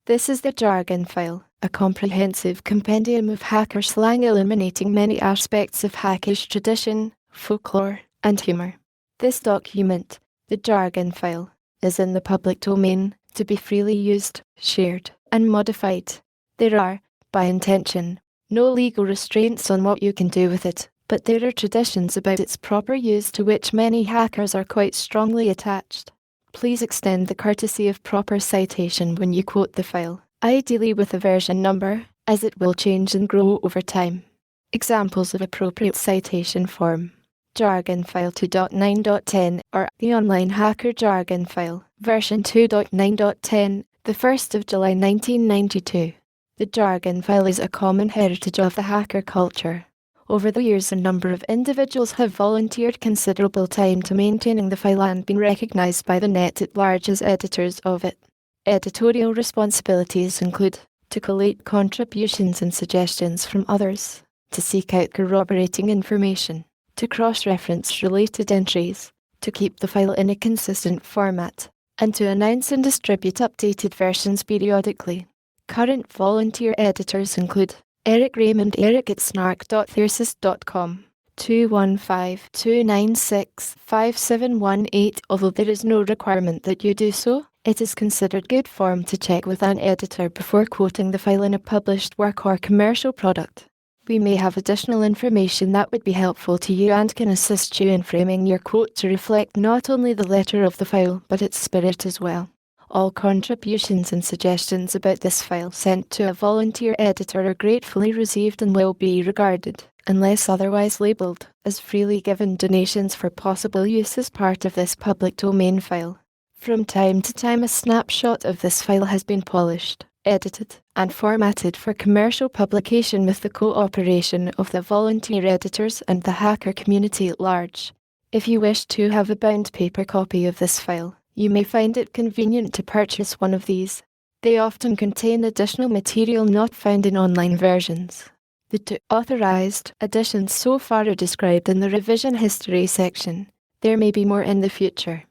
This is the Jargon file, a comprehensive compendium of hacker slang illuminating many aspects of hackish tradition, folklore, and humor. This document, the Jargon file, is in the public domain, to be freely used, shared, and modified. There are, by intention, no legal restraints on what you can do with it, but there are traditions about its proper use to which many hackers are quite strongly attached. Please extend the courtesy of proper citation when you quote the file, ideally with a version number, as it will change and grow over time. Examples of appropriate citation form: Jargon file 2.9.10 or the online hacker Jargon file, version 2.9.10, the 1st of July 1992. The Jargon file is a common heritage of the hacker culture. Over the years, a number of individuals have volunteered considerable time to maintaining the file and been recognized by the net at large as editors of it. Editorial responsibilities include to collate contributions and suggestions from others, to seek out corroborating information, to cross-reference related entries, to keep the file in a consistent format, and to announce and distribute updated versions periodically. Current volunteer editors include Eric Raymond, Eric at snark.thesis.com, 215-296-5718. Although there is no requirement that you do so, it is considered good form to check with an editor before quoting the file in a published work or commercial product. We may have additional information that would be helpful to you and can assist you in framing your quote to reflect not only the letter of the file but its spirit as well. All contributions and suggestions about this file sent to a volunteer editor are gratefully received and will be regarded, unless otherwise labeled, as freely given donations for possible use as part of this public domain file. From time to time, a snapshot of this file has been polished, edited, and formatted for commercial publication with the cooperation of the volunteer editors and the hacker community at large. If you wish to have a bound paper copy of this file, you may find it convenient to purchase one of these. They often contain additional material not found in online versions. The two authorized editions so far are described in the revision history section. There may be more in the future.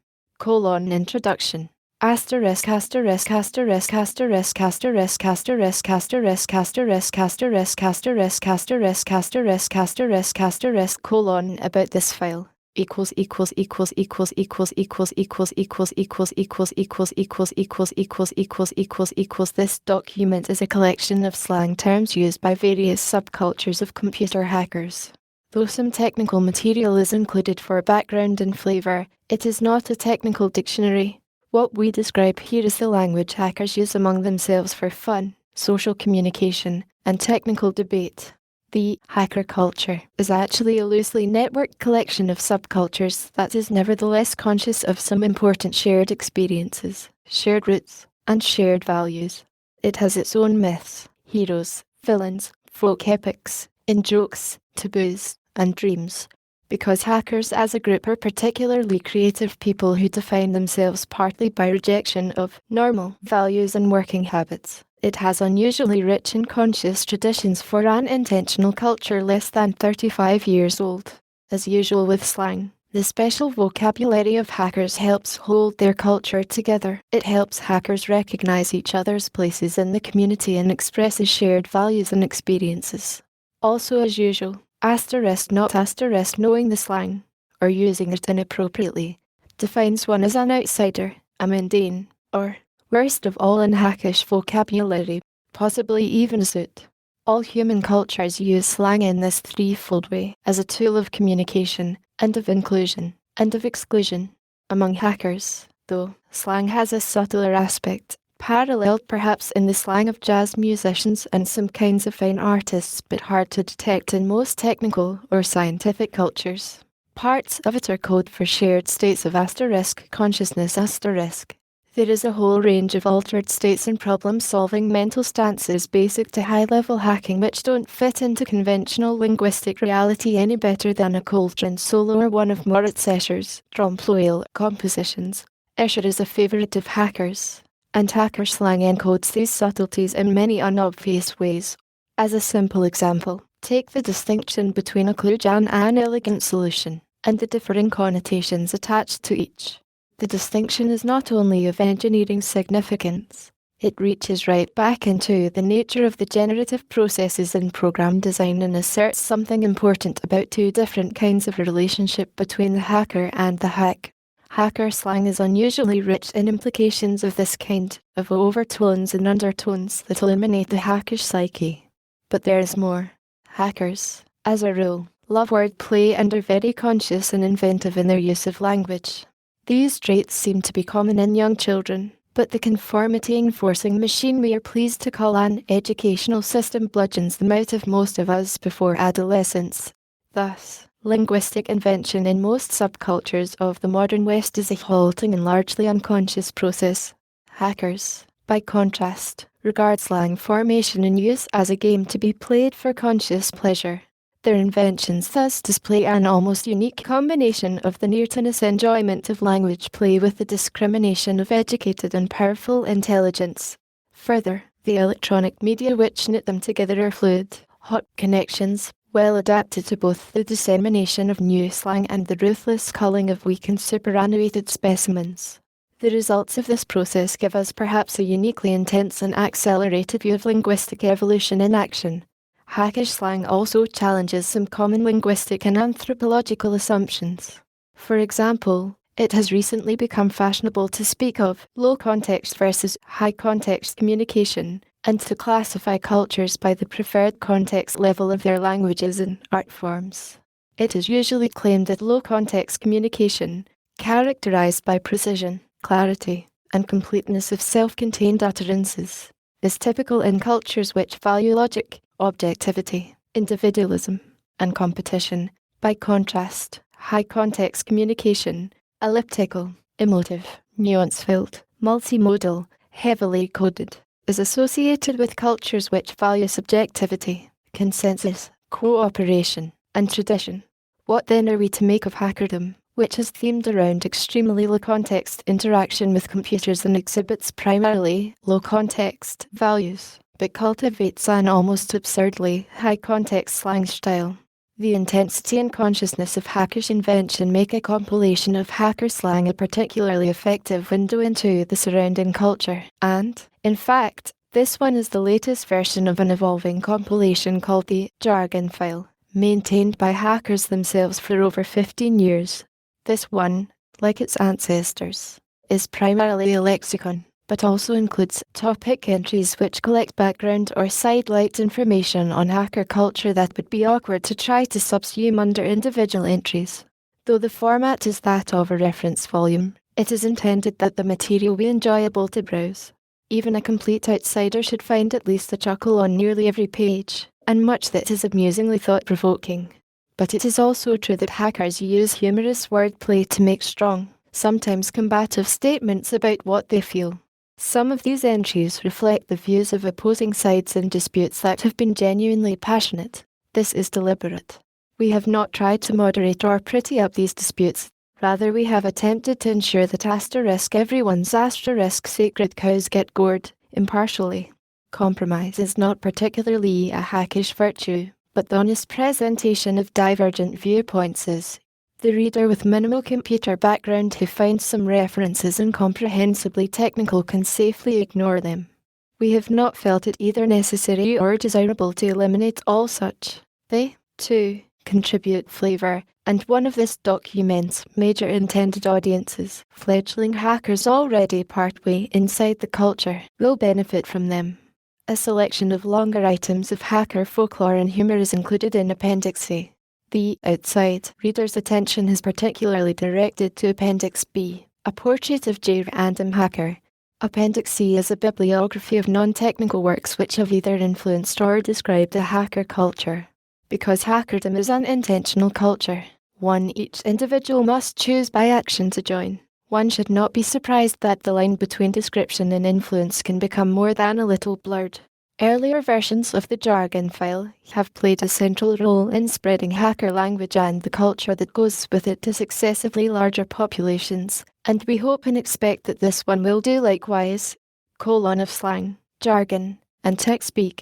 Introduction. Asterisk asterisk asterisk asterisk asterisk asterisk asterisk asterisk asterisk asterisk asterisk asterisk asterisk asterisk colon about this file equals equals equals equals equals equals equals equals equals equals equals equals equals equals equals equals equals. This document is a collection of slang terms used by various subcultures of computer hackers. Though some technical material is included for background and flavor, it is not a technical dictionary. What we describe here is the language hackers use among themselves for fun, social communication, and technical debate. The hacker culture is actually a loosely networked collection of subcultures that is nevertheless conscious of some important shared experiences, shared roots, and shared values. It has its own myths, heroes, villains, folk epics, in-jokes, taboos, and dreams. Because hackers as a group are particularly creative people who define themselves partly by rejection of normal values and working habits, it has unusually rich and conscious traditions for an intentional culture less than 35 years old. As usual with slang, the special vocabulary of hackers helps hold their culture together. It helps hackers recognize each other's places in the community and expresses shared values and experiences. Also as usual, asterisk not asterisk knowing the slang, or using it inappropriately, defines one as an outsider, a mundane, or, worst of all in hackish vocabulary, possibly even a soot. All human cultures use slang in this threefold way, as a tool of communication, and of inclusion, and of exclusion. Among hackers, though, slang has a subtler aspect, paralleled perhaps in the slang of jazz musicians and some kinds of fine artists, but hard to detect in most technical or scientific cultures. Parts of it are code for shared states of asterisk consciousness asterisk. There is a whole range of altered states and problem-solving mental stances basic to high-level hacking which don't fit into conventional linguistic reality any better than a Coltrane solo or one of Moritz Escher's Trompe-l'oeil compositions. Escher is a favorite of hackers, and hacker slang encodes these subtleties in many unobvious ways. As a simple example, take the distinction between a kludge and an elegant solution, and the differing connotations attached to each. The distinction is not only of engineering significance, It reaches right back into the nature of the generative processes in program design and asserts something important about two different kinds of relationship between the hacker and the hack. Hacker slang is unusually rich in implications of this kind, of overtones and undertones that illuminate the hackish psyche. But there is more. Hackers, as a rule, love wordplay and are very conscious and inventive in their use of language. These traits seem to be common in young children, but the conformity-enforcing machine we are pleased to call an educational system bludgeons them out of most of us before adolescence. Thus, linguistic invention in most subcultures of the modern West is a halting and largely unconscious process. Hackers, by contrast, regard slang formation and use as a game to be played for conscious pleasure. Their inventions thus display an almost unique combination of the near-to-ness enjoyment of language play with the discrimination of educated and powerful intelligence. Further, the electronic media which knit them together are fluid, hot connections, well adapted to both the dissemination of new slang and the ruthless culling of weak and superannuated specimens. The results of this process give us perhaps a uniquely intense and accelerated view of linguistic evolution in action. Hackish slang also challenges some common linguistic and anthropological assumptions. For example, it has recently become fashionable to speak of low context versus high context communication, and to classify cultures by the preferred context level of their languages and art forms. It is usually claimed that low context communication, characterized by precision, clarity, and completeness of self-contained utterances, is typical in cultures which value logic, objectivity, individualism, and competition. By contrast, high-context communication, elliptical, emotive, nuance-filled, multimodal, heavily coded, is associated with cultures which value subjectivity, consensus, cooperation, and tradition. What then are we to make of hackerdom, which is themed around extremely low-context interaction with computers and exhibits primarily low-context values, but cultivates an almost absurdly high-context slang style? The intensity and consciousness of hackish invention make a compilation of hacker slang a particularly effective window into the surrounding culture, and, in fact, this one is the latest version of an evolving compilation called the Jargon file, maintained by hackers themselves for over 15 years. This one, like its ancestors, is primarily a lexicon, but also includes topic entries which collect background or sidelight information on hacker culture that would be awkward to try to subsume under individual entries. Though the format is that of a reference volume, it is intended that the material be enjoyable to browse. Even a complete outsider should find at least a chuckle on nearly every page, and much that is amusingly thought-provoking. But it is also true that hackers use humorous wordplay to make strong, sometimes combative statements about what they feel. Some of these entries reflect the views of opposing sides in disputes that have been genuinely passionate. This is deliberate. We have not tried to moderate or pretty up these disputes. Rather, we have attempted to ensure that everyone's sacred cows get gored, impartially. Compromise is not particularly a hackish virtue, but the honest presentation of divergent viewpoints is. The reader with minimal computer background who finds some references incomprehensibly technical can safely ignore them. We have not felt it either necessary or desirable to eliminate all such. They, too, contribute flavor, and one of this document's major intended audiences, fledgling hackers already partway inside the culture, will benefit from them. A selection of longer items of hacker folklore and humor is included in Appendix C. The outside reader's attention is particularly directed to Appendix B, a portrait of J. Random Hacker. Appendix C is a bibliography of non-technical works which have either influenced or described the hacker culture. Because hackerdom is an intentional culture, one each individual must choose by action to join. One should not be surprised that the line between description and influence can become more than a little blurred. Earlier versions of the Jargon file have played a central role in spreading hacker language and the culture that goes with it to successively larger populations, and we hope and expect that this one will do likewise. Of slang, jargon, and tech speak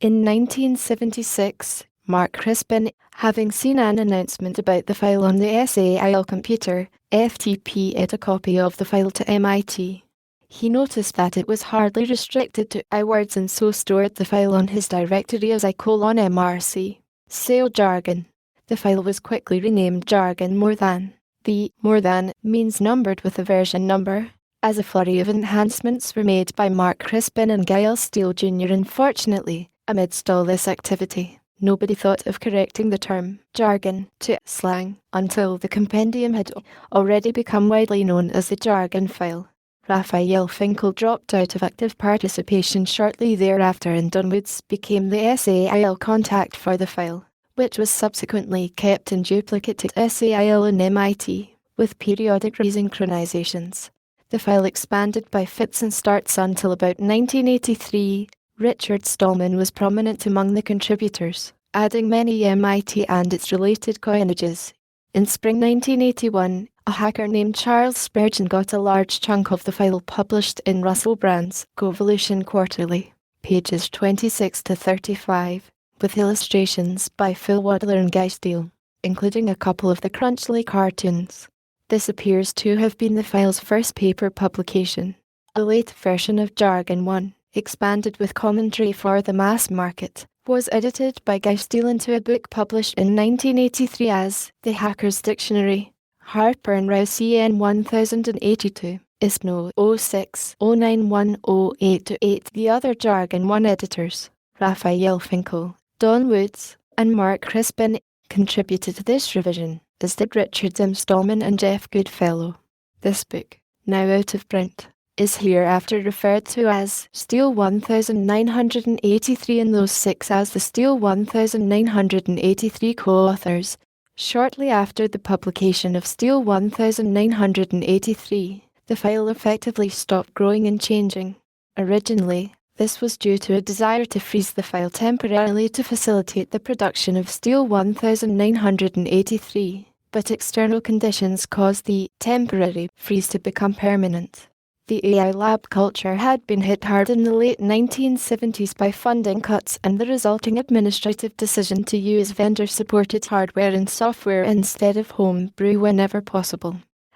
In 1976, Mark Crispin, having seen an announcement about the file on the SAIL computer, FTP'd a copy of the file to MIT. He noticed that it was hardly restricted to I words and so stored the file on his directory as I:MRC. SAIL Jargon. The file was quickly renamed Jargon More Than. The more than means numbered with a version number, as a flurry of enhancements were made by Mark Crispin and Gail Steele Jr. Unfortunately, amidst all this activity, nobody thought of correcting the term jargon to slang until the compendium had already become widely known as the Jargon file. Raphael Finkel dropped out of active participation shortly thereafter, and Dunwoods became the SAIL contact for the file, which was subsequently kept in duplicate at SAIL and MIT, with periodic resynchronizations. The file expanded by fits and starts until about 1983. Richard Stallman was prominent among the contributors, adding many MIT and its related coinages. In spring 1981, a hacker named Charles Spurgeon got a large chunk of the file published in Russell Brand's Convolution Quarterly, pages 26 to 35, with illustrations by Phil Wadler and Guy Steele, including a couple of the Crunchley cartoons. This appears to have been the file's first paper publication. A late version of Jargon 1, expanded with commentary for the mass market, was edited by Guy Steele into a book published in 1983 as The Hacker's Dictionary. Harper and Row CN 1082, ISBN 06-09108-8. The other Jargon 1 editors, Raphael Finkel, Don Woods, and Mark Crispin, contributed to this revision, as did Richard M. Stallman and Jeff Goodfellow. This book, now out of print, is hereafter referred to as Steele 1983 and those six as the Steele 1983 co-authors. Shortly after the publication of Steele 1983, the file effectively stopped growing and changing. Originally, this was due to a desire to freeze the file temporarily to facilitate the production of Steele 1983, but external conditions caused the temporary freeze to become permanent. The AI lab culture had been hit hard in the late 1970s by funding cuts and the resulting administrative decision to use vendor-supported hardware and software instead of homebrew whenever possible.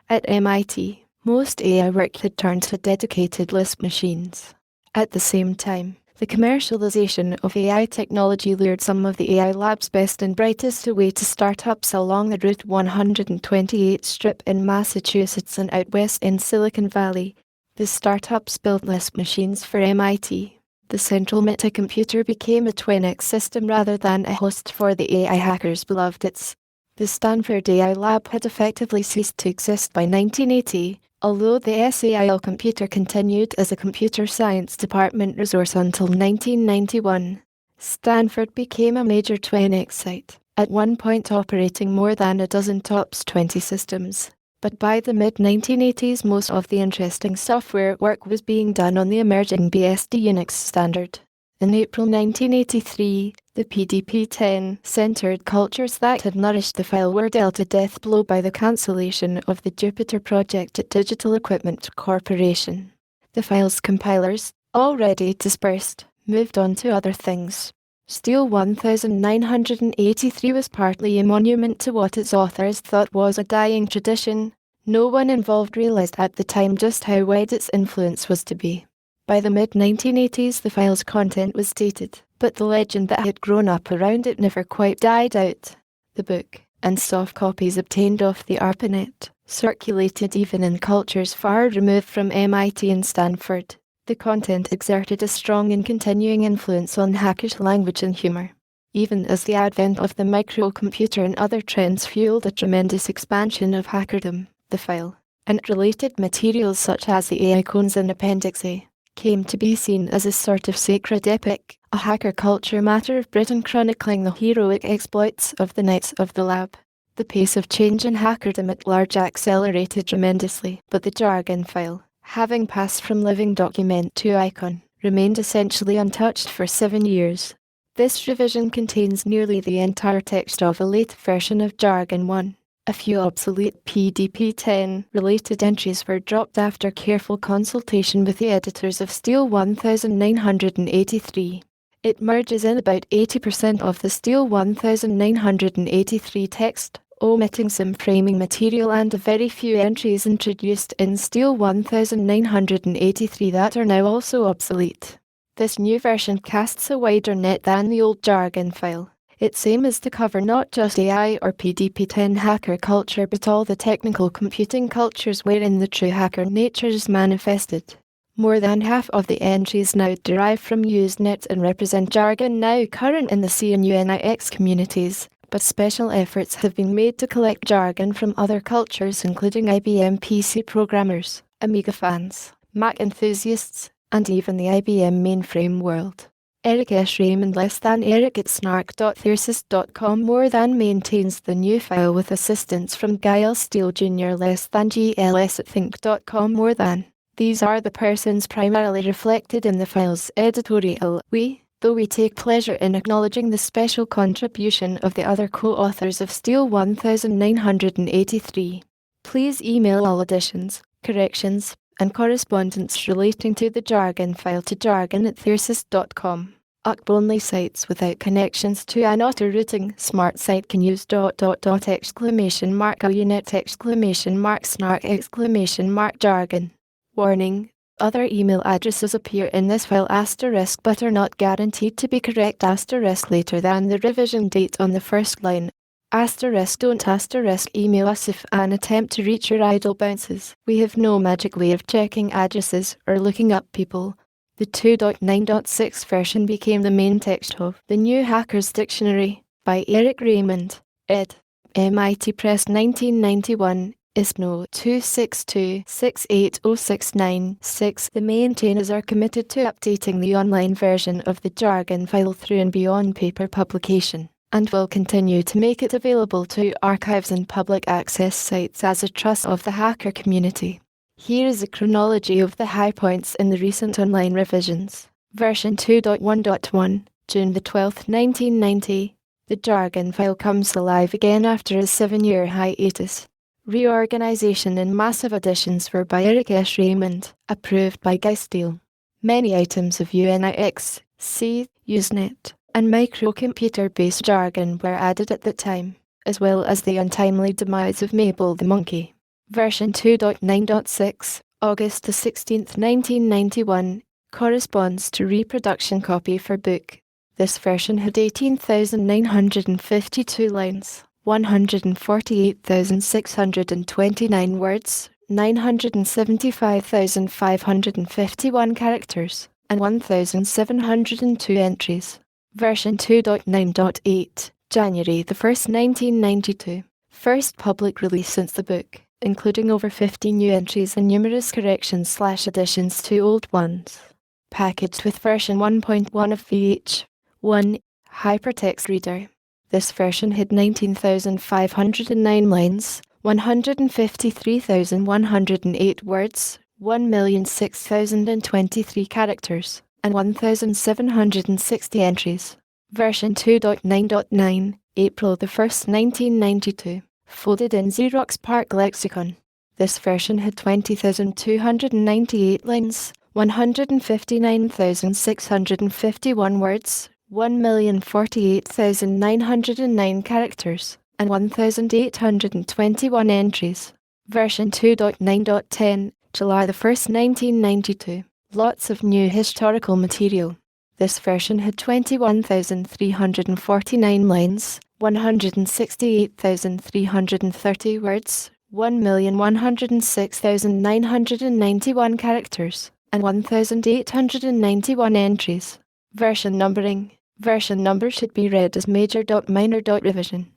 At MIT, most AI work had turned to dedicated Lisp machines. At the same time, the commercialization of AI technology lured some of the AI lab's best and brightest away to startups along the Route 128 strip in Massachusetts and out west in Silicon Valley. The startups built Lisp machines for MIT. The central meta-computer became a Twinix system rather than a host for the AI hackers' beloved its. The Stanford AI Lab had effectively ceased to exist by 1980, although the SAIL computer continued as a computer science department resource until 1991. Stanford became a major Twinix site, at one point operating more than a dozen TOPS 20 systems. But by the mid-1980s most of the interesting software work was being done on the emerging BSD Unix standard. In April 1983, the PDP-10-centered cultures that had nourished the file were dealt a death blow by the cancellation of the Jupyter project at Digital Equipment Corporation. The file's compilers, already dispersed, moved on to other things. Steele 1983 was partly a monument to what its authors thought was a dying tradition. No one involved realized at the time just how wide its influence was to be. By the mid-1980s, the file's content was dated, but the legend that had grown up around it never quite died out. The book, and soft copies obtained off the ARPANET, circulated even in cultures far removed from MIT and Stanford. The content exerted a strong and continuing influence on hackish language and humor, even as the advent of the microcomputer and other trends fueled a tremendous expansion of hackerdom. The file, and related materials such as the AI cones and Appendix A, came to be seen as a sort of sacred epic, a hacker culture matter of Britain chronicling the heroic exploits of the knights of the lab. The pace of change in hackerdom at large accelerated tremendously, but the Jargon file, having passed from living document to icon, remained essentially untouched for 7 years. This revision contains nearly the entire text of a late version of Jargon 1. A few obsolete PDP-10 related entries were dropped after careful consultation with the editors of Steele 1983. It merges in about 80% of the Steel 1983 text, omitting some framing material and a very few entries introduced in Steel 1983 that are now also obsolete. This new version casts a wider net than the old Jargon file. Its aim is to cover not just AI or PDP-10 hacker culture but all the technical computing cultures wherein the true hacker nature is manifested. More than half of the entries now derive from Usenet and represent Jargon now current in the C and UNIX communities, but special efforts have been made to collect Jargon from other cultures including IBM PC programmers, Amiga fans, Mac enthusiasts, and even the IBM mainframe world. Eric S. Raymond Eric at snark.thesis.com maintains the new file with assistance from Giles Steele Jr. GLS at think.com These are the persons primarily reflected in the file's editorial. Though we take pleasure in acknowledging the special contribution of the other co-authors of Steel 1983. Please email all additions, corrections, and correspondence relating to the Jargon file to jargon@thesis.com. Only sites without connections to an auto-routing smart site can use .. !unet !snark !jargon. Warning: other email addresses appear in this file * but are not guaranteed to be correct * later than the revision date on the first line. Don't email us if an attempt to reach your idle bounces. We have no magic way of checking addresses or looking up people. The 2.9.6 version became the main text of The New Hacker's Dictionary by Eric Raymond, ed. MIT Press 1991, ISBN 262-68069-6. The maintainers are committed to updating the online version of the Jargon file through and beyond paper publication, and will continue to make it available to archives and public access sites as a trust of the hacker community. Here is a chronology of the high points in the recent online revisions. Version 2.1.1, June 12, 1990. The Jargon file comes alive again after a 7-year hiatus. Reorganization and massive additions were by Eric S. Raymond, approved by Guy Steele. Many items of UNIX, C, Usenet, and microcomputer-based Jargon were added at the time, as well as the untimely demise of Mabel the Monkey. Version 2.9.6, August 16, 1991, corresponds to reproduction copy for book. This version had 18,952 lines, 148,629 words, 975,551 characters, and 1,702 entries. Version 2.9.8, January 1, 1992, first public release since the book, including over 50 new entries and numerous corrections/additions to old ones. Packaged with version 1.1 of VH1 Hypertext Reader. This version had 19,509 lines, 153,108 words, 1,006,023 characters, and 1,760 entries. Version 2.9.9, April 1, 1992. Folded in Xerox PARC lexicon. This version had 20,298 lines, 159,651 words, 1,048,909 characters, and 1,821 entries. Version 2.9.10, July 1, 1992. Lots of new historical material. This version had 21,349 lines, 168,330 words, 1,106,991 characters, and 1,891 entries. Version numbering. Version number should be read as major.minor.revision.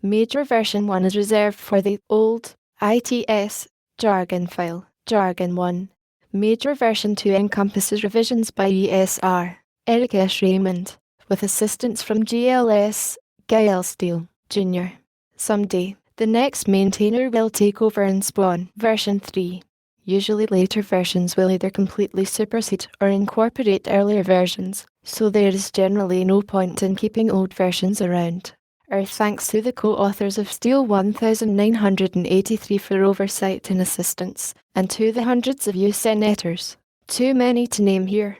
Major version 1 is reserved for the old ITS Jargon file, Jargon 1. Major version 2 encompasses revisions by ESR, Eric S. Raymond, with assistance from GLS, Giles Steele Jr. Someday, the next maintainer will take over and spawn version 3. Usually later versions will either completely supersede or incorporate earlier versions, so there is generally no point in keeping old versions around. Our thanks to the co-authors of Steel 1983 for oversight and assistance, and to the hundreds of Useneters, too many to name here,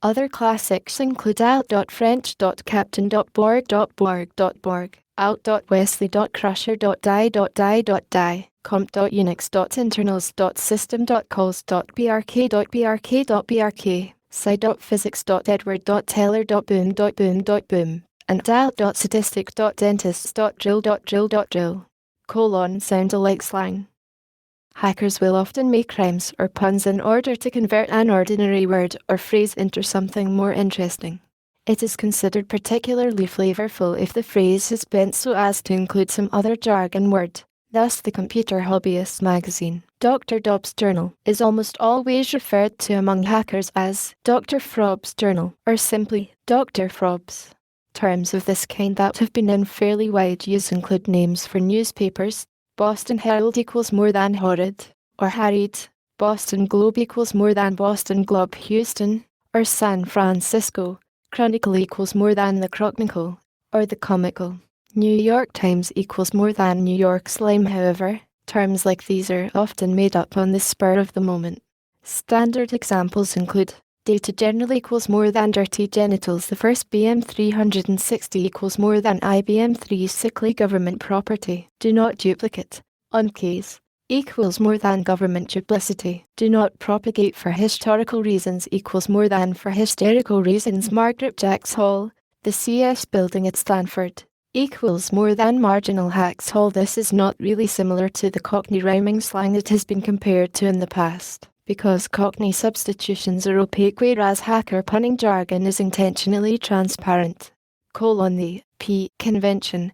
Other classics include out.french.captain.borg.borg.borg, out.wesley.crusher.die.die.die, comp.unix.internals.system.calls.brk.brk.brk, sci.physics.edward.teller.boom.boom.boom, and out.statistic.dentists.drill.drill.drill. Sound alike slang. Hackers will often make rhymes or puns in order to convert an ordinary word or phrase into something more interesting. It is considered particularly flavorful if the phrase is bent so as to include some other jargon word. Thus, the Computer Hobbyist magazine, Dr. Dobbs Journal, is almost always referred to among hackers as Dr. Frob's Journal, or simply Dr. Frobs. Terms of this kind that have been in fairly wide use include names for newspapers. Boston Herald equals more than horrid, or harried. Boston Globe equals more than Boston Globe Houston, or San Francisco. Chronicle equals more than the Chronicle, or the Comical. New York Times equals more than New York Slime. However, terms like these are often made up on the spur of the moment. Standard examples include data general equals more than dirty genitals. The first BM360 equals more than IBM 3 sickly government property. Do not duplicate. On case equals more than government duplicity. Do not propagate for historical reasons equals more than for hysterical reasons. Margaret Jacks Hall, the CS building at Stanford, equals more than Marginal Hacks Hall. This is not really similar to the Cockney rhyming slang it has been compared to in the past, because Cockney substitutions are opaque whereas hacker punning jargon is intentionally transparent. The P convention.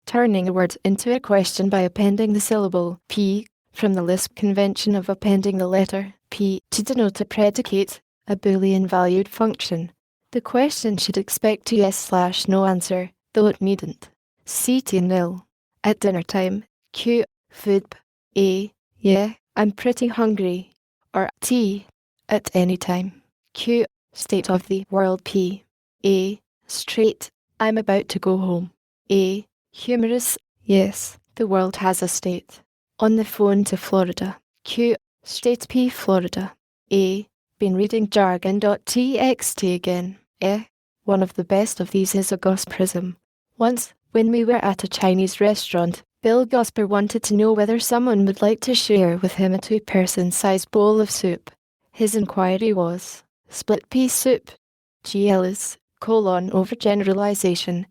Turning a word into a question by appending the syllable P, from the Lisp convention of appending the letter P to denote a predicate, a Boolean valued function. The question should expect a yes/no answer, though it needn't. CT nil. At dinner time. Q. Food. A. Yeah, I'm pretty hungry. Or T. At any time. Q. State of the world. P. A. Straight. I'm about to go home. A. Humorous. Yes, the world has a state. On the phone to Florida. Q. State P. Florida. A. Been reading jargon.txt again. One of the best of these is a Gauss prism. Once, when we were at a Chinese restaurant, Bill Gosper wanted to know whether someone would like to share with him a 2-person-sized bowl of soup. His inquiry was, split pea soup. GL is, overgeneralization.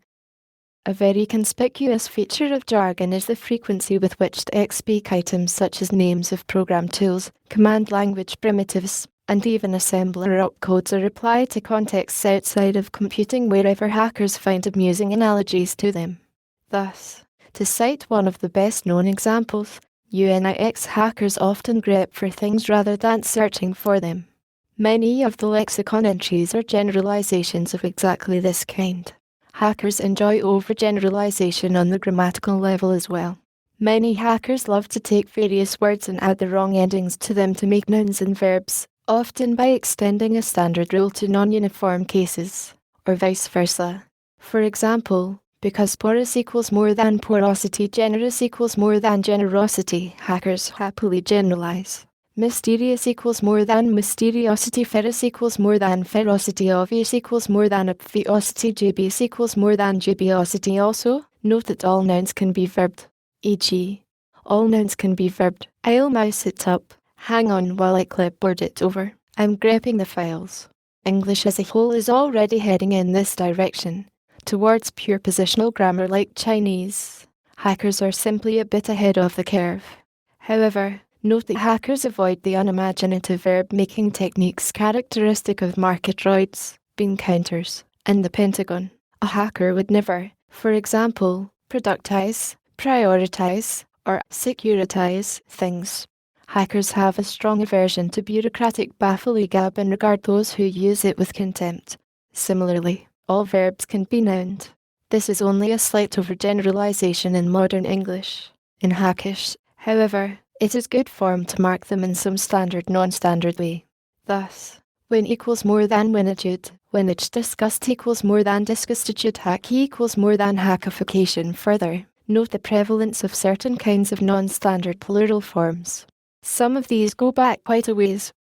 A very conspicuous feature of jargon is the frequency with which the speak items such as names of program tools, command language primitives, and even assembler opcodes are applied to contexts outside of computing wherever hackers find amusing analogies to them. Thus, to cite one of the best-known examples, Unix hackers often grep for things rather than searching for them. Many of the lexicon entries are generalizations of exactly this kind. Hackers enjoy overgeneralization on the grammatical level as well. Many hackers love to take various words and add the wrong endings to them to make nouns and verbs, often by extending a standard rule to non-uniform cases, or vice versa. For example, because porous equals more than porosity, generous equals more than generosity, hackers happily generalize. Mysterious equals more than mysteriosity, ferrous equals more than ferocity, obvious equals more than obviosity, dubious equals more than dubiosity. Also, note that all nouns can be verbed, e.g., all nouns can be verbed. I'll mouse it up. Hang on while I clipboard it over. I'm grepping the files. English as a whole is already heading in this direction, towards pure positional grammar like Chinese. Hackers are simply a bit ahead of the curve. However, note that hackers avoid the unimaginative verb-making techniques characteristic of marketroids, bean counters, and the Pentagon. A hacker would never, for example, productize, prioritize, or securitize things. Hackers have a strong aversion to bureaucratic bafflegab and regard those who use it with contempt. Similarly, all verbs can be nouned. This is only a slight overgeneralization in modern English. In Hackish, however, it is good form to mark them in some standard non-standard way. Thus, when equals more than winitude, winage disgust equals more than disgustitude, hack equals more than hackification. Further, note the prevalence of certain kinds of non-standard plural forms. Some of these go back quite a ways.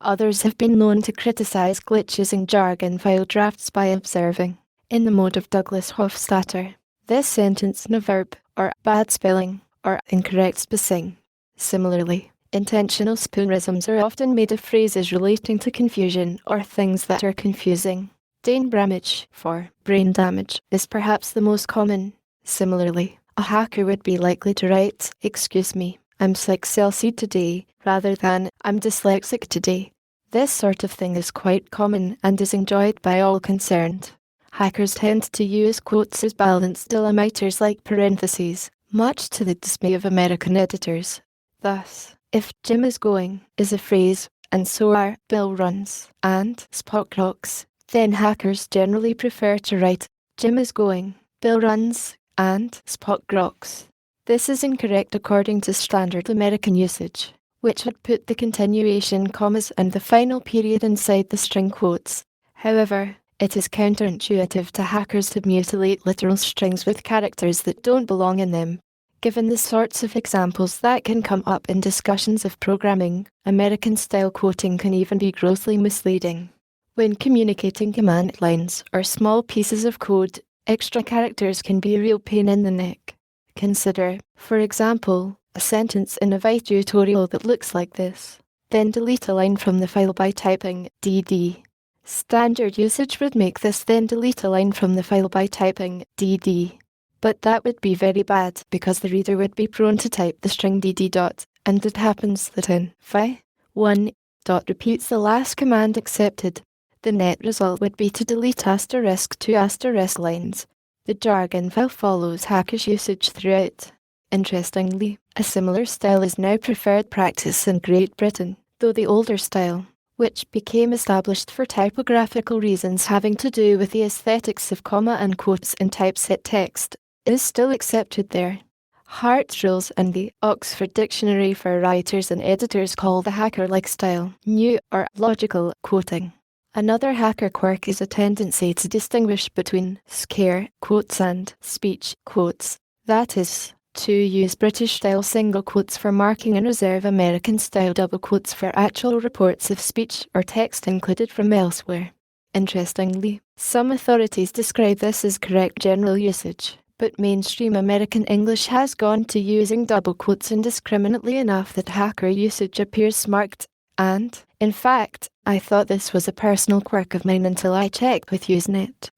Others have been known to criticize glitches in jargon file drafts by observing, in the mode of Douglas Hofstadter, this sentence no verb, or bad spelling, or incorrect spacing. Similarly, intentional spoonerisms are often made of phrases relating to confusion or things that are confusing. Brain damage, for brain damage, is perhaps the most common. Similarly, a hacker would be likely to write, "Excuse me, I'm dyslexic today," rather than, "I'm dyslexic today." This sort of thing is quite common and is enjoyed by all concerned. Hackers tend to use quotes as balanced delimiters like parentheses, much to the dismay of American editors. Thus, if "Jim is going" is a phrase, and so are "Bill runs" and "Spock rocks," then hackers generally prefer to write "Jim is going, Bill runs," and "Spock rocks." This is incorrect according to standard American usage, which would put the continuation commas and the final period inside the string quotes. However, it is counterintuitive to hackers to mutilate literal strings with characters that don't belong in them. Given the sorts of examples that can come up in discussions of programming, American-style quoting can even be grossly misleading. When communicating command lines or small pieces of code, extra characters can be a real pain in the neck. Consider, for example, a sentence in a VI tutorial that looks like this. Then delete a line from the file by typing "dd." Standard usage would make this "then delete a line from the file by typing "dd." But that would be very bad because the reader would be prone to type the string "dd" dot, and it happens that in VI, 1 dot repeats the last command accepted. The net result would be to delete *2* lines. The jargon file follows hackish usage throughout. Interestingly, a similar style is now preferred practice in Great Britain, though the older style, which became established for typographical reasons having to do with the aesthetics of comma and quotes in typeset text, is still accepted there. Hart's rules and the Oxford Dictionary for Writers and Editors call the hacker-like style new or logical quoting. Another hacker quirk is a tendency to distinguish between scare quotes and speech quotes, that is, to use British-style single quotes for marking and reserve American-style double quotes for actual reports of speech or text included from elsewhere. Interestingly, some authorities describe this as correct general usage, but mainstream American English has gone to using double quotes indiscriminately enough that hacker usage appears marked, and, in fact, I thought this was a personal quirk of mine until I checked with Usenet.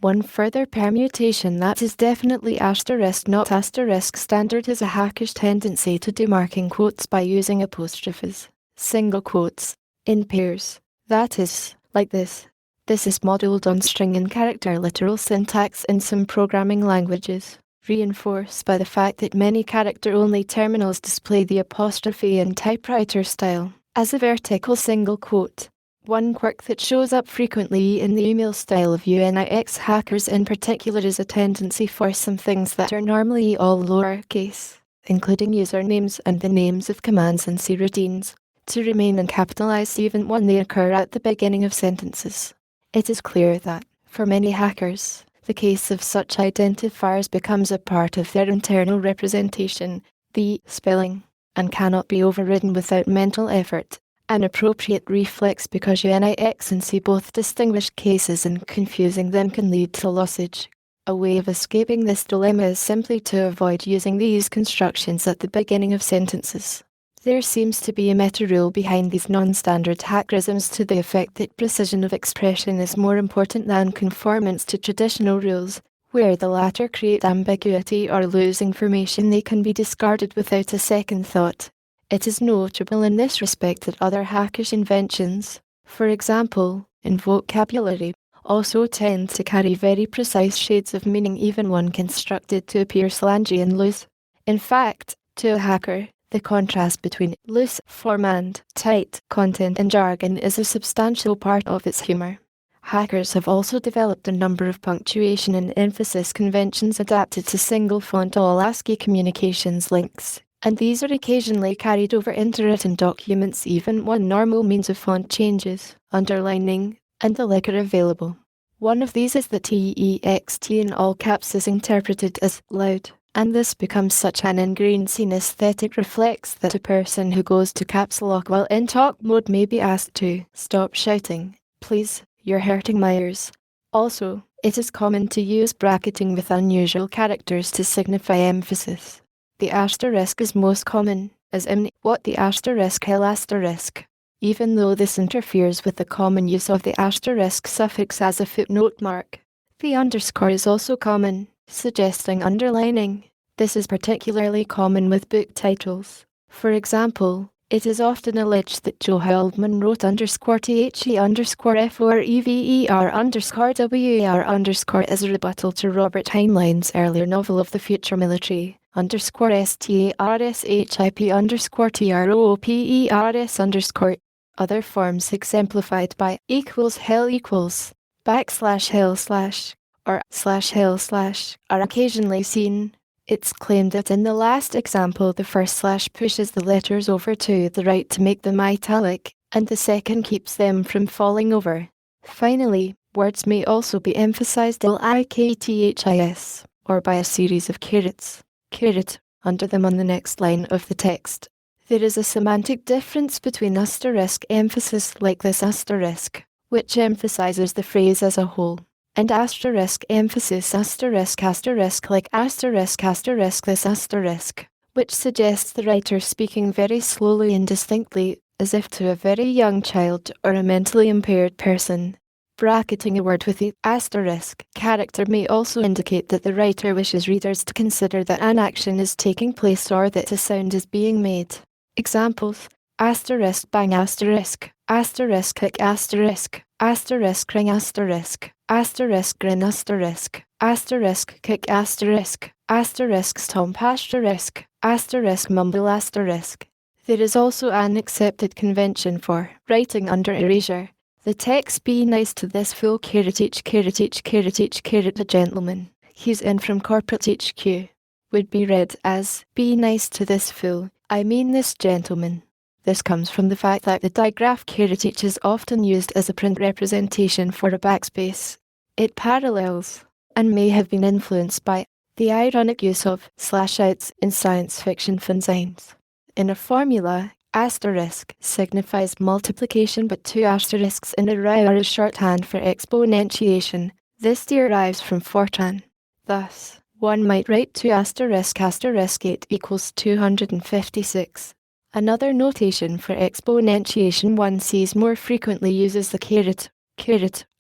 One further permutation that is definitely not asterisk standard is a hackish tendency to demarking quotes by using apostrophes, single quotes, in pairs. That is, like this. This is modeled on string and character literal syntax in some programming languages, reinforced by the fact that many character-only terminals display the apostrophe in typewriter style as a vertical single quote. One quirk that shows up frequently in the email style of Unix hackers in particular is a tendency for some things that are normally all lowercase, including usernames and the names of commands and C routines, to remain uncapitalized even when they occur at the beginning of sentences. It is clear that, for many hackers, the case of such identifiers becomes a part of their internal representation, the spelling, and cannot be overridden without mental effort. An appropriate reflex because Unix and C both distinguish cases and confusing them can lead to lossage. A way of escaping this dilemma is simply to avoid using these constructions at the beginning of sentences. There seems to be a meta-rule behind these non-standard hackerisms to the effect that precision of expression is more important than conformance to traditional rules. Where the latter create ambiguity or lose information, they can be discarded without a second thought. It is notable in this respect that other hackish inventions, for example, in vocabulary, also tend to carry very precise shades of meaning, even one constructed to appear slangy and loose. In fact, to a hacker, the contrast between loose form and tight content in jargon is a substantial part of its humor. Hackers have also developed a number of punctuation and emphasis conventions adapted to single-font all ASCII communications links, and these are occasionally carried over into written documents even when normal means of font changes, underlining, and the like are available. One of these is that TEXT in all caps is interpreted as loud, And this becomes such an ingrained scene aesthetic reflex that a person who goes to caps lock while in talk mode may be asked to stop shouting, "Please, you're hurting my ears." Also, it is common to use bracketing with unusual characters to signify emphasis. The asterisk is most common, as in what the asterisk hell asterisk. Even though this interferes with the common use of the asterisk suffix as a footnote mark. The underscore is also common, suggesting underlining. This is particularly common with book titles. For example, it is often alleged that Joe Haldeman wrote _THE_FOREVER_WER_WAR_ as a rebuttal to Robert Heinlein's earlier novel of the future military, _STARSHIP_TROOPERS_. Other forms exemplified by =hell=, \hell/ or /hell/ are occasionally seen. It's claimed that in the last example the first slash pushes the letters over to the right to make them italic, and the second keeps them from falling over. Finally, words may also be emphasized likethis, or by a series of carets, under them on the next line of the text. There is a semantic difference between asterisk emphasis like this asterisk, which emphasizes the phrase as a whole, and asterisk emphasis asterisk like asterisk this asterisk, which suggests the writer speaking very slowly and distinctly, as if to a very young child or a mentally impaired person. Bracketing a word with the asterisk character may also indicate that the writer wishes readers to consider that an action is taking place or that a sound is being made. Examples: asterisk bang asterisk kick asterisk ring asterisk grin asterisk kick asterisk stomp asterisk mumble asterisk. There is also an accepted convention for writing under erasure. The text "Be nice to this fool a gentleman. He's in from corporate HQ" would be read as "Be nice to this fool, I mean this gentleman." This comes from the fact that the digraph == is often used as a print representation for a backspace. It parallels, and may have been influenced by, the ironic use of /outs in science fiction fanzines. In a formula, asterisk signifies multiplication, but two asterisks in a row are a shorthand for exponentiation. This derives from Fortran. Thus, one might write 2 **8 equals 256. Another notation for exponentiation one sees more frequently uses the caret,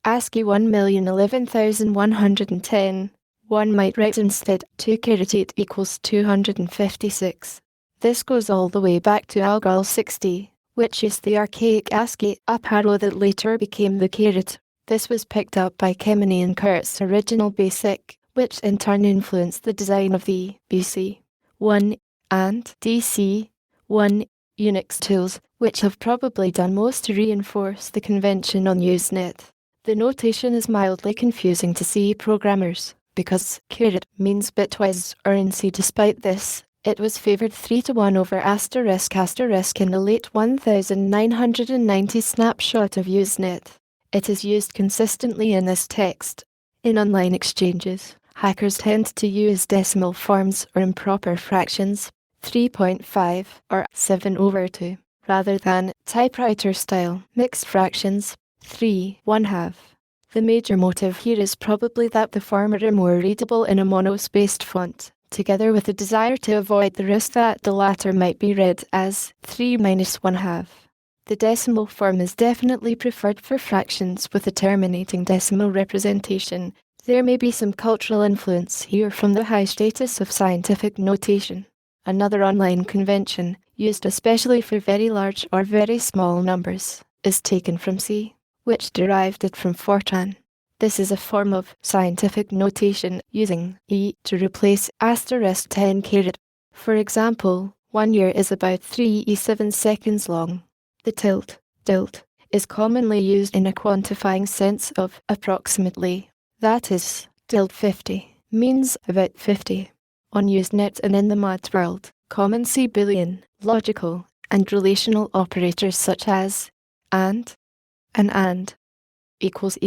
ASCII 1,011,110. One might write instead 2 caret 8 equals 256. This goes all the way back to Algol 60, which used the archaic ASCII up arrow that later became the caret. This was picked up by Kemeny and Kurt's original BASIC, which in turn influenced the design of the BC1 and DC1 Unix tools, which have probably done most to reinforce the convention on Usenet. The notation is mildly confusing to C programmers, because caret means bitwise or in C. Despite this, it was favored 3-1 over asterisk in the late 1990 snapshot of Usenet. It is used consistently in this text. In online exchanges, hackers tend to use decimal forms or improper fractions, 3.5 or 7/2, rather than typewriter-style mixed fractions, 3/1/2. The major motive here is probably that the former are more readable in a mono-spaced font, together with the desire to avoid the risk that the latter might be read as 3-1/2. The decimal form is definitely preferred for fractions with a terminating decimal representation. There may be some cultural influence here from the high status of scientific notation. Another online convention, used especially for very large or very small numbers, is taken from C, which derived it from Fortran. This is a form of scientific notation using E to replace asterisk 10 caret. For example, 1 year is about 3 seconds long. The tilde is commonly used in a quantifying sense of approximately. That is, tilde 50 means about 50. On Usenet and in the mod world, common C Boolean, logical, and relational operators such as and, equals,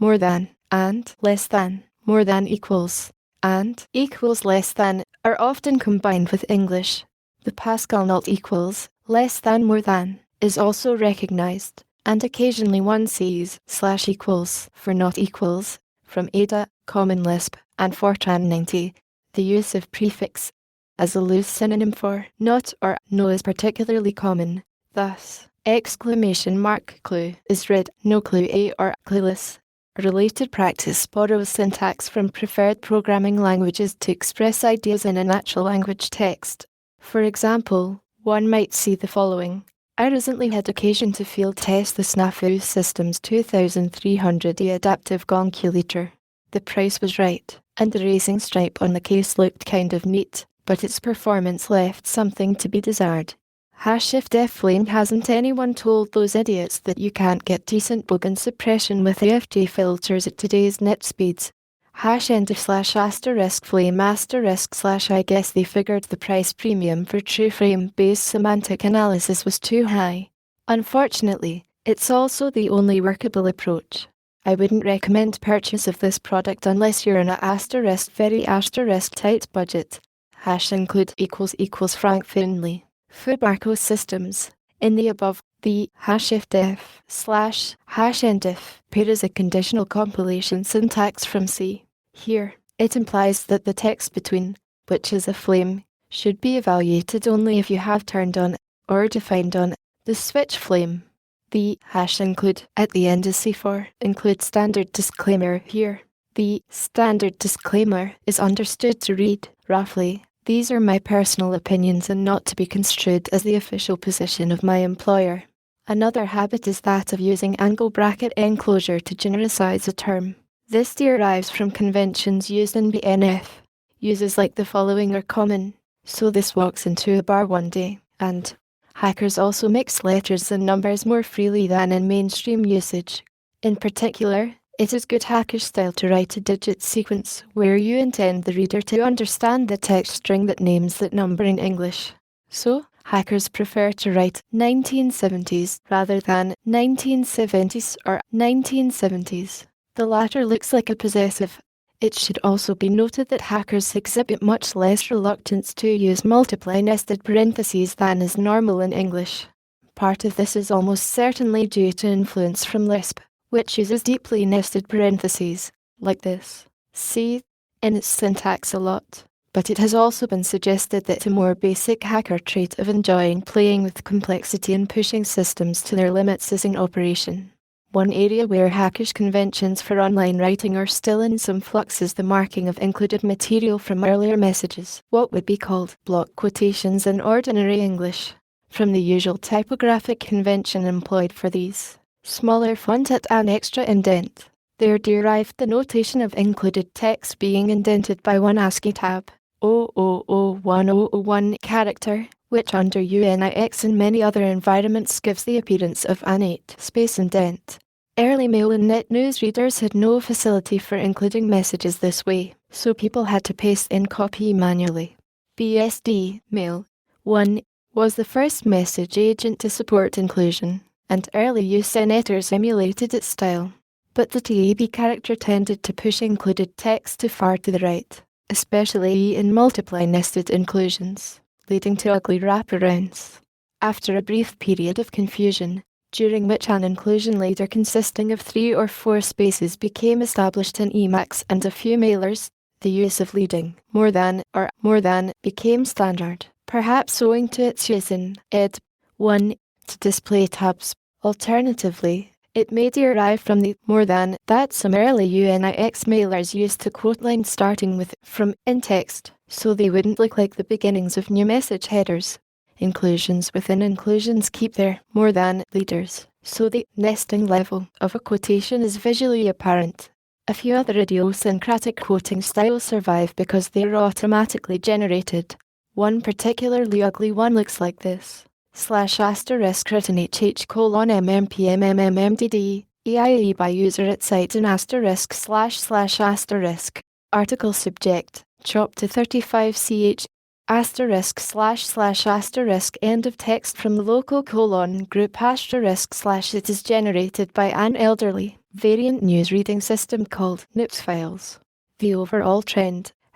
more than, and less than, more than equals, and equals less than are often combined with English. The Pascal not equals, less than more than, is also recognized, and occasionally one sees slash equals for not equals from Ada, Common Lisp, and Fortran 90. The use of prefix as a loose synonym for not or no is particularly common. Thus, !clue is read no clue a or clueless. A related practice borrows syntax from preferred programming languages to express ideas in a natural language text. For example, one might see the following. I recently had occasion to field test the Snafu Systems 2300E adaptive calculator. The price was right, and the racing stripe on the case looked kind of neat, but its performance left something to be desired. #if flame hasn't anyone told those idiots that you can't get decent boolean suppression with AFT filters at today's net speeds? #end/*flame*/ I guess they figured the price premium for true frame-based semantic analysis was too high. Unfortunately, it's also the only workable approach. I wouldn't recommend purchase of this product unless you're in a very tight budget. #include == Frank Finley. Fubarco Systems. In the above, the #if/#endif pair is a conditional compilation syntax from C. Here, it implies that the text between, which is a flame, should be evaluated only if you have turned on, or defined on, the switch flame. The #include at the end is C for include standard disclaimer here. The standard disclaimer is understood to read, roughly, these are my personal opinions and not to be construed as the official position of my employer. Another habit is that of using angle bracket enclosure to genericize a term. This derives from conventions used in BNF. Uses like the following are common. So this walks into a bar one day, and hackers also mix letters and numbers more freely than in mainstream usage. In particular, it is good hacker style to write a digit sequence where you intend the reader to understand the text string that names that number in English. So, hackers prefer to write 1970s rather than 1970s or 1970s. The latter looks like a possessive. It should also be noted that hackers exhibit much less reluctance to use multiply nested parentheses than is normal in English. Part of this is almost certainly due to influence from Lisp, which uses deeply nested parentheses, like this, see, in its syntax a lot. But it has also been suggested that a more basic hacker trait of enjoying playing with complexity and pushing systems to their limits is in operation. One area where hackish conventions for online writing are still in some flux is the marking of included material from earlier messages, what would be called block quotations in ordinary English, from the usual typographic convention employed for these. Smaller font at an extra indent. There derived the notation of included text being indented by one ASCII tab, 0001001 character, which under UNIX and many other environments gives the appearance of an 8-space indent. Early mail and net news readers had no facility for including messages this way, so people had to paste in copy manually. BSD, mail, 1, was the first message agent to support inclusion, and early useneters emulated its style. But the TAB character tended to push included text too far to the right, especially in multiply nested inclusions, leading to ugly wraparounds. After a brief period of confusion, during which an inclusion ladder consisting of 3 or 4 spaces became established in Emacs and a few mailers, the use of leading, more than, or more than, became standard, perhaps owing to its use in ed. 1 to display tabs. Alternatively, it may derive from the more than that some early UNIX mailers used to quote lines starting with from in text, so they wouldn't look like the beginnings of new message headers. Inclusions within inclusions keep their more than leaders, so the nesting level of a quotation is visually apparent. A few other idiosyncratic quoting styles survive because they are automatically generated. One particularly ugly one looks like this. /* written HH:/MMPMMMDD, EIE by user at site and */ article subject, chop to 35ch, */ end of text from the local group */ it is generated by an elderly, variant news reading system called NIPS files. The overall trend,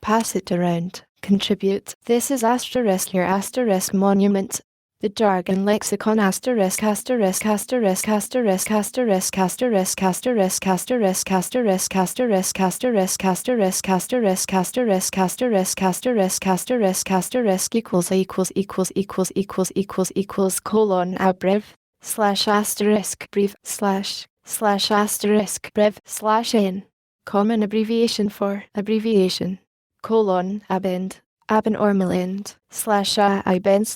pass it around, contribute. This is asterisk your asterisk monument. The Jargon lexicon asterisk asterisk asterisk asterisk asterisk asterisk asterisk asterisk asterisk asterisk asterisk asterisk asterisk asterisk asterisk asterisk asterisk asterisk equals colon abrev slash asterisk brev slash asterisk brev slash n. Common abbreviation for abbreviation. Colon abend ormalend slash ibend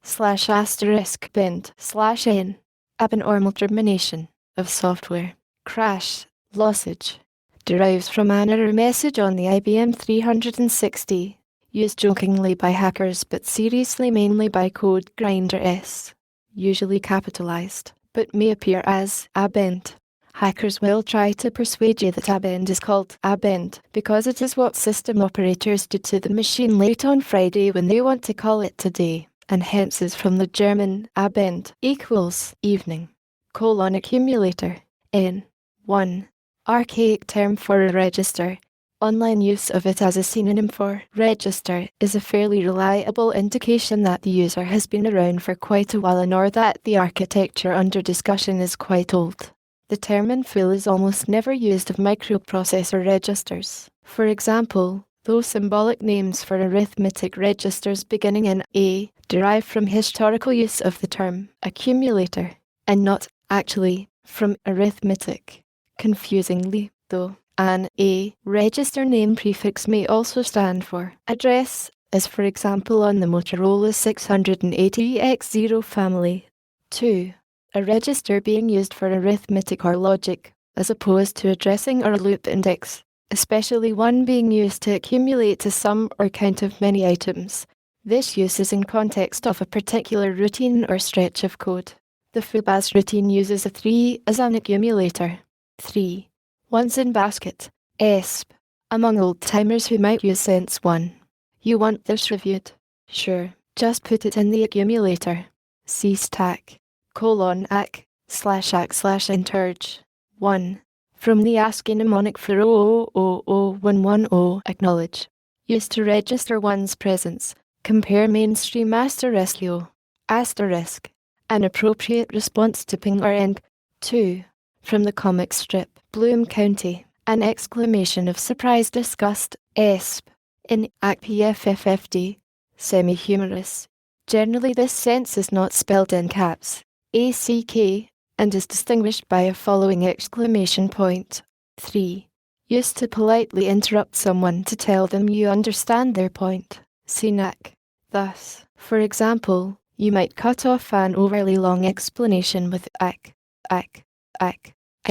slash asterisk bend slash n. Abnormal termination of software. Crash, lossage. Derives from an error message on the IBM 360. Used jokingly by hackers but seriously mainly by code grinders. Usually capitalized, but may appear as abend. Hackers will try to persuade you that abend is called abend because it is what system operators do to the machine late on Friday when they want to call it today, and hence is from the German abend equals evening. Colon accumulator. N. 1. Archaic term for a register. Online use of it as a synonym for register is a fairly reliable indication that the user has been around for quite a while and or that the architecture under discussion is quite old. The term in full is almost never used of microprocessor registers. For example, those symbolic names for arithmetic registers beginning in A derive from historical use of the term accumulator, and not, actually, from arithmetic. Confusingly, though, an A register name prefix may also stand for address, as for example on the Motorola 680X0 family. 2. A register being used for arithmetic or logic, as opposed to addressing or loop index, especially one being used to accumulate a sum or count of many items. This use is in context of a particular routine or stretch of code. The FUBAS routine uses a 3 as an accumulator. 3. Ones in basket, ESP. Among old-timers who might use sense 1. You want this reviewed? Sure, just put it in the accumulator. See stack. Colon ac slash interge. 1. From the ASCII mnemonic for 000110 acknowledge. Used to register one's presence. Compare mainstream asterisk. An appropriate response to ping or eng. 2. From the comic strip Bloom County. An exclamation of surprise disgust. ESP. In ACPFFFD. Semi-humorous. Generally this sense is not spelled in caps. ACK, and is distinguished by a following exclamation point. 3. Used to politely interrupt someone to tell them you understand their point. SYNAC. Thus, for example, you might cut off an overly long explanation with ac. I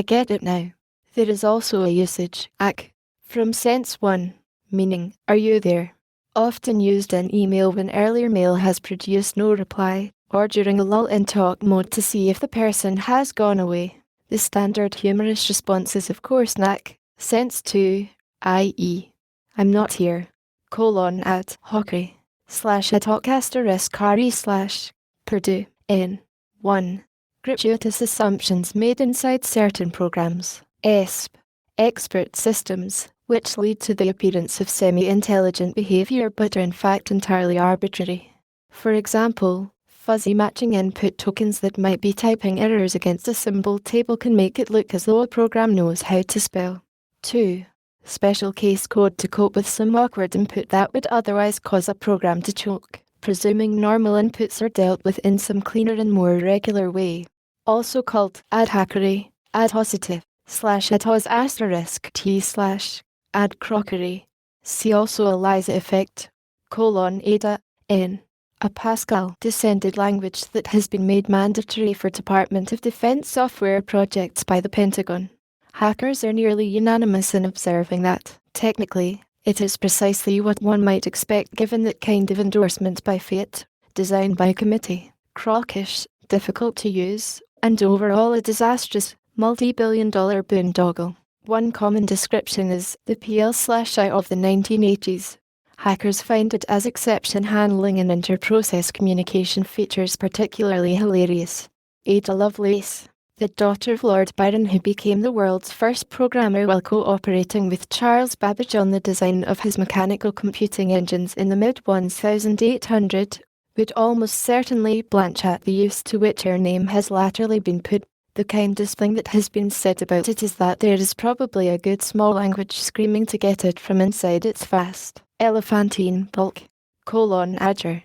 get it now. There is also a usage, ac, from sense 1, meaning, are you there? Often used in email when earlier mail has produced no reply, or during a lull in talk mode to see if the person has gone away. The standard humorous response is of course NAC, sense 2, i.e. I'm not here, colon at hockey, slash at hoc asterisk kari slash, Purdue, N. 1. Gratuitous assumptions made inside certain programs, ESP, expert systems, which lead to the appearance of semi-intelligent behavior but are in fact entirely arbitrary. For example, fuzzy matching input tokens that might be typing errors against a symbol table can make it look as though a program knows how to spell. 2. Special case code to cope with some awkward input that would otherwise cause a program to choke, presuming normal inputs are dealt with in some cleaner and more regular way. Also called adhackery, adhositive, /adhos asterisk t / adcrockery. See also ELIZA effect, (Ada, N. A Pascal-descended language that has been made mandatory for Department of Defense software projects by the Pentagon. Hackers are nearly unanimous in observing that, technically, it is precisely what one might expect given that kind of endorsement by fate, designed by committee, crockish, difficult to use, and overall a disastrous, multi-billion-dollar boondoggle. One common description is the PL/I of the 1980s. Hackers find it as exception handling and inter-process communication features particularly hilarious. Ada Lovelace, the daughter of Lord Byron, who became the world's first programmer while cooperating with Charles Babbage on the design of his mechanical computing engines in the mid-1800s, would almost certainly blanch at the use to which her name has latterly been put. The kindest thing that has been said about it is that there is probably a good small language screaming to get it from inside its vast, elephantine bulk, Azure,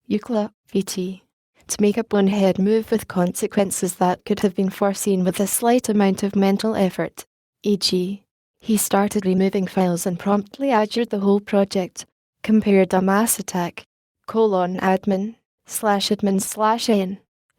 Eucla, VT. To make a bonehead move with consequences that could have been foreseen with a slight amount of mental effort. E.g., he started removing files and promptly adjured the whole project. Compared a mass attack, admin/n,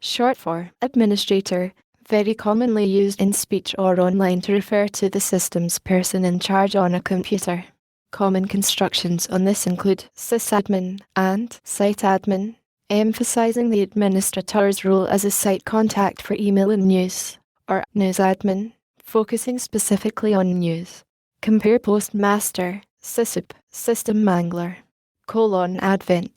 short for administrator, very commonly used in speech or online to refer to the system's person in charge on a computer. Common constructions on this include sysadmin and site admin, emphasizing the administrator's role as a site contact for email and news, or newsadmin, focusing specifically on news. Compare postmaster, sysup, system mangler, advent/n.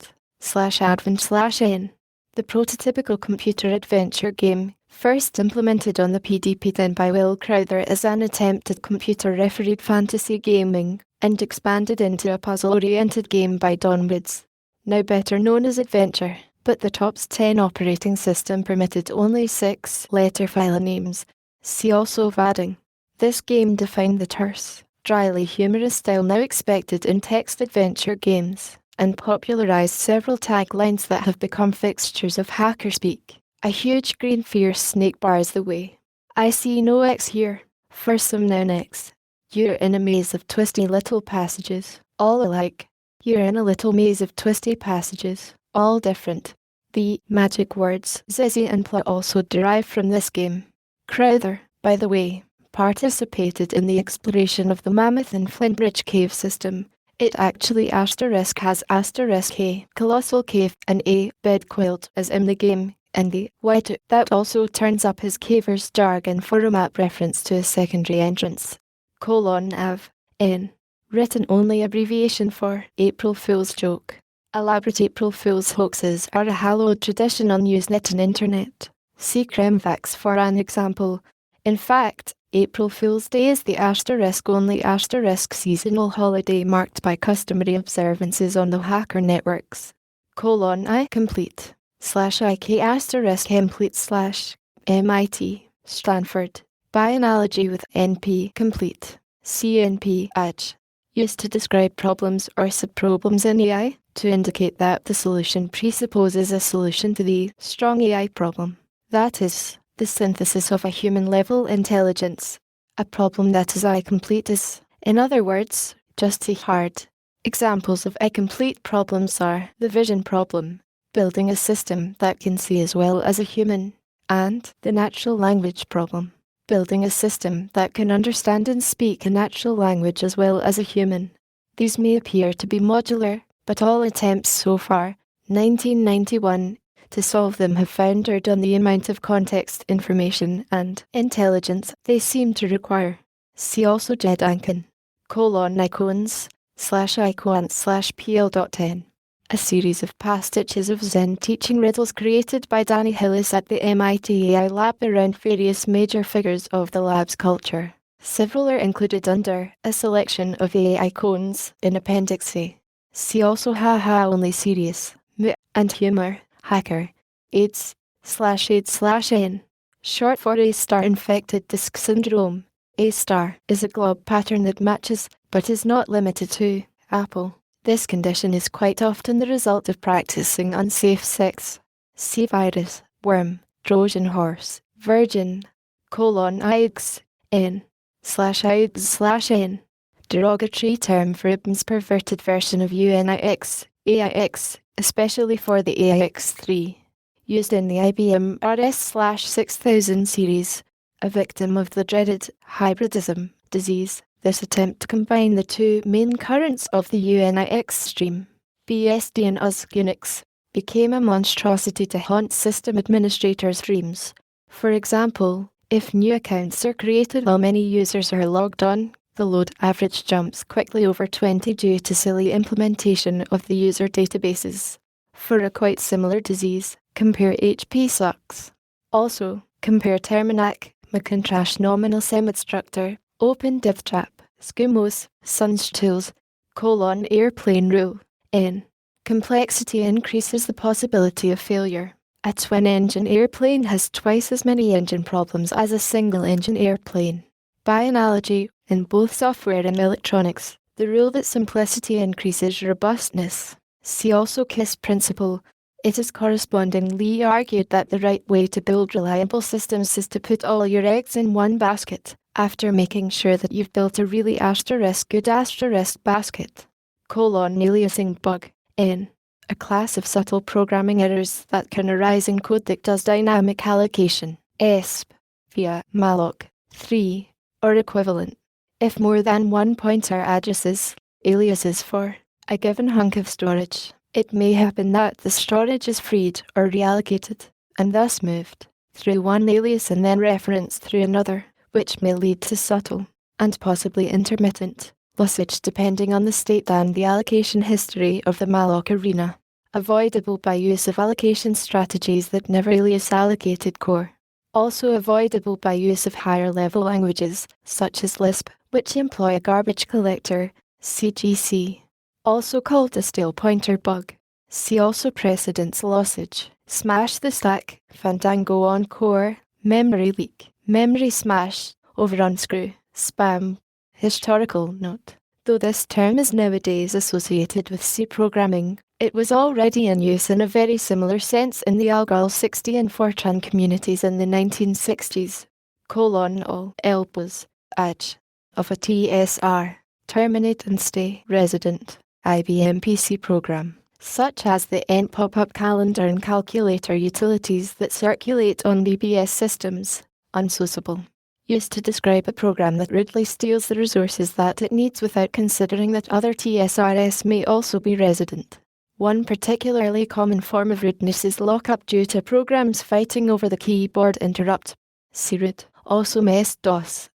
The prototypical computer adventure game, first implemented on the PDP then by Will Crowther as an attempt at computer-refereed fantasy gaming, and expanded into a puzzle-oriented game by Don Woods, now better known as Adventure, but the TOPS 10 operating system permitted only 6-letter file names. See also Vadding. This game defined the terse, dryly humorous style now expected in text adventure games, and popularized several taglines that have become fixtures of hacker speak. A huge green fierce snake bars the way. I see no X here. For some noun X. You're in a maze of twisty little passages, all alike. You're in a little maze of twisty passages, all different. The magic words Zizzy and Pla also derive from this game. Crowther, by the way, participated in the exploration of the Mammoth and Flintbridge cave system. It actually has *A, colossal cave, and a bed quilt as in the game, and the white that also turns up as caver's jargon for a map reference to a secondary entrance. *Av, N. Written only abbreviation for April Fool's joke. Elaborate April Fool's hoaxes are a hallowed tradition on Usenet and Internet. See Kremvax for an example. In fact, April Fool's Day is the *only seasonal holiday marked by customary observances on the hacker networks. I complete /IK complete MIT, Stanford. By analogy with NP complete, CNP edge, used to describe problems or subproblems in AI, to indicate that the solution presupposes a solution to the strong AI problem. That is, the synthesis of a human-level intelligence. A problem that is I-complete is, in other words, just too hard. Examples of I-complete problems are the vision problem, building a system that can see as well as a human, and the natural language problem, building a system that can understand and speak a natural language as well as a human. These may appear to be modular, but all attempts so far, 1991, to solve them have foundered on the amount of context, information, and intelligence they seem to require. See also Jargon, icons/icons/pl.10. A series of pastiches of Zen teaching riddles created by Danny Hillis at the MIT AI lab around various major figures of the lab's culture. Several are included under a selection of AI icons in Appendix A. See also Haha Only Serious, and Humor, Hacker, AIDS/AIDS/N. Short for A-star infected disk syndrome. A-star is a glob pattern that matches, but is not limited to, Apple. This condition is quite often the result of practicing unsafe sex. See virus, worm, Trojan horse, virgin, IX, N/AIDS/N. Derogatory term for IBM's perverted version of UNIX, AIX, especially for the AIX3. Used in the IBM RS/6000 series, a victim of the dreaded hybridism disease. This attempt to combine the two main currents of the UNIX stream, BSD and Unix, became a monstrosity to haunt system administrators' dreams. For example, if new accounts are created while many users are logged on, the load average jumps quickly over 20 due to silly implementation of the user databases. For a quite similar disease, compare HP sucks. Also, compare Terminac, McIntrash nominal semistructure, open div trap, Skimos, Sun's tools, airplane rule. N. Complexity increases the possibility of failure. A twin-engine airplane has twice as many engine problems as a single-engine airplane. By analogy, in both software and electronics, the rule that simplicity increases robustness. See also KISS principle. It is correspondingly argued that the right way to build reliable systems is to put all your eggs in one basket, after making sure that you've built a really good basket. Aliasing bug. N. A class of subtle programming errors that can arise in code that does dynamic allocation, ESP, via malloc, 3, or equivalent. If more than one pointer addresses, aliases for, a given hunk of storage, it may happen that the storage is freed or reallocated, and thus moved, through one alias and then referenced through another, which may lead to subtle, and possibly intermittent, lossage depending on the state and the allocation history of the malloc arena, avoidable by use of allocation strategies that never alias allocated core. Also avoidable by use of higher-level languages, such as Lisp, which employ a garbage collector, CGC. Also called a stale pointer bug. See also precedence lossage, smash the stack, Fandango on core, memory leak, memory smash, over unscrew, spam. Historical note. Though this term is nowadays associated with C programming, it was already in use in a very similar sense in the Algol 60 and Fortran communities in the 1960s. All elp was edge of a TSR, terminate and stay resident, IBM PC program, such as the Ent pop-up calendar and calculator utilities that circulate on BBS systems, unsociable. Used to describe a program that rudely steals the resources that it needs without considering that other TSRs may also be resident. One particularly common form of rudeness is lockup due to programs fighting over the keyboard interrupt. CRoot, also MS-DOS,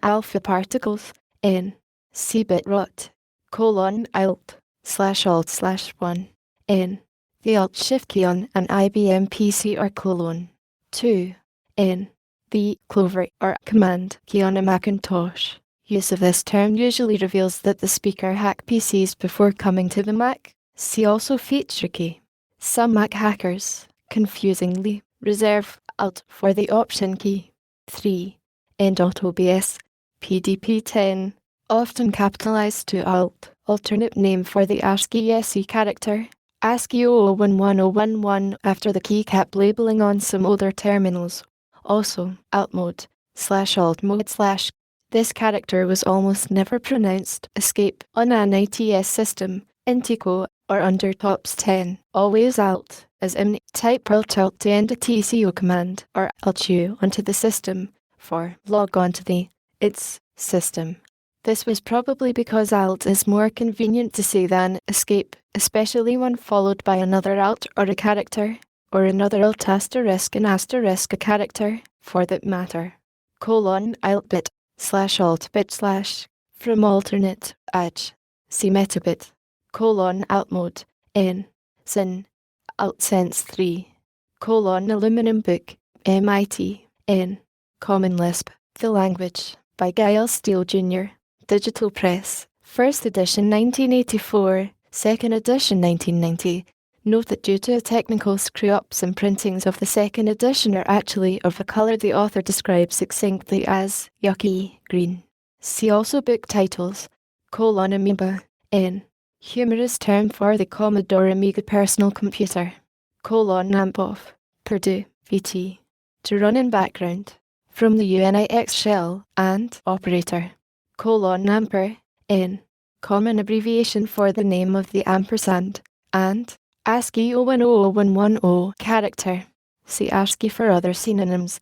alpha particles, N, cbit rot, alt/alt/1, N, the Alt-Shift key on an IBM PC or colon, 2, N, the clover or command key on a Macintosh. Use of this term usually reveals that the speaker hacked PCs before coming to the Mac. See also feature key. Some Mac hackers, confusingly, reserve Alt for the option key. 3. End.obs, PDP-10, often capitalized to Alt, alternate name for the ASCII SE character, ASCII 001111 after the keycap labeling on some older terminals. Also, Alt mode, /Alt mode/. This character was almost never pronounced escape on an ITS system, Intico, or under TOPS 10. Always Alt, as in type Alt to end a TCO command, or Alt-U onto the system, for log onto the its system. This was probably because Alt is more convenient to say than escape, especially when followed by another Alt or a character, or another Alt asterisk and asterisk a character, for that matter. Alt bit, /Alt bit/, from alternate, edge, see metabit, Alt mode, N, sin, Alt sense 3, aluminum book, MIT, N, Common Lisp, the language, by Gail Steele Jr., Digital Press, 1st edition 1984, 2nd edition 1990. Note that due to a technical screw-ups and printings of the 2nd edition are actually of a colour the author describes succinctly as yucky green. See also book titles, Amoeba, N, humorous term for the Commodore Amiga personal computer, AMPOF, Purdue, VT, to run in background, from the UNIX shell, and operator, amper, N, common abbreviation for the name of the ampersand, and ASCII 001110 character. See ASCII for other synonyms.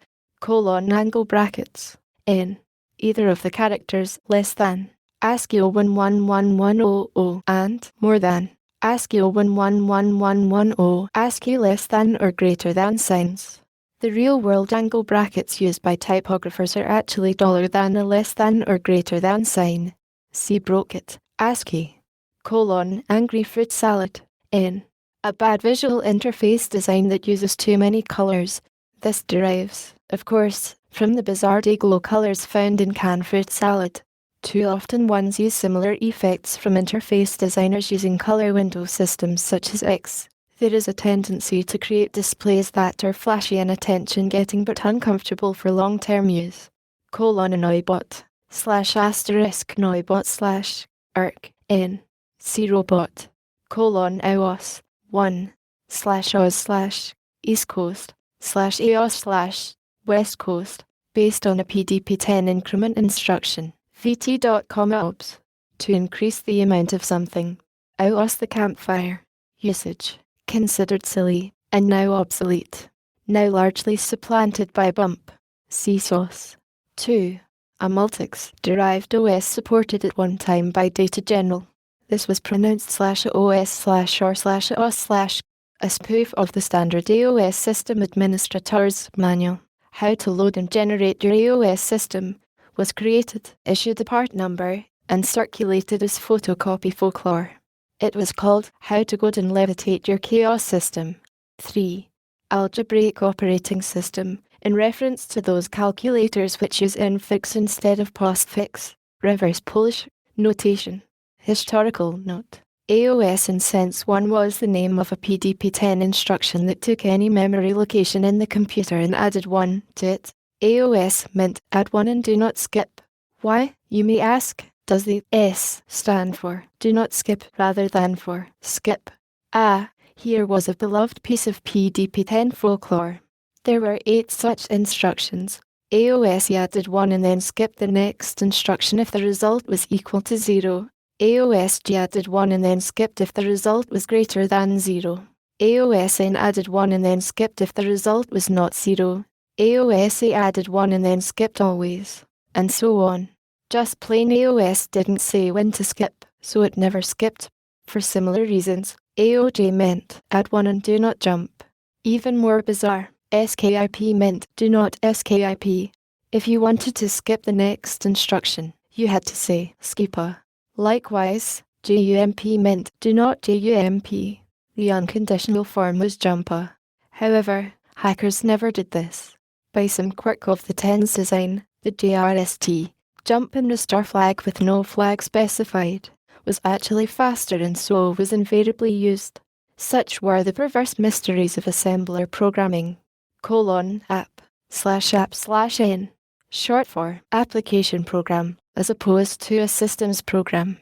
Angle brackets. N. Either of the characters less than. ASCII 011110 and more than. ASCII 011110 ASCII less than or greater than signs. The real-world angle brackets used by typographers are actually $than a less than or greater than sign. See Brocket. ASCII. Angry fruit salad. N. A bad visual interface design that uses too many colors. This derives, of course, from the bizarre day-glow colors found in canned fruit salad. Too often ones use similar effects from interface designers using color window systems such as X. There is a tendency to create displays that are flashy and attention-getting but uncomfortable for long-term use. Noibot / Noibot / arc n 0 bot EOS 1 /OS / East Coast /EOS / West Coast based on a PDP-10 increment instruction. VT.com OBS. To increase the amount of something. EOS the campfire. Usage. Considered silly, and now obsolete. Now largely supplanted by bump. CSOS. 2. A Multics-derived OS supported at one time by Data General. This was pronounced /OS/or/OS/ a spoof of the standard AOS System Administrator's Manual. How to load and generate your AOS system was created, issued a part number, and circulated as photocopy folklore. It was called How to Code and Levitate Your Chaos System. 3. Algebraic Operating System, in reference to those calculators which use infix instead of postfix. Reverse Polish notation. Historical note. AOS in Sense 1 was the name of a PDP-10 instruction that took any memory location in the computer and added 1 to it. AOS meant add 1 and do not skip. Why, you may ask, does the S stand for do not skip rather than for skip? Here was a beloved piece of PDP-10 folklore. There were 8 such instructions. AOS added 1 and then skipped the next instruction if the result was equal to 0. AOS added 1 and then skipped if the result was greater than 0. AOS added 1 and then skipped if the result was not 0. AOS added 1 and then skipped always. And so on. Just plain AOS didn't say when to skip, so it never skipped. For similar reasons, AOJ meant add 1 and do not jump. Even more bizarre, SKIP meant do not skip. If you wanted to skip the next instruction, you had to say skipa. Likewise, JUMP meant do not jump. The unconditional form was jumpa. However, hackers never did this. By some quirk of the 10's design, the JRST, jump and restore flag with no flag specified, was actually faster and so was invariably used. Such were the perverse mysteries of assembler programming. App/app/n, short for application program, as opposed to a systems program.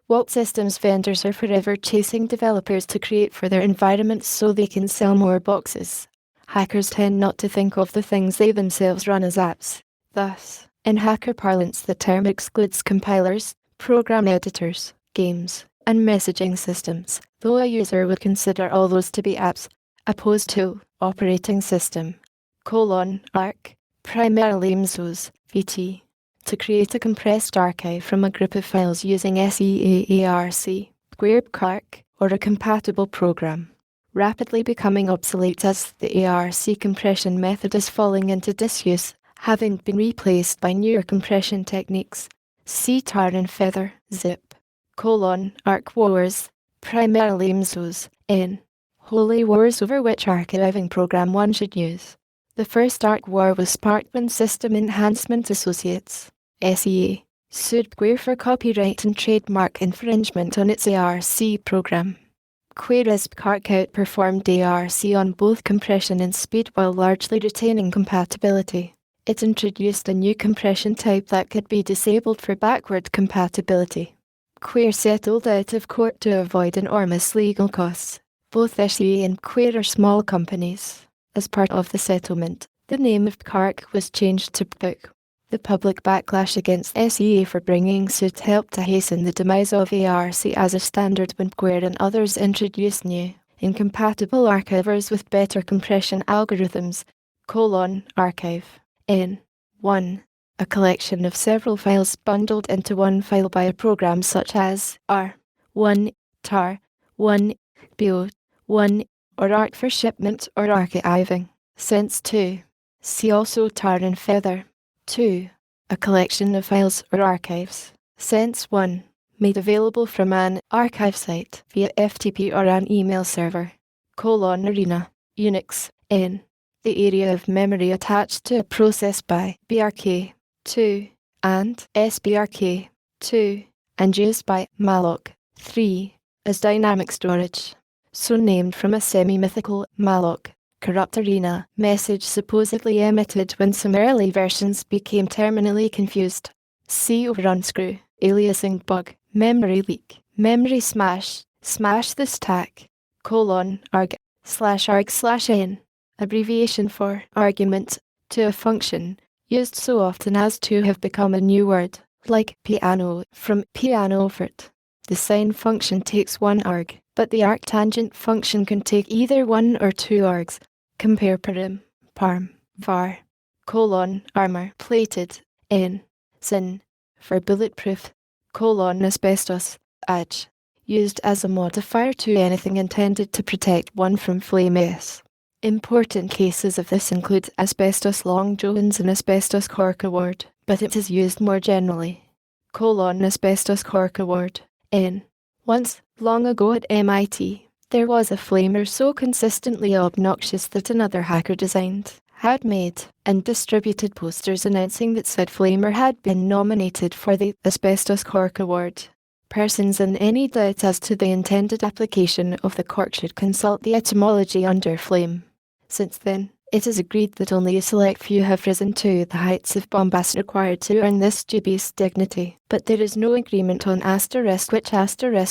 What systems vendors are forever chasing developers to create for their environments so they can sell more boxes. Hackers tend not to think of the things they themselves run as apps. Thus, in hacker parlance, the term excludes compilers, program editors, games, and messaging systems, though a user would consider all those to be apps, opposed to operating system. Arc, primarily MSOS, VT. To create a compressed archive from a group of files using SEAARC, GURPCARC, or a compatible program. Rapidly becoming obsolete as the ARC compression method is falling into disuse, having been replaced by newer compression techniques. See tar and feather, zip. Arc wars, primarily MSOS, N. Holy wars over which archiving program one should use. The first arc war was sparked when System Enhancement Associates, SEA, sued GUR for copyright and trademark infringement on its ARC program. GURPCARC outperformed ARC on both compression and speed while largely retaining compatibility. It introduced a new compression type that could be disabled for backward compatibility. GUR settled out of court to avoid enormous legal costs. Both SEA and GUR are small companies. As part of the settlement, the name of PCARC was changed to PCARC. The public backlash against SEA for bringing suit helped to hasten the demise of ARC as a standard when GUR and others introduced new, incompatible archivers with better compression algorithms. Archive. N. 1. A collection of several files bundled into one file by a program such as R. 1. tar. 1. bio. 1. or ARC for shipment or archiving. Sense 2. See also tar and feather. 2. A collection of files or archives. Sense 1. Made available from an archive site via FTP or an email server. Arena. Unix. N. the area of memory attached to a process by BRK2 and SBRK2 and used by malloc 3 as dynamic storage, so named from a semi-mythical malloc corrupt arena message supposedly emitted when some early versions became terminally confused. See over unscrew, aliasing bug, memory leak, memory smash, smash the stack, /arg/n, abbreviation for argument, to a function, used so often as to have become a new word, like piano from pianoforte. The sine function takes one arg, but the arctangent function can take either one or two args. Compare parim, parm, var, armor, plated, n, sin, for bulletproof, asbestos, edge, used as a modifier to anything intended to protect one from flame s. Important cases of this include asbestos long jones and asbestos cork award, but it is used more generally. Asbestos cork award, n. Once, long ago at MIT, there was a flamer so consistently obnoxious that another hacker designed, had made, and distributed posters announcing that said flamer had been nominated for the Asbestos Cork Award. Persons in any doubt as to the intended application of the cork should consult the etymology under flame. Since then, it is agreed that only a select few have risen to the heights of bombast required to earn this dubious dignity, but there is no agreement on which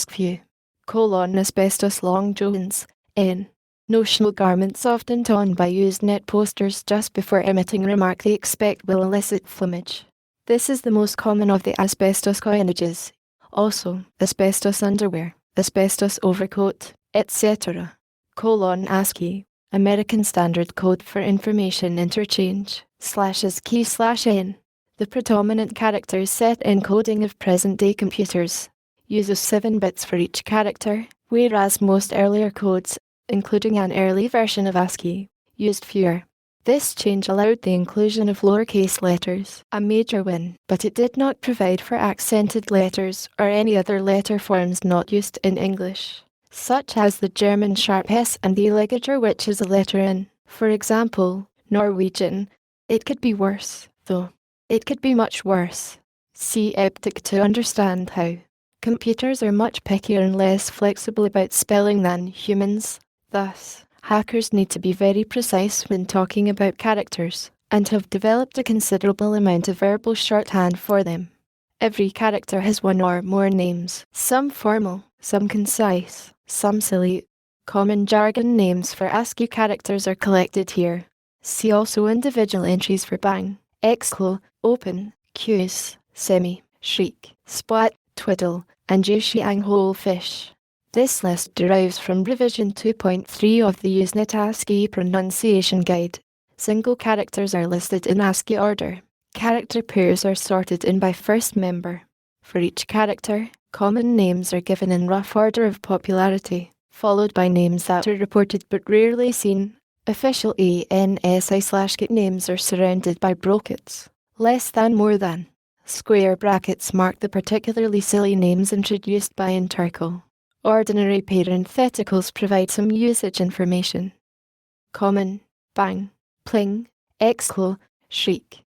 few. Asbestos long jones, n. Notional garments often donned by Usenet posters just before emitting remark they expect will elicit flammage. This is the most common of the asbestos coinages. Also, asbestos underwear, asbestos overcoat, etc. ASCII, American Standard Code for Information Interchange, /key/n. The predominant character set encoding of present-day computers uses 7 bits for each character, whereas most earlier codes, including an early version of ASCII, used fewer. This change allowed the inclusion of lowercase letters, a major win, but it did not provide for accented letters or any other letter forms not used in English, such as the German sharp S and the ligature, which is a letter N. For example, Norwegian. It could be worse, though. It could be much worse. See Eptic to understand how. Computers are much pickier and less flexible about spelling than humans. Thus, hackers need to be very precise when talking about characters, and have developed a considerable amount of verbal shorthand for them. Every character has one or more names, some formal, some concise, some silly. Common jargon names for ASCII characters are collected here. See also individual entries for bang, exclo, open, cuse, semi, shriek, splat, twiddle, and Yuxiang whole fish. This list derives from revision 2.3 of the Usenet ASCII pronunciation guide. Single characters are listed in ASCII order. Character pairs are sorted in by first member. For each character, common names are given in rough order of popularity, followed by names that are reported but rarely seen. Official ANSI/GIT names are surrounded by brackets, less than, more than. Square brackets mark the particularly silly names introduced by Intercal. Ordinary parentheticals provide some usage information. Common, bang, pling, exclo, shriek.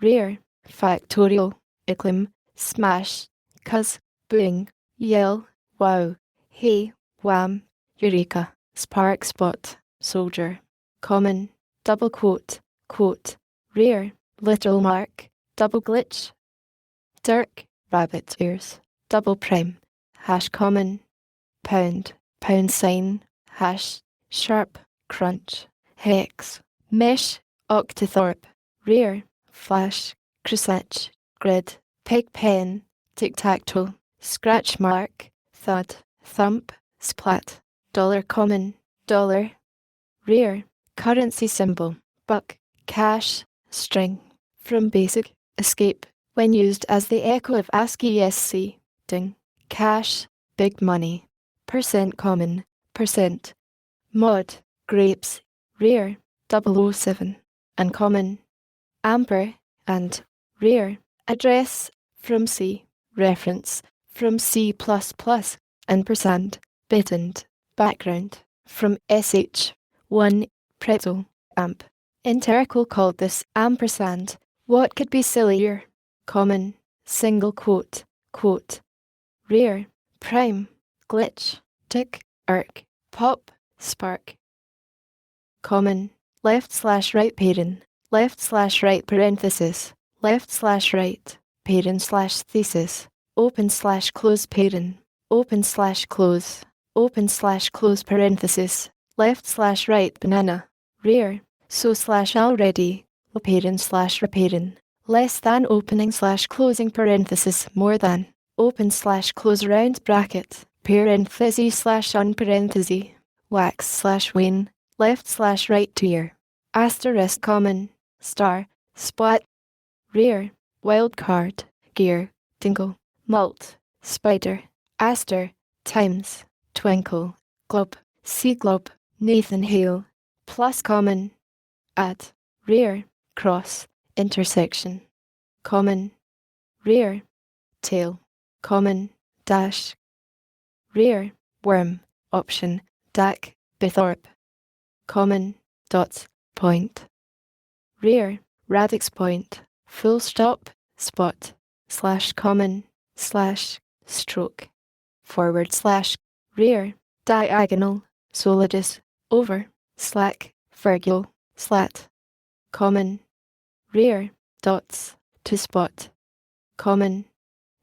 Rare, factorial, eclim, smash, cuz, boing, yell, wow, hey, wham, eureka, spark spot, soldier. Common, double quote, rare, literal mark, double glitch. Dirk, rabbit ears, double prime, hash common, pound sign, hash, sharp, crunch, hex, mesh, octothorpe, rare, flash, crescent, grid, pig pen, tic-tac-toe, scratch mark, thud, thump, splat, dollar common, dollar, rare, currency symbol, buck, cash, string, from basic, escape, when used as the echo of ASCII ESC, ding, cash, big money, percent common, percent, mod, grapes, rare, 007, uncommon, amber, and rare, address, from C, reference, from C++, ampersand, bit and background, from SH, 1, pretzel, amp, Intercal called this ampersand. What could be sillier? Common, single quote, quote. Rear, prime, glitch, tick, arc, pop, spark. Common, left/right parent, left/right parenthesis, left/right, parent/thesis, open/close parent, open/close, open/close parenthesis, left/right banana, rear, so/already, parent/reparent, less than opening/closing parenthesis more than, open/close round bracket, parenthesis/unparenthesis, wax/wane, left/right tier, asterisk common, star, spot, rear, wild card, gear, dingle, malt, spider, aster, times, twinkle, glob, sea glob, Nathan Hale, plus common, at, rear, cross, intersection, common, rear, tail, common, dash, rear, worm, option, dac, Bithorp, common, dot, point, rear, radix point, full stop, spot, /common, /stroke, / rear, diagonal, solidus, over, slack, virgule, slat, common, rear, dots, to spot, common,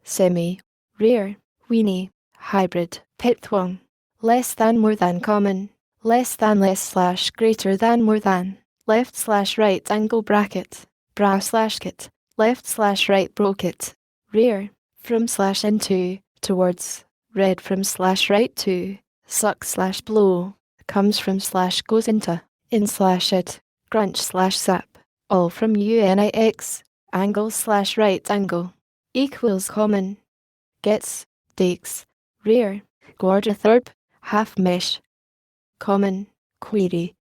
semi, rear, weenie, hybrid, pipthwong, less than more than common, less than less / greater than more than, left/right angle bracket, bra/kit, left/right broket, rear, from/into, towards, red from/right to, suck/blow, comes from/goes into, in/it, grunch/sap, all from unix, angle/right angle, equals common, gets, takes, rear, Gordathorpe, half mesh, common, query,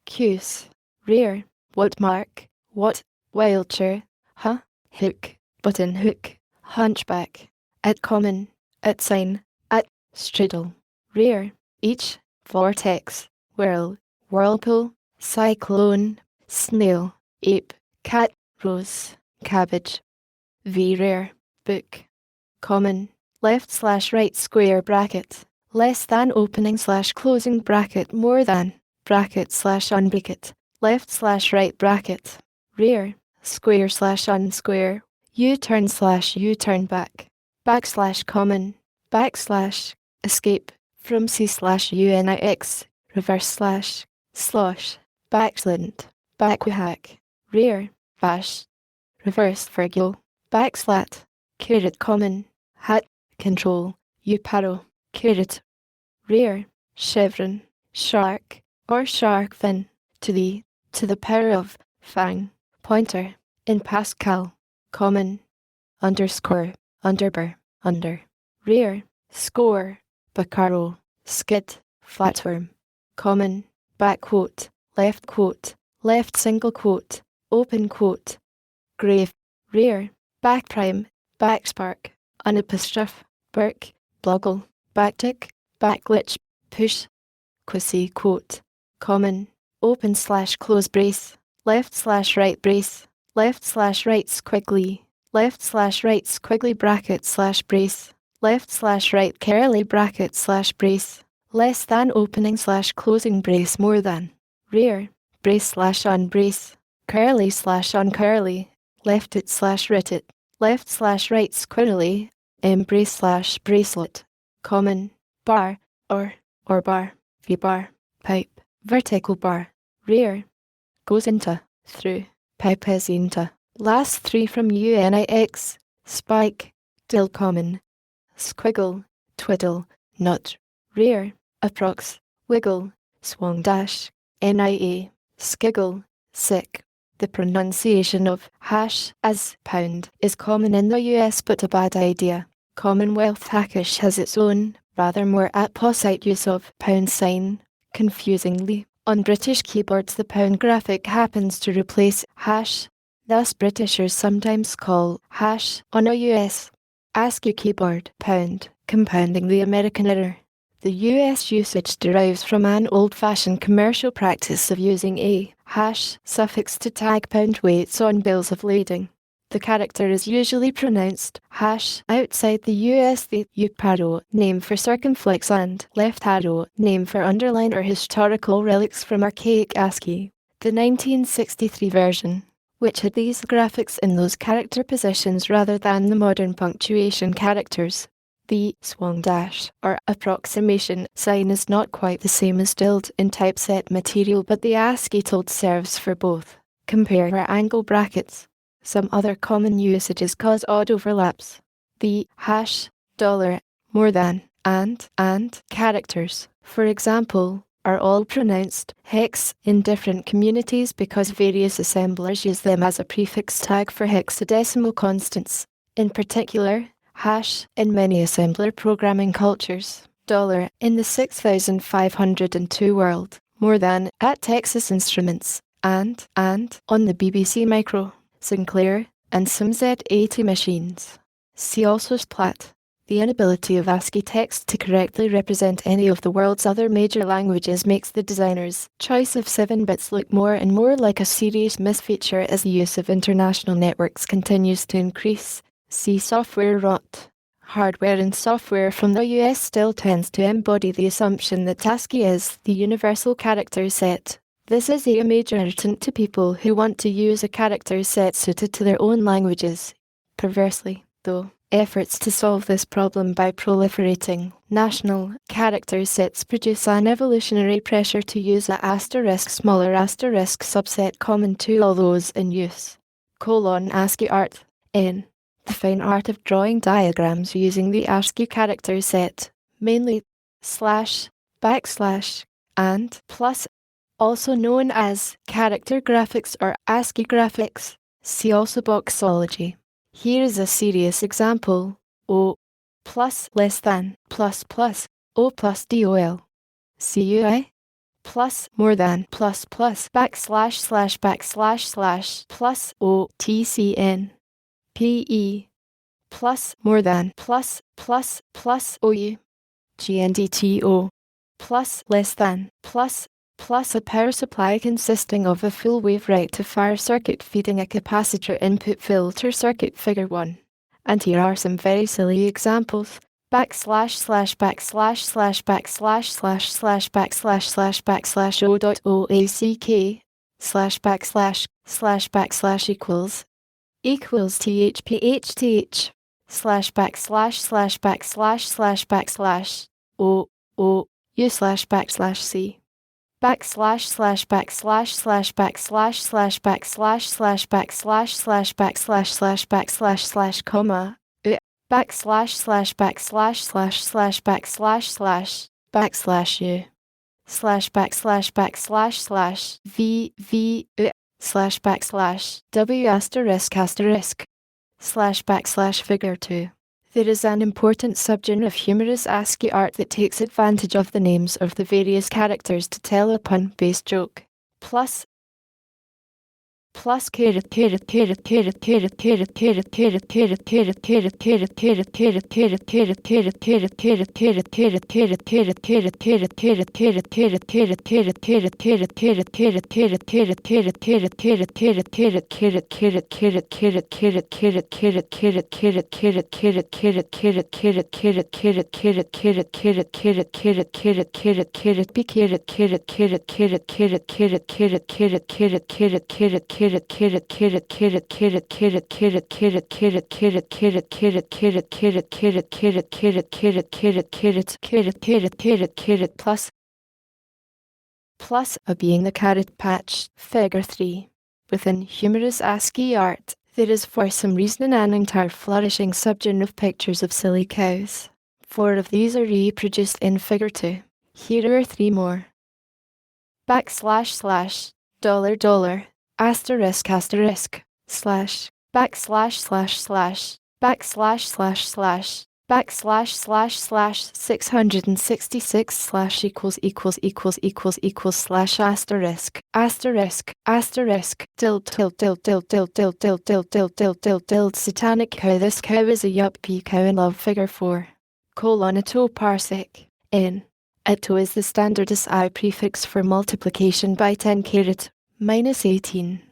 cuse, rear, what mark, what, Wiltshire, hook, button hook, hunchback, at common, at sign, at, strudel, rear, each, vortex, whirl, whirlpool, cyclone, snail, ape, cat, rose, cabbage, rear, book, common, left/right square bracket, less than opening/closing bracket more than, bracket/unbracket, left/right bracket, rear, square/unsquare, U-turn back, backslash common, backslash, escape, from C/unix, reverse/, slosh, backslint, backhack, rear, bash, reverse virgule, backslat, curate common, hat, control, uparo, curate, rear, chevron, shark, or shark fin, to the power of, fang, pointer, in Pascal, common, underscore, underbar, under, rear, score, bacaro, skid, flatworm, common, back quote, left single quote, open quote, grave, rear, back prime, back spark, unapostrophe, burk, bloggle, backtick, backglitch, push, quasi quote, common, open/close brace, left/right brace, left/right squiggly, left/right squiggly bracket /brace, left/right curly bracket /brace, less than opening/closing brace more than, rear, brace/unbrace, curly/uncurly, left it/rit it, left/right squirrely, embrace/bracelet, common, bar, or bar, v-bar, pipe, vertical bar, rear, goes into, through, pipes into, last three from unix, spike, dill common, squiggle, twiddle, nut, rear, approx, wiggle, swung dash, nia, skiggle, sick. The pronunciation of hash as pound is common in the US but a bad idea. Commonwealth hackish has its own, rather more apposite use of pound sign. Confusingly, on British keyboards the pound graphic happens to replace hash. Thus Britishers sometimes call hash on a US ASCII keyboard pound, compounding the American error. The US usage derives from an old-fashioned commercial practice of using a hash suffix to tag pound weights on bills of lading. The character is usually pronounced hash outside the US. The up arrow, name for circumflex, and left arrow, name for underline or historical relics from archaic ASCII. The 1963 version, which had these graphics in those character positions rather than the modern punctuation characters. The swung dash, or approximation, sign is not quite the same as tilde in typeset material, but the ASCII tilde serves for both. Compare for angle brackets. Some other common usages cause odd overlaps. The hash, dollar, more than, and characters, for example, are all pronounced hex in different communities because various assemblers use them as a prefix tag for hexadecimal constants. In particular, hash in many assembler programming cultures, dollar in the 6502 world, more than at Texas Instruments, and on the BBC Micro, Sinclair, and some Z80 machines. See also splat. The inability of ASCII text to correctly represent any of the world's other major languages makes the designer's choice of 7 bits look more and more like a serious misfeature as the use of international networks continues to increase. See software rot. Hardware and software from the US still tends to embody the assumption that ASCII is the universal character set. This is a major irritant to people who want to use a character set suited to their own languages. Perversely, though, efforts to solve this problem by proliferating national character sets produce an evolutionary pressure to use a smaller subset common to all those in use. ASCII art. N. The fine art of drawing diagrams using the ASCII character set, mainly /, and plus, also known as character graphics or ASCII graphics. See also boxology. Here is a serious example. O plus less than plus O plus DOL. CUI plus more than plus // plus O TCN. PE plus more than plus OU. GNDTO plus less than plus a power supply consisting of a full wave rectifier circuit feeding a capacitor input filter circuit, figure 1. And here are some very silly examples. //o.oack equals thpHth // o u // c comma u u v w figure 2. There is an important subgenre of humorous ASCII art that takes advantage of the names of the various characters to tell a pun-based joke. Plus plus a being the carrot patch, figure 3. Within humorous ASCII art, there is for some reason an entire flourishing subgenre of pictures of silly cows. 4 of these are reproduced in figure 2. Here are 3 more. $, asterisk, slash, // 666 ***** satanic cow. This cow is a yuppie cow in love, figure 4. : a 2 parsec. N. Atto is the standard SI prefix for multiplication by 10 carat minus 18.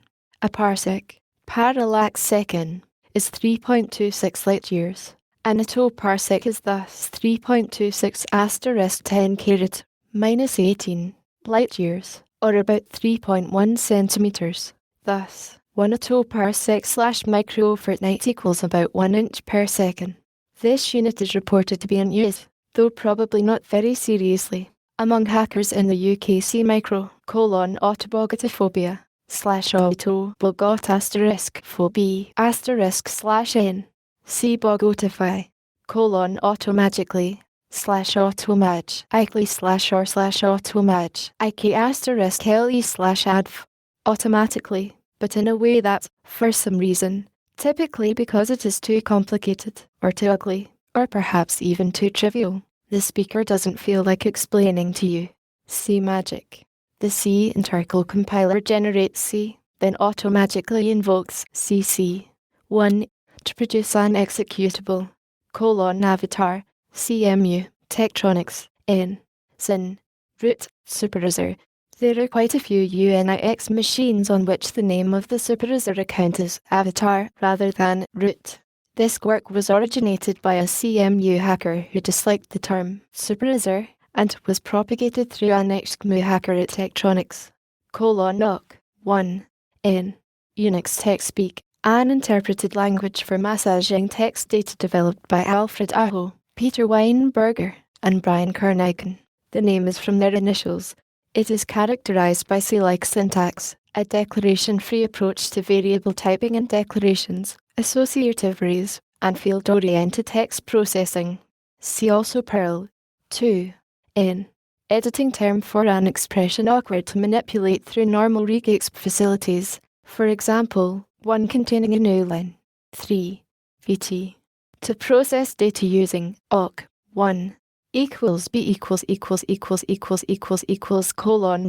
A parsec, parallax second, is 3.26 light years. An attoparsec is thus 3.26 asterisk 10 carat minus 18 light years, or about 3.1 centimeters. Thus, 1 attoparsec / microfortnight equals about 1 inch per second. This unit is reported to be in use, though probably not very seriously, among hackers in the UK. See autobogotophobia / autobogot asterisk phobie asterisk /n. See bogotify, automagically, /automag, ikely /or /automag, ik asterisk le /adv, automatically, but in a way that, for some reason, typically because it is too complicated, or too ugly, or perhaps even too trivial, the speaker doesn't feel like explaining to you. C magic. The C intercal compiler generates C, then automagically invokes CC. 1. To produce an executable. Avatar, CMU, Tektronix, N. Sin. Root, superuser. There are quite a few Unix machines on which the name of the superuser account is Avatar rather than root. This work was originated by a CMU hacker who disliked the term superuser and was propagated through an XGMU hacker at Tektronix. Noc. 1. N. Unix TextSpeak, an interpreted language for massaging text data developed by Alfred Aho, Peter Weinberger, and Brian Kernighan. The name is from their initials. It is characterized by C-like syntax, a declaration-free approach to variable typing and declarations, associative arrays, and field-oriented text processing. See also Perl. 2. N. Editing term for an expression awkward to manipulate through normal regex facilities, for example, one containing a new line. 3. VT. To process data using awk. 1. Equals B equals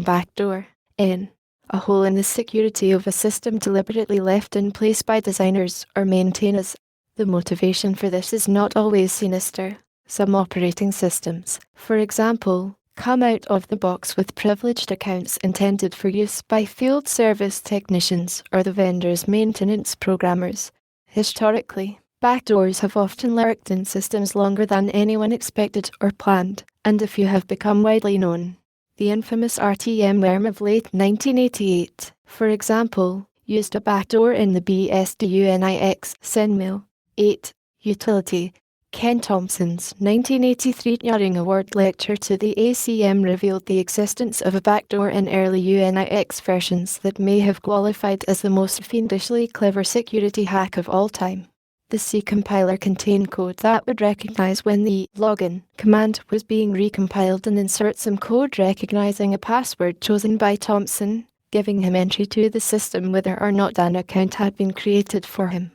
backdoor. N. A hole in the security of a system deliberately left in place by designers or maintainers. The motivation for this is not always sinister. Some operating systems, for example, come out of the box with privileged accounts intended for use by field service technicians or the vendor's maintenance programmers. Historically, backdoors have often lurked in systems longer than anyone expected or planned, and a few have become widely known. The infamous RTM worm of late 1988, for example, used a backdoor in the BSDUNIX SendMail 8 utility. Ken Thompson's 1983 Turing Award lecture to the ACM revealed the existence of a backdoor in early UNIX versions that may have qualified as the most fiendishly clever security hack of all time. The C compiler contained code that would recognize when the login command was being recompiled and insert some code recognizing a password chosen by Thompson, giving him entry to the system whether or not an account had been created for him.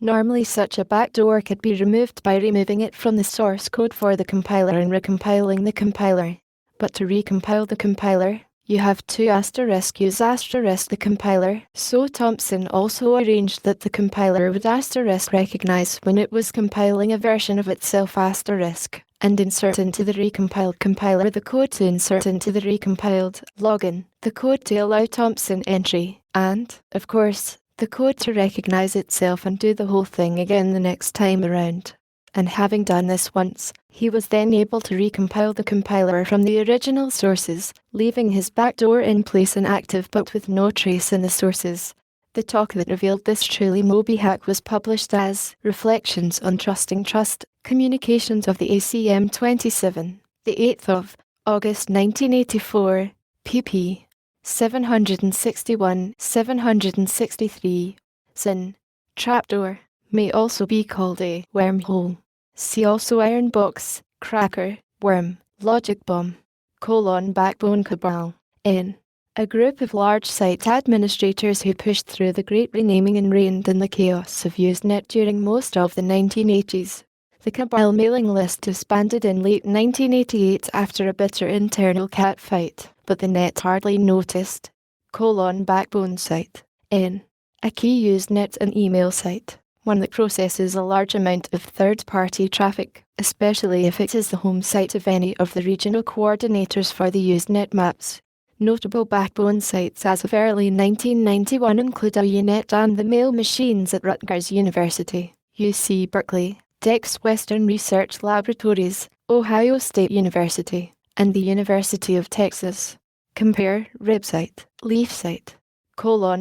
Normally such a backdoor could be removed by removing it from the source code for the compiler and recompiling the compiler. But to recompile the compiler, you have to use the compiler, so Thompson also arranged that the compiler would recognize when it was compiling a version of itself and insert into the recompiled compiler the code to insert into the recompiled login, the code to allow Thompson entry, and, of course, the code to recognize itself and do the whole thing again the next time around. And having done this once, he was then able to recompile the compiler from the original sources, leaving his backdoor in place and active but with no trace in the sources. The talk that revealed this truly Moby hack was published as Reflections on Trusting Trust, Communications of the ACM 27, the 8th of August 1984, pp. 761-763. Sin. Trapdoor may also be called a wormhole. See also iron box, cracker, worm, logic bomb, backbone cabal. N. A group of large site administrators who pushed through the great renaming and reigned in the chaos of Usenet during most of the 1980s. The cabal mailing list disbanded in late 1988 after a bitter internal catfight, but the net hardly noticed. Backbone site. N. A key Usenet and email site. one that processes a large amount of third-party traffic, especially if it is the home site of any of the regional coordinators for the Usenet maps. Notable backbone sites as of early 1991 include Usenet and the Mail Machines at Rutgers University, UC Berkeley, DEX Western Research Laboratories, Ohio State University, and the University of Texas. Compare RibSite, LeafSite,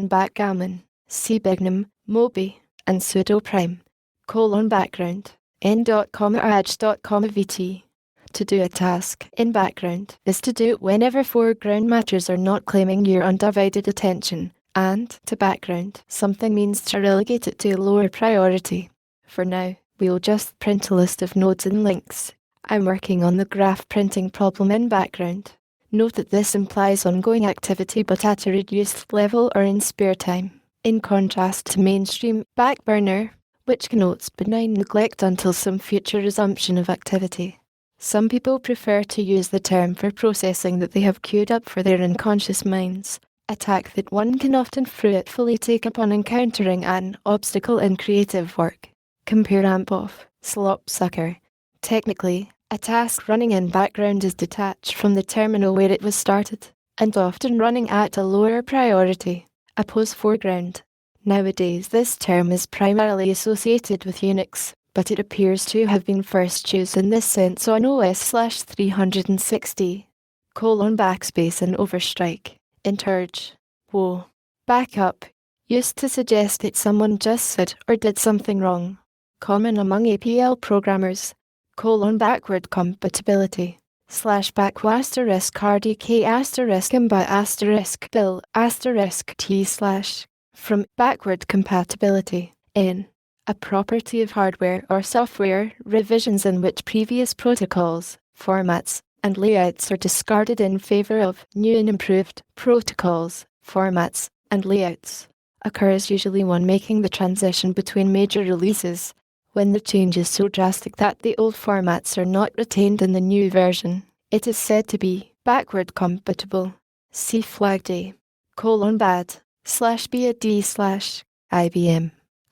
backgammon, cbignum, Moby, and pseudoprime, background, n.com or edge.com vt. To do a task in background is to do it whenever foreground matters are not claiming your undivided attention, and to background something means to relegate it to a lower priority. For now, we'll just print a list of nodes and links. I'm working on the graph printing problem in background. Note that this implies ongoing activity but at a reduced level or in spare time, in contrast to mainstream backburner, which connotes benign neglect until some future resumption of activity. Some people prefer to use the term for processing that they have queued up for their unconscious minds, a tack that one can often fruitfully take upon encountering an obstacle in creative work. Compare AMP-off, slop-sucker. Technically, a task running in background is detached from the terminal where it was started, and often running at a lower priority, oppose foreground. Nowadays this term is primarily associated with Unix, but it appears to have been first used in this sense on OS/360. Backspace and overstrike, interge, whoa, backup, used to suggest that someone just said or did something wrong. Common among APL programmers. Backward compatibility, /backward_kmba*bill*t/ from backward compatibility, n. A property of hardware or software revisions in which previous protocols, formats, and layouts are discarded in favor of new and improved protocols, formats, and layouts. Occurs usually when making the transition between major releases, when the change is so drastic that the old formats are not retained in the new version. It is said to be backward compatible. See flag D, bad, /bad/IBM.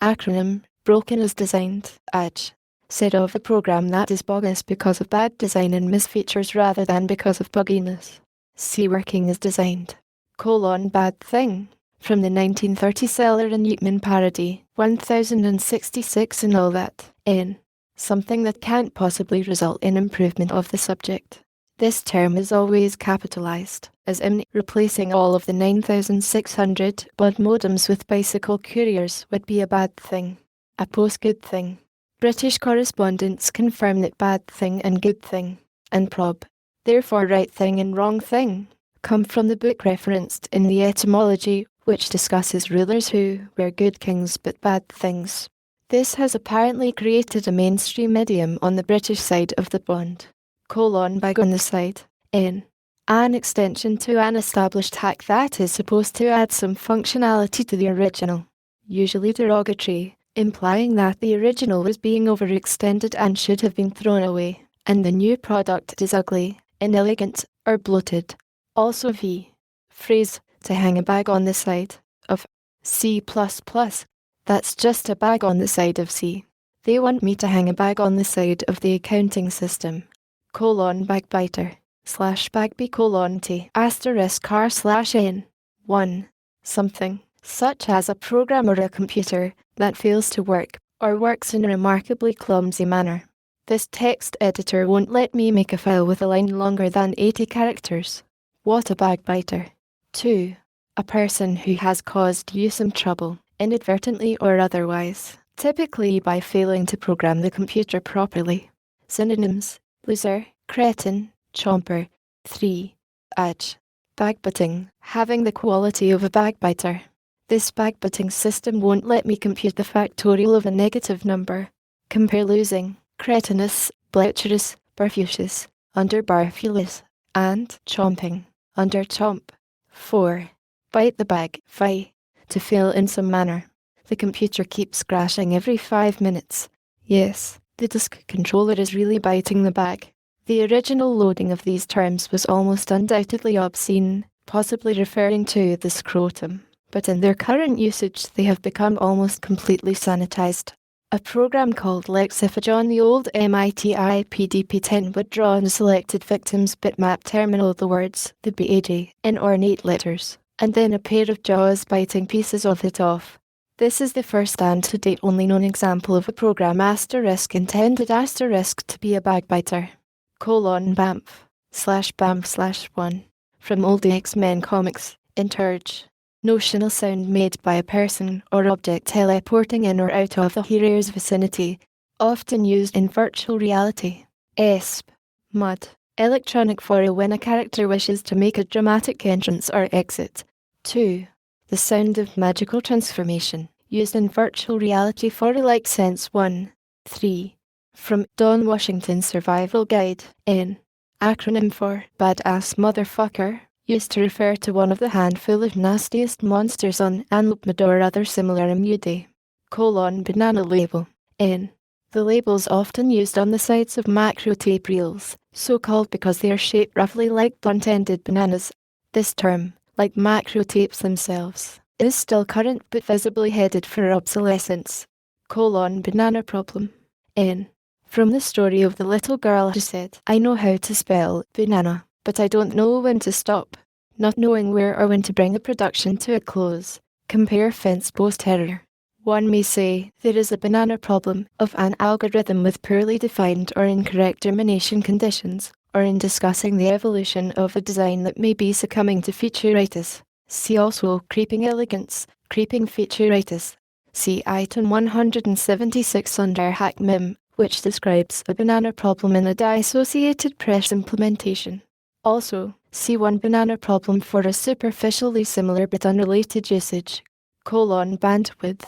Acronym, broken as designed, edge. Said of a program that is bogus because of bad design and misfeatures rather than because of bugginess. See working as designed. Bad thing. From the 1930 Seller and Newman parody, 1066 and all that, n. Something that can't possibly result in improvement of the subject. This term is always capitalized, as in replacing all of the 9,600 baud modems with bicycle couriers would be a bad thing. A post-good thing. British correspondents confirm that bad thing and good thing, and prob, therefore right thing and wrong thing, come from the book referenced in the etymology, which discusses rulers who were good kings but bad things. This has apparently created a mainstream idiom on the British side of the bond. Bag on the side, n. An extension to an established hack that is supposed to add some functionality to the original, usually derogatory, implying that the original was being overextended and should have been thrown away, and the new product is ugly, inelegant, or bloated. Also v. Phrase, to hang a bag on the side of C++. That's just a bag on the side of C. They want me to hang a bag on the side of the accounting system. Backbiter, /bagby:*t *r/n. 1. Something, such as a program or a computer, that fails to work, or works in a remarkably clumsy manner. This text editor won't let me make a file with a line longer than 80 characters. What a backbiter. 2. A person who has caused you some trouble, inadvertently or otherwise, typically by failing to program the computer properly. Synonyms: loser, cretin, chomper. 3. Edge. Backbiting, having the quality of a backbiter. This backbiting system won't let me compute the factorial of a negative number. Compare losing, cretinous, bleacherous, barfucious, under barfulous, and chomping, under chomp. 4. Bite the bag, fi, to fail in some manner. The computer keeps crashing every 5 minutes. Yes, the disk controller is really biting the bag. The original loading of these terms was almost undoubtedly obscene, possibly referring to the scrotum, but in their current usage they have become almost completely sanitized. A program called Lexifage on the old MIT IPDP-10 would draw on a selected victim's bitmap terminal the words, the BAJ, in ornate letters, and then a pair of jaws biting pieces of it off. This is the first and to date only known example of a program intended to be a backbiter. /BAMF/1. From old X-Men comics, interge. Notional sound made by a person or object teleporting in or out of the hearer's vicinity, often used in virtual reality. ESP. MUD. Electronic foil when a character wishes to make a dramatic entrance or exit. 2. The sound of magical transformation, used in virtual reality for like Sense 1. 3. From Don Washington's Survival Guide, N. Acronym for Badass Motherfucker, used to refer to one of the handful of nastiest monsters on Anlopmad or other similar Emudae. Banana label, N. The labels often used on the sides of macro tape reels, so called because they are shaped roughly like blunt-ended bananas. This term, like macro tapes themselves, is still current but visibly headed for obsolescence. Banana problem, N. From the story of the little girl who said, I know how to spell banana, but I don't know when to stop. Not knowing where or when to bring a production to a close. Compare fence post error. One may say there is a banana problem of an algorithm with poorly defined or incorrect termination conditions, or in discussing the evolution of a design that may be succumbing to featureitis. See also creeping elegance, creeping featureitis. See item 176 under hack mem, which describes a banana problem in a dissociated press implementation. Also, see one banana problem for a superficially similar but unrelated usage. Bandwidth,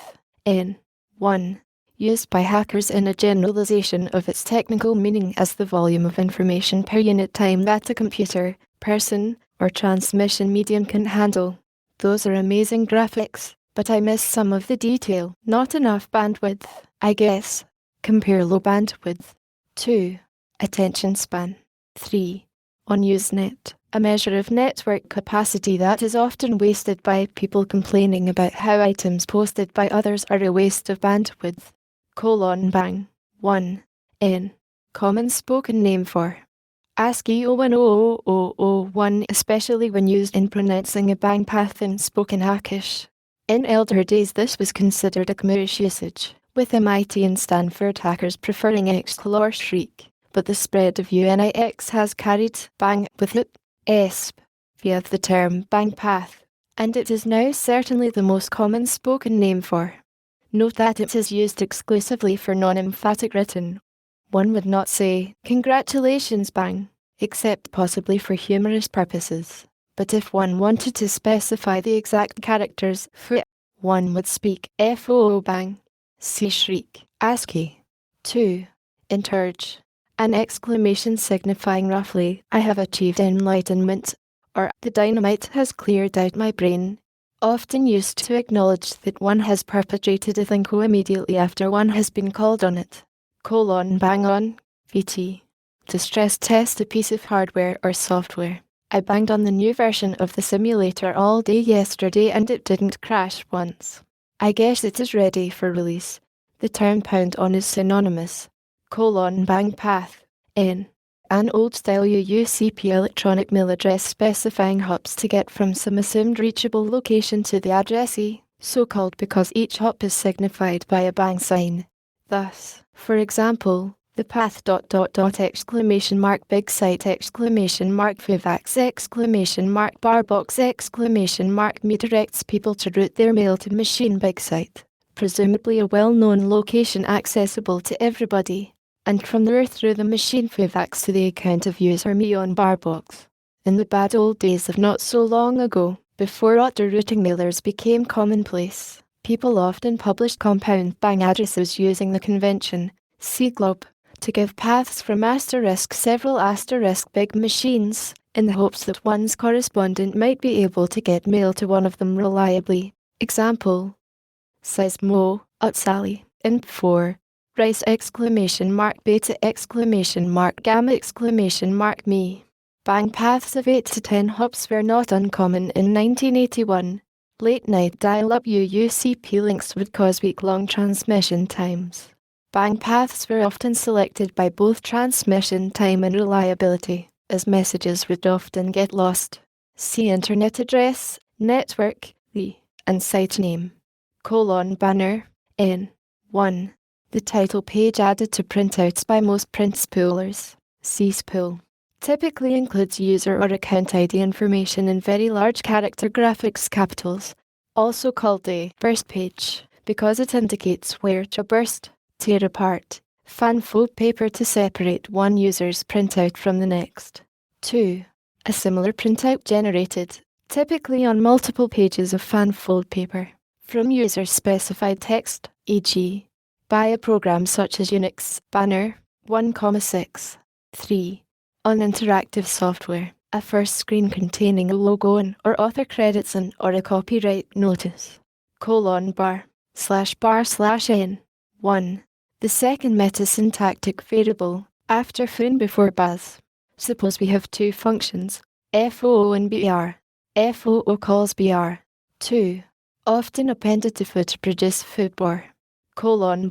N. 1. Used by hackers in a generalization of its technical meaning as the volume of information per unit time that a computer, person, or transmission medium can handle. Those are amazing graphics, but I missed some of the detail. Not enough bandwidth, I guess. Compare low bandwidth. 2. Attention span. 3. On-Usenet, a measure of network capacity that is often wasted by people complaining about how items posted by others are a waste of bandwidth. Bang. 1. N. Common spoken name for ASCII 0100001, especially when used in pronouncing a bang path in spoken Hackish. In elder days this was considered a gnomish usage, with MIT and Stanford hackers preferring excl or shriek. But the spread of UNIX has carried bang with it, ESP, via the term bang path, and it is now certainly the most common spoken name for. Note that it is used exclusively for non-emphatic written. One would not say, congratulations bang, except possibly for humorous purposes. But if one wanted to specify the exact characters for it, one would speak FOO bang, C shriek, ASCII. 2. Interge. An exclamation signifying roughly, I have achieved enlightenment, or the dynamite has cleared out my brain. Often used to acknowledge that one has perpetrated a thing immediately after one has been called on it. Bang on, VT. To stress test a piece of hardware or software. I banged on the new version of the simulator all day yesterday and it didn't crash once. I guess it is ready for release. The term pound on is synonymous. Bang path, N. An old-style UUCP electronic mail address specifying hops to get from some assumed reachable location to the addressee, so called because each hop is signified by a bang sign. Thus, for example, the path ... big site ! Vivax ! barbox ! me directs people to route their mail to machine big site, presumably a well-known location accessible to everybody, and from there through the machine Vivax to the account of user me on Barbox. In the bad old days of not so long ago, before auto-routing mailers became commonplace, people often published compound bang addresses using the convention, cglob, to give paths from several big machines, in the hopes that one's correspondent might be able to get mail to one of them reliably. Example: Seismo, Utsali, Imp4, Rice ! Beta ! Gamma ! me. Bang paths of 8 to 10 hops were not uncommon in 1981. Late-night dial-up UUCP links would cause week-long transmission times, Bang paths were often selected by both transmission time and reliability, as messages would often get lost. See internet address, network, and site name. Banner, N1. The title page added to printouts by most print spoolers. See spool. Typically includes user or account ID information in very large character graphics capitals, also called a burst page, because it indicates where to burst, tear apart, fan-fold paper to separate one user's printout from the next. 2. A similar printout generated, typically on multiple pages of fan-fold paper, from user-specified text, e.g., by a program such as Unix, Banner, 1,6. 3. On interactive software, a first screen containing a logo or author credits or a copyright notice. :/bar/n. 1. The second metasyntactic variable, after foo before baz. Suppose we have two functions, foo and br. Foo calls br. 2. Often appended to foo to produce foo_bar.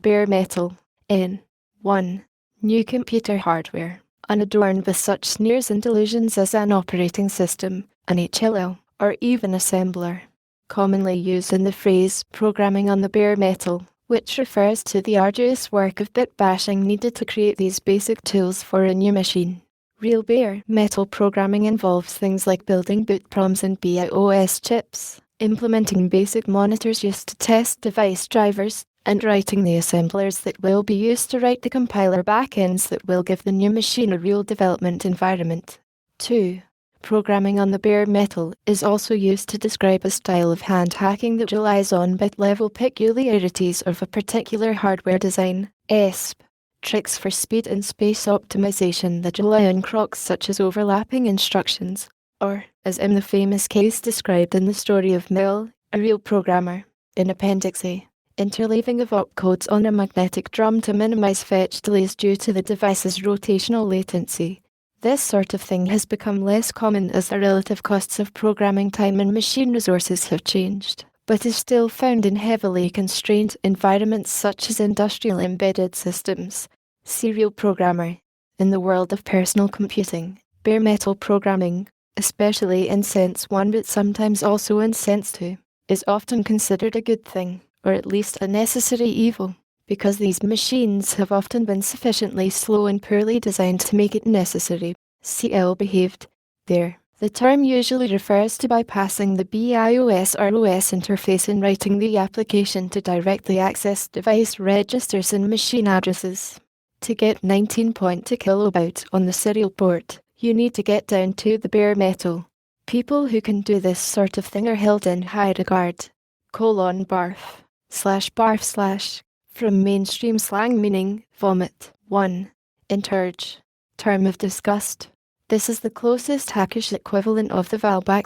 :bare metal. N. 1. New computer hardware, unadorned with such sneers and delusions as an operating system, an HLL, or even assembler. Commonly used in the phrase programming on the bare metal, which refers to the arduous work of bit bashing needed to create these basic tools for a new machine. Real bare metal programming involves things like building boot proms and BIOS chips, implementing basic monitors used to test device drivers, and writing the assemblers that will be used to write the compiler backends that will give the new machine a real development environment. 2. Programming on the bare metal is also used to describe a style of hand hacking that relies on bit-level peculiarities of a particular hardware design. ESP. Tricks for speed and space optimization that rely on crocs such as overlapping instructions, or, as in the famous case described in the story of Mill, a real programmer, in Appendix A, interleaving of opcodes on a magnetic drum to minimize fetch delays due to the device's rotational latency. This sort of thing has become less common as the relative costs of programming time and machine resources have changed, but is still found in heavily constrained environments such as industrial embedded systems. Serial programmer. In the world of personal computing, bare metal programming, especially in Sense 1 but sometimes also in Sense 2, is often considered a good thing, or at least a necessary evil, because these machines have often been sufficiently slow and poorly designed to make it necessary. CL behaved. There. The term usually refers to bypassing the BIOS or OS interface and writing the application to directly access device registers and machine addresses. To get 19.2 kilobyte on the serial port, you need to get down to the bare metal. People who can do this sort of thing are held in high regard. :barf/barf/ from mainstream slang meaning vomit. 1. Interge. Term of disgust. This is the closest hackish equivalent of the vowel /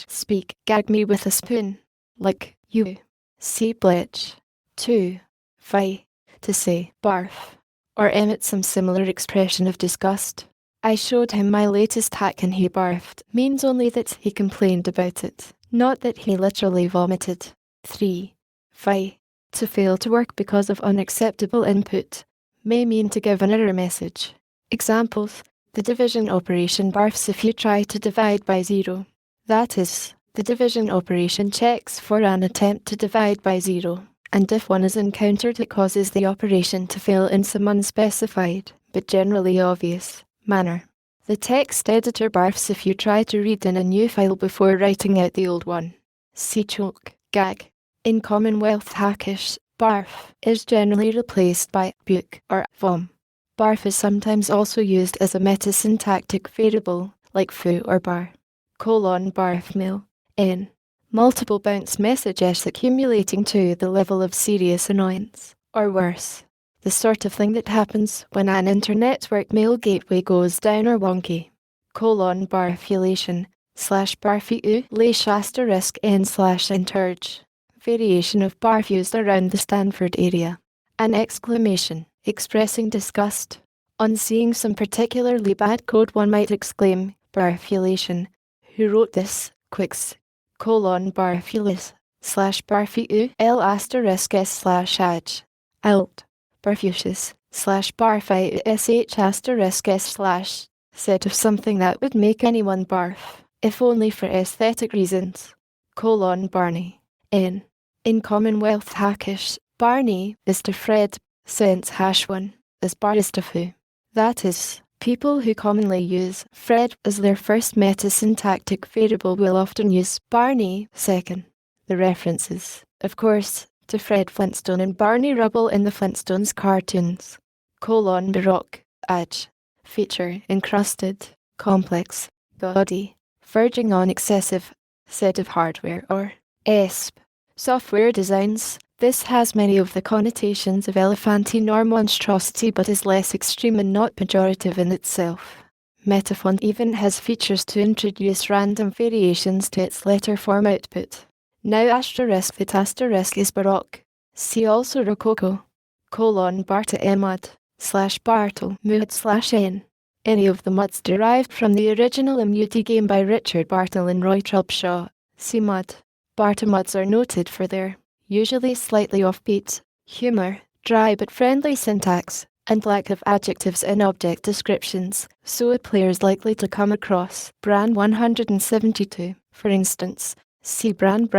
speak, gag me with a spoon. Like, you. See blech. 2. Vi. To say barf, or emit some similar expression of disgust. I showed him my latest hack and he barfed means only that he complained about it, not that he literally vomited. 3. Vi. To fail to work because of unacceptable input, may mean to give an error message. Examples: the division operation barfs if you try to divide by 0. That is, the division operation checks for an attempt to divide by 0, and if one is encountered it causes the operation to fail in some unspecified, but generally obvious, manner. The text editor barfs if you try to read in a new file before writing out the old one. See choke, gag. In Commonwealth hackish, barf is generally replaced by puke or vom. Barf is sometimes also used as a metasyntactic variable, like foo or bar. :barf mail. N. Multiple bounce messages accumulating to the level of serious annoyance, or worse. The sort of thing that happens when an internetwork mail gateway goes down or wonky. :barfulation /barfu/n/interge. Variation of barf used around the Stanford area. An exclamation, expressing disgust. On seeing some particularly bad code one might exclaim, barfulation. Who wrote this? Quicks. :barfulis /barfu l*s/h. Alt. barfucious, /barfi sh asterisk s/ said of something that would make anyone barf, if only for aesthetic reasons. Barney. In Commonwealth Hackish, Barney is to Fred, since #1 is baristafu. That is, people who commonly use Fred as their first metasyntactic variable will often use Barney second. The references, of course, to Fred Flintstone and Barney Rubble in the Flintstones cartoons. Baroque, edge, feature, encrusted, complex, gaudy, verging on excessive, set of hardware or ESP. Software designs. This has many of the connotations of elephantine or monstrosity but is less extreme and not pejorative in itself. Metafont even has features to introduce random variations to its letter form output. Now that asterisk is Baroque. See also Rococo. Barta Emad, /Bartle Mood /N. Any of the muds derived from the original Immuti game by Richard Bartle and Roy Trubshaw. See mud. Barta muds are noted for their, usually slightly offbeat, humour, dry but friendly syntax, and lack of adjectives in object descriptions, so a player is likely to come across Bran 172, for instance. See Brand.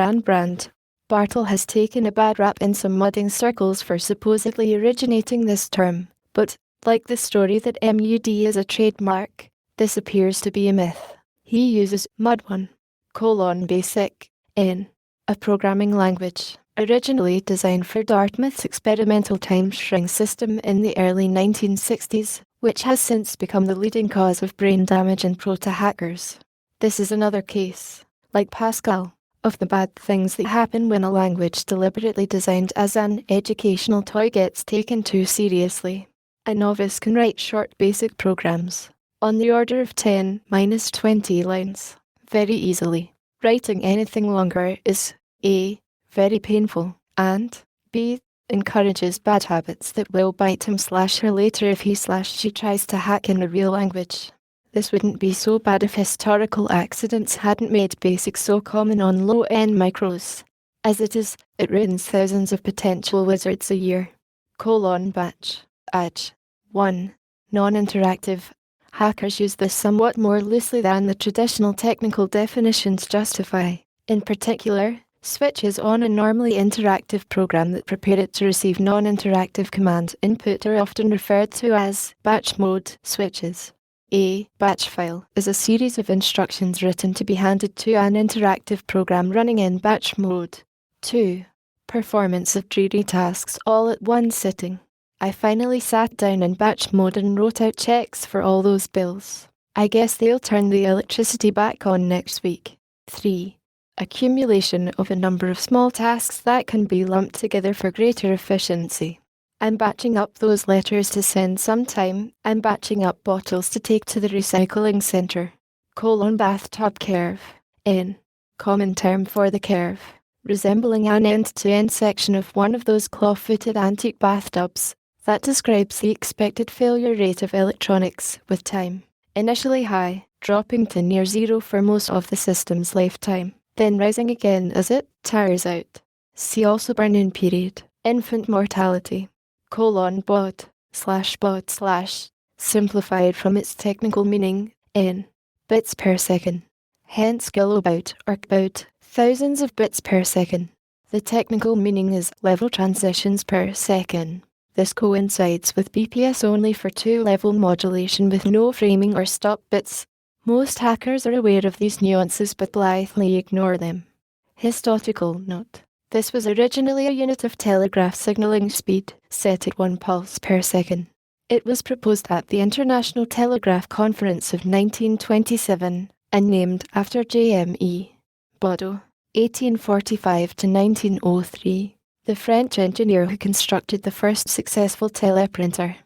Bartle has taken a bad rap in some mudding circles for supposedly originating this term, but, like the story that MUD is a trademark, this appears to be a myth. He uses mud1, basic, in a programming language, originally designed for Dartmouth's experimental time-sharing system in the early 1960s, which has since become the leading cause of brain damage in proto-hackers. This is another case, like Pascal, of the bad things that happen when a language deliberately designed as an educational toy gets taken too seriously. A novice can write short basic programs, on the order of 10-20 lines, very easily. Writing anything longer is A. very painful, and B. encourages bad habits that will bite him/her later if he/she tries to hack in a real language. This wouldn't be so bad if historical accidents hadn't made BASIC so common on low-end micros. As it is, it ruins thousands of potential wizards a year. Batch. Edge. 1. Non-interactive. Hackers use this somewhat more loosely than the traditional technical definitions justify. In particular, switches on a normally interactive program that prepare it to receive non-interactive command input are often referred to as batch mode switches. A batch file is a series of instructions written to be handed to an interactive program running in batch mode. 2. Performance of dreary tasks all at one sitting. I finally sat down in batch mode and wrote out checks for all those bills. I guess they'll turn the electricity back on next week. 3. Accumulation of a number of small tasks that can be lumped together for greater efficiency. I'm batching up those letters to send sometime. I'm batching up bottles to take to the recycling centre. Bathtub curve. N. Common term for the curve, resembling an end-to-end section of one of those claw-footed antique bathtubs, that describes the expected failure rate of electronics with time. Initially high, dropping to near zero for most of the system's lifetime, then rising again as it tires out. See also burn-in period, infant mortality. bod/bod/, simplified from its technical meaning, in bits per second. Hence kilobyte or about thousands of bits per second. The technical meaning is level transitions per second. This coincides with BPS only for two-level modulation with no framing or stop bits. Most hackers are aware of these nuances but blithely ignore them. Historical note. This was originally a unit of telegraph signaling speed, set at 1 pulse per second. It was proposed at the International Telegraph Conference of 1927 and named after J.M.E. Baudot, 1845 to 1903, the French engineer who constructed the first successful teleprinter.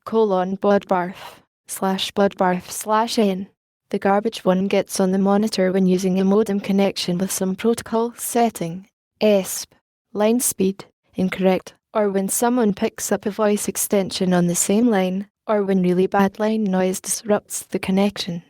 Bodbarf/Bodbarf/N. The garbage one gets on the monitor when using a modem connection with some protocol setting. ESP, line speed, incorrect, or when someone picks up a voice extension on the same line, or when really bad line noise disrupts the connection.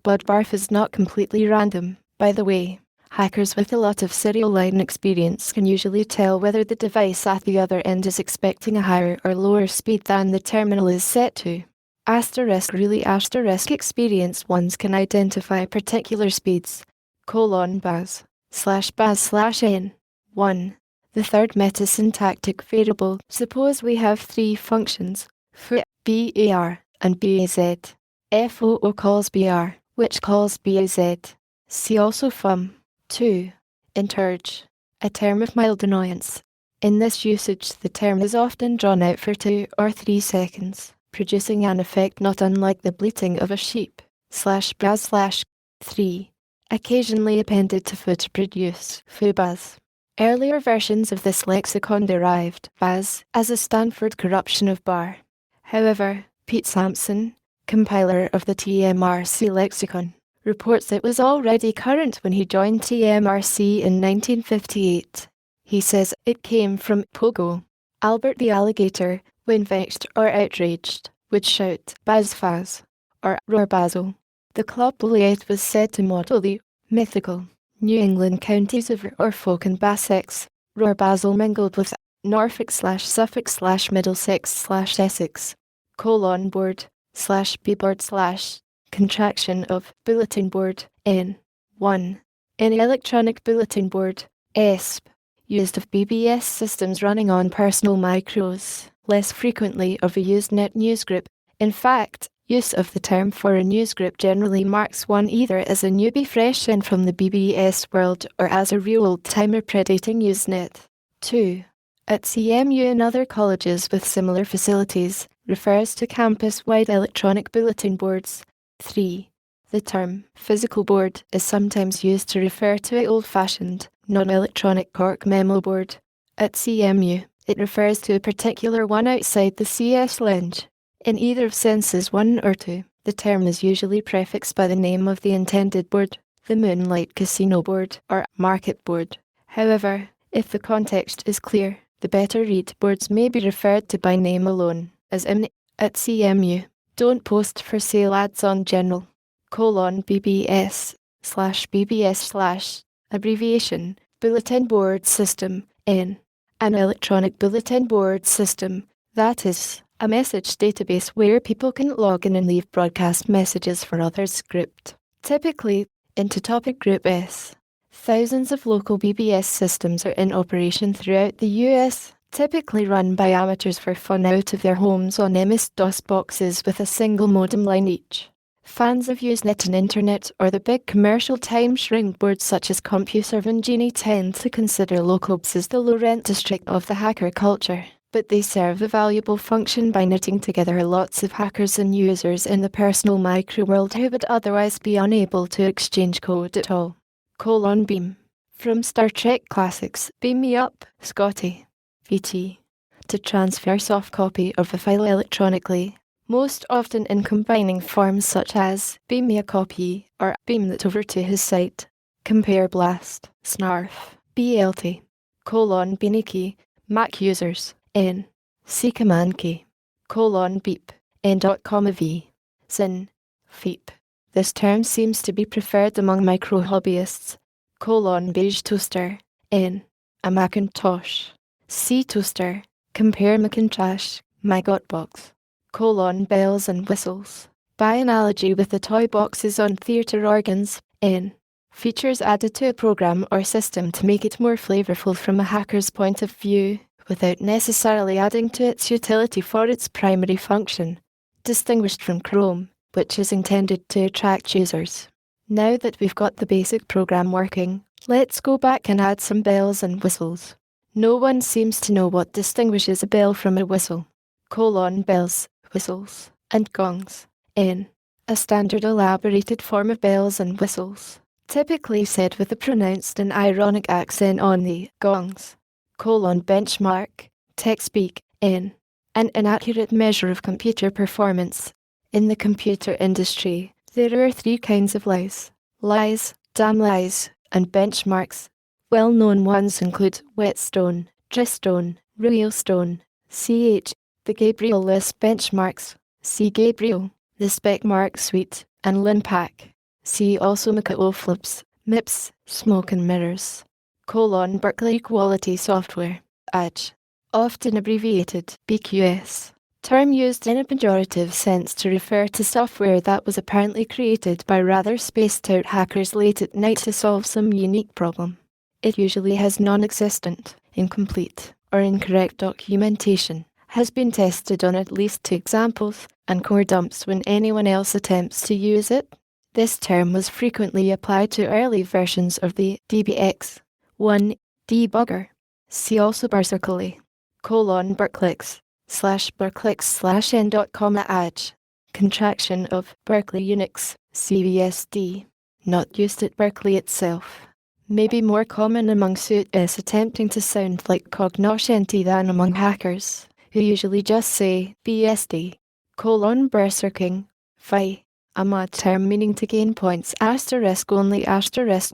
Bodbarf is not completely random, by the way. Hackers with a lot of serial line experience can usually tell whether the device at the other end is expecting a higher or lower speed than the terminal is set to. Really experienced ones can identify particular speeds. Baz/n. 1. The third metasyntactic variable. Suppose we have three functions, bar, and baz. Foo calls br, which calls baz. See also fum. 2. Interge. A term of mild annoyance. In this usage, the term is often drawn out for 2 or 3 seconds, producing an effect not unlike the bleating of a sheep. /baz/. 3. Occasionally appended to foo to produce foo-baz. Earlier versions of this lexicon derived baz as a Stanford corruption of bar. However, Pete Sampson, compiler of the TMRC lexicon, reports it was already current when he joined TMRC in 1958. He says it came from Pogo. Albert the alligator, when vexed or outraged, would shout "Baz-faz" or "Roar Basil." The Club Bouliette was said to model the mythical New England counties of Norfolk and Sussex. Roar Basil mingled with Norfolk/Suffolk/Middlesex/Essex. Board/bboard/ contraction of bulletin board N. 1. In electronic bulletin board, ESB, used of BBS systems running on personal micros, less frequently of a Usenet newsgroup. In fact, use of the term for a newsgroup generally marks one either as a newbie fresh in from the BBS world or as a real old-timer predating Usenet. 2. At CMU and other colleges with similar facilities, refers to campus-wide electronic bulletin boards. 3. The term physical board is sometimes used to refer to an old-fashioned, non-electronic cork memo board. At CMU, it refers to a particular one outside the CS lounge. In either of senses 1 or 2, the term is usually prefixed by the name of the intended board, the Moonlight Casino board or Market board. However, if the context is clear, the better read boards may be referred to by name alone, as in at CMU. Don't post for sale ads on general. BBS/BBS/ abbreviation, Bulletin Board System, N. An electronic bulletin board system, that is, a message database where people can log in and leave broadcast messages for others. Script. Typically, into Topic Group S. Thousands of local BBS systems are in operation throughout the US, typically run by amateurs for fun out of their homes on MS-DOS boxes with a single modem line each. Fans of Usenet and Internet or the big commercial time-shrink boards such as CompuServe and Genie tend to consider local as the low-rent district of the hacker culture, but they serve a valuable function by knitting together lots of hackers and users in the personal micro world who would otherwise be unable to exchange code at all. Beam. From Star Trek Classics, Beam Me Up, Scotty. VT. To transfer soft copy of a file electronically, most often in combining forms such as beam me a copy or beam that over to his site. Compare Blast, Snarf, BLT, Beanie key, Mac users, N, C command key, beep, N.V, Zin, Feep. This term seems to be preferred among micro hobbyists. Beige toaster, N, a Macintosh. C toaster, compare Macintosh, MyGotBox. Bells and whistles. By analogy with the toy boxes on theatre organs, N. Features added to a program or system to make it more flavorful from a hacker's point of view, without necessarily adding to its utility for its primary function. Distinguished from Chrome, which is intended to attract users. Now that we've got the basic program working, let's go back and add some bells and whistles. No one seems to know what distinguishes a bell from a whistle. Bells, whistles, and gongs. N. A standard elaborated form of bells and whistles, typically said with a pronounced and ironic accent on the gongs. Benchmark, tech speak, N. An inaccurate measure of computer performance. In the computer industry, there are 3 kinds of lies: damn lies, and benchmarks. Well-known ones include Whetstone, Dristone, Realstone, CH, the Gabriel list benchmarks, see Gabriel, the SpecMark suite, and LinPack. See also Macao Flips, MIPS, Smoke and mirrors. Berkeley Quality Software. ADGE. Often abbreviated BQS. Term used in a pejorative sense to refer to software that was apparently created by rather spaced-out hackers late at night to solve some unique problem. It usually has non-existent, incomplete, or incorrect documentation, has been tested on at least 2 examples, and core dumps when anyone else attempts to use it. This term was frequently applied to early versions of the DBX1 debugger. See also Berserkly, Berklix, /berklix/n.com /adge. Contraction of Berkeley Unix, CVSD. Not used at Berkeley itself. May be more common among suits attempting to sound like cognoscenti than among hackers, who usually just say BSD. Berserking, phi. A mod term meaning to gain points only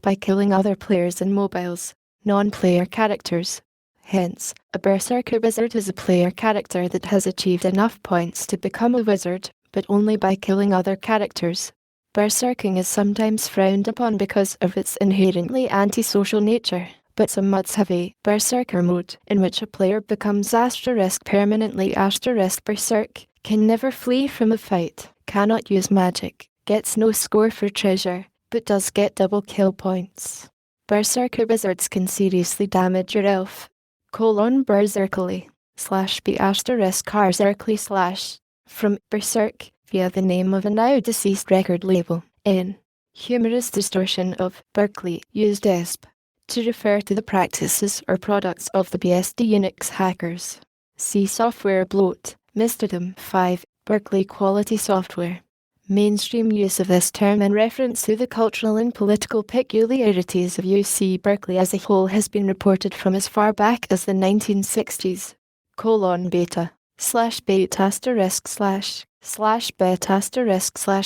by killing other players in mobiles, non-player characters. Hence, a berserker wizard is a player character that has achieved enough points to become a wizard, but only by killing other characters. Berserking is sometimes frowned upon because of its inherently antisocial nature, but some mods have a berserker mode, in which a player becomes permanently berserk, can never flee from a fight, cannot use magic, gets no score for treasure, but does get double kill points. Berserker wizards can seriously damage your elf. Berserkly, /b****, from Berserk, via the name of a now deceased record label, N. Humorous distortion of Berkeley used ESP to refer to the practices or products of the BSD Unix hackers. See Software Bloat, Misterdom 5, Berkeley Quality Software. Mainstream use of this term in reference to the cultural and political peculiarities of UC Berkeley as a whole has been reported from as far back as the 1960s. Beta, /beta*//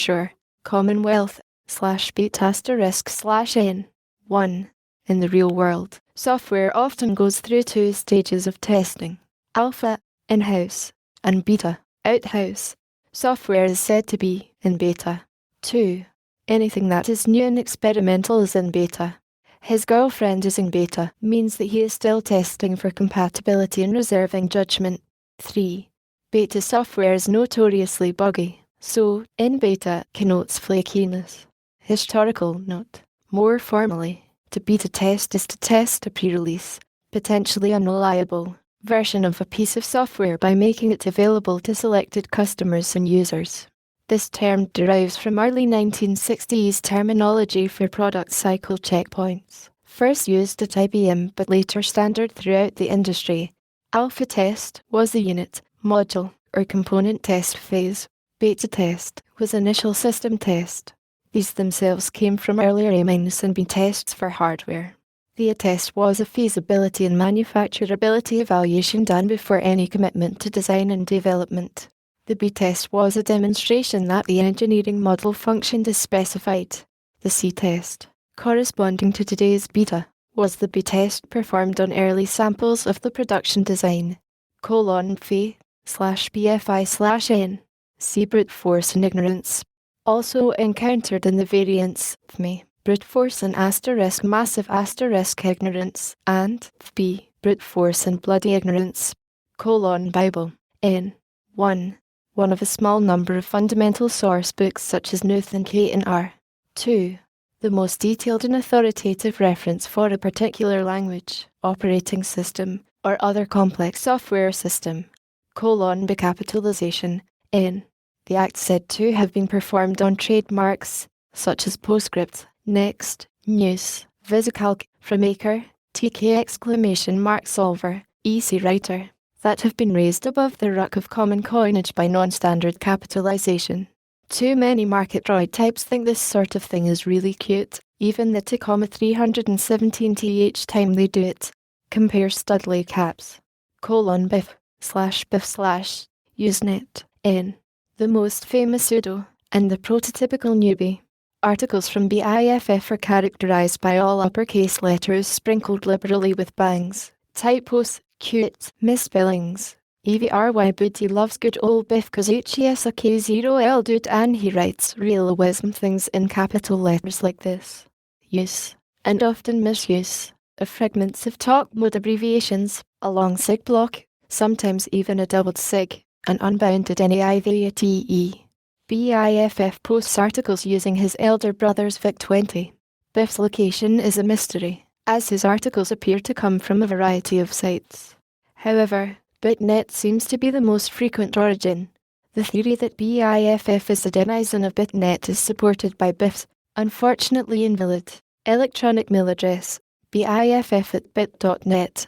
or Commonwealth, /beta*/n. 1. In the real world, software often goes through 2 stages of testing. Alpha, in-house, and beta, out-house. Software is said to be in beta. 2. Anything that is new and experimental is in beta. His girlfriend is in beta means that he is still testing for compatibility and reserving judgment. 3. Beta software is notoriously buggy, so in beta connotes flakiness. Historical note. More formally, to beta test is to test a pre-release, potentially unreliable version of a piece of software by making it available to selected customers and users. This term derives from early 1960s terminology for product cycle checkpoints, first used at IBM but later standard throughout the industry. Alpha test was the unit, module, or component test phase. Beta test was initial system test. These themselves came from earlier A-B tests for hardware. The A-test was a feasibility and manufacturability evaluation done before any commitment to design and development. The B-test was a demonstration that the engineering model functioned as specified. The C-test, corresponding to today's beta, was the B-test performed on early samples of the production design. Phi/BFI/N. See brute force and ignorance. Also encountered in the variants FME, brute force and massive ignorance, and B, brute force and bloody ignorance. Bible, N. 1. One of a small number of fundamental source books such as Nuth and K and R. 2. The most detailed and authoritative reference for a particular language, operating system, or other complex software system. Becapitalization, N. The acts said to have been performed on trademarks, such as PostScript, Next, News, VisiCalc, Framaker, TK! Solver, EC Writer, that have been raised above the ruck of common coinage by non-standard capitalization. Too many market droid types think this sort of thing is really cute, even the 2,317th time they do it. Compare Studley caps. Biff/Biff/ Usenet, N. The most famous pseudo, and the prototypical newbie. Articles from BIFF are characterized by all uppercase letters sprinkled liberally with bangs, typos, cute, misspellings. EVRY Booty loves good old Biff cause HESAK0L dude and he writes realism things in capital letters like this. Use. and often misuse of fragments of talk mode abbreviations, a long sig block, sometimes even a doubled sig, and unbounded NAIVATE. BIFF posts articles using his elder brother's VIC-20. Biff's location is a mystery, as his articles appear to come from a variety of sites. However, BitNet seems to be the most frequent origin. The theory that BIFF is a denizen of BitNet is supported by Biff's, unfortunately invalid, electronic mail address, biff@bit.net,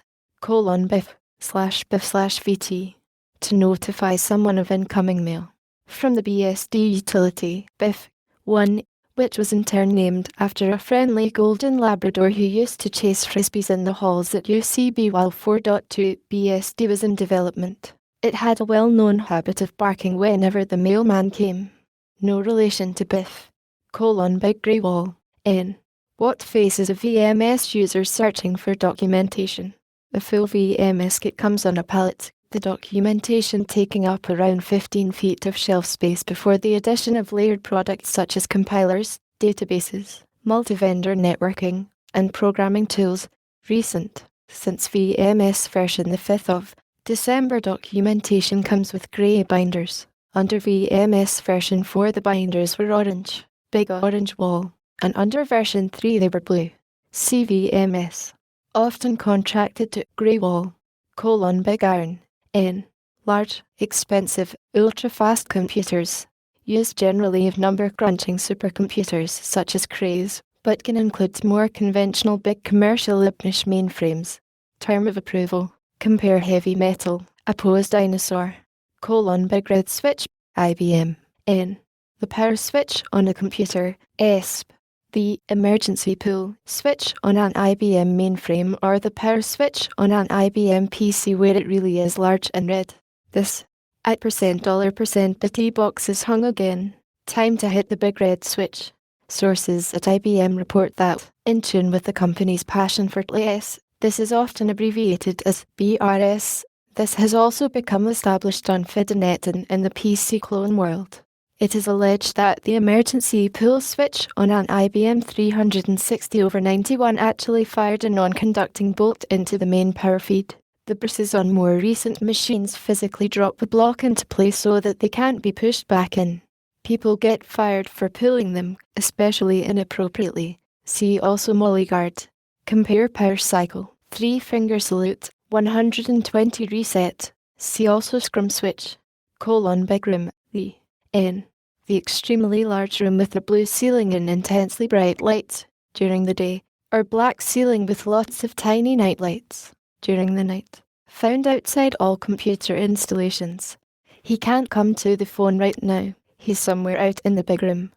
/biff/vt, to notify someone of incoming mail. From the BSD utility, Biff1, which was in turn named after a friendly golden Labrador who used to chase frisbees in the halls at UCB while 4.2 BSD was in development. It had a well-known habit of barking whenever the mailman came. No relation to Biff, Big Grey Wall, N. What faces a VMS user searching for documentation? A full VMS kit comes on a pallet, the documentation taking up around 15 feet of shelf space before the addition of layered products such as compilers, databases, multi-vendor networking, and programming tools. Recent, since VMS version the 5th of December, documentation comes with grey binders. Under VMS version 4 the binders were orange, big orange wall, and under version 3 they were blue. CVMS, often contracted to grey wall, big iron, N. Large, expensive, ultra-fast computers, used generally of number crunching supercomputers such as Crays, but can include more conventional big commercial Lipnish mainframes. Term of approval, compare heavy metal, opposed dinosaur, big red switch, IBM, N. The power switch on a computer, ESP. The emergency pull switch on an IBM mainframe or the power switch on an IBM PC where it really is large and red. This at $%, box is hung again. Time to hit the big red switch. Sources at IBM report that, in tune with the company's passion for TLS, this is often abbreviated as BRS. This has also become established on FidoNet and in the PC clone world. It is alleged that the emergency pull switch on an IBM 360/91 actually fired a non-conducting bolt into the main power feed. The brushes on more recent machines physically drop the block into place so that they can't be pushed back in. People get fired for pulling them, especially inappropriately. See also Mollyguard. Compare power cycle, 3-finger salute, 120 reset. See also scrum switch. Big room, the N. The extremely large room with a blue ceiling and intensely bright lights during the day, or black ceiling with lots of tiny night lights during the night. Found outside all computer installations. He can't come to the phone right now. He's somewhere out in the big room.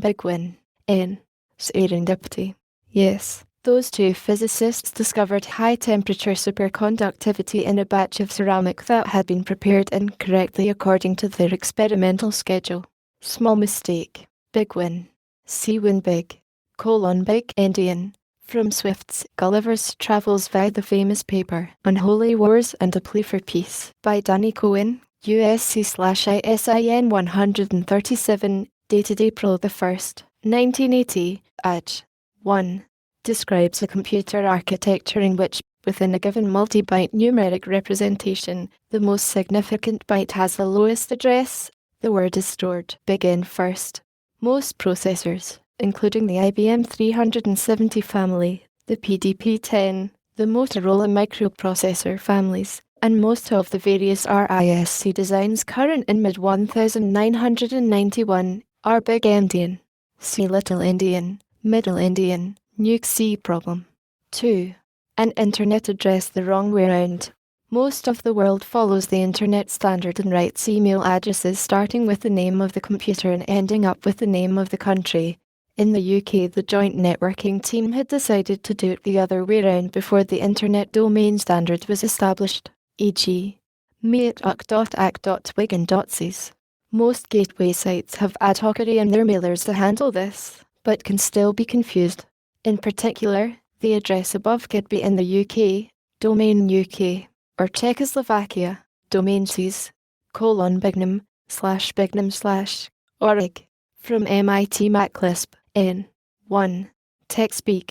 Big win. N. Serendipity. Yes, those two physicists discovered high-temperature superconductivity in a batch of ceramic that had been prepared incorrectly according to their experimental schedule. Small mistake. Big win. See win big. Big Indian. From Swift's Gulliver's Travels via the famous paper Unholy Wars and a Plea for Peace by Danny Cohen, USC/ISIN 137, dated April 1st, 1980, Ag. 1. Describes a computer architecture in which, within a given multi-byte numeric representation, the most significant byte has the lowest address. The word is stored big N first. Most processors, including the IBM 370 family, the PDP-10, the Motorola microprocessor families, and most of the various RISC designs current in mid-1991, are big endian. See little endian, middle endian, nuke C problem. 2. An internet address the wrong way round. Most of the world follows the internet standard and writes email addresses starting with the name of the computer and ending up with the name of the country. In the UK, the joint networking team had decided to do it the other way round before the internet domain standard was established, e.g. me@uc.ac.wig.cs. Most gateway sites have ad hocery in their mailers to handle this, but can still be confused. In particular, the address above could be in the UK, domain UK, or Czechoslovakia, domain Cs, /bignum/org. From MIT MacLisp, N. 1. TechSpeak,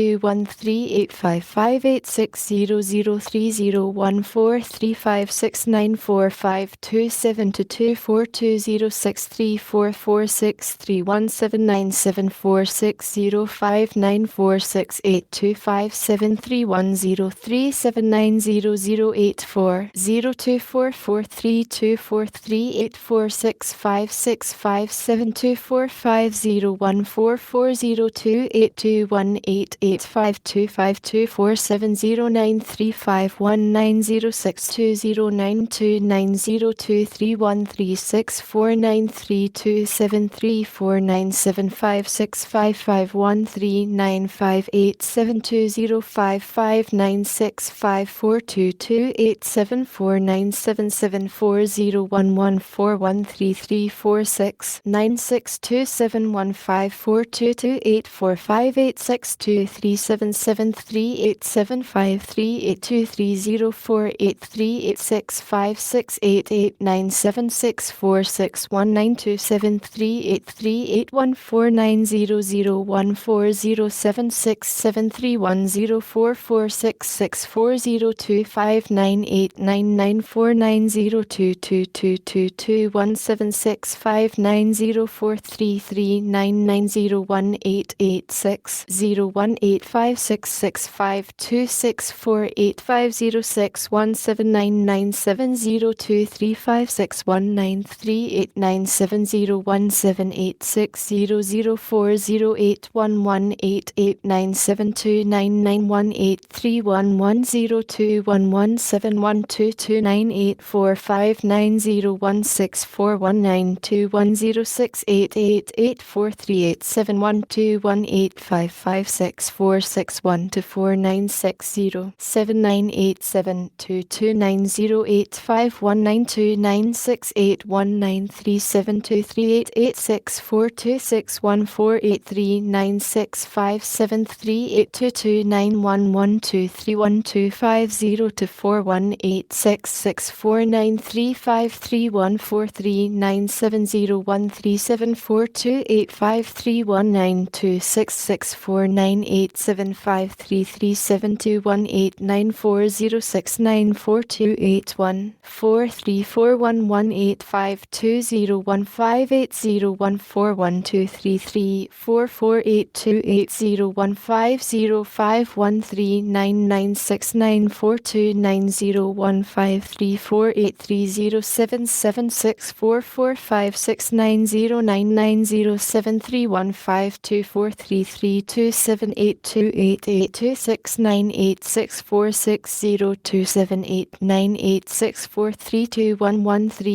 00415369010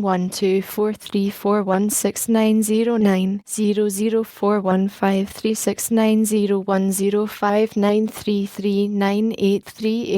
1 00415369010593338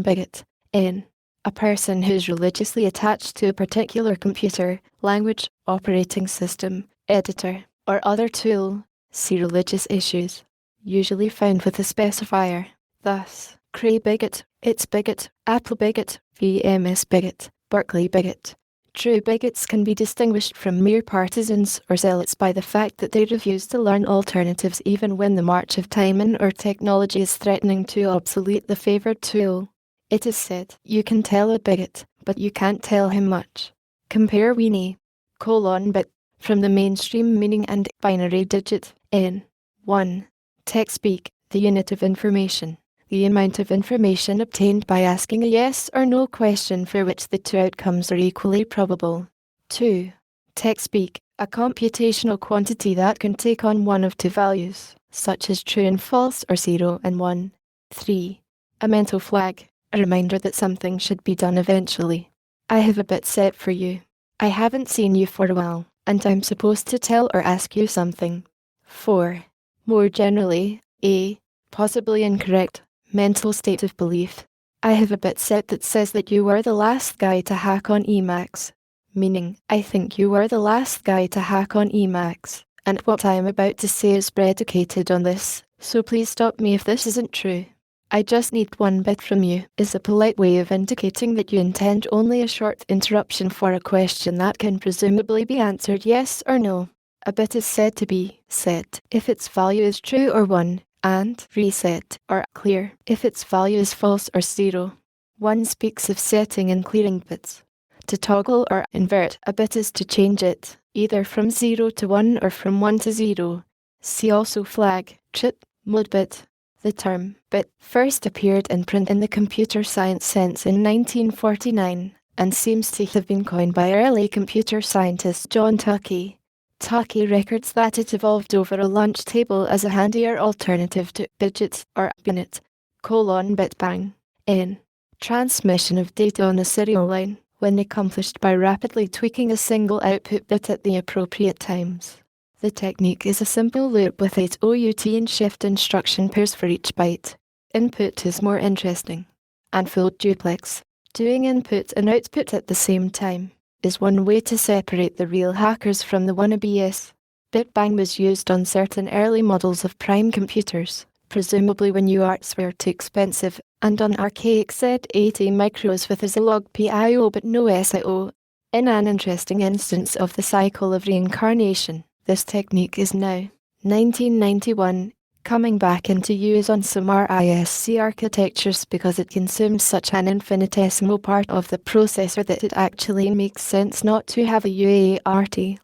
Bigot. N. A person who's religiously attached to a particular computer, language, operating system, editor, or other tool. See religious issues. Usually found with a specifier. Thus, Cray bigot, It's bigot, Apple bigot, VMS bigot, Berkeley bigot. True bigots can be distinguished from mere partisans or zealots by the fact that they refuse to learn alternatives even when the march of time or technology is threatening to obsolete the favored tool. It is said, you can tell a bigot, but you can't tell him much. Compare weenie, bit, from the mainstream meaning and binary digit, N. 1. Text-speak, the unit of information. The amount of information obtained by asking a yes or no question for which the two outcomes are equally probable. 2. Text-speak, a computational quantity that can take on one of two values, such as true and false or 0 and 1. 3. A mental flag, a reminder that something should be done eventually. I have a bit set for you. I haven't seen you for a while, and I'm supposed to tell or ask you something. 4. More generally, a possibly incorrect mental state of belief. I have a bit set that says that you were the last guy to hack on Emacs. Meaning, I think you were the last guy to hack on Emacs, and what I am about to say is predicated on this, so please stop me if this isn't true. I just need one bit from you, is a polite way of indicating that you intend only a short interruption for a question that can presumably be answered yes or no. A bit is said to be set if its value is true or 1, and reset or clear if its value is false or 0. One speaks of setting and clearing bits. To toggle or invert a bit is to change it, either from 0 to 1 or from 1 to 0. See also flag, chip, mode bit. The term bit first appeared in print in the computer science sense in 1949, and seems to have been coined by early computer scientist John Tukey. Tukey records that it evolved over a lunch table as a handier alternative to bidget or binit, bit bang, N. Transmission of data on a serial line, when accomplished by rapidly tweaking a single output bit at the appropriate times. The technique is a simple loop with 8 OUT and shift instruction pairs for each byte. Input is more interesting. And full duplex, doing input and output at the same time, is one way to separate the real hackers from the wannabes. Bitbang was used on certain early models of prime computers, presumably when UARTs were too expensive, and on archaic Z80 micros with a Zilog PIO but no SIO. In an interesting instance of the cycle of reincarnation, this technique is now, 1991, coming back into use on some RISC architectures because it consumes such an infinitesimal part of the processor that it actually makes sense not to have a UART.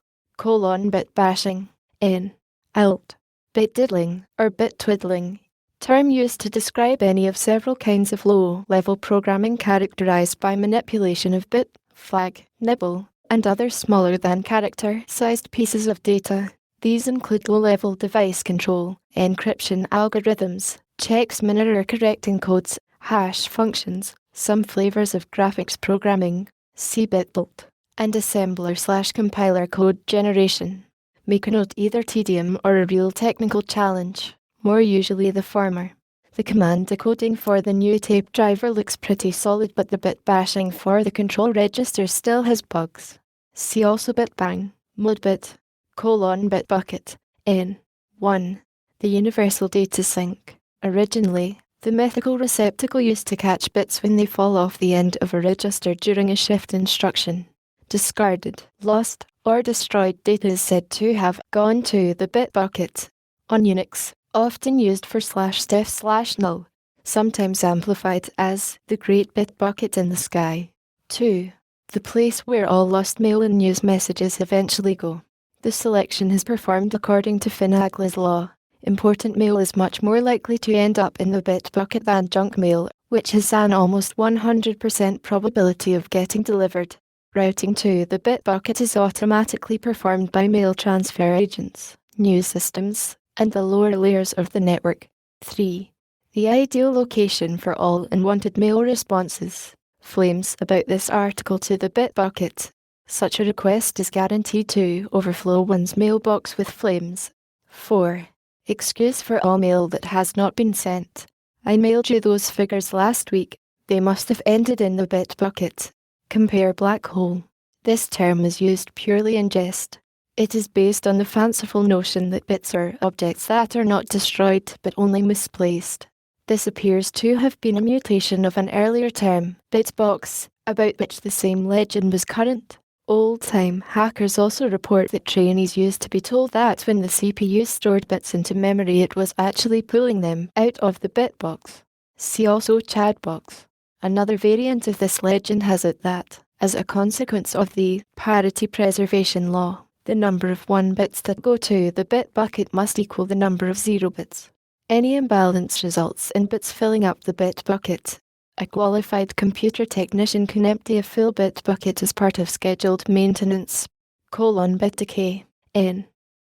Bit bashing. N. Alt. Bit diddling, or bit twiddling. Term used to describe any of several kinds of low-level programming characterized by manipulation of bit, flag, nibble, and other smaller than character-sized pieces of data. These include low-level device control, encryption algorithms, checks minor correcting codes, hash functions, some flavors of graphics programming, cbitbuild, and assembler/compiler code generation. Make a note either tedium or a real technical challenge, more usually the former. The command decoding for the new tape driver looks pretty solid, but the bit bashing for the control register still has bugs. See also bit bang, mode bit, bit bucket, N1. The universal data sync. Originally, the mythical receptacle used to catch bits when they fall off the end of a register during a shift instruction. Discarded, lost, or destroyed data is said to have gone to the bit bucket. On Unix, often used for /def/null, sometimes amplified as the Great Bit Bucket in the Sky. 2. The place where all lost mail and news messages eventually go. The selection is performed according to Finagly's law. Important mail is much more likely to end up in the bit bucket than junk mail, which has an almost 100% probability of getting delivered. Routing to the bit bucket is automatically performed by mail transfer agents, news systems, and the lower layers of the network. 3. The ideal location for all unwanted mail responses. Flames about this article to the bit bucket. Such a request is guaranteed to overflow one's mailbox with flames. 4. Excuse for all mail that has not been sent. I mailed you those figures last week. They must have ended in the bit bucket. Compare black hole. This term is used purely in jest. It is based on the fanciful notion that bits are objects that are not destroyed but only misplaced. This appears to have been a mutation of an earlier term, bitbox, about which the same legend was current. Old-time hackers also report that trainees used to be told that when the CPU stored bits into memory it was actually pulling them out of the bitbox. See also Chadbox. Another variant of this legend has it that, as a consequence of the parity preservation law, the number of 1 bits that go to the bit bucket must equal the number of 0 bits. Any imbalance results in bits filling up the bit bucket. A qualified computer technician can empty a full bit bucket as part of scheduled maintenance. Bit decay.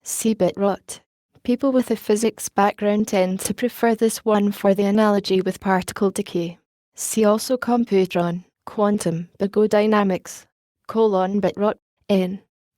C bit rot. People with a physics background tend to prefer this one for the analogy with particle decay. See also computron, quantum, bigodynamics. Bit rot.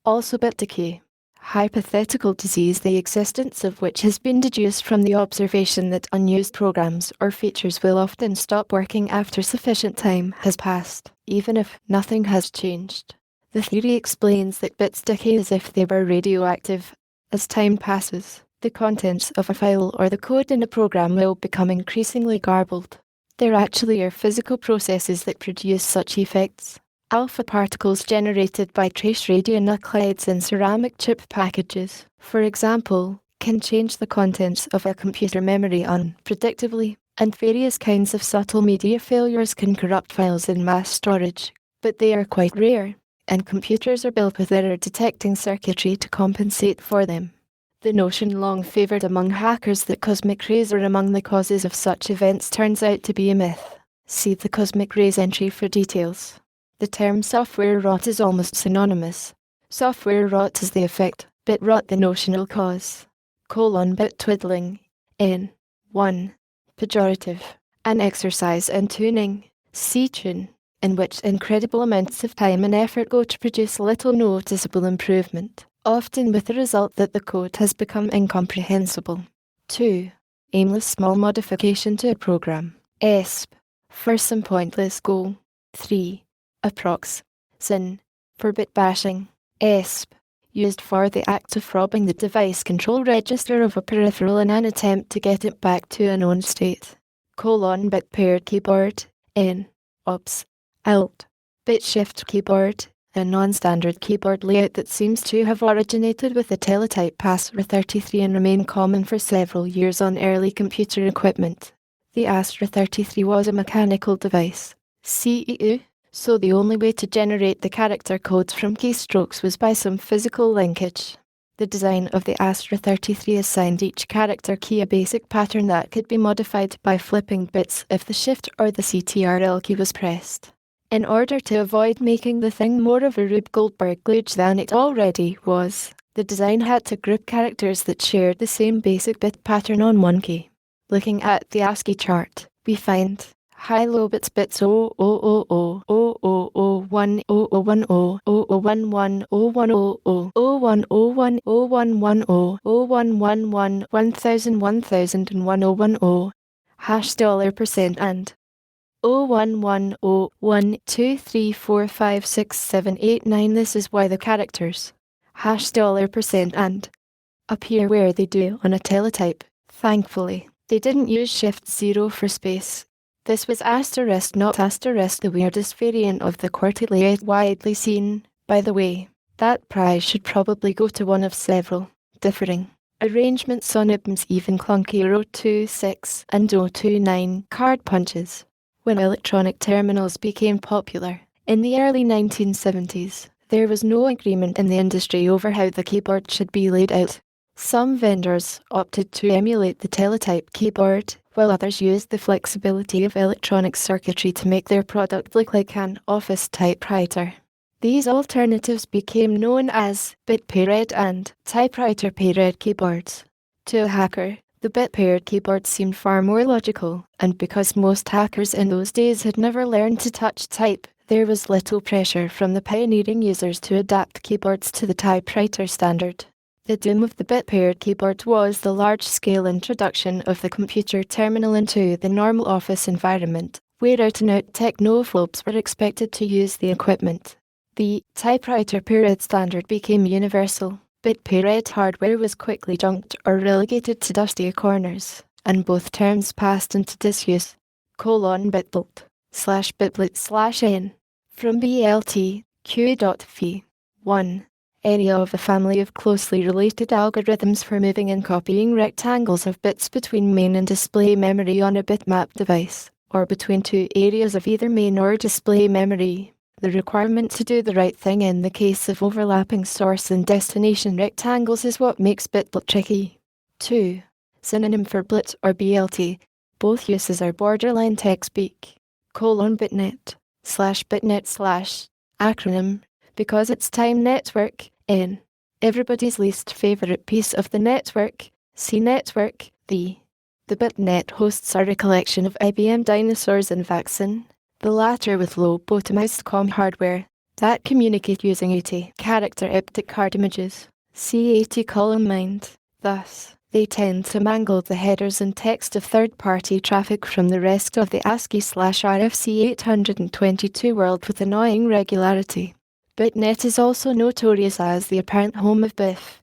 Also bit decay. Hypothetical disease, the existence of which has been deduced from the observation that unused programs or features will often stop working after sufficient time has passed, even if nothing has changed. The theory explains that bits decay as if they were radioactive. As time passes, the contents of a file or the code in a program will become increasingly garbled. There actually are physical processes that produce such effects. Alpha particles generated by trace radionuclides in ceramic chip packages, for example, can change the contents of a computer memory unpredictably, and various kinds of subtle media failures can corrupt files in mass storage, but they are quite rare, and computers are built with error detecting circuitry to compensate for them. The notion long favoured among hackers that cosmic rays are among the causes of such events turns out to be a myth. See the cosmic rays entry for details. The term software rot is almost synonymous. Software rot is the effect, bit rot the notional cause. Bit twiddling. N1. Pejorative. An exercise in tuning, C-tune, in which incredible amounts of time and effort go to produce little noticeable improvement, often with the result that the code has become incomprehensible. 2. Aimless small modification to a program, ESP, for some pointless goal. 3. Approx. Sin. For bit bashing, ESP, used for the act of robbing the device control register of a peripheral in an attempt to get it back to a known state. Bit paired keyboard, N. Ops. Alt. Bit shift keyboard, a non-standard keyboard layout that seems to have originated with the teletype Astra 33 and remained common for several years on early computer equipment. The Astra 33 was a mechanical device, CEU, so the only way to generate the character codes from keystrokes was by some physical linkage. The design of the Astra 33 assigned each character key a basic pattern that could be modified by flipping bits if the Shift or the CTRL key was pressed. In order to avoid making the thing more of a Rube Goldberg glitch than it already was, the design had to group characters that shared the same basic bit pattern on one key. Looking at the ASCII chart, we find high-low bits 0 0 0 0 0 0 1 0 0 1 0 0 1 1 0 1 0 0 0 1 0 1 0 1 1 0 0 1 1 1 1000 1000 and 1010. $% and 0110123456789. This is why the characters $% and appear where they do on a teletype. Thankfully, they didn't use Shift 0 for space. This was asterisk, not asterisk, the weirdest variant of the QWERTY layout widely seen. By the way, that prize should probably go to one of several differing arrangements on IBM's even clunkier 026 and 029 card punches. When electronic terminals became popular in the early 1970s, there was no agreement in the industry over how the keyboard should be laid out. Some vendors opted to emulate the teletype keyboard, while others used the flexibility of electronic circuitry to make their product look like an office typewriter. These alternatives became known as bit-paired and typewriter-paired keyboards. To a hacker, the bit-paired keyboard seemed far more logical, and because most hackers in those days had never learned to touch type, there was little pressure from the pioneering users to adapt keyboards to the typewriter standard. The doom of the bit-paired keyboard was the large-scale introduction of the computer terminal into the normal office environment, where out-and-out technophobes were expected to use the equipment. The typewriter-paired standard became universal. Bit-paired hardware was quickly junked or relegated to dusty corners, and both terms passed into disuse. :bitbolt/bitblit/n from BLT Q.V. 1. Any of a family of closely related algorithms for moving and copying rectangles of bits between main and display memory on a bitmap device, or between two areas of either main or display memory. The requirement to do the right thing in the case of overlapping source and destination rectangles is what makes bitblit tricky. 2. Synonym for blit or BLT. Both uses are borderline text-speak. :bitnet/bitnet/ acronym, because it's time network, N. Everybody's least favorite piece of the network, C network, The bitnet hosts are a collection of IBM dinosaurs and Vaxen, the latter with low bottomized COM hardware, that communicate using 80 character EBT card images, C80 column mind. Thus, they tend to mangle the headers and text of third-party traffic from the rest of the ASCII/RFC 822 world with annoying regularity. Bitnet is also notorious as the apparent home of BIF: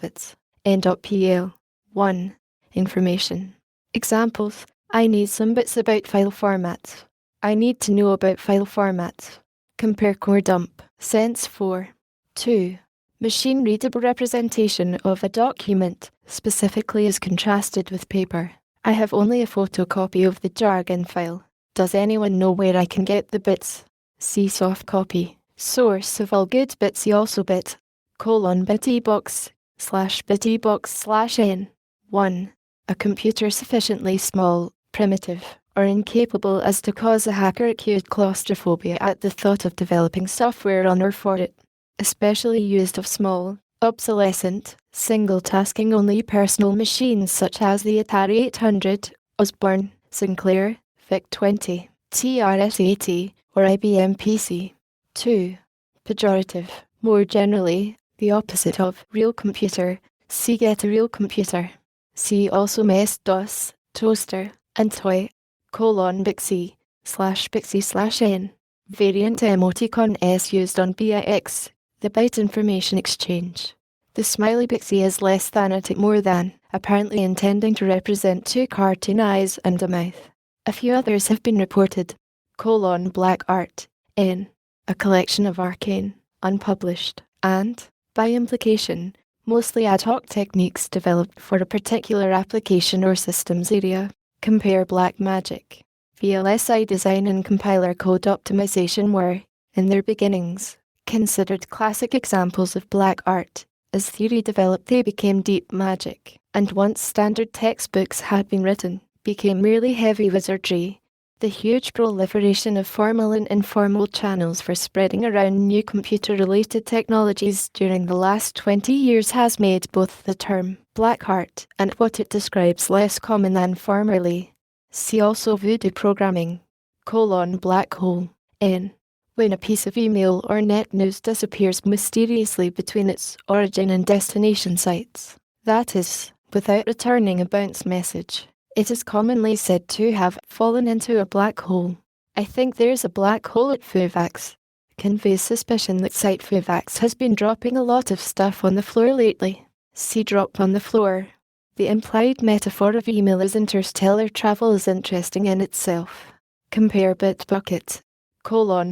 bits. N.pl. 1. Information. Examples: I need some bits about file formats. I need to know about file formats. Compare core dump. Sense 4. 2. Machine-readable representation of a document, specifically as contrasted with paper. I have only a photocopy of the Jargon file. Does anyone know where I can get the bits? See soft copy. Source of all good bits also bit: :bitebox/bitebox/n. 1. A computer sufficiently small, primitive, or incapable as to cause a hacker acute claustrophobia at the thought of developing software on or for it. Especially used of small, obsolescent, single-tasking only personal machines such as the Atari 800, Osborne, Sinclair, VIC-20, TRS-80, or IBM PC. 2. Pejorative. More generally, the opposite of real computer. See get a real computer. See also MS-DOS, toaster, and toy. :bixi/bixi/n. Variant emoticon S used on BIX, the Byte Information Exchange. The smiley bixi is less than a tick more than, apparently intending to represent two cartoon eyes and a mouth. A few others have been reported. :black art, N. A collection of arcane, unpublished, and, by implication, mostly ad hoc techniques developed for a particular application or systems area. Compare black magic. VLSI design and compiler code optimization were, in their beginnings, considered classic examples of black art. As theory developed, they became deep magic, and once standard textbooks had been written, became merely heavy wizardry. The huge proliferation of formal and informal channels for spreading around new computer-related technologies during the last 20 years has made both the term black art and what it describes less common than formerly. See also voodoo programming. :black hole, N. When a piece of email or net news disappears mysteriously between its origin and destination sites. That is, without returning a bounce message. It is commonly said to have fallen into a black hole. I think there's a black hole at Fuvax. Conveys suspicion that site Fuvax has been dropping a lot of stuff on the floor lately. See drop on the floor. The implied metaphor of email as interstellar travel is interesting in itself. Compare Bitbucket,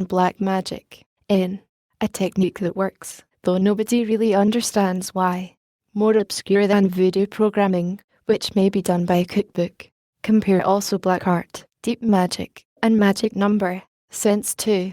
black magic, N. A technique that works, though nobody really understands why. More obscure than voodoo programming, which may be done by a cookbook. Compare also black art, deep magic, and magic number, sense 2,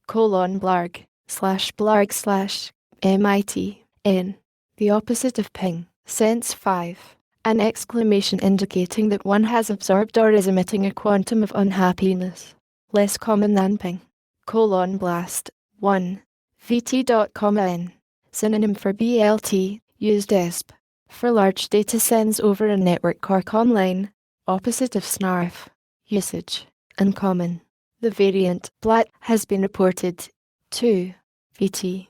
blarg, /blarg/ MIT, N. The opposite of ping, sense 5. An exclamation indicating that one has absorbed or is emitting a quantum of unhappiness. Less common than ping. Blast, 1. VT.N. Synonym for BLT, used ESP. For large data sends over a network or comm line. Opposite of snarf. Usage. Uncommon. The variant, blat, has been reported. 2. VT.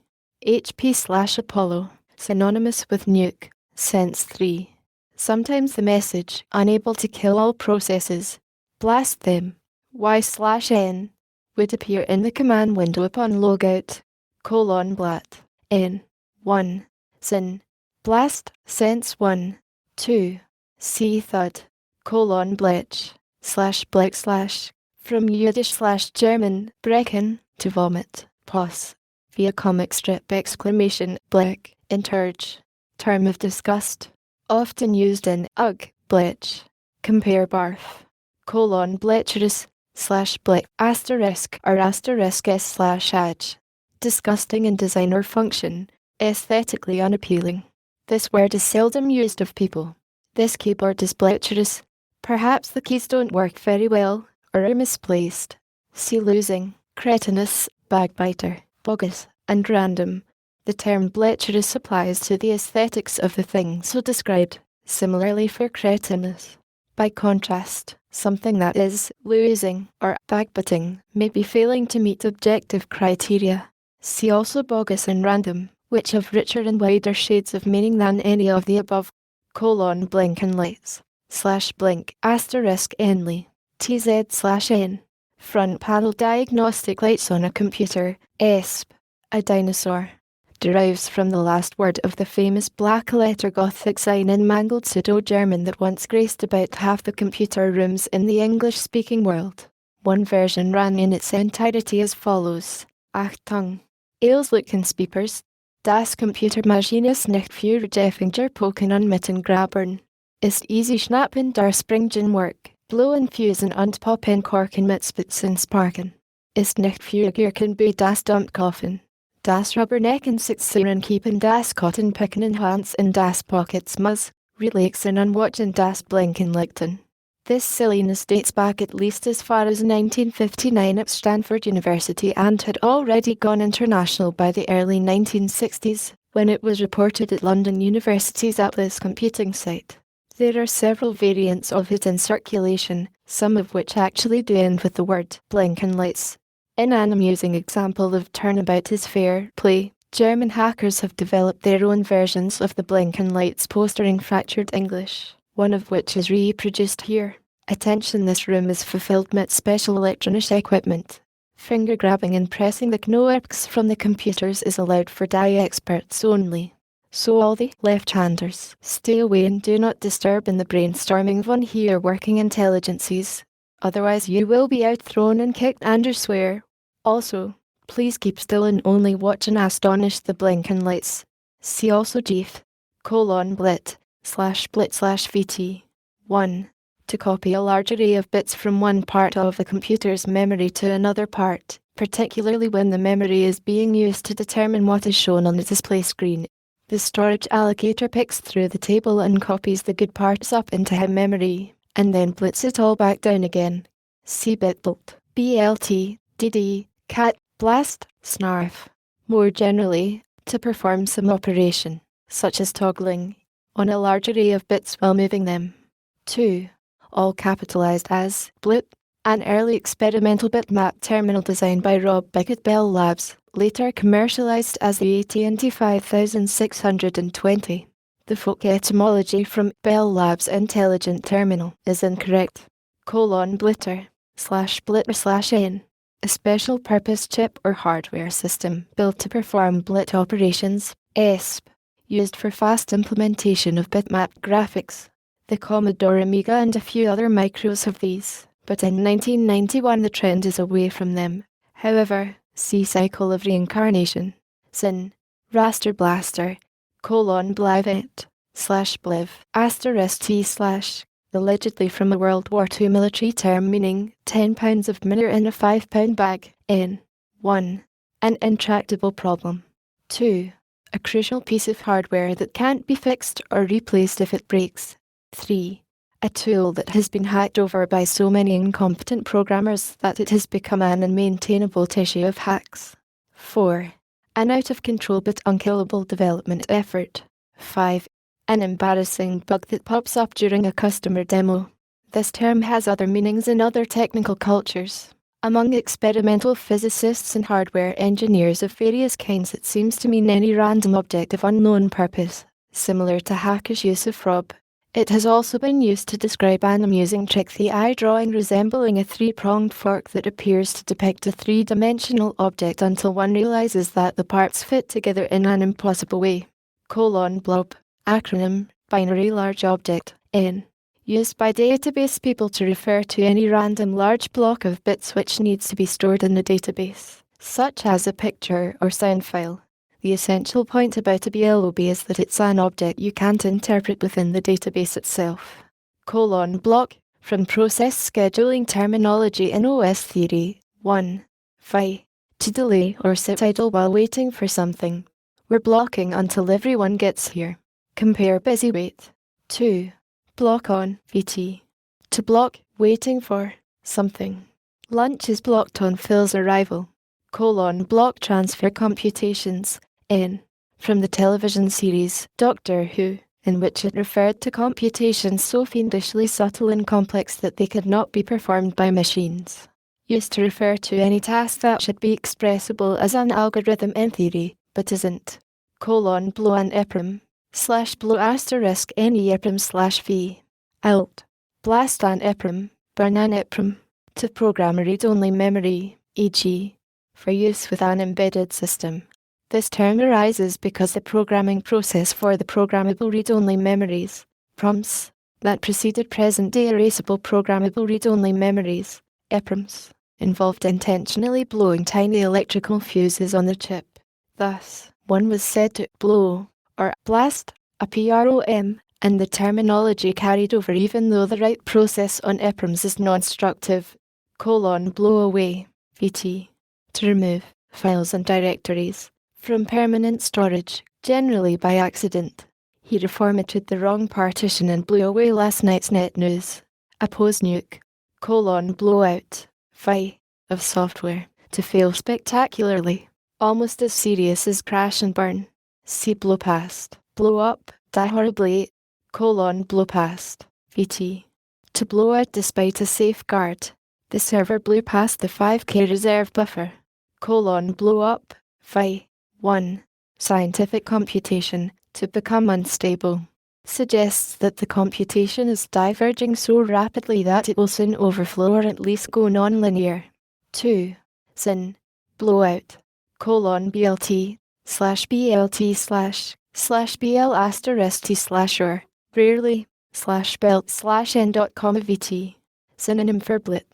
HP/Apollo. Synonymous with nuke. Sense 3. Sometimes the message, unable to kill all processes, blast them, Y/N, would appear in the command window upon logout, blat, N, 1, sin, blast, sense 1, 2, C thud, blech, /blech/, from Yiddish/German, brechen, to vomit, pos, via comic strip exclamation, blech, interge, term of disgust. Often used in ugh, blech. Compare barf. Blecherous /blech asterisk or asterisk s/edge. Disgusting in design or function, aesthetically unappealing. This word is seldom used of people. This keyboard is blecherous. Perhaps the keys don't work very well, or are misplaced. See losing, cretinous, backbiter, bogus, and random. The term blecherous applies to the aesthetics of the thing so described, similarly for cretinous. By contrast, something that is losing or backbiting may be failing to meet objective criteria. See also bogus and random, which have richer and wider shades of meaning than any of the above. Blinken lights, /blink, asterisk enly, TZ/N. Front panel diagnostic lights on a computer, ESP. A dinosaur. Derives from the last word of the famous black-letter Gothic sign in mangled Pseudo-German that once graced about half the computer rooms in the English-speaking world. One version ran in its entirety as follows. Achtung! Eelsluckenspiepers. Das Computermaschine ist nicht für Jeffinger Poken und Mitten grabbern. Ist easy schnappen dar springen work. Blowen fusen und poppen korken mit spitzen sparken. Ist nicht für Gürken bei das Dumpkaufen. Das Rubbernecken sitzen keepen das Cotton picken in Hans in das Pockets muss, relaxen and watching das Blinken lichten. This silliness dates back at least as far as 1959 at Stanford University and had already gone international by the early 1960s, when it was reported at London University's Atlas computing site. There are several variants of it in circulation, some of which actually do end with the word Blinken lights. In an amusing example of turnabout is fair play, German hackers have developed their own versions of the Blinken lights poster in fractured English, one of which is reproduced here. Attention, this room is fulfilled with special electronic equipment. Finger grabbing and pressing the knobs from the computers is allowed for die experts only. So all the left-handers, stay away and do not disturb in the brainstorming von here working intelligences. Otherwise you will be outthrown and kicked and swear. Also, please keep still and only watch and astonish the Blinken lights. See also GIF, blit, /blit/VT. 1. To copy a large array of bits from one part of the computer's memory to another part, particularly when the memory is being used to determine what is shown on the display screen. The storage allocator picks through the table and copies the good parts up into his memory, and then blits it all back down again. See bitbolt, BLT, DD, cat, blast, snarf. More generally, to perform some operation, such as toggling, on a large array of bits while moving them. 2. All capitalized as blit, an early experimental bitmap terminal designed by Rob Beck at Bell Labs, later commercialized as the AT&T 5620. The folk etymology from Bell Labs Intelligent Terminal is incorrect. Blitter /blitter/n. A special purpose chip or hardware system built to perform blit operations, ESP, used for fast implementation of bitmap graphics. The Commodore Amiga and a few other micros have these, but in 1991 the trend is away from them. However, see Cycle of Reincarnation. Sin. Raster Blaster. Blivet /bliv *t/ allegedly from a World War II military term meaning 10 pounds of minute in a 5-pound bag. N. 1. An intractable problem. 2. A crucial piece of hardware that can't be fixed or replaced if it breaks. 3. A tool that has been hacked over by so many incompetent programmers that it has become an unmaintainable tissue of hacks. 4. An out-of-control but unkillable development effort. 5. An embarrassing bug that pops up during a customer demo. This term has other meanings in other technical cultures. Among experimental physicists and hardware engineers of various kinds, it seems to mean any random object of unknown purpose, similar to hackers' use of FROB. It has also been used to describe an amusing trick, the eye drawing resembling a 3-pronged fork that appears to depict a 3-dimensional object until one realizes that the parts fit together in an impossible way. Blob. Acronym, Binary Large Object, N. Used by database people to refer to any random large block of bits which needs to be stored in a database, such as a picture or sound file. The essential point about a BLOB is that it's an object you can't interpret within the database itself. Block, from process scheduling terminology in OS theory. 1. Fi. To delay or sit idle while waiting for something. We're blocking until everyone gets here. Compare busy wait. 2. Block on, VT. To block, waiting for, something. Lunch is blocked on Phil's arrival. Block transfer computations, N. From the television series Doctor Who, in which it referred to computations so fiendishly subtle and complex that they could not be performed by machines. Used to refer to any task that should be expressible as an algorithm in theory, but isn't. Blow an EPROM. /blow *ne EPROM /v. Alt. Blast an EPROM, burn an EPROM. To program a read-only memory, e.g. for use with an embedded system. This term arises because the programming process for the programmable read-only memories, PROMs, that preceded present-day erasable programmable read-only memories, EPROMs, involved intentionally blowing tiny electrical fuses on the chip. Thus, one was said to blow, or blast, a PROM, and the terminology carried over even though the right process on EPROMs is non-destructive. Blow away, VT. To remove files and directories from permanent storage, generally by accident. He reformatted the wrong partition and blew away last night's net news. A postnuke. Blowout, fi, of software, to fail spectacularly. Almost as serious as crash and burn. See blow past, blow up, die horribly. Blow past, VT. To blow out despite a safeguard. The server blew past the 5K reserve buffer. Blow up, fi. 1. Scientific computation, to become unstable. Suggests that the computation is diverging so rapidly that it will soon overflow or at least go non-linear. 2. Sin. Blowout. BLT. /BLT//BL*T/ or, rarely, /belt/n.com VT. Synonym for blit.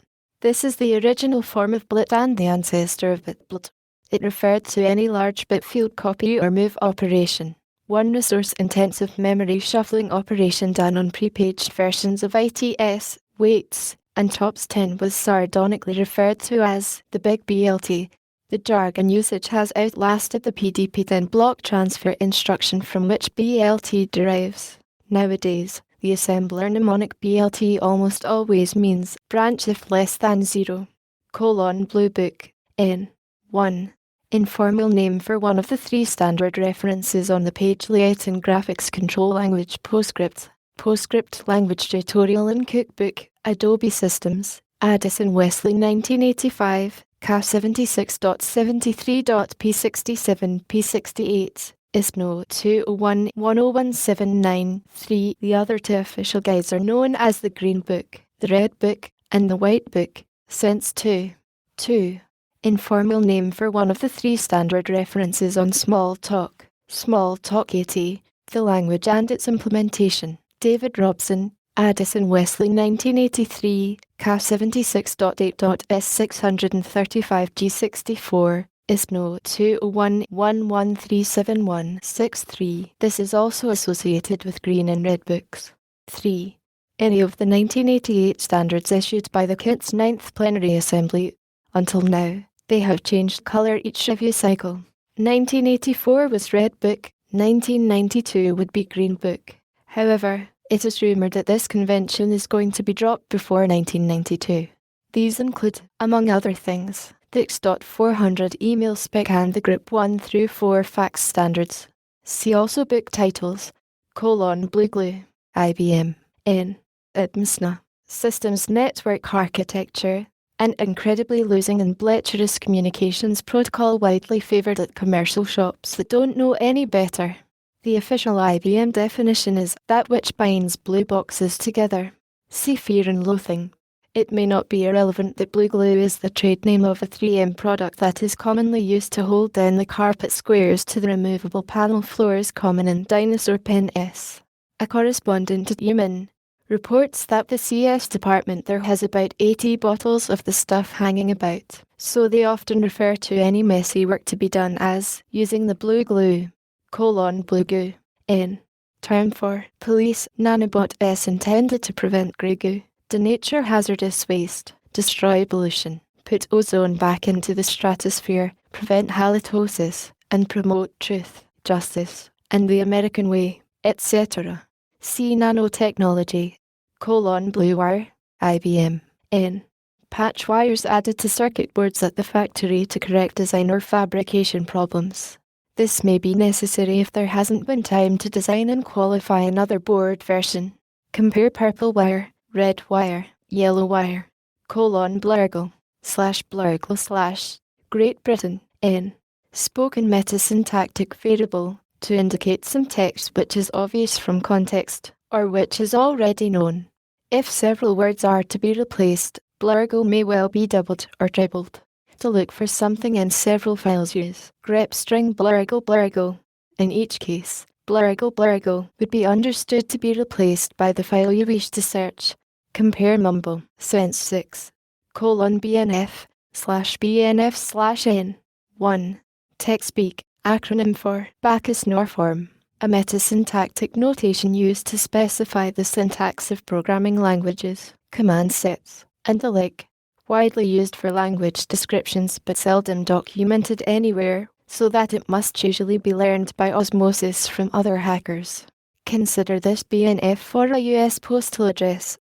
This is the original form of blit and the ancestor of bitblit. It referred to any large bit field copy or move operation. One resource-intensive memory shuffling operation done on pre-paged versions of ITS, waits, and TOPS 10 was sardonically referred to as the Big BLT. The jargon usage has outlasted the PDP-10 block transfer instruction from which BLT derives. Nowadays, the assembler mnemonic BLT almost always means branch if less than 0. Blue Book, N. 1. Informal name for one of the 3 standard references on the page layout and graphics control language PostScript. PostScript language tutorial in Cookbook, Adobe Systems, Addison Wesley 1985, CA 76.73.p67, p68. ISBN 201-101-793. The other two official guides are known as the Green Book, the Red Book, and the White Book. Sense 2. 2. Informal name for one of the three standard references on Smalltalk. Smalltalk 80, the language and its implementation. David Robson, Addison Wesley 1983, CAF 76.8.S635 G64, ISBN 201-1137163. This is also associated with Green and Red Books. 3. Any of the 1988 standards issued by the KIT's 9th Plenary Assembly. Until now, they have changed colour each review cycle. 1984 was Red Book, 1992 would be Green Book. However, it is rumoured that this convention is going to be dropped before 1992. These include, among other things, the X.400 email spec and the Group 1 through 4 fax standards. See also book titles: Blue Glue, IBM, N. IBMSNA, Systems Network Architecture, an incredibly losing and bleacherous communications protocol widely favoured at commercial shops that don't know any better. The official IBM definition is that which binds blue boxes together. See Fear and Loathing. It may not be irrelevant that Blue Glue is the trade name of a 3M product that is commonly used to hold down the carpet squares to the removable panel floors common in Dinosaur Pen S. A correspondent at Human reports that the CS department there has about 80 bottles of the stuff hanging about, so they often refer to any messy work to be done as using the blue glue, blue goo, N. Term for police nanobot S intended to prevent grey goo, denature hazardous waste, destroy pollution, put ozone back into the stratosphere, prevent halitosis, and promote truth, justice, and the American way, etc. See nanotechnology, blue wire, IBM, N. Patch wires added to circuit boards at the factory to correct design or fabrication problems. This may be necessary if there hasn't been time to design and qualify another board version. Compare purple wire, red wire, yellow wire, blurgle, /blurgle/ Great Britain, N. Spoken metasyntactic variable, to indicate some text which is obvious from context, or which is already known. If several words are to be replaced, blurgle may well be doubled or tripled. To look for something in several files, use grep string blurgle. In each case, blurgle would be understood to be replaced by the file you wish to search. Compare mumble, sense 6, /bnf/n. 1. TechSpeak, acronym for Bacchus Norform, a metasyntactic notation used to specify the syntax of programming languages, command sets, and the like. Widely used for language descriptions but seldom documented anywhere, so that it must usually be learned by osmosis from other hackers. Consider this BNF for a US postal address.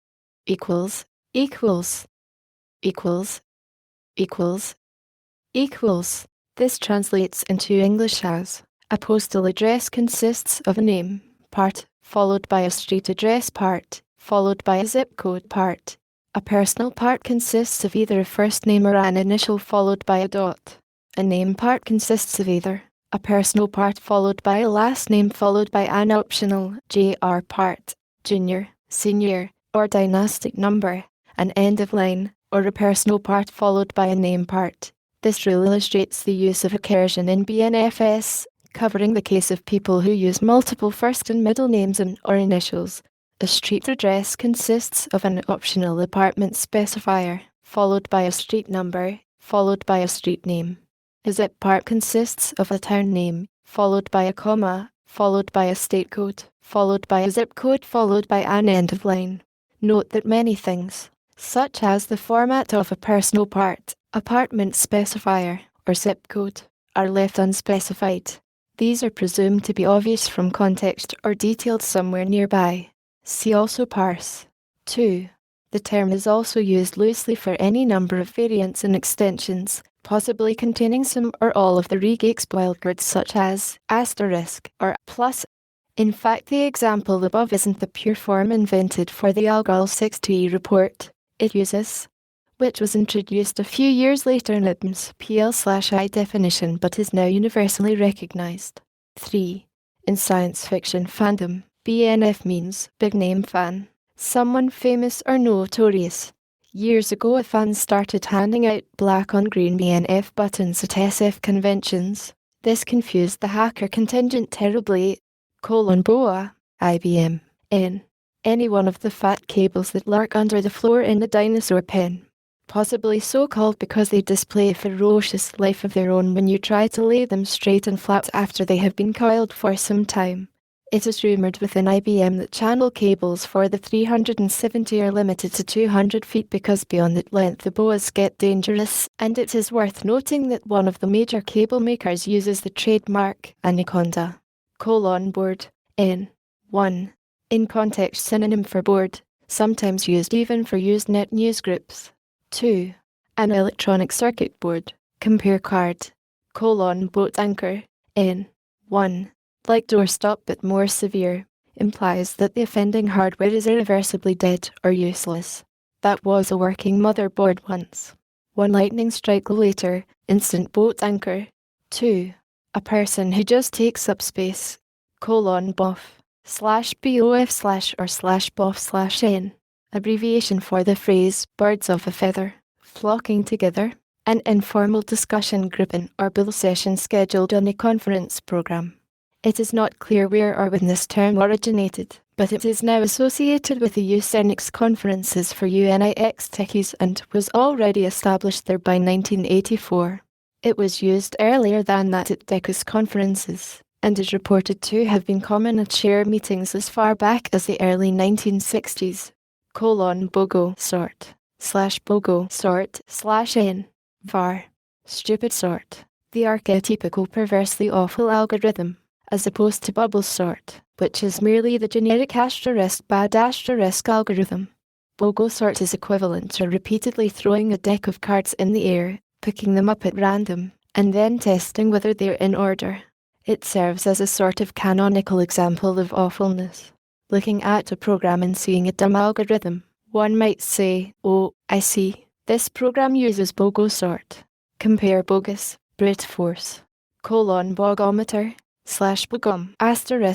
Equals. This translates into English as: a postal address consists of a name, part, followed by a street address part, followed by a zip code part. A personal part consists of either a first name or an initial followed by a dot. A name part consists of either a personal part followed by a last name followed by an optional JR part, junior, senior, or dynastic number, an end of line, or a personal part followed by a name part. This rule illustrates the use of recursion in BNFS, covering the case of people who use multiple first and middle names or initials. A street address consists of an optional apartment specifier, followed by a street number, followed by a street name. A zip part consists of a town name, followed by a comma, followed by a state code, followed by a zip code, followed by an end of line. Note that many things, such as the format of a personal part, apartment specifier, or zip code, are left unspecified. These are presumed to be obvious from context or detailed somewhere nearby. See also parse. 2. The term is also used loosely for any number of variants and extensions, possibly containing some or all of the regex wildcards such as asterisk or plus. In fact, the example above isn't the pure form invented for the Algol 6T report. It uses, which was introduced a few years later in IBM's PL/I definition but is now universally recognized. 3. In science fiction fandom, BNF means big name fan, someone famous or notorious. Years ago, a fan started handing out black on green BNF buttons at SF conventions. This confused the hacker contingent terribly. BOA, IBM, N. Any one of the fat cables that lurk under the floor in the dinosaur pen. Possibly so called because they display a ferocious life of their own when you try to lay them straight and flat after they have been coiled for some time. It is rumoured within IBM that channel cables for the 370 are limited to 200 feet because beyond that length the boas get dangerous, and it is worth noting that one of the major cable makers uses the trademark Anaconda: board, N. 1. In context synonym for board, sometimes used even for Usenet newsgroups. 2. An electronic circuit board, compare card, boat anchor, N. 1. Like doorstop but more severe, implies that the offending hardware is irreversibly dead or useless. That was a working motherboard once. One lightning strike later, instant boat anchor. 2. A person who just takes up space, bof, /bof/ or /bof/n, abbreviation for the phrase birds of a feather, flocking together, an informal discussion group or bull session scheduled on a conference program. It is not clear where or when this term originated, but it is now associated with the Unix conferences for UNIX techies and was already established there by 1984. It was used earlier than that at DECUS conferences, and is reported to have been common at share meetings as far back as the early 1960s. BOGO sort, /BOGO sort, /n, var, stupid sort, the archetypical perversely awful algorithm, as opposed to bubble sort, which is merely the generic *bad algorithm. BOGO sort is equivalent to repeatedly throwing a deck of cards in the air, picking them up at random, and then testing whether they're in order. It serves as a sort of canonical example of awfulness. Looking at a program and seeing a dumb algorithm, one might say, oh, I see, this program uses BOGO sort. Compare bogus, brute force, bogometer, /bogom,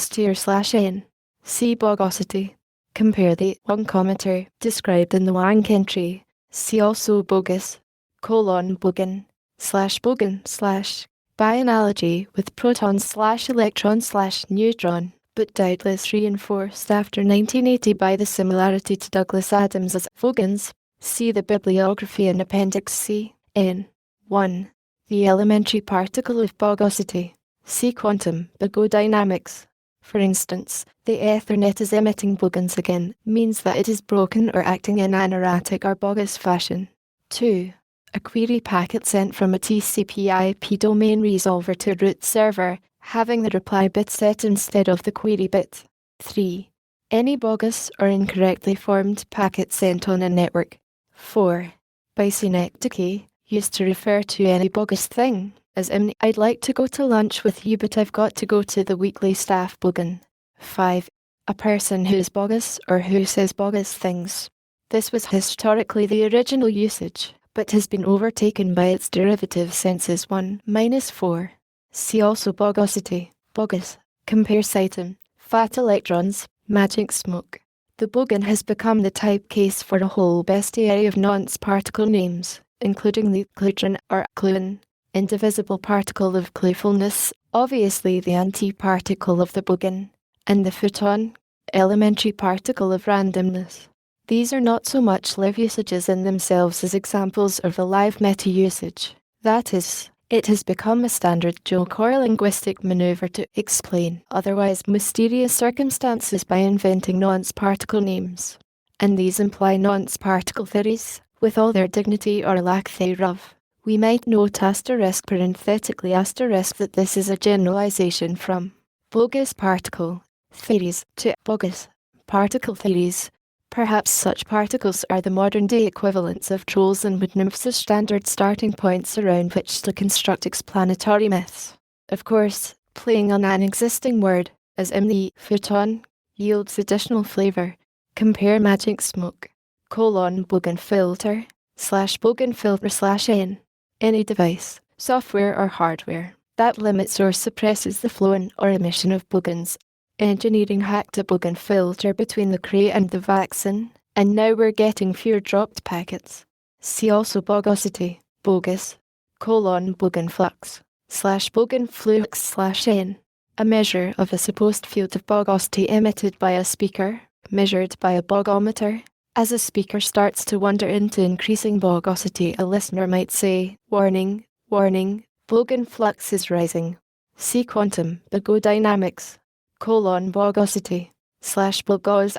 *t/n. See bogosity. Compare the wankometer described in the wank entry. See also bogus, bogan, /bogan/ by analogy with proton/electron/neutron, but doubtless reinforced after 1980 by the similarity to Douglas Adams as Vogons. See the bibliography in Appendix C, N. 1. The elementary particle of bogosity. See quantum bigodynamics. For instance, the Ethernet is emitting bogons again means that it is broken or acting in an erratic or bogus fashion. 2. A query packet sent from a TCP/IP domain resolver to a root server, having the reply bit set instead of the query bit. 3. Any bogus or incorrectly formed packet sent on a network. 4. By synecdoche, used to refer to any bogus thing, as in, I'd like to go to lunch with you but I've got to go to the weekly staff bogan. 5. A person who's bogus or who says bogus things. This was historically the original usage, but has been overtaken by its derivative since is 1-4. See also bogosity, bogus, compare citum, fat electrons, magic smoke. The bogan has become the typecase for a whole bestiary of nonce particle names, including the clutron or cluin, indivisible particle of cluefulness, obviously the antiparticle of the bogan, and the photon, elementary particle of randomness. These are not so much live usages in themselves as examples of a live meta-usage. That is, it has become a standard joke or linguistic maneuver to explain otherwise mysterious circumstances by inventing nonce particle names. And these imply nonce particle theories, with all their dignity or lack thereof. We might note parenthetically that this is a generalization from bogus particle theories to bogus particle theories. Perhaps such particles are the modern-day equivalents of trolls and wood nymphs as standard starting points around which to construct explanatory myths. Of course, playing on an existing word, as in the photon, yields additional flavour. Compare magic smoke, bogan filter, /bogan filter/n. Any device, software or hardware, that limits or suppresses the flow in or emission of bogons. Engineering hacked a bogon filter between the crate and the vaccine, and now we're getting fewer dropped packets. See also bogosity, bogus, bogon flux, /bogon flux /n, a measure of a supposed field of bogosity emitted by a speaker, measured by a bogometer. As a speaker starts to wander into increasing bogosity, a listener might say, warning, warning, bogon flux is rising. See quantum bogodynamics, bogosity, /bogos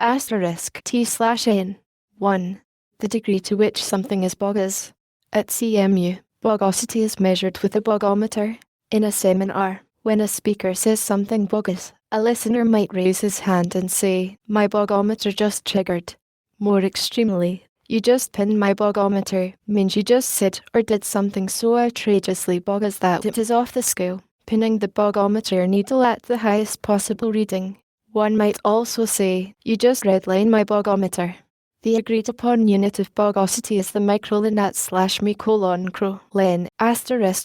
*t/n. 1. The degree to which something is bogus. At CMU, bogosity is measured with a bogometer. In a seminar, when a speaker says something bogus, a listener might raise his hand and say, my bogometer just triggered. More extremely, you just pinned my bogometer means you just said or did something so outrageously bogus that it is off the scale, pinning the bogometer needle at the highest possible reading. One might also say, you just redline my bogometer. The agreed upon unit of bogosity is the microlenat /me cro len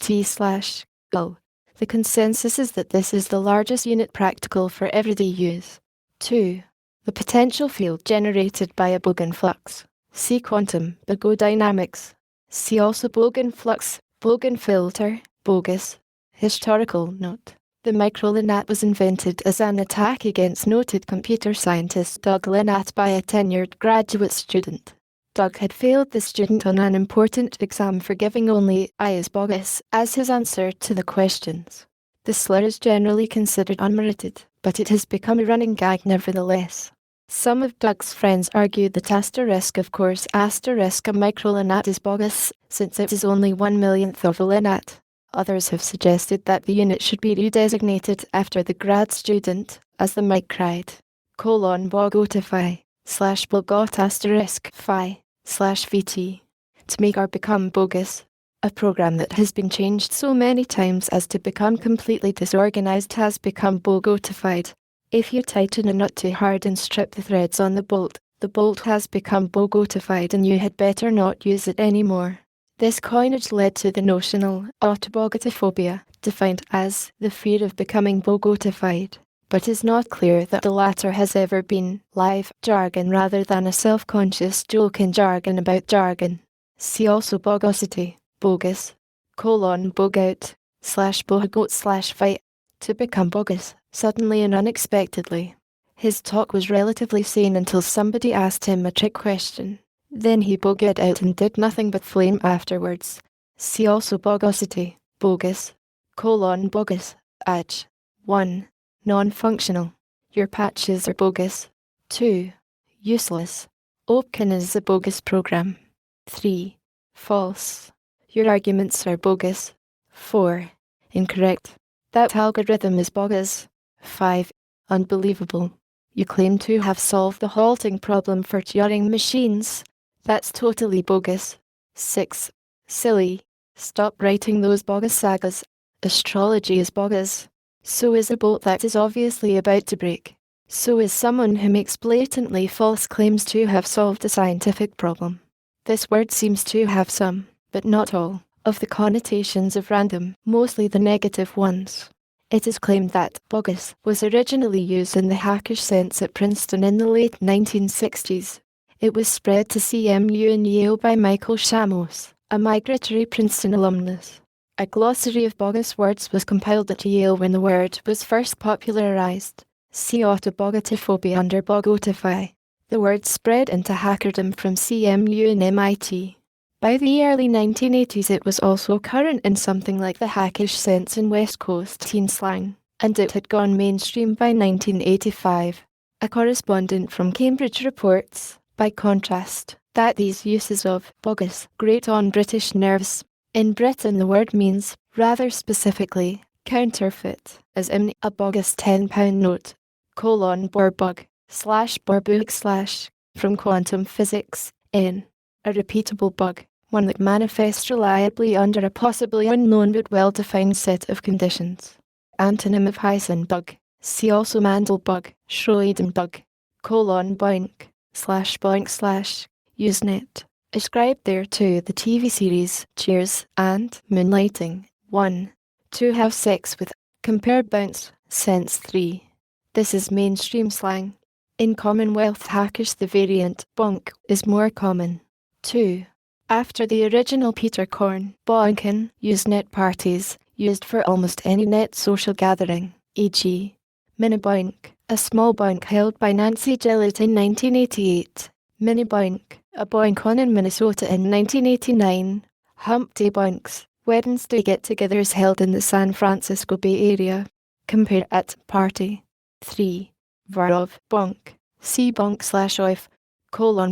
*t/l. The consensus is that this is the largest unit practical for everyday use. 2. The potential field generated by a bogon flux. See quantum bogodynamics. See also bogon flux, bogon filter, bogus. Historical note. The microlenat was invented as an attack against noted computer scientist Doug Lenat by a tenured graduate student. Doug had failed the student on an important exam for giving only "I is bogus" as his answer to the questions. The slur is generally considered unmerited, but it has become a running gag nevertheless. Some of Doug's friends argue that of course a microlenat is bogus, since it is only 1/millionth of a lenat. Others have suggested that the unit should be redesignated after the grad student, as the mic cried, bogotify, /bogot *phi, /vt, to make or become bogus. A program that has been changed so many times as to become completely disorganized has become bogotified. If you tighten a nut too hard and strip the threads on the bolt has become bogotified and you had better not use it anymore. This coinage led to the notional autobogotophobia, defined as the fear of becoming bogotified, but it's not clear that the latter has ever been live jargon rather than a self-conscious joke in jargon about jargon. See also bogosity, bogus, bogout, /bogout /fight, to become bogus, suddenly and unexpectedly. His talk was relatively sane until somebody asked him a trick question. Then he bogoed out and did nothing but flame afterwards. See also bogosity, bogus, bogus, age. 1. Non-functional. Your patches are bogus. 2. Useless. Opkin is a bogus program. 3. False. Your arguments are bogus. 4. Incorrect. That algorithm is bogus. 5. Unbelievable. You claim to have solved the halting problem for Turing machines. That's totally bogus. 6. Silly. Stop writing those bogus sagas. Astrology is bogus. So is a boat that is obviously about to break. So is someone who makes blatantly false claims to have solved a scientific problem. This word seems to have some, but not all, of the connotations of random, mostly the negative ones. It is claimed that bogus was originally used in the hackish sense at Princeton in the late 1960s. It was spread to CMU and Yale by Michael Shamos, a migratory Princeton alumnus. A glossary of bogus words was compiled at Yale when the word was first popularized. See autobogotophobia under bogotify. The word spread into hackerdom from CMU and MIT. By the early 1980s it was also current in something like the hackish sense in West Coast teen slang, and it had gone mainstream by 1985. A correspondent from Cambridge reports, by contrast, that these uses of bogus grate on British nerves. In Britain the word means, rather specifically, counterfeit, as in a bogus £10 note, borbug, /borbook/ from quantum physics, n, a repeatable bug, one that manifests reliably under a possibly unknown but well-defined set of conditions. Antonym of Heisenbug. See also Mandelbug, Schrödinger, boink, /boink/ Usenet. Ascribed thereto the TV series Cheers and Moonlighting. 1. To have sex with. Compare bounce, sense 3. This is mainstream slang. In Commonwealth hackers the variant bonk is more common. 2. After the original Peter Korn, bonken, Usenet parties, used for almost any net social gathering, e.g. Mini-boink, a small boink held by Nancy Gillett in 1988, Mini-boink, a boink-on in Minnesota in 1989, Hump Day boinks, Wednesday get-togethers held in the San Francisco Bay Area. Compare at party. 3. Verb bonk, see bonk/oif,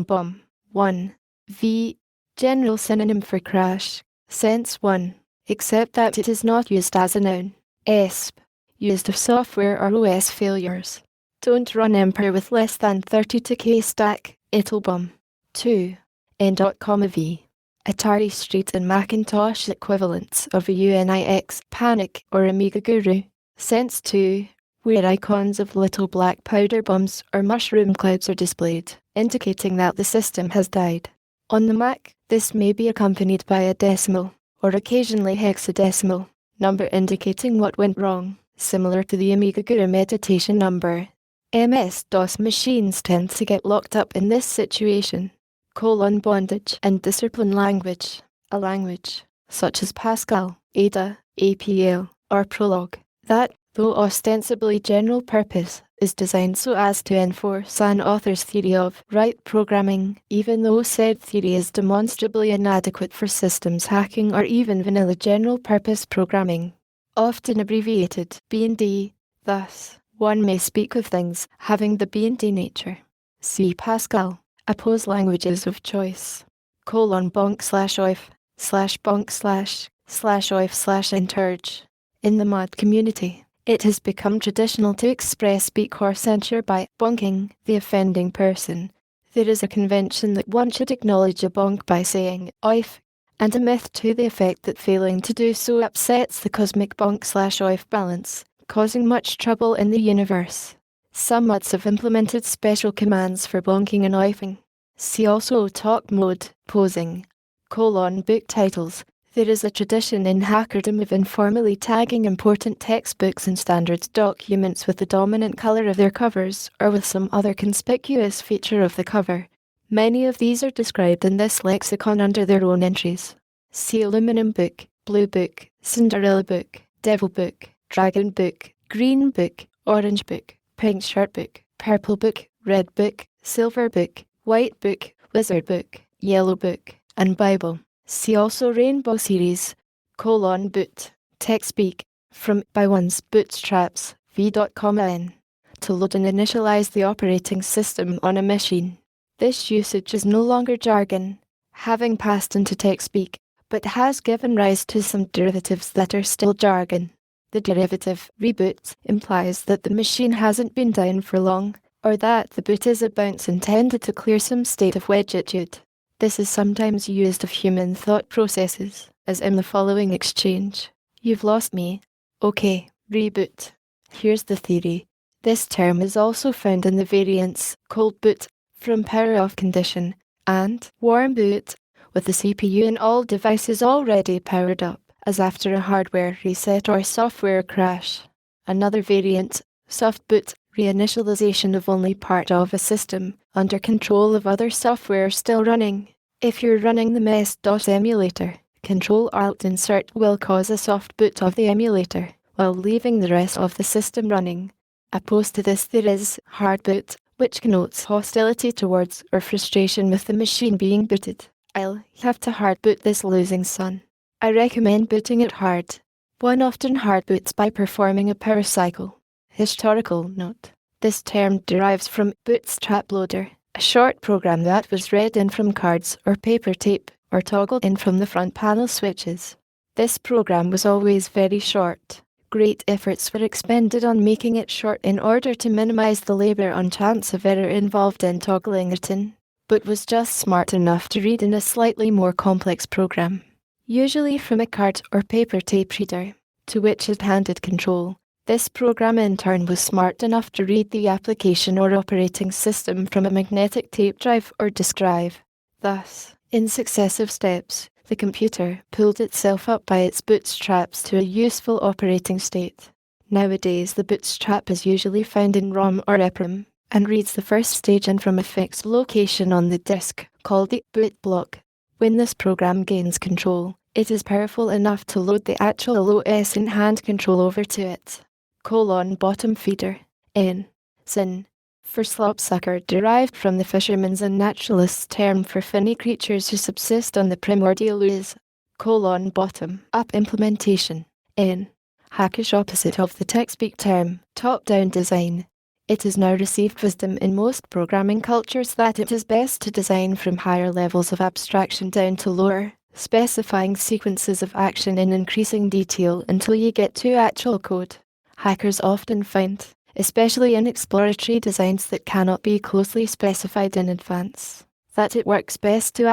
bomb. 1. V. General synonym for crash, sense 1, except that it is not used as a noun. Esp. Used of software or OS failures. Don't run Emperor with less than 32k stack, it'll bomb. 2. N.V. Atari ST and Macintosh equivalents of a UNIX, Panic, or Amiga Guru. Sense 2. Where icons of little black powder bombs or mushroom clouds are displayed, indicating that the system has died. On the Mac, this may be accompanied by a decimal, or occasionally hexadecimal, number indicating what went wrong, similar to the Amiga Guru meditation number. MS-DOS machines tend to get locked up in this situation. Bondage and discipline language. A language, such as Pascal, Ada, APL, or Prolog, that, though ostensibly general purpose, is designed so as to enforce an author's theory of right programming, even though said theory is demonstrably inadequate for systems hacking or even vanilla general purpose programming. Often abbreviated B&D, thus, one may speak of things having the B&D nature. See Pascal, oppose languages of choice. :bonk/oif/bonk/oif/interge. In the mod community, it has become traditional to express speak or censure by bonking the offending person. There is a convention that one should acknowledge a bonk by saying oif, and a myth to the effect that failing to do so upsets the cosmic bonk/oif balance, causing much trouble in the universe. Some mods have implemented special commands for bonking and oifing. See also talk mode, posing, book titles. There is a tradition in hackerdom of informally tagging important textbooks and standards documents with the dominant color of their covers or with some other conspicuous feature of the cover. Many of these are described in this lexicon under their own entries. See aluminum book, blue book, Cinderella book, devil book, dragon book, green book, orange book, pink shirt book, purple book, red book, silver book, white book, wizard book, yellow book, and Bible. See also Rainbow Series, boot, TechSpeak, from by one's bootstraps, v.com to load and initialize the operating system on a machine. This usage is no longer jargon, having passed into TechSpeak, but has given rise to some derivatives that are still jargon. The derivative, reboot, implies that the machine hasn't been down for long, or that the boot is a bounce intended to clear some state of wedgitude. This is sometimes used of human thought processes, as in the following exchange. You've lost me. Okay, reboot. Here's the theory. This term is also found in the variants cold boot, from power off condition, and warm boot, with the CPU in all devices already powered up, as after a hardware reset or software crash. Another variant, soft boot, reinitialization of only part of a system, under control of other software still running. If you're running the MS-DOS emulator, Ctrl-Alt-Insert will cause a soft boot of the emulator, while leaving the rest of the system running. Opposed to this there is hard boot, which connotes hostility towards or frustration with the machine being booted. I'll have to hard boot this losing son. I recommend booting it hard. One often hard boots by performing a power cycle. Historical note. This term derives from Bootstrap Loader, a short program that was read in from cards or paper tape or toggled in from the front panel switches. This program was always very short. Great efforts were expended on making it short in order to minimize the labor and chance of error involved in toggling it in, but was just smart enough to read in a slightly more complex program, usually from a card or paper tape reader, to which it handed control. This program in turn was smart enough to read the application or operating system from a magnetic tape drive or disk drive. Thus, in successive steps, The computer pulled itself up by its bootstraps to a useful operating state. Nowadays, the bootstrap is usually found in ROM or EPROM, and reads the first stage in from a fixed location on the disk, called the boot block. When this program gains control, it is powerful enough to load the actual OS and hand control over to it. Bottom feeder. N. Sin. For slopsucker, derived from the fisherman's and naturalist's term for finny creatures who subsist on the primordial ooze. Bottom up implementation. N. Hackish opposite of the textbook term, top-down design. It has now received wisdom in most programming cultures that it is best to design from higher levels of abstraction down to lower, specifying sequences of action in increasing detail until you get to actual code. Hackers often find, especially in exploratory designs that cannot be closely specified in advance, that it works best to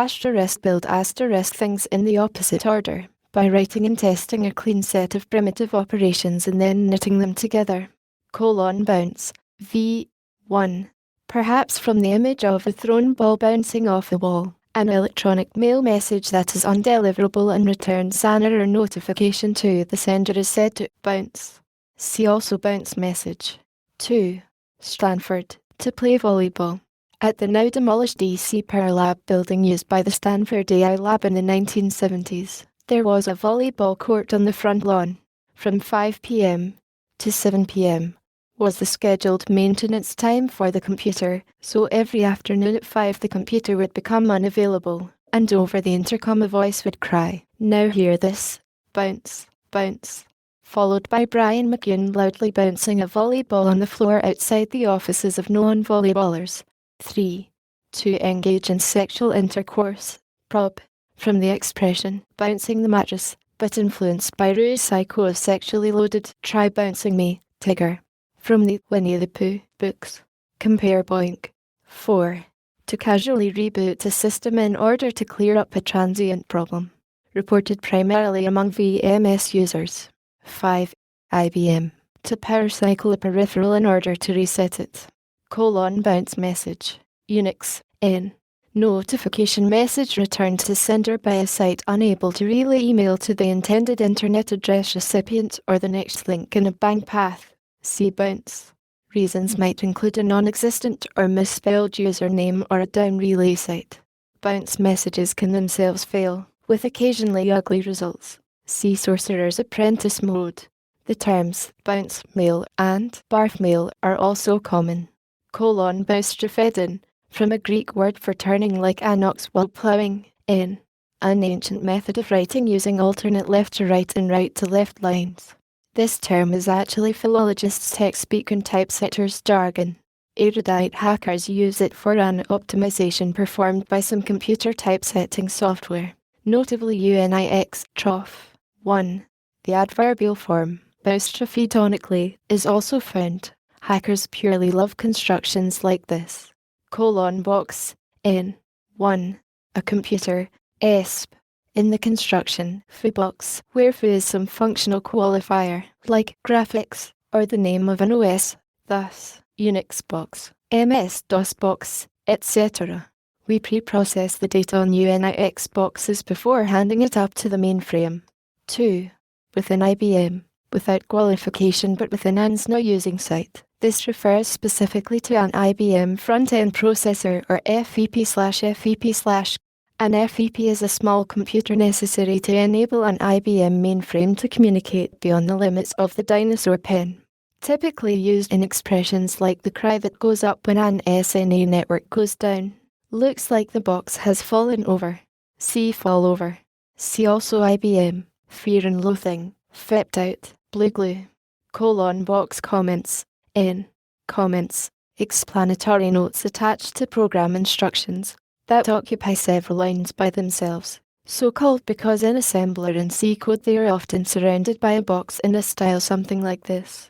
build things in the opposite order, by writing and testing a clean set of primitive operations and then knitting them together. Bounce. V1. Perhaps from the image of a thrown ball bouncing off a wall, an electronic mail message that is undeliverable and returns an error notification to the sender is said to bounce. See also bounce message. 2. Stanford. To play volleyball. At the now demolished DC Power Lab building used by the Stanford AI Lab in the 1970s, there was a volleyball court on the front lawn. From 5 p.m. to 7 p.m. was the scheduled maintenance time for the computer, so every afternoon at 5 the computer would become unavailable, and over the intercom a voice would cry, "Now hear this, bounce, bounce," followed by Brian McCune loudly bouncing a volleyball on the floor outside the offices of known volleyballers. 3. To engage in sexual intercourse. Prob. From the expression, bouncing the mattress, but influenced by Rue's psycho-sexually loaded, "Try bouncing me, Tigger." From the Winnie the Pooh books. Compare Boink. 4. To casually reboot a system in order to clear up a transient problem. Reported primarily among VMS users. 5. IBM. To power cycle a peripheral in order to reset it. Bounce message. Unix. N. Notification message returned to sender by a site unable to relay email to the intended internet address recipient or the next link in a bank path. See bounce. Reasons might include a non-existent or misspelled username or a down relay site. Bounce messages can themselves fail, with occasionally ugly results. See Sorcerer's Apprentice mode. The terms bounce mail and barf mail are also common. Boustrafedin, from a Greek word for turning like an ox while ploughing, N. An ancient method of writing using alternate left to right and right to left lines. This term is actually philologists' textbook and typesetters' jargon. Erudite hackers use it for an optimization performed by some computer typesetting software, notably Unix. Trough. 1. The adverbial form, boustrafedonically, is also found. Hackers purely love constructions like this. Box. N. 1. A computer. ESP. In the construction, foobox, where foo is some functional qualifier, like graphics, or the name of an OS, thus, Unix box, MS-DOS box, etc. We pre-process the data on Unix boxes before handing it up to the mainframe. 2. Within IBM, without qualification but within AN's now using site. This refers specifically to an IBM front-end processor or FEP/FEP/. An FEP is a small computer necessary to enable an IBM mainframe to communicate beyond the limits of the dinosaur pen. Typically used in expressions like the cry that goes up when an SNA network goes down. Looks like the box has fallen over. See fall over. See also IBM, fear and loathing, flipped out, blue glue. Box comments. N. Comments. Explanatory notes attached to program instructions that occupy several lines by themselves, so called because in assembler and C code they are often surrounded by a box in a style something like this.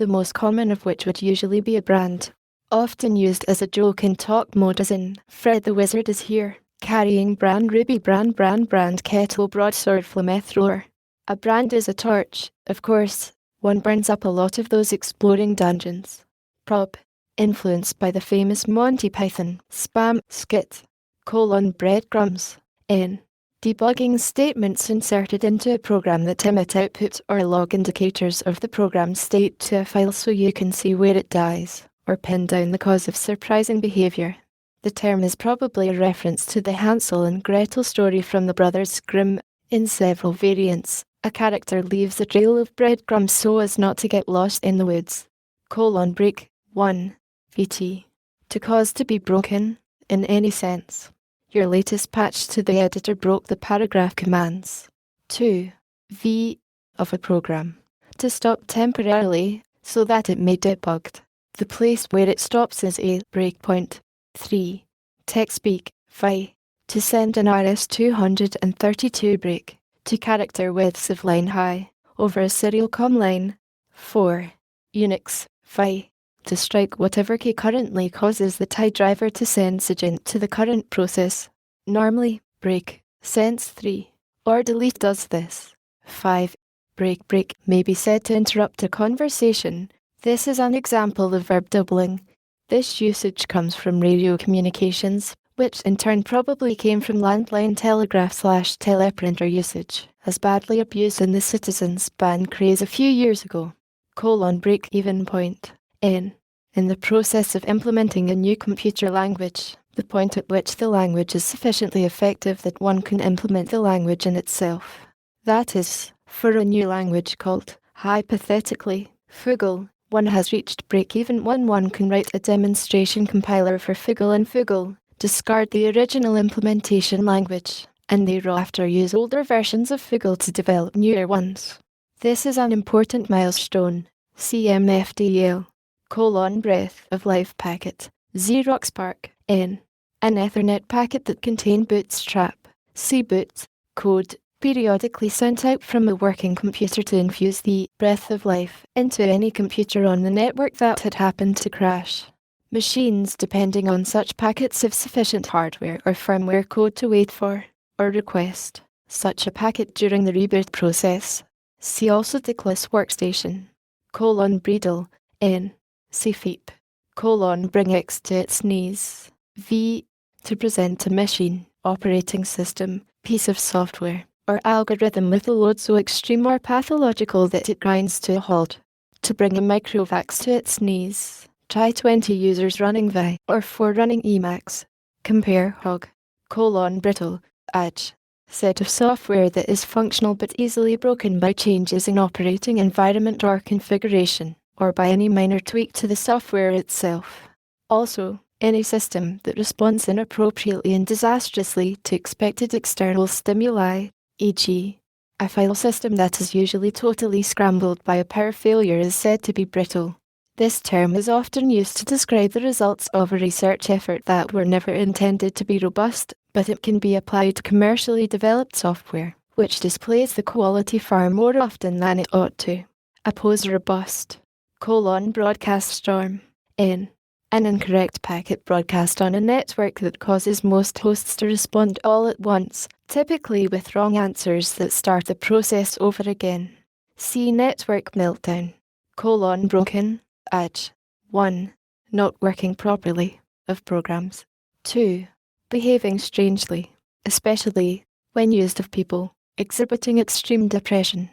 the most common of which would usually be a brand, often used as a joke in talk mode as in, Fred the Wizard is here, carrying brand ruby brand kettle broadsword flamethrower. A brand is a torch, of course, one burns up a lot of those exploding dungeons. Prop. Influenced by the famous Monty Python spam skit, breadcrumbs. N. Debugging statements inserted into a program that emit output or log indicators of the program's state to a file so you can see where it dies, or pin down the cause of surprising behavior. The term is probably a reference to the Hansel and Gretel story from the Brothers Grimm. In several variants, a character leaves a trail of breadcrumbs so as not to get lost in the woods. Break. 1. VT. To cause to be broken, in any sense. Your latest patch to the editor broke the paragraph commands. 2. V. Of a program. To stop temporarily, so that it may debugged. The place where it stops is a breakpoint. 3. TextSpeak. Vi. To send an RS-232 break to character widths of line high over a serial com line. 4. Unix. Vi. To strike whatever key currently causes the TIE driver to send SYGINT to the current process. Normally, break, sense 3, or delete does this. 5. Break may be said to interrupt a conversation. This is an example of verb doubling. This usage comes from radio communications, which in turn probably came from landline telegraph/teleprinter usage, as badly abused in the Citizens ban craze a few years ago. Break even point. N. In the process of implementing a new computer language, the point at which the language is sufficiently effective that one can implement the language in itself. That is, for a new language called, hypothetically, Fugal, one has reached break-even when one can write a demonstration compiler for Fugal and Fugal, discard the original implementation language, and thereafter use older versions of Fugal to develop newer ones. This is an important milestone. CMFDL. Breath of life packet. Xerox Park. N. An Ethernet packet that contained Bootstrap. C-boot. Code. Periodically sent out from a working computer to infuse the breath of life into any computer on the network that had happened to crash. Machines depending on such packets have sufficient hardware or firmware code to wait for, or request, such a packet during the reboot process. See also Dickless Workstation. Breedle. N. CFEEP. Bring X to its knees. V. To present a machine, operating system, piece of software, or algorithm with a load so extreme or pathological that it grinds to a halt. To bring a microvax to its knees. Try 20 users running Vi or 4 running Emacs. Compare Hog. Brittle. Edge. Set of software that is functional but easily broken by changes in operating environment or configuration, or by any minor tweak to the software itself. Also, any system that responds inappropriately and disastrously to expected external stimuli, e.g., a file system that is usually totally scrambled by a power failure is said to be brittle. This term is often used to describe the results of a research effort that were never intended to be robust, but it can be applied to commercially developed software, which displays the quality far more often than it ought to. Oppose robust. Broadcast storm. N. An incorrect packet broadcast on a network that causes most hosts to respond all at once, typically with wrong answers that start the process over again. See network meltdown. Broken. Edge. 1. Not working properly, of programs. 2. Behaving strangely, especially when used of people, exhibiting extreme depression.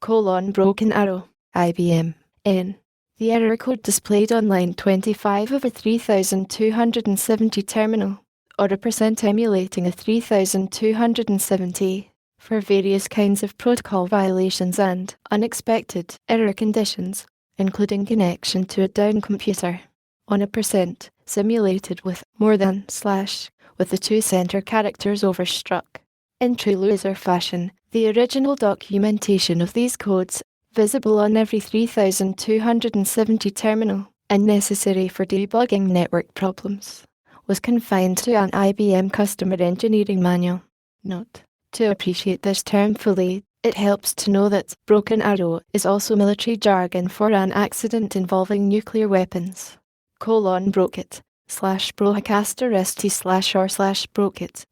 Broken arrow. IBM. N. The error code displayed on line 25 of a 3270 terminal, or a % emulating a 3270, for various kinds of protocol violations and unexpected error conditions, including connection to a down computer, on a % simulated with more than / with the 2 center characters overstruck. In true loser fashion, the original documentation of these codes, visible on every 3270 terminal, and necessary for debugging network problems, was confined to an IBM customer engineering manual. Note: to appreciate this term fully, It helps to know that broken arrow is also military jargon for an accident involving nuclear weapons. Broke it, /broadcaster st/ broke it,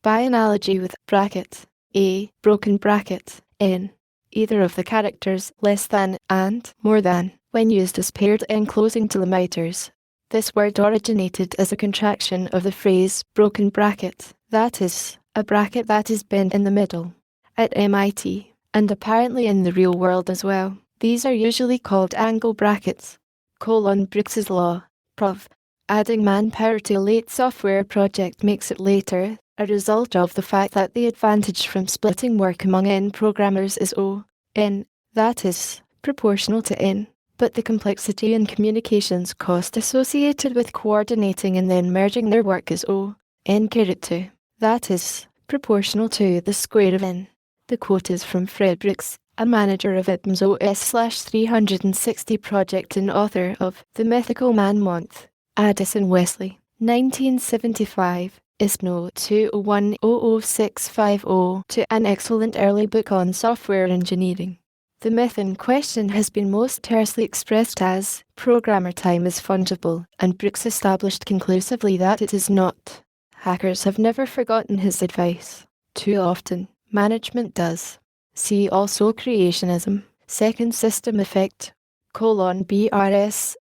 by analogy with bracket, a, broken bracket, n. Either of the characters less than and more than when used as paired enclosing delimiters. This word originated as a contraction of the phrase broken bracket, that is, a bracket that is bent in the middle. At MIT, and apparently in the real world as well, these are usually called angle brackets. Brooks's Law, Prov. Adding manpower to a late software project makes it later, a result of the fact that the advantage from splitting work among n programmers is O(n), that is, proportional to n. But the complexity and communications cost associated with coordinating and then merging their work is O(n)(2), that is, proportional to the square of n. The quote is from Fred Brooks, a manager of IBM's OS/360 project and author of The Mythical Man Month. Addison Wesley, 1975, ISBN 201-00650, to an excellent early book on software engineering. The myth in question has been most tersely expressed as, programmer time is fungible, and Brooks established conclusively that it is not. Hackers have never forgotten his advice. Too often, management does. See also creationism, second system effect, BRS/BRS/N,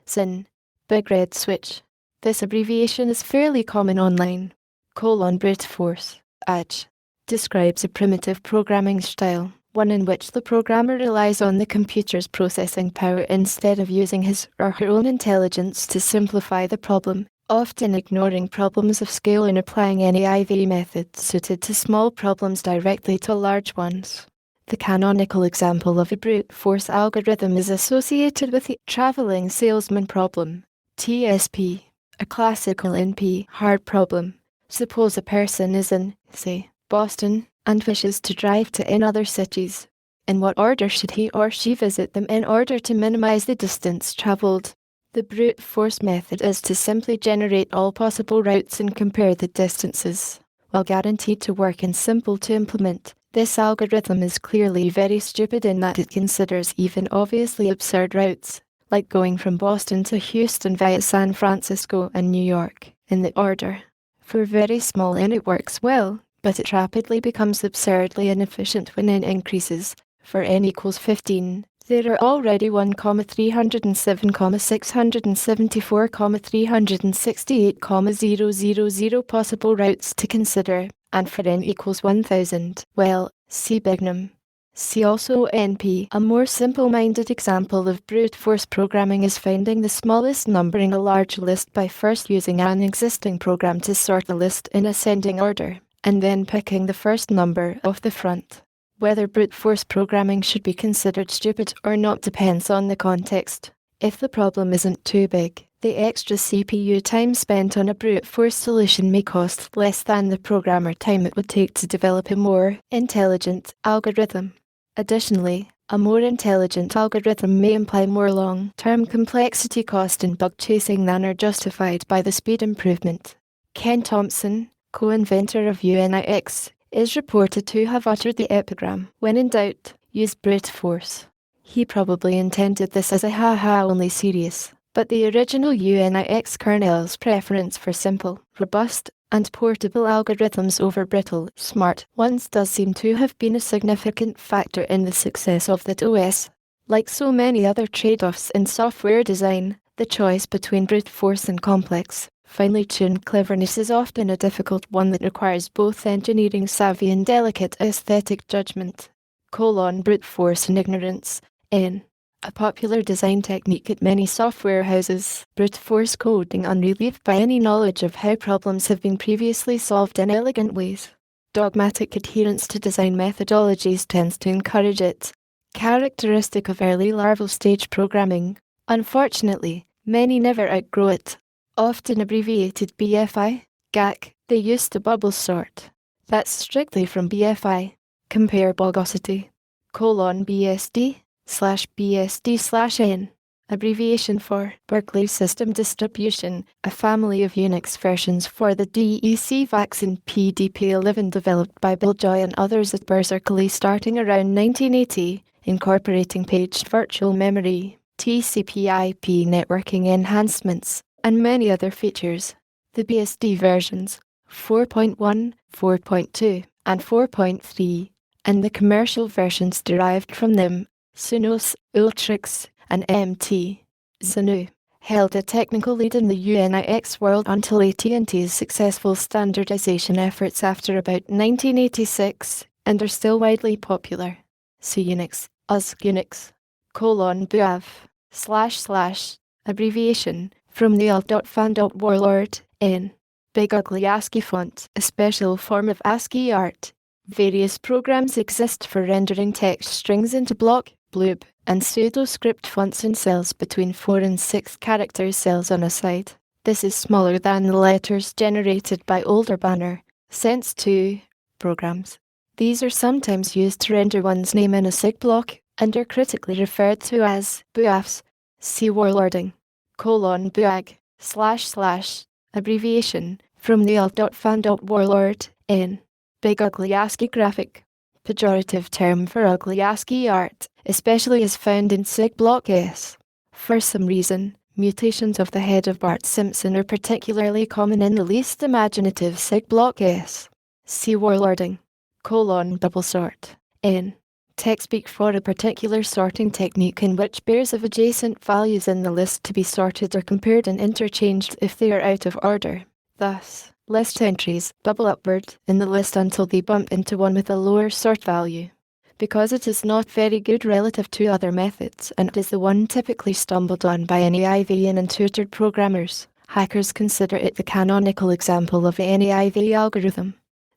SIN, Big Red Switch. This abbreviation is fairly common online. Brute force, ADGE, describes a primitive programming style, one in which the programmer relies on the computer's processing power instead of using his or her own intelligence to simplify the problem, often ignoring problems of scale and applying any IV method suited to small problems directly to large ones. The canonical example of a brute force algorithm is associated with the traveling salesman problem, TSP, a classical NP hard problem. Suppose a person is in, say, Boston, and wishes to drive to n other cities. In what order should he or she visit them in order to minimize the distance traveled? The brute force method is to simply generate all possible routes and compare the distances. While guaranteed to work and simple to implement, this algorithm is clearly very stupid in that it considers even obviously absurd routes, like going from Boston to Houston via San Francisco and New York, in the order. For very small n it works well, but it rapidly becomes absurdly inefficient when n increases. For n equals 15, there are already 1,307,674,368,000 possible routes to consider, and for n equals 1,000, well, see Bignum. See also NP. A more simple-minded example of brute force programming is finding the smallest number in a large list by first using an existing program to sort the list in ascending order, and then picking the first number off the front. Whether brute force programming should be considered stupid or not depends on the context. If the problem isn't too big, the extra CPU time spent on a brute force solution may cost less than the programmer time it would take to develop a more intelligent algorithm. Additionally, a more intelligent algorithm may imply more long-term complexity cost and bug chasing than are justified by the speed improvement. Ken Thompson, co-inventor of UNIX, is reported to have uttered the epigram, "When in doubt, use brute force." He probably intended this as a ha-ha-only serious, but the original UNIX kernel's preference for simple, robust, and portable algorithms over brittle, smart ones does seem to have been a significant factor in the success of that OS. Like so many other trade-offs in software design, the choice between brute force and complex, finely tuned cleverness is often a difficult one that requires both engineering savvy and delicate aesthetic judgment. Brute force and ignorance, N. A popular design technique at many software houses, brute force coding unrelieved by any knowledge of how problems have been previously solved in elegant ways. Dogmatic adherence to design methodologies tends to encourage it, characteristic of early larval stage programming. Unfortunately, many never outgrow it. Often abbreviated BFI, GAC, they use the bubble sort. That's strictly from BFI. Compare bogosity. BSD/BSD/N. abbreviation for Berkeley System Distribution, a family of Unix versions for the DEC vaccine PDP-11 developed by Bill Joy and others at Berkeley starting around 1980, incorporating paged virtual memory, TCP/IP networking enhancements, and many other features. The BSD versions 4.1, 4.2, and 4.3, and the commercial versions derived from them, Sunos, Ultrix, and MT, Xenu, held a technical lead in the UNIX world until AT&T's successful standardization efforts after about 1986, and are still widely popular. See Unix, US Unix, /BUAV, / abbreviation, from the alt.fan.warlord, N. Big Ugly ASCII font, a special form of ASCII art. Various programs exist for rendering text strings into block, bloob, and pseudo-script fonts in cells between 4 and 6 character cells on a site. This is smaller than the letters generated by older Banner, Sense2 programs. These are sometimes used to render one's name in a SIG block, and are critically referred to as BUAFs. See warlording, /BUAG, / abbreviation, from the alt.fan.warlord, N. Big Ugly ASCII graphic. Pejorative term for ugly ASCII art, especially as found in SIG block S. For some reason, mutations of the head of Bart Simpson are particularly common in the least imaginative SIG block S. See warlording, double sort, N. TechSpeak for a particular sorting technique in which pairs of adjacent values in the list to be sorted are compared and interchanged if they are out of order. Thus, list entries bubble upward in the list until they bump into one with a lower sort value. Because it is not very good relative to other methods and is the one typically stumbled on by NAIV and untutored programmers, hackers consider it the canonical example of the NAIV algorithm.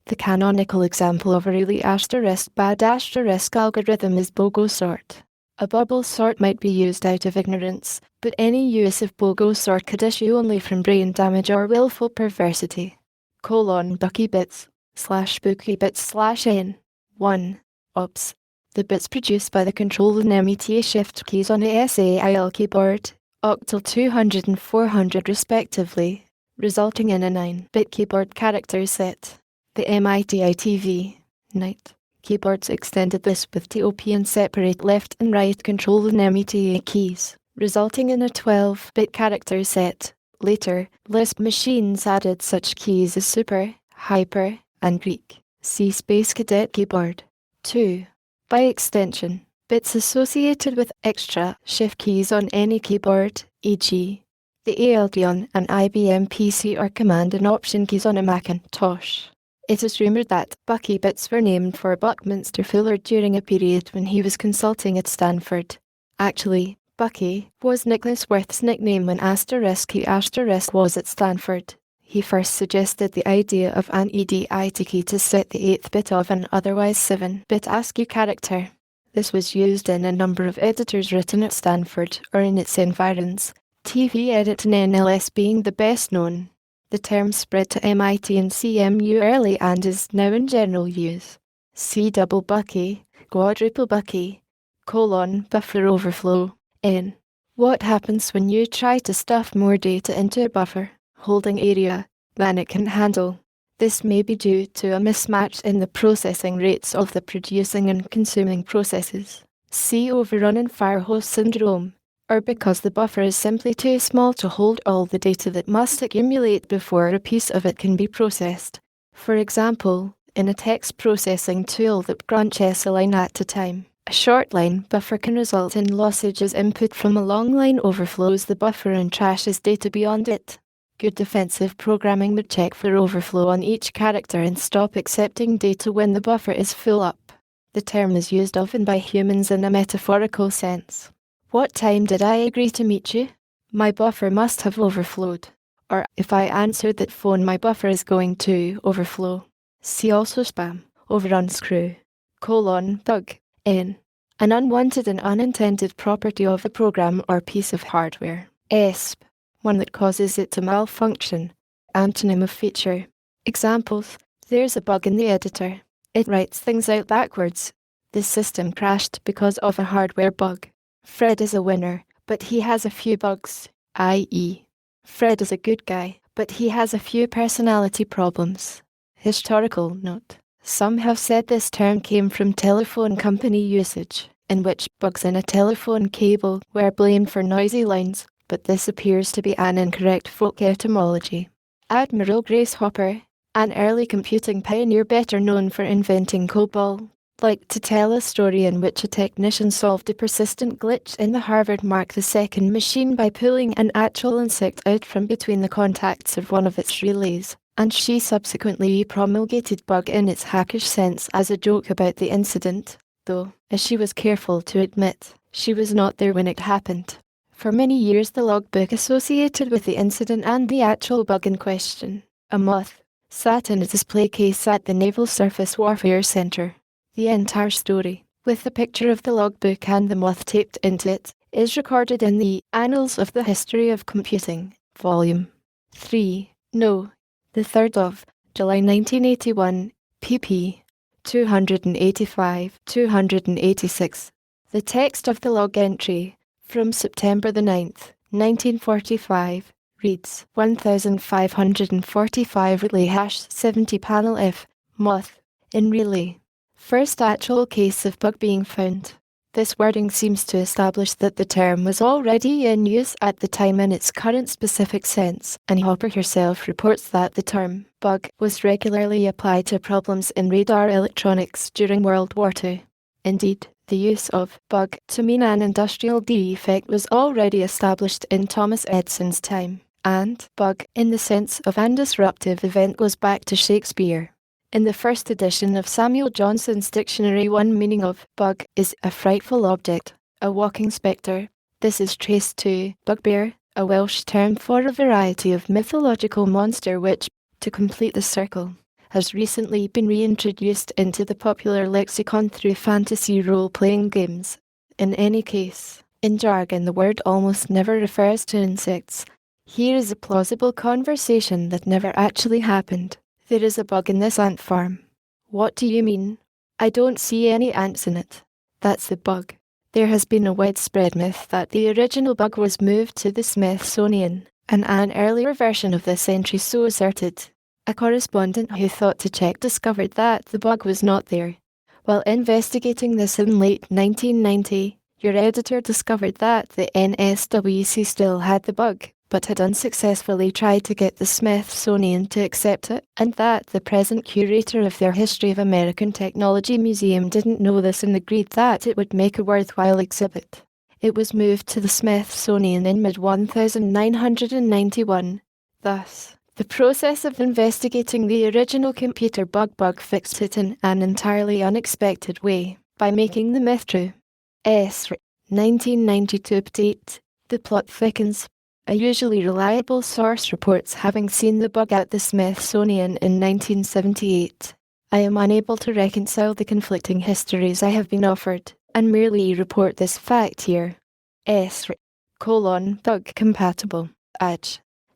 The canonical example of a really bad algorithm is BOGO sort. A bubble sort might be used out of ignorance, but any use of BOGO sort could issue only from brain damage or willful perversity. Bucky bits, /bookie bits /n. 1. Ops. The bits produced by the Control and META shift keys on the SAIL keyboard, octal 200 and 400 respectively, resulting in a 9-bit keyboard character set. The MITITV, night, keyboards extended this with TOP and separate left and right Control and META keys, resulting in a 12-bit character set. Later, Lisp machines added such keys as super, hyper, and Greek. See Space Cadet keyboard. 2. By extension, bits associated with extra shift keys on any keyboard, e.g. the ALD on an IBM PC or Command and Option keys on a Macintosh. It is rumoured that Bucky bits were named for Buckminster Fuller during a period when he was consulting at Stanford. Actually, Bucky was Nicholas Worth's nickname when *E* was at Stanford. He first suggested the idea of an EDIT key to set the 8th bit of an otherwise 7-bit ASCII character. This was used in a number of editors written at Stanford or in its environs, TV Edit and NLS being the best known. The term spread to MIT and CMU early and is now in general use. See double Bucky, quadruple Bucky, buffer overflow, N. What happens when you try to stuff more data into a buffer, holding area, than it can handle? This may be due to a mismatch in the processing rates of the producing and consuming processes. See overrun and firehose syndrome. Or because the buffer is simply too small to hold all the data that must accumulate before a piece of it can be processed. For example, in a text processing tool that branches a line at a time, a short line buffer can result in lossage as input from a long line overflows the buffer and trashes data beyond it. Good defensive programming would check for overflow on each character and stop accepting data when the buffer is full up. The term is used often by humans in a metaphorical sense. What time did I agree to meet you? My buffer must have overflowed. Or, if I answered that phone, my buffer is going to overflow. See also spam, overrun screw, bug, N. An unwanted and unintended property of a program or piece of hardware. ESP, one that causes it to malfunction. Antonym of feature. Examples, there's a bug in the editor. It writes things out backwards. This system crashed because of a hardware bug. Fred is a winner, but he has a few bugs, i.e., Fred is a good guy, but he has a few personality problems. Historical note. Some have said this term came from telephone company usage, in which bugs in a telephone cable were blamed for noisy lines, but this appears to be an incorrect folk etymology. Admiral Grace Hopper, an early computing pioneer better known for inventing COBOL, liked to tell a story in which a technician solved a persistent glitch in the Harvard Mark II machine by pulling an actual insect out from between the contacts of one of its relays, and she subsequently promulgated bug in its hackish sense as a joke about the incident, though, as she was careful to admit, she was not there when it happened. For many years the logbook associated with the incident and the actual bug in question, a moth, sat in a display case at the Naval Surface Warfare Center. The entire story, with the picture of the logbook and the moth taped into it, is recorded in the Annals of the History of Computing, Volume 3, No. the 3rd of July 1981, pp. 285-286. The text of the log entry, from September the 9th, 1945, reads 1545 relay #70 panel F, moth, in relay. First actual case of bug being found. This wording seems to establish that the term was already in use at the time in its current specific sense, and Hopper herself reports that the term bug was regularly applied to problems in radar electronics during World War II. Indeed, the use of bug to mean an industrial defect was already established in Thomas Edison's time, and bug in the sense of an disruptive event goes back to Shakespeare. In the first edition of Samuel Johnson's dictionary, one meaning of bug is a frightful object, a walking spectre. This is traced to bugbear, a Welsh term for a variety of mythological monster which, to complete the circle, has recently been reintroduced into the popular lexicon through fantasy role-playing games. In any case, in jargon the word almost never refers to insects. Here is a plausible conversation that never actually happened. There is a bug in this ant farm. What do you mean? I don't see any ants in it. That's the bug. There has been a widespread myth that the original bug was moved to the Smithsonian, and an earlier version of this entry so asserted. A correspondent who thought to check discovered that the bug was not there. While investigating this in late 1990, your editor discovered that the NSWC still had the bug, but had unsuccessfully tried to get the Smithsonian to accept it, and that the present curator of their History of American Technology Museum didn't know this and agreed that it would make a worthwhile exhibit. It was moved to the Smithsonian in mid-1991. Thus, the process of investigating the original computer bug fixed it in an entirely unexpected way, by making the myth true. 1992 update. The plot thickens. A usually reliable source reports having seen the bug at the Smithsonian in 1978. I am unable to reconcile the conflicting histories I have been offered, and merely report this fact here. Bug compatible.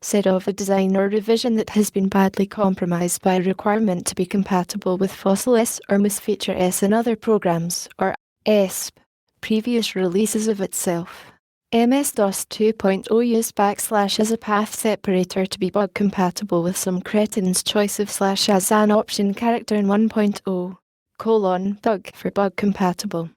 Said of a design or revision that has been badly compromised by a requirement to be compatible with Fossil S or Misfeature S in other programs, or previous releases of itself. MS-DOS 2.0 used / as a path separator to be bug compatible with some cretin's choice of / as an option character in 1.0, bug for bug compatible,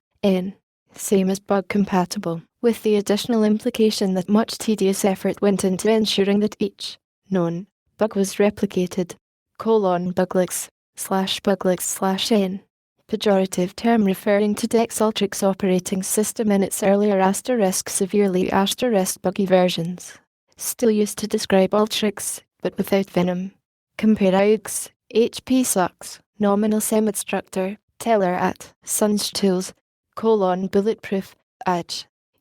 same as bug compatible, with the additional implication that much tedious effort went into ensuring that each known bug was replicated, buglix / n. Pejorative term referring to Dex Ultrix operating system in its earlier severely buggy versions. Still used to describe Ultrix, but without venom. Compare AUX, HP sucks, nominal semi-destructor, teller at, Sun's tools, bulletproof,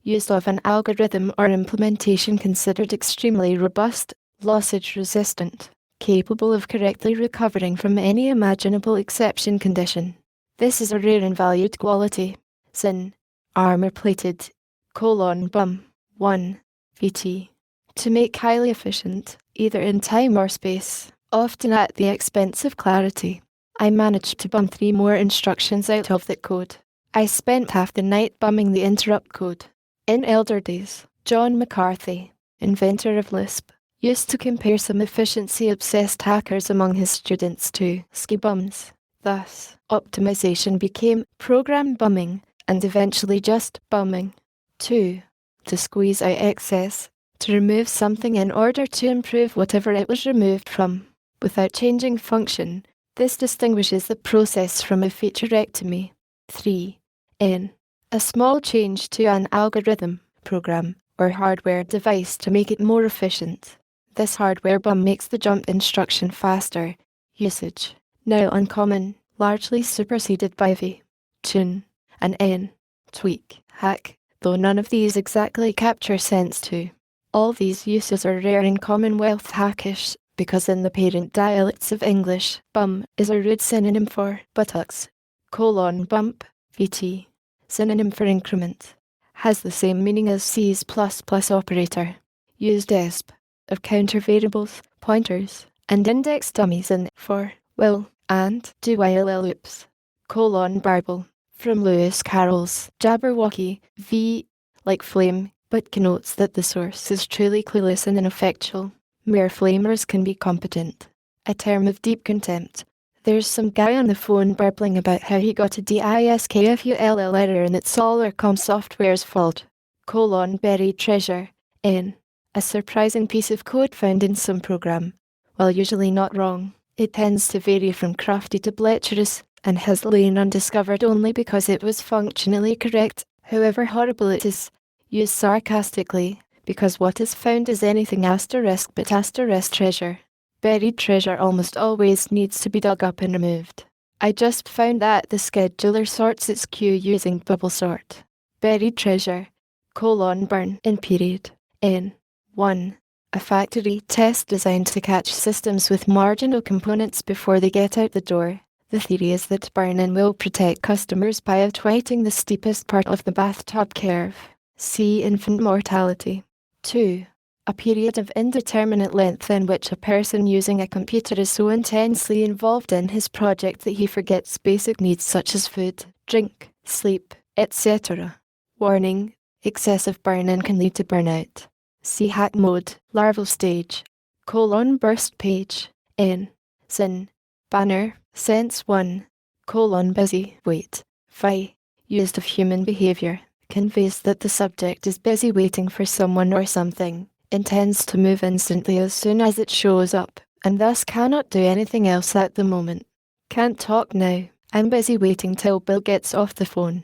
used of an algorithm or implementation considered extremely robust, lossage resistant, capable of correctly recovering from any imaginable exception condition. This is a rare and valued quality. Sin. Armor-plated. Bum. 1. VT. To make highly efficient, either in time or space, often at the expense of clarity. I managed to bum 3 more instructions out of that code. I spent half the night bumming the interrupt code. In elder days, John McCarthy, inventor of Lisp, used to compare some efficiency-obsessed hackers among his students to ski bums. Thus, optimization became program bumming, and eventually just bumming. 2. To squeeze out excess, to remove something in order to improve whatever it was removed from, without changing function. This distinguishes the process from a featurectomy. 3. N. A small change to an algorithm, program, or hardware device to make it more efficient. This hardware bump makes the jump instruction faster. Usage. Now uncommon, largely superseded by V. Tune. And N. Tweak. Hack, though none of these exactly capture sense to. All these uses are rare in Commonwealth hackish, because in the parent dialects of English, bum is a rude synonym for buttocks. Bump, VT, synonym for increment, has the same meaning as C's++ operator. Used esp, of counter variables, pointers, and index dummies in for, will, and do while loops. Barble, from Lewis Carroll's Jabberwocky, V, like flame, but connotes that the source is truly clueless and ineffectual. Mere flamers can be competent. A term of deep contempt. There's some guy on the phone burbling about how he got a DISKFULL error and it's all our com software's fault. Buried treasure. N. A surprising piece of code found in some program. While usually not wrong, it tends to vary from crafty to bleacherous, and has lain undiscovered only because it was functionally correct, however horrible it is. Used sarcastically, because what is found is anything asterisk but asterisk treasure. Buried treasure almost always needs to be dug up and removed. I just found that the scheduler sorts its queue using bubble sort. Buried treasure, burn in period, N. 1. A factory test designed to catch systems with marginal components before they get out the door. The theory is that burn-in will protect customers by outweighting the steepest part of the bathtub curve. See infant mortality. 2. A period of indeterminate length in which a person using a computer is so intensely involved in his project that he forgets basic needs such as food, drink, sleep, etc. Warning: excessive burn-in can lead to burnout. See hack mode, larval stage. Burst page, N. Sin. Banner, sense 1. Busy, wait. Fi. Used of human behavior, conveys that the subject is busy waiting for someone or something, intends to move instantly as soon as it shows up, and thus cannot do anything else at the moment. Can't talk now, I'm busy waiting till Bill gets off the phone.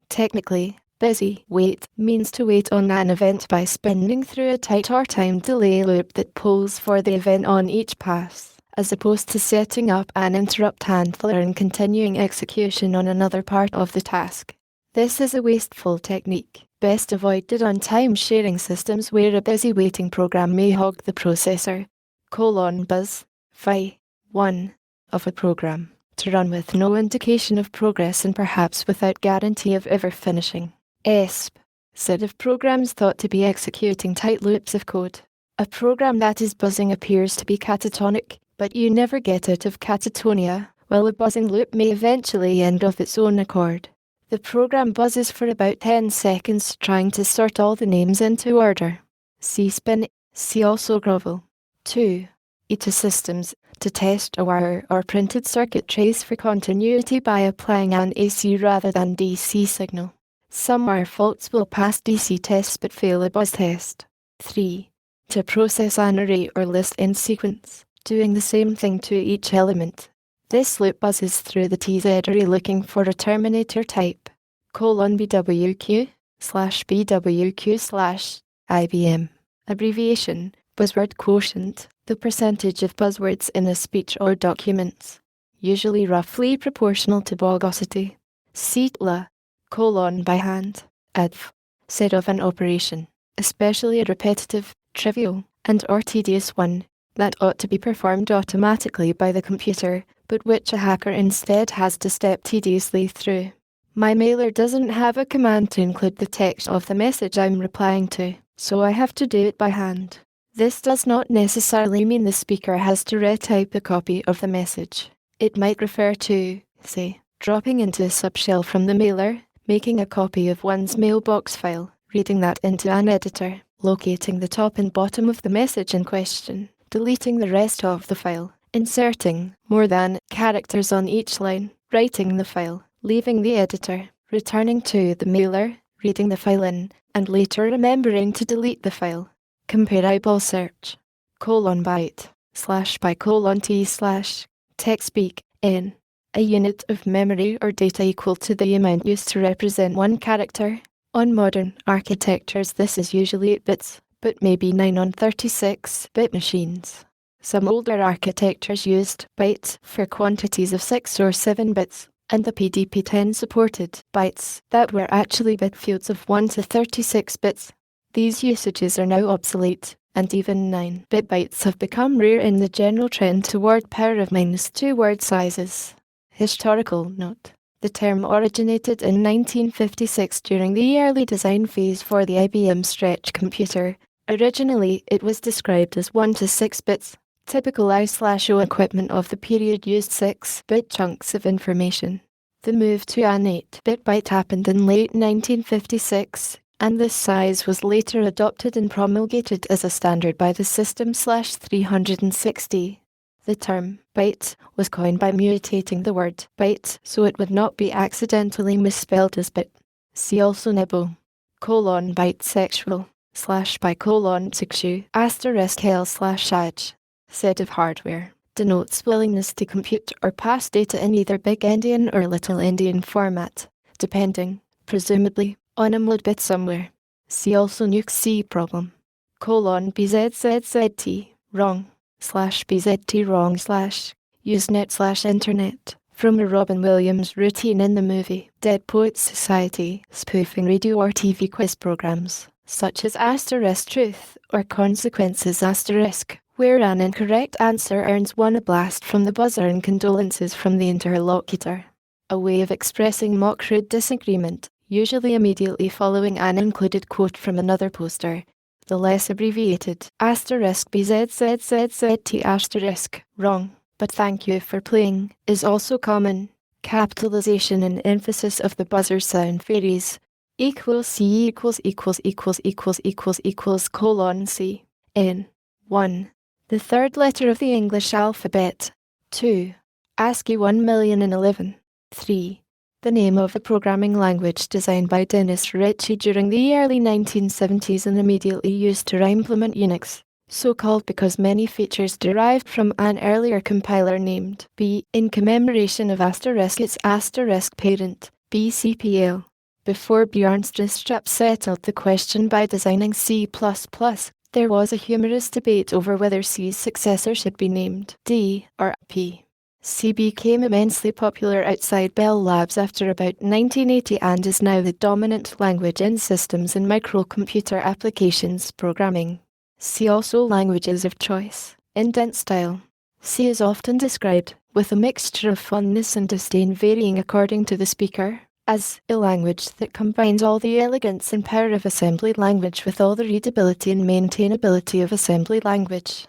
Technically, busy wait means to wait on an event by spinning through a tight or time delay loop that pulls for the event on each pass, as opposed to setting up an interrupt handler and continuing execution on another part of the task. This is a wasteful technique, best avoided on time-sharing systems where a busy waiting program may hog the processor. Buzz, Fi, 1, of a program, to run with no indication of progress and perhaps without guarantee of ever finishing. ESP, set of programs thought to be executing tight loops of code. A program that is buzzing appears to be catatonic, but you never get out of catatonia, while a buzzing loop may eventually end of its own accord. The program buzzes for about 10 seconds trying to sort all the names into order. See spin, see also grovel. 2. ETA systems, to test a wire or printed circuit trace for continuity by applying an AC rather than DC signal. Some wire faults will pass DC tests but fail a buzz test. 3. To process an array or list in sequence, doing the same thing to each element. This loop buzzes through the TZ array looking for a terminator type. BWQ/BWQ/IBM. Abbreviation, buzzword quotient, the percentage of buzzwords in a speech or documents. Usually roughly proportional to bogosity. CTLA, by hand. Adv, set of an operation, especially a repetitive, trivial, and or tedious one, that ought to be performed automatically by the computer, but which a hacker instead has to step tediously through. My mailer doesn't have a command to include the text of the message I'm replying to, so I have to do it by hand. This does not necessarily mean the speaker has to retype a copy of the message. It might refer to, say, dropping into a subshell from the mailer, making a copy of one's mailbox file, reading that into an editor, locating the top and bottom of the message in question, deleting the rest of the file, inserting more than characters on each line, writing the file, leaving the editor, returning to the mailer, reading the file in, and later remembering to delete the file. Compare eyeball search. Byte / t / TextSpeak n. A unit of memory or data equal to the amount used to represent one character. On modern architectures this is usually 8 bits, but maybe 9 on 36-bit machines. Some older architectures used bytes for quantities of 6 or 7 bits, and the PDP-10 supported bytes that were actually bit fields of 1 to 36 bits. These usages are now obsolete, and even 9-bit bytes have become rare in the general trend toward power of -2 word sizes. Historical note. The term originated in 1956 during the early design phase for the IBM Stretch computer. Originally, it was described as 1 to 6 bits. Typical I/O equipment of the period used 6-bit chunks of information. The move to an 8-bit byte happened in late 1956, and this size was later adopted and promulgated as a standard by the System/360. The term byte was coined by mutating the word byte so it would not be accidentally misspelled as bit. See also nebo: bisexual /bisexual *l/h. Set of hardware denotes willingness to compute or pass data in either big endian or little endian format, depending, presumably, on a mode bit somewhere. See also nuke C problem: bzzzt wrong /bzt wrong / usenet /internet. From a Robin Williams routine in the movie Dead Poets Society, spoofing radio or TV quiz programs, such as *truth or consequences *, where an incorrect answer earns one a blast from the buzzer and condolences from the interlocutor. A way of expressing mock rude disagreement, usually immediately following an included quote from another poster. The less abbreviated *bzzzt wrong, but thank you for playing is also common. Capitalization and emphasis of the buzzer sound varies. C :C N 1. The third letter of the English alphabet. 2. ASCII 1,011,011. 3. The name of a programming language designed by Dennis Ritchie during the early 1970s and immediately used to implement Unix, so called because many features derived from an earlier compiler named B in commemoration of *its *parent, BCPL. Before Bjorn Stroustrup settled the question by designing C++, there was a humorous debate over whether C's successor should be named D or P. C became immensely popular outside Bell Labs after about 1980 and is now the dominant language in systems and microcomputer applications programming. See also languages of choice. Indent style. C is often described, with a mixture of fondness and disdain varying according to the speaker, as a language that combines all the elegance and power of assembly language with all the readability and maintainability of assembly language.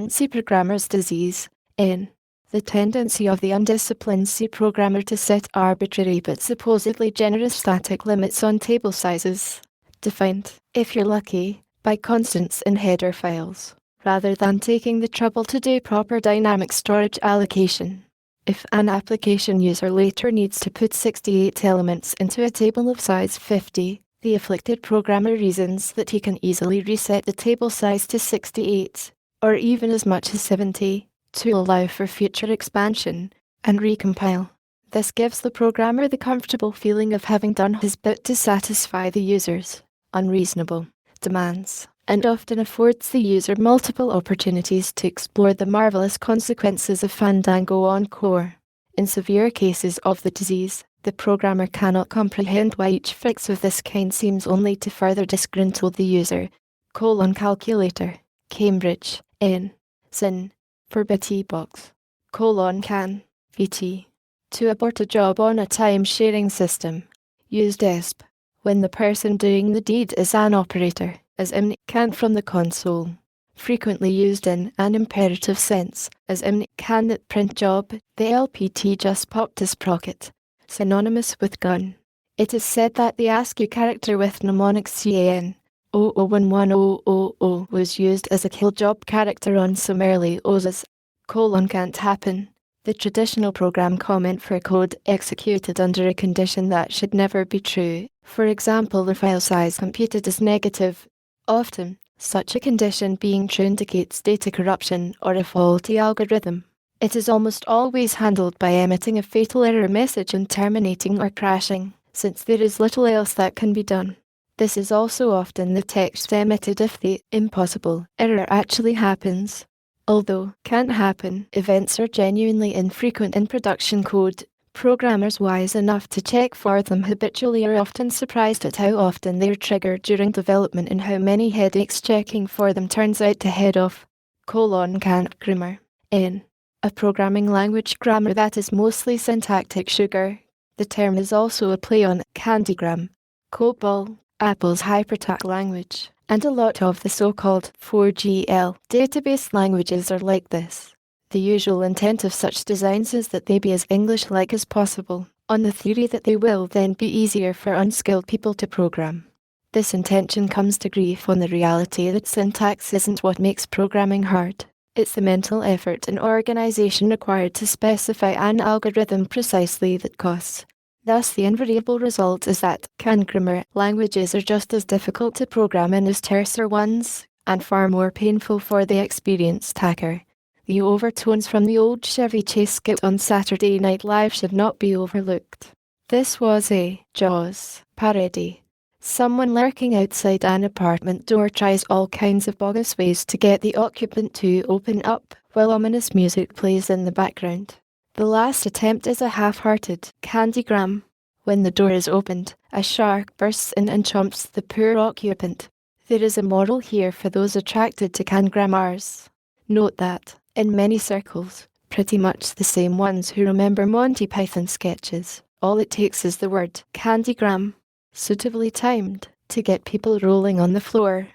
C programmer's disease. N. The tendency of the undisciplined C programmer to set arbitrary but supposedly generous static limits on table sizes, defined, if you're lucky, by constants in header files, rather than taking the trouble to do proper dynamic storage allocation. If an application user later needs to put 68 elements into a table of size 50, the afflicted programmer reasons that he can easily reset the table size to 68, or even as much as 70, to allow for future expansion, and recompile. This gives the programmer the comfortable feeling of having done his bit to satisfy the user's unreasonable demands, and often affords the user multiple opportunities to explore the marvelous consequences of Fandango on core. In severe cases of the disease, the programmer cannot comprehend why each fix of this kind seems only to further disgruntle the user. Calculator. Cambridge. N. Sin. For BT box. Can. VT. To abort a job on a time-sharing system. Used ESP. When the person doing the deed is an operator, as in can from the console. Frequently used in an imperative sense, as in can that print job, the LPT just popped his procket. Synonymous with gun. It is said that the ASCII character with mnemonic CAN 001100 was used as a kill job character on some early OSs. Can't happen. The traditional program comment for code executed under a condition that should never be true. For example, the file size computed is negative. Often, such a condition being true indicates data corruption or a faulty algorithm. It is almost always handled by emitting a fatal error message and terminating or crashing, since there is little else that can be done. This is also often the text emitted if the impossible error actually happens. Although can't happen events are genuinely infrequent in production code, programmers wise enough to check for them habitually are often surprised at how often they're triggered during development and how many headaches checking for them turns out to head off. Can't grammar. N. A programming language grammar that is mostly syntactic sugar. The term is also a play on candygram, COBOL, Apple's hypertext language, and a lot of the so-called 4GL database languages are like this. The usual intent of such designs is that they be as English-like as possible, on the theory that they will then be easier for unskilled people to program. This intention comes to grief on the reality that syntax isn't what makes programming hard. It's the mental effort and organization required to specify an algorithm precisely that costs. Thus, the invariable result is that grammar languages are just as difficult to program in as terser ones, and far more painful for the experienced hacker. The overtones from the old Chevy Chase skit on Saturday Night Live should not be overlooked. This was a Jaws parody. Someone lurking outside an apartment door tries all kinds of bogus ways to get the occupant to open up, while ominous music plays in the background. The last attempt is a half-hearted candygram. When the door is opened, a shark bursts in and chomps the poor occupant. There is a moral here for those attracted to cangrammars. Note that, in many circles, pretty much the same ones who remember Monty Python sketches, all it takes is the word candygram, suitably timed, to get people rolling on the floor.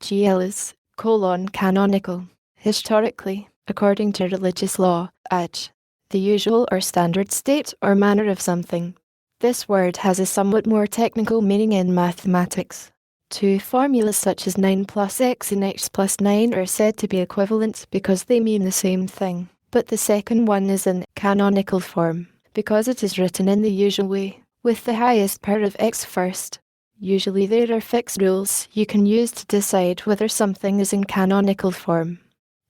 GL is, canonical, historically, according to religious law, the usual or standard state or manner of something. This word has a somewhat more technical meaning in mathematics. Two formulas such as 9 plus x and x plus 9 are said to be equivalent because they mean the same thing, but the second one is in canonical form, because it is written in the usual way, with the highest power of x first. Usually there are fixed rules you can use to decide whether something is in canonical form.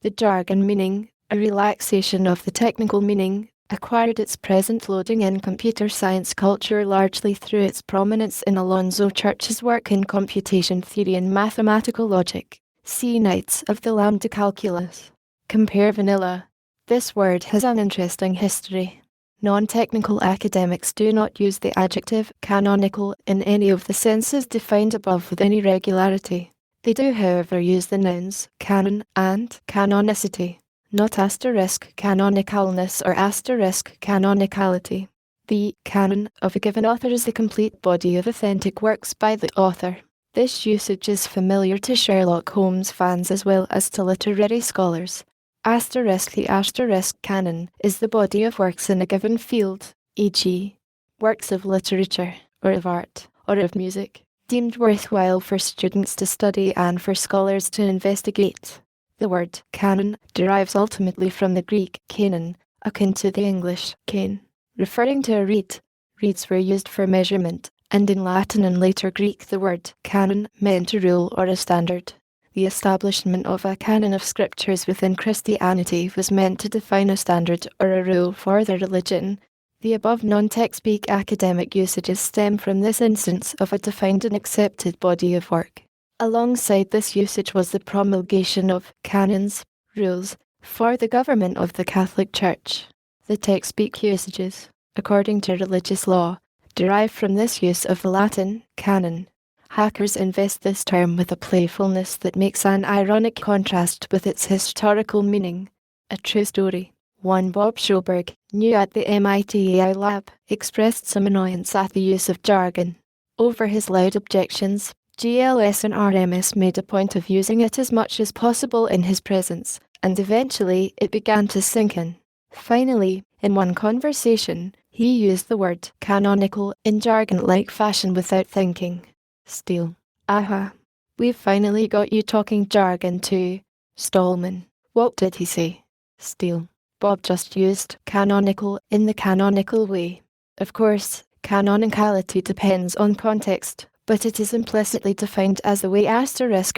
The jargon meaning, a relaxation of the technical meaning, acquired its present loading in computer science culture largely through its prominence in Alonzo Church's work in computation theory and mathematical logic. See Knights of the Lambda Calculus. Compare vanilla. This word has an interesting history. Non-technical academics do not use the adjective canonical in any of the senses defined above with any regularity. They do, however, use the nouns canon and canonicity, not asterisk canonicalness or asterisk canonicality. The canon of a given author is the complete body of authentic works by the author. This usage is familiar to Sherlock Holmes fans as well as to literary scholars. The asterisk canon is the body of works in a given field, e.g., works of literature, or of art, or of music, deemed worthwhile for students to study and for scholars to investigate. The word canon derives ultimately from the Greek canon, akin to the English cane, referring to a reed. Reeds were used for measurement, and in Latin and later Greek the word canon meant a rule or a standard. The establishment of a canon of scriptures within Christianity was meant to define a standard or a rule for the religion. The above non-text-speak academic usages stem from this instance of a defined and accepted body of work. Alongside this usage was the promulgation of canons, rules, for the government of the Catholic Church. The text-speak usages, according to religious law, derive from this use of the Latin canon. Hackers invest this term with a playfulness that makes an ironic contrast with its historical meaning. A true story. One Bob Schoberg, new at the MIT AI lab, expressed some annoyance at the use of jargon. Over his loud objections, GLS and RMS made a point of using it as much as possible in his presence, and eventually it began to sink in. Finally, in one conversation, he used the word canonical in jargon-like fashion without thinking. Steele. Aha. We've finally got you talking jargon too. Stallman. What did he say? Steele. Bob just used canonical in the canonical way. Of course, canonicality depends on context, but it is implicitly defined as the way hackers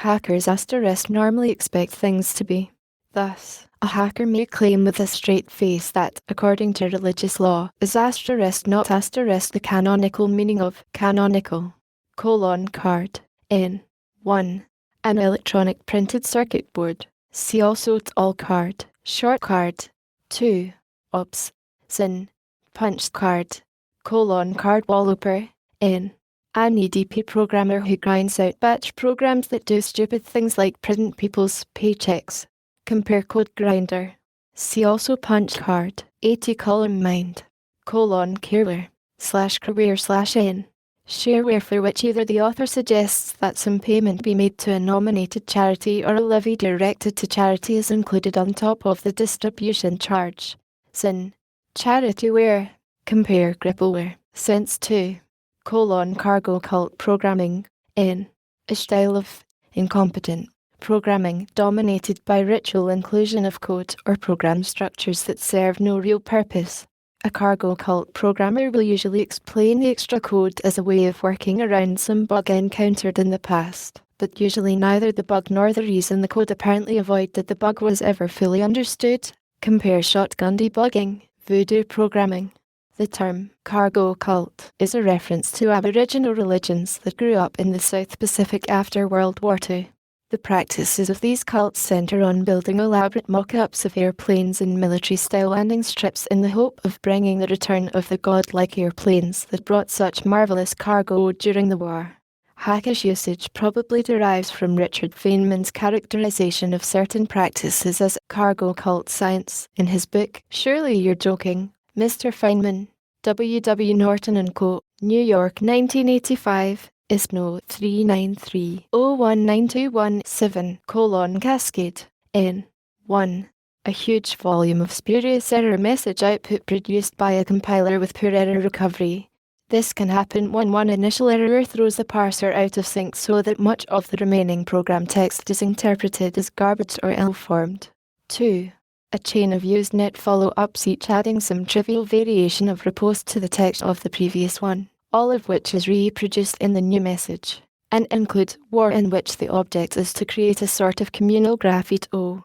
normally expect things to be. Thus, a hacker may claim with a straight face that, according to religious law, is not the canonical meaning of canonical. Card. N. 1. An electronic printed circuit board. See also all card, short card. 2. Ops. Sin. Punched card. Card wallpaper. N. An EDP programmer who grinds out batch programs that do stupid things like print people's paychecks. Compare code grinder. See also punch card. 80 column mind. Careware. /career/n. Shareware for which either the author suggests that some payment be made to a nominated charity or a levy directed to charity is included on top of the distribution charge. Sin. Charityware. Compare grippleware. Sense 2. Cargo cult programming. N. A style of incompetent programming dominated by ritual inclusion of code or program structures that serve no real purpose. A cargo cult programmer will usually explain the extra code as a way of working around some bug encountered in the past, but usually neither the bug nor the reason the code apparently avoided the bug was ever fully understood. Compare shotgun debugging, voodoo programming. The term cargo cult is a reference to Aboriginal religions that grew up in the South Pacific after World War II. The practices of these cults center on building elaborate mock-ups of airplanes in military-style landing strips in the hope of bringing the return of the godlike airplanes that brought such marvelous cargo during the war. Hackish usage probably derives from Richard Feynman's characterization of certain practices as cargo cult science in his book, Surely You're Joking, Mr. Feynman, W. W. Norton & Co., New York, 1985. ISBN 393-019217: Cascade. N. 1. A huge volume of spurious error message output produced by a compiler with poor error recovery. This can happen when one initial error throws the parser out of sync so that much of the remaining program text is interpreted as garbage or ill-formed. 2. A chain of Usenet follow-ups each adding some trivial variation of riposte to the text of the previous one, all of which is reproduced in the new message, and include war in which the object is to create a sort of communal graphite O: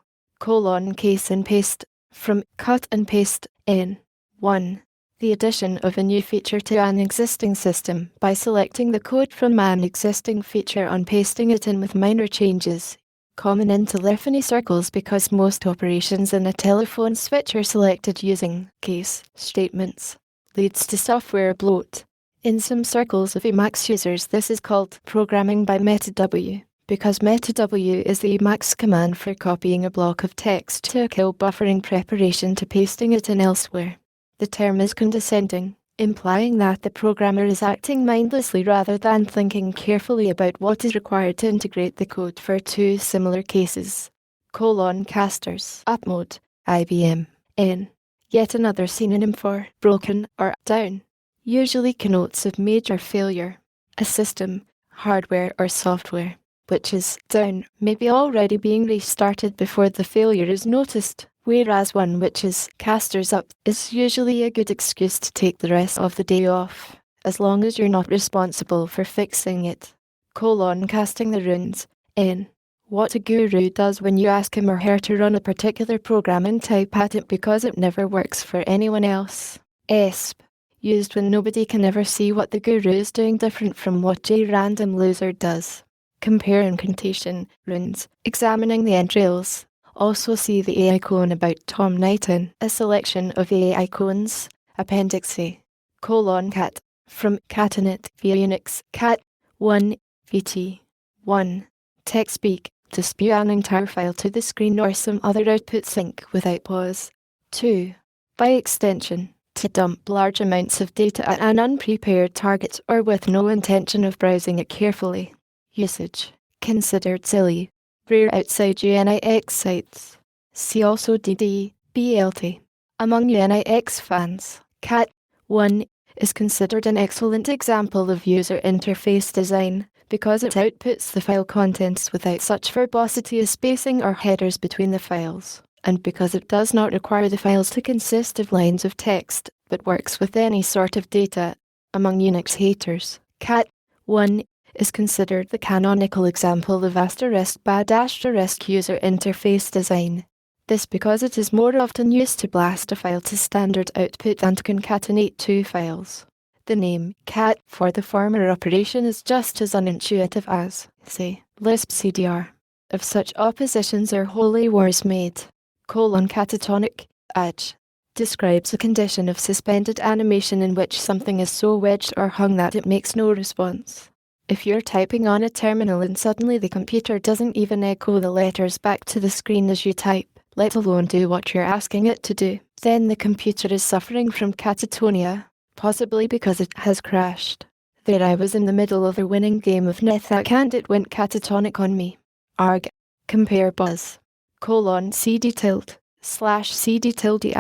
case and paste, from cut and paste. N. 1. The addition of a new feature to an existing system by selecting the code from an existing feature and pasting it in with minor changes. Common in telephony circles because most operations in a telephone switch are selected using case statements. Leads to software bloat. In some circles of Emacs users this is called programming by metaw, because metaw is the Emacs command for copying a block of text to a kill buffering preparation to pasting it in elsewhere. The term is condescending, implying that the programmer is acting mindlessly rather than thinking carefully about what is required to integrate the code for two similar cases. Casters. Up mode. IBM. N. Yet another synonym for broken or down. Usually connotes a major failure. A system, hardware or software, which is down, may be already being restarted before the failure is noticed, whereas one which is casters up is usually a good excuse to take the rest of the day off, as long as you're not responsible for fixing it. Casting the runes. N. What a guru does when you ask him or her to run a particular program and type at it because it never works for anyone else. ESP. Used when nobody can ever see what the guru is doing different from what J random loser does. Compare incantation, runes, examining the entrails. Also see the AI icon about Tom Knighton, a selection of AI icons, Appendix A. Cat, from catinit via Unix, cat, 1, vt, 1. Text speak, to spew an entire file to the screen or some other output sync without pause. 2. By extension, to dump large amounts of data at an unprepared target or with no intention of browsing it carefully. Usage. Considered silly. Rare outside UNIX sites. See also DD, BLT. Among UNIX fans, Cat 1 is considered an excellent example of user interface design, because it outputs the file contents without such verbosity as spacing or headers between the files, and because it does not require the files to consist of lines of text, but works with any sort of data. Among Unix haters, Cat 1 is considered the canonical example of *bad user interface design. This because it is more often used to blast a file to standard output than to concatenate two files. The name cat for the former operation is just as unintuitive as, say, Lisp CDR. Of such oppositions are holy wars made. Catatonic edge describes a condition of suspended animation in which something is so wedged or hung that it makes no response. If you're typing on a terminal and suddenly the computer doesn't even echo the letters back to the screen as you type, let alone do what you're asking it to do, then the computer is suffering from catatonia, possibly because it has crashed. There I was in the middle of a winning game of Nethak and it went catatonic on me. Arg. Compare buzz. CD tilde /CD tilde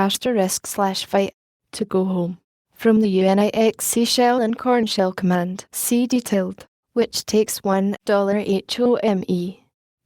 * fight to go home. From the UNIX C shell and corn shell command CD tilde, which takes $1 HOME.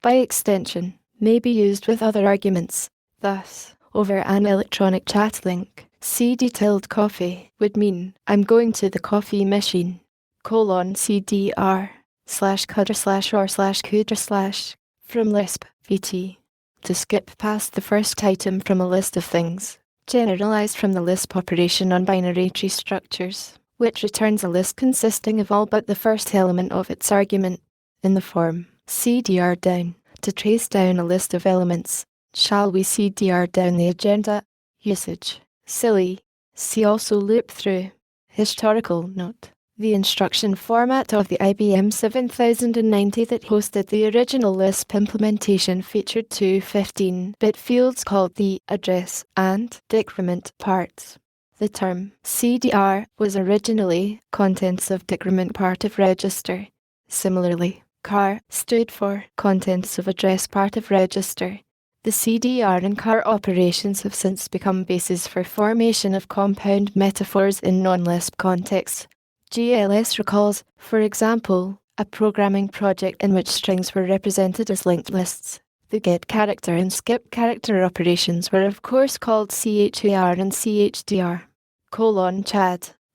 By extension, may be used with other arguments. Thus, over an electronic chat link, CD tilde coffee would mean I'm going to the coffee machine. CDR /cudder/or/cudder/ from Lisp VT. To skip past the first item from a list of things, generalized from the Lisp operation on binary tree structures, which returns a list consisting of all but the first element of its argument, in the form CDR down. To trace down a list of elements, shall we CDR down the agenda? Usage. Silly. See also loop through. Historical note. The instruction format of the IBM 7090 that hosted the original Lisp implementation featured two 15-bit fields called the address and decrement parts. The term CDR was originally contents of decrement part of register. Similarly, CAR stood for contents of address part of register. The CDR and CAR operations have since become bases for formation of compound metaphors in non-Lisp contexts. GLS recalls, for example, a programming project in which strings were represented as linked lists. The get character and skip character operations were of course called CHAR and CHDR.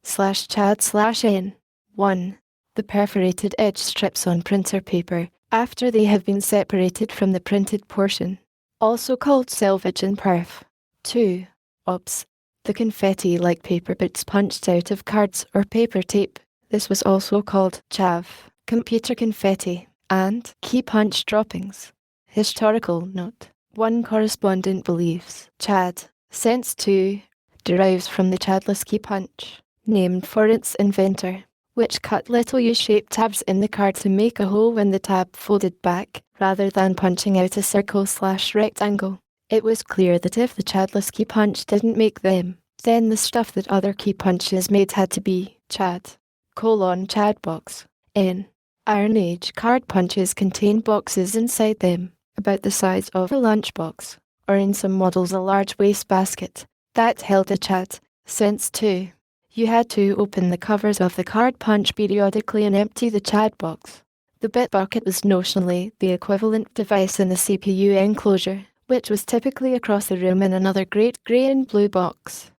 /chad/n. 1. The perforated edge strips on printer paper after they have been separated from the printed portion, also called selvage and perf. 2. Ops. The confetti-like paper bits punched out of cards or paper tape. This was also called chav, computer confetti, and key punch droppings. Historical note. One correspondent believes Chad, sense 2, derives from the Chadless key punch, named for its inventor, which cut little U-shaped tabs in the card to make a hole when the tab folded back, rather than punching out a circle/rectangle. It was clear that if the Chadless key punch didn't make them, then the stuff that other key punches made had to be Chad. Chadbox. N. Iron Age card punches contain boxes inside them, about the size of a lunchbox, or in some models a large wastebasket, that held a Chad. Sense 2. You had to open the covers of the card punch periodically and empty the Chad box. The bit bucket was notionally the equivalent device in the CPU enclosure, which was typically across the room in another great grey and blue box.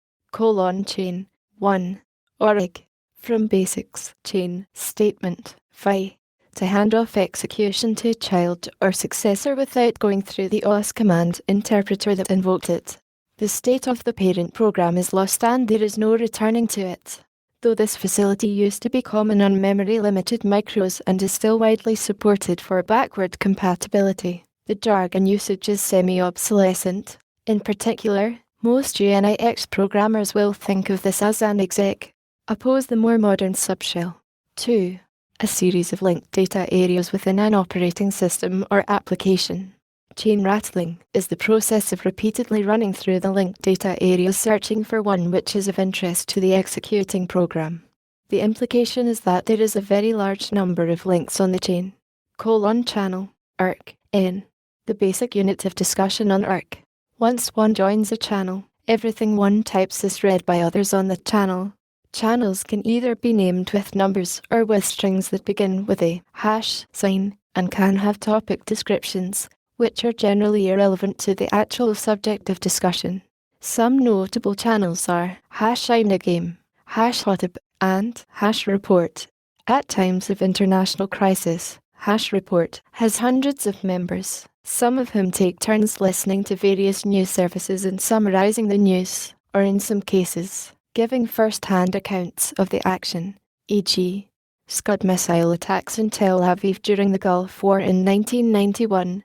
Chain. 1. Orig. From basics, chain, statement, phi. To hand off execution to a child or successor without going through the OS command interpreter that invoked it. The state of the parent program is lost and there is no returning to it. Though this facility used to be common on memory-limited micros and is still widely supported for backward compatibility, the jargon usage is semi-obsolescent. In particular, most UNIX programmers will think of this as an exec. Oppose the more modern subshell. 2. A series of linked data areas within an operating system or application. Chain rattling is the process of repeatedly running through the linked data areas searching for one which is of interest to the executing program. The implication is that there is a very large number of links on the chain. Channel. Arc. N. The basic unit of discussion on Arc. Once one joins a channel, everything one types is read by others on the channel. Channels can either be named with numbers or with strings that begin with a hash sign and can have topic descriptions, which are generally irrelevant to the actual subject of discussion. Some notable channels are hash game, hash hotip, and hash report. At times of international crisis, hash report has hundreds of members, some of whom take turns listening to various news services and summarizing the news, or in some cases, giving first-hand accounts of the action, e.g., Scud missile attacks in Tel Aviv during the Gulf War in 1991,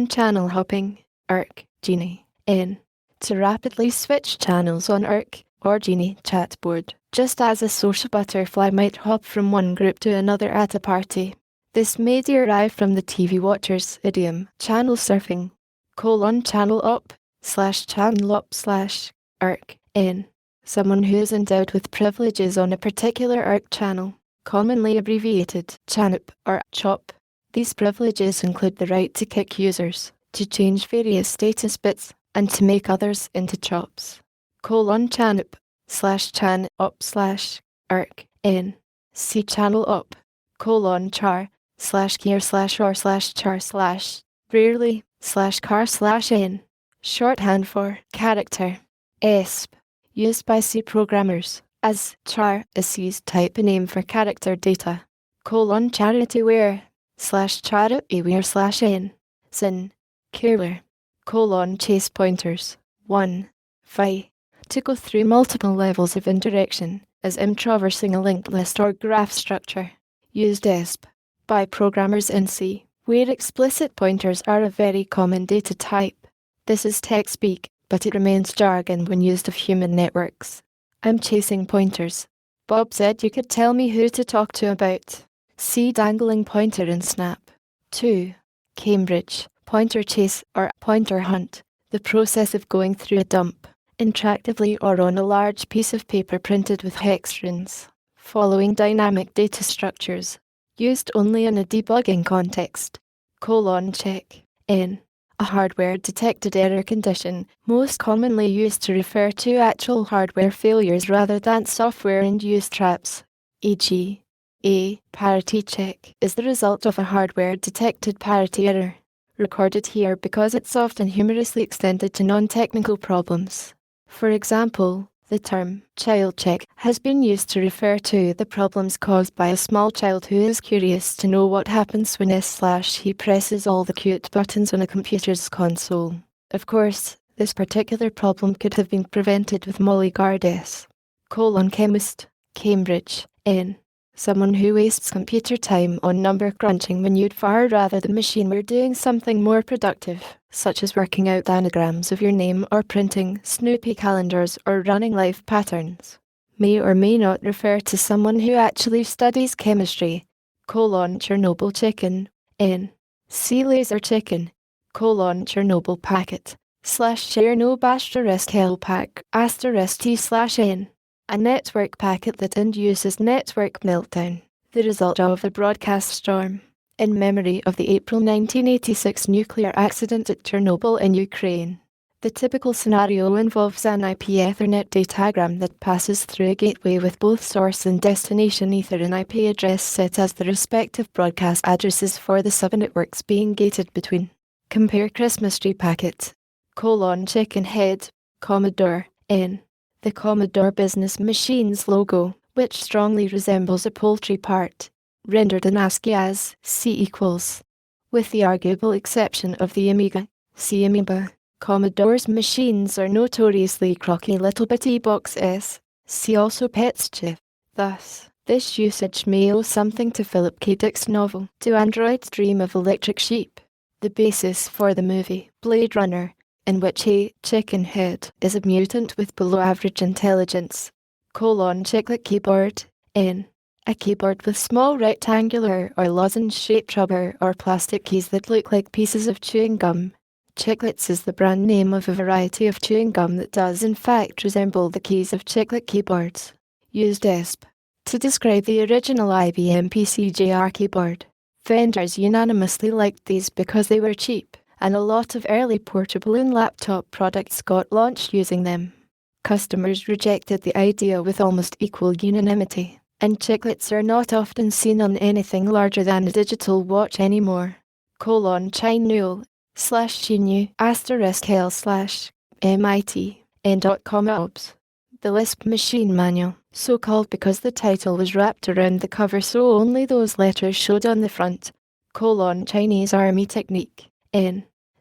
channel hopping, Genie, N. To rapidly switch channels on or Genie chatboard, just as a social butterfly might hop from one group to another at a party. This may derive from the TV watcher's idiom, channel surfing, channel up, /channel up /N. Someone who is endowed with privileges on a particular channel, commonly abbreviated CHANUP or CHOP. These privileges include the right to kick users, to change various status bits, and to make others into chops. CHANUP /chan up /N. See channel up, char /gear /or /char rarely /car /n. Shorthand for character. ESP. Used by C programmers, as char is C's type name for character data. CHARITYWare /charityware /n. Sin. Careware. Chase pointers. 1. Phi. To go through multiple levels of indirection, as in traversing a linked list or graph structure. Used ESP by programmers in C, where explicit pointers are a very common data type. This is tech speak, but it remains jargon when used of human networks. I'm chasing pointers. Bob said you could tell me who to talk to about. See dangling pointer in Snap. 2. Cambridge. Pointer chase or pointer hunt. The process of going through a dump, interactively or on a large piece of paper printed with hex runes, following dynamic data structures. Used only in a debugging context. Check. N. A hardware-detected error condition, most commonly used to refer to actual hardware failures rather than software-induced traps, e.g., a parity check is the result of a hardware-detected parity error, recorded here because it's often humorously extended to non-technical problems. For example, the term child check has been used to refer to the problems caused by a small child who is curious to know what happens when he presses all the cute buttons on a computer's console. Of course, this particular problem could have been prevented with Molly Gardes. Chemist, Cambridge, N. Someone who wastes computer time on number crunching when you'd far rather the machine were doing something more productive, such as working out anagrams of your name or printing Snoopy calendars or running life patterns. May or may not refer to someone who actually studies chemistry. Chernobyl chicken, N. See laser chicken, Chernobyl packet, /Chernobyl *helpack *t/n. A network packet that induces network meltdown, the result of a broadcast storm, in memory of the April 1986 nuclear accident at Chernobyl in Ukraine. The typical scenario involves an IP Ethernet datagram that passes through a gateway with both source and destination Ether and IP address set as the respective broadcast addresses for the subnetworks being gated between. Compare Christmas tree packet, chicken head, Commodore, N. The Commodore Business Machine's logo, which strongly resembles a poultry part, rendered in ASCII as C =, with the arguable exception of the Amiga, see Amoeba. Commodore's machines are notoriously crocky little bitty boxes, see also Petschef. Thus, this usage may owe something to Philip K. Dick's novel, Do Androids Dream of Electric Sheep? The basis for the movie, Blade Runner, in which a chicken head is a mutant with below-average intelligence. Chiclet keyboard, N. A keyboard with small rectangular or lozenge-shaped rubber or plastic keys that look like pieces of chewing gum. Chiclets is the brand name of a variety of chewing gum that does in fact resemble the keys of chiclet keyboards. Used ESP to describe the original IBM PCJR keyboard. Vendors unanimously liked these because they were cheap, and a lot of early portable and laptop products got launched using them. Customers rejected the idea with almost equal unanimity, and chiclets are not often seen on anything larger than a digital watch anymore. Chinul /Chinu *L/ MIT N.com obs. The Lisp Machine Manual, so called because the title was wrapped around the cover so only those letters showed on the front. Chinese Army Technique.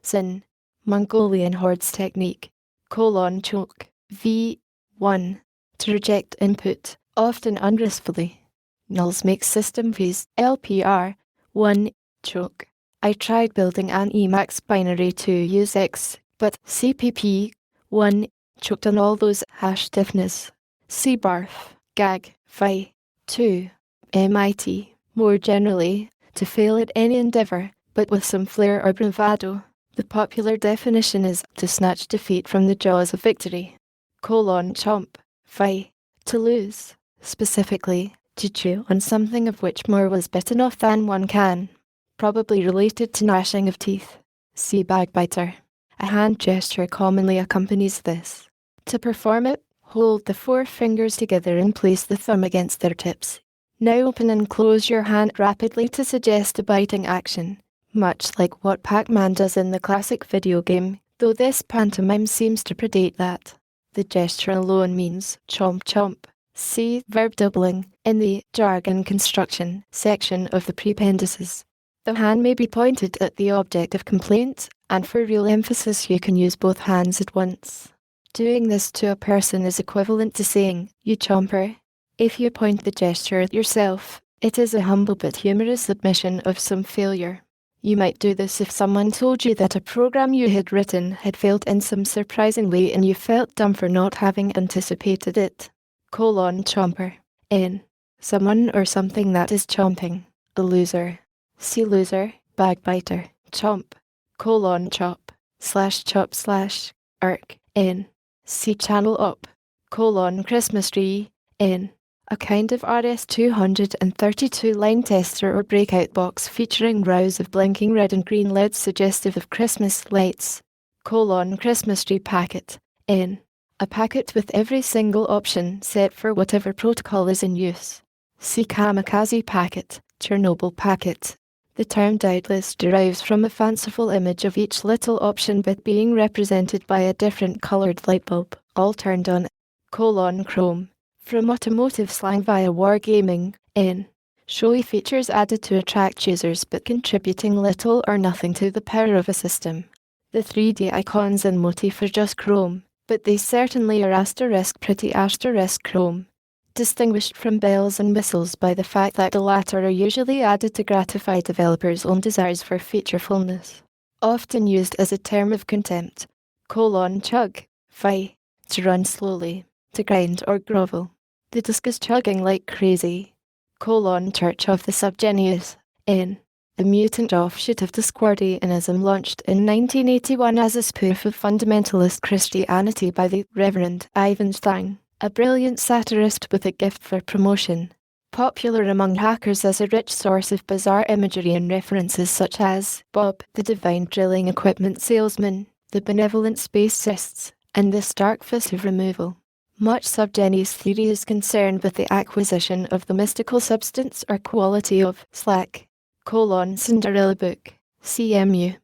Sin. Mongolian Hordes Technique. Choke. V1. To reject input, often ungracefully. Nulls make system Vs. LPR. 1. Choke. I tried building an Emacs binary to use X, but CPP. 1. Choked on all those hash stiffness. C-barf. Gag. Phi. 2. MIT. More generally, to fail at any endeavor, but with some flair or bravado. The popular definition is to snatch defeat from the jaws of victory. Chomp. Phi. To lose. Specifically, to chew on something of which more was bitten off than one can. Probably related to gnashing of teeth. See backbiter. A hand gesture commonly accompanies this. To perform it, hold the 4 fingers together and place the thumb against their tips. Now open and close your hand rapidly to suggest a biting action, much like what Pac-Man does in the classic video game, though this pantomime seems to predate that. The gesture alone means chomp chomp. See verb doubling in the jargon construction section of the prependices. The hand may be pointed at the object of complaint, and for real emphasis you can use both hands at once. Doing this to a person is equivalent to saying, "You chomper." If you point the gesture at yourself, it is a humble but humorous admission of some failure. You might do this if someone told you that a program you had written had failed in some surprising way and you felt dumb for not having anticipated it. Chomper. Someone or something that is chomping. A loser. See loser, backbiter, chomp. Chop. /chop/ irk. See channel up. Christmas tree. A kind of RS-232 line tester or breakout box featuring rows of blinking red and green LEDs suggestive of Christmas lights. Christmas tree packet. A packet with every single option set for whatever protocol is in use. See kamikaze packet, Chernobyl packet. The term doubtless derives from a fanciful image of each little option bit being represented by a different colored light bulb, all turned on. Chrome. From automotive slang via wargaming. Showy features added to attract users but contributing little or nothing to the power of a system. The 3D icons and motif are just chrome, but they certainly are pretty chrome. Distinguished from bells and whistles by the fact that the latter are usually added to gratify developers' own desires for featurefulness. Often used as a term of contempt. Chug. Phi. To run slowly. To grind or grovel. The disc is chugging like crazy. Church of the Subgenius. A mutant offshoot of Discordianism launched in 1981 as a spoof of fundamentalist Christianity by the Reverend Ivan Stang, a brilliant satirist with a gift for promotion. Popular among hackers as a rich source of bizarre imagery and references such as Bob, the divine drilling equipment salesman, the benevolent spacists, and the stark fist of removal. Much subgenius theory is concerned with the acquisition of the mystical substance or quality of slack. Cinderella Book. CMU.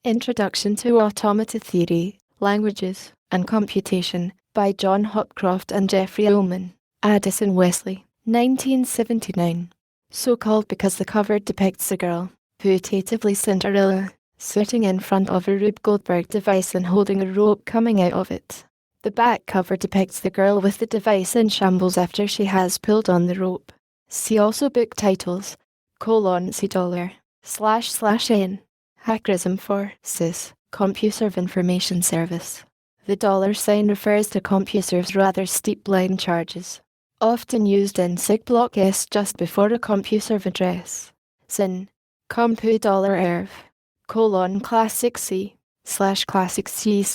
Introduction to Automata Theory, Languages, and Computation by John Hopcroft and Jeffrey Ullman. Addison Wesley. 1979. So called because the cover depicts a girl, putatively Cinderella, sitting in front of a Rube Goldberg device and holding a rope coming out of it. The back cover depicts the girl with the device in shambles after she has pulled on the rope. See also book titles. $C$//N. Hackerism for sys, CompuServe Information Service. The $sign refers to CompuServe's rather steep blind charges, often used in SIG-block S just before a CompuServe address. Sin. Compu$erv. Classic C/classic C/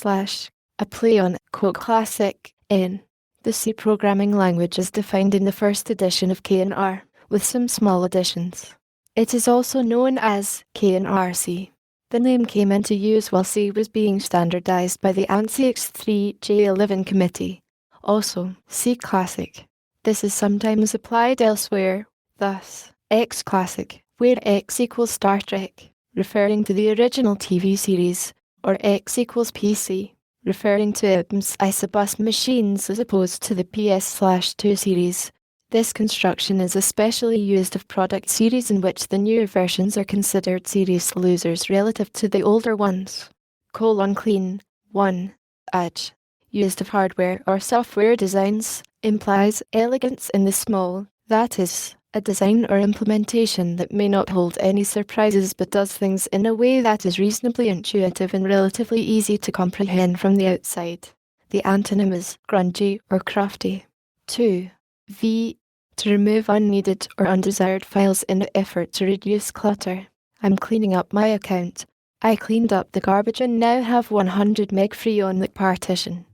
a play on classic N. The C programming language is defined in the first edition of K&R, with some small additions. It is also known as K&RC. The name came into use while C was being standardized by the ANSI X3J11 committee. Also, C Classic. This is sometimes applied elsewhere, thus, X Classic, where X equals Star Trek, referring to the original TV series, or X equals PC, referring to IBM's Isobus machines as opposed to the PS/2 series. This construction is especially used of product series in which the newer versions are considered serious losers relative to the older ones. Clean, 1. Edge. Used of hardware or software designs, implies elegance in the small, that is, a design or implementation that may not hold any surprises but does things in a way that is reasonably intuitive and relatively easy to comprehend from the outside. The antonym is grungy or crafty. 2. V. To remove unneeded or undesired files in an effort to reduce clutter. I'm cleaning up my account. I cleaned up the garbage and now have 100 meg free on the partition.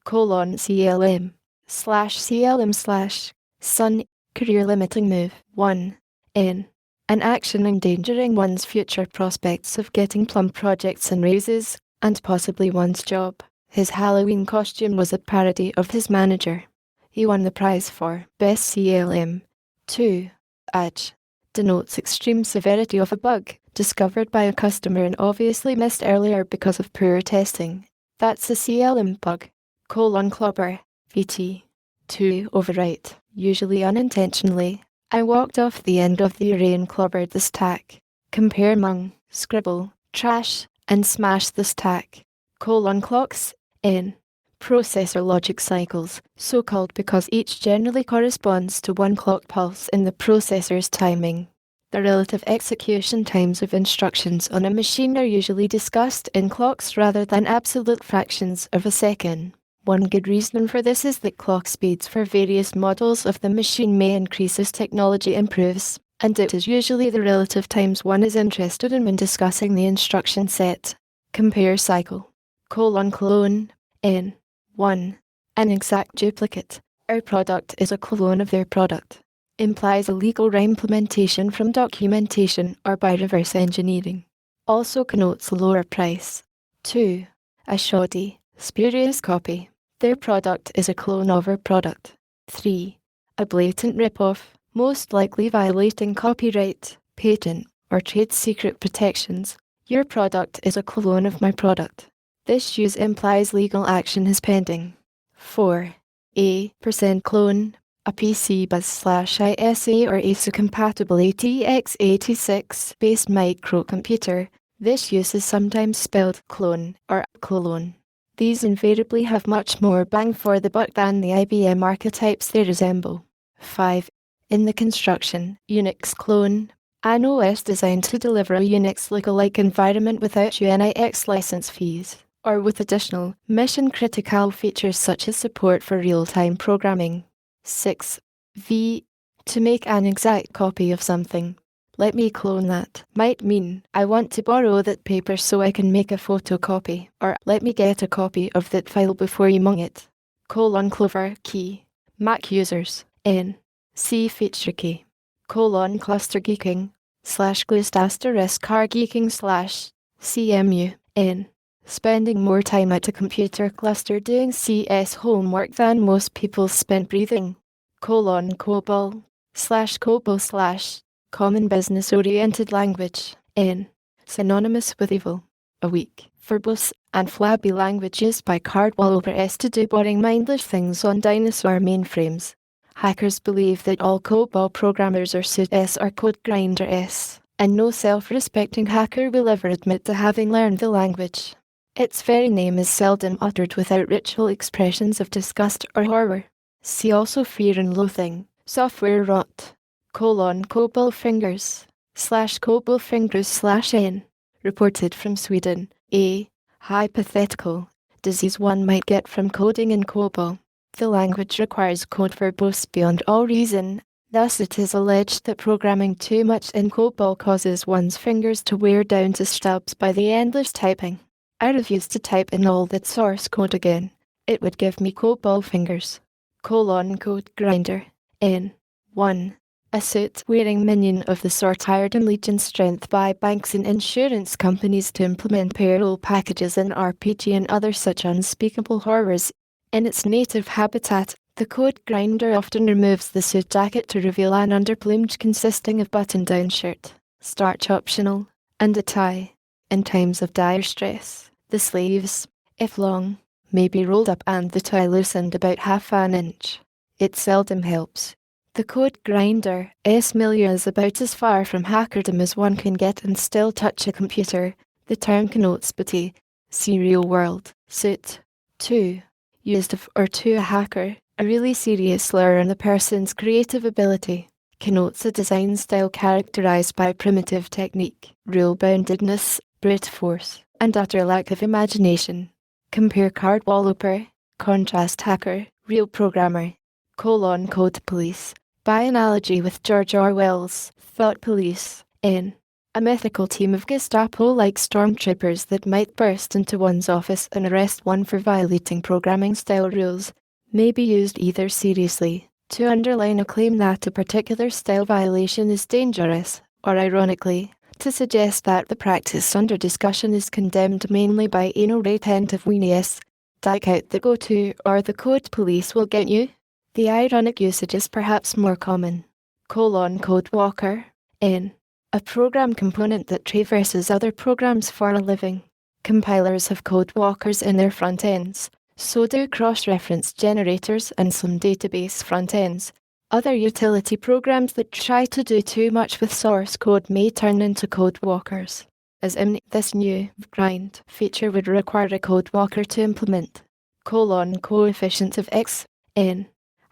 CLM / Sun career limiting move. 1. N. An action endangering one's future prospects of getting plum projects and raises, and possibly one's job. His Halloween costume was a parody of his manager. He won the prize for Best CLM. 2. Edge. Denotes extreme severity of a bug, discovered by a customer and obviously missed earlier because of poor testing. That's a CLM bug. Clobber. VT. 2. Overwrite. Usually unintentionally. I walked off the end of the array and clobbered the stack. Compare mung, scribble, trash, and smash the stack. Clocks. N. Processor logic cycles, so called because each generally corresponds to one clock pulse in the processor's timing. The relative execution times of instructions on a machine are usually discussed in clocks rather than absolute fractions of a second. One good reason for this is that clock speeds for various models of the machine may increase as technology improves, and it is usually the relative times one is interested in when discussing the instruction set. Compare cycle. Clone. N. 1. An exact duplicate. Our product is a clone of their product. Implies a legal implementation from documentation or by reverse engineering. Also connotes a lower price. 2. A shoddy, spurious copy. Their product is a clone of our product. 3. A blatant rip-off, most likely violating copyright, patent, or trade secret protections. Your product is a clone of my product. This use implies legal action is pending. 4. A %clone, a PC bus/ISA or ASA compatible ATX86 based microcomputer. This use is sometimes spelled clone or clone. These invariably have much more bang for the buck than the IBM archetypes they resemble. 5. In the construction, Unix clone. An OS designed to deliver a Unix lookalike environment without UNIX license fees, or with additional, mission-critical features such as support for real-time programming. 6. V. To make an exact copy of something. Let me clone that. Might mean, I want to borrow that paper so I can make a photocopy, or let me get a copy of that file before you mung it. Clover key. Mac users. N. C feature key. Cluster geeking. /glust car geeking /CMU. N. Spending more time at a computer cluster doing CS homework than most people spent breathing. COBOL /COBOL common business oriented language. N. Synonymous with evil. A weak, verbose, and flabby language used by Cardwell over S to do boring mindless things on dinosaur mainframes. Hackers believe that all COBOL programmers are suit S or code grinder S, and no self-respecting hacker will ever admit to having learned the language. Its very name is seldom uttered without ritual expressions of disgust or horror. See also fear and loathing, software rot, COBOL fingers, /COBOL fingers /N, reported from Sweden. A. Hypothetical, disease one might get from coding in COBOL. The language requires code verbose beyond all reason, thus it is alleged that programming too much in COBOL causes one's fingers to wear down to stubs by the endless typing. I refuse to type in all that source code again. It would give me COBOL fingers. Code grinder. N. 1. A suit-wearing minion of the sort hired in Legion strength by banks and insurance companies to implement payroll packages in RPG and other such unspeakable horrors. In its native habitat, the code grinder often removes the suit jacket to reveal an underplumage consisting of button-down shirt, starch optional, and a tie. In times of dire stress, the sleeves, if long, may be rolled up and the tie loosened about half an inch. It seldom helps. The code grinder milieu is about as far from hackerdom as one can get and still touch a computer. The term connotes booty, see real world, suit, to, used of or to a hacker, a really serious slur on a person's creative ability, connotes a design style characterized by primitive technique, rule-boundedness, brute force, and utter lack of imagination. Compare card walloper, contrast hacker, real programmer, code police. By analogy with George Orwell's Thought Police, N. A mythical team of Gestapo-like stormtroopers that might burst into one's office and arrest one for violating programming-style rules, may be used either seriously, to underline a claim that a particular style violation is dangerous, or ironically, to suggest that the practice under discussion is condemned mainly by anal retentive weenies. Take out the go-to or the code police will get you. The ironic usage is perhaps more common. Code walker, N. A program component that traverses other programs for a living. Compilers have code walkers in their front ends, so do cross-reference generators and some database front ends. Other utility programs that try to do too much with source code may turn into code walkers. As in this new grind feature would require a code walker to implement. Coefficient of x, n.